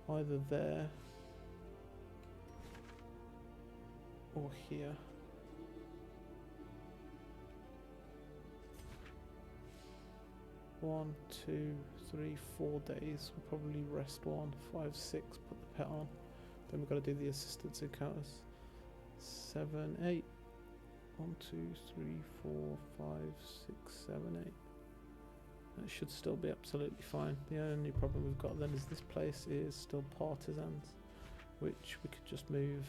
Either there or here. 1, 2, 3, 4 days. We'll probably rest 1, 5, 6, put the pet on. Then we've got to do the assistance encounters. 7, 8. 1, 2, 3, 4, 5, 6, 7, 8. That should still be absolutely fine. The only problem we've got then is this place is still partisans, which we could just move.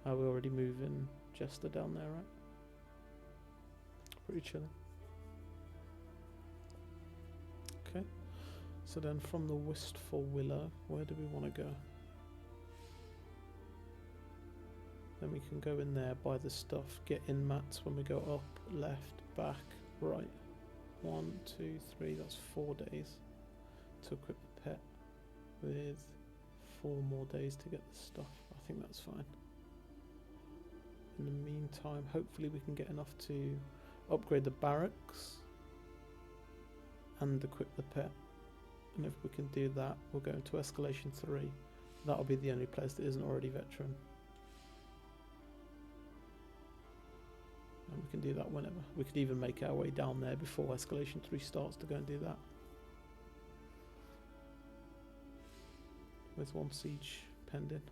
Oh, we're already moving Jester down there, right? Pretty chilling. Okay, so then from the Wistful Willow, where do we want to go? Then we can go in there, buy the stuff, get in mats when we go up, left, back, right. 1, 2, 3, that's 4 days to equip the pet with 4 more days to get the stuff. I think that's fine. In the meantime, hopefully we can get enough to upgrade the barracks and equip the pet. And if we can do that, we'll go into escalation 3. That'll be the only place that isn't already veteran. And we can do that whenever. We could even make our way down there before escalation 3 starts to go and do that. With 1 siege pending.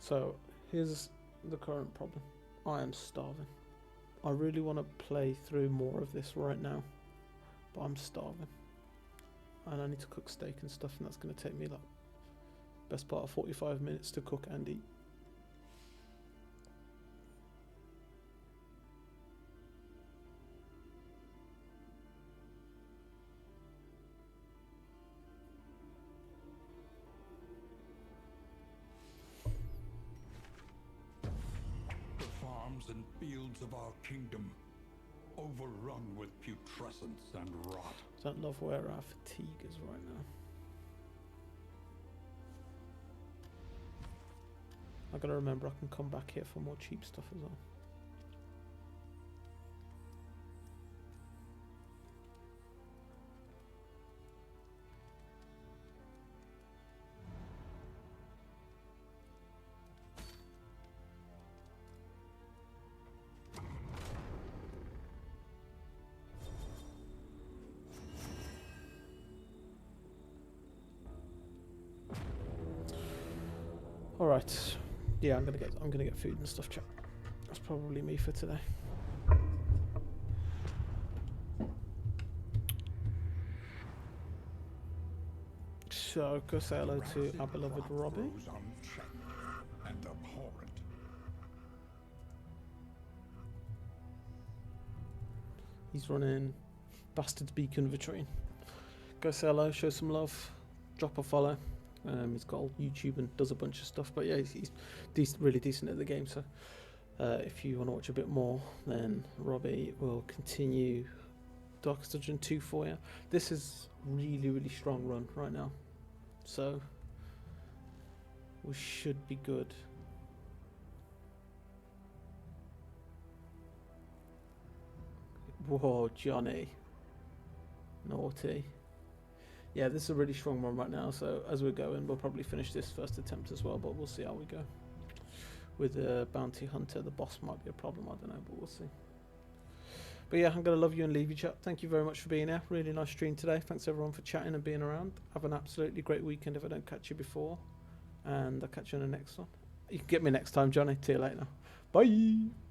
So here's the current problem. I am starving. I really want to play through more of this right now, but I'm starving. And I need to cook steak and stuff, and that's going to take me like best part of 45 minutes to cook and eat. And fields of our kingdom, overrun with putrescence and rot. I don't love where our fatigue is right now. I gotta remember I can come back here for more cheap stuff as well. Alright. Yeah, I'm gonna get food and stuff, chat. That's probably me for today. So go say hello to our beloved Robbie. And abhorrent. He's running Bastard's Beacon Vitrine. Go say hello, show some love, drop a follow. He's got old YouTube and does a bunch of stuff, but yeah, he's really decent at the game. So if you want to watch a bit more, then Robbie will continue Darkest Dungeon 2 for you. This is really strong run right now, so we should be good. Whoa, Johnny, naughty. Yeah, this is a really strong one right now, so as we're going, we'll probably finish this first attempt as well, but we'll see how we go. With the Bounty Hunter, the boss might be a problem, I don't know, but we'll see. But yeah, I'm going to love you and leave you, chat. Thank you very much for being here. Really nice stream today. Thanks everyone for chatting and being around. Have an absolutely great weekend if I don't catch you before. And I'll catch you on the next one. You can get me next time, Johnny. See you later. Bye!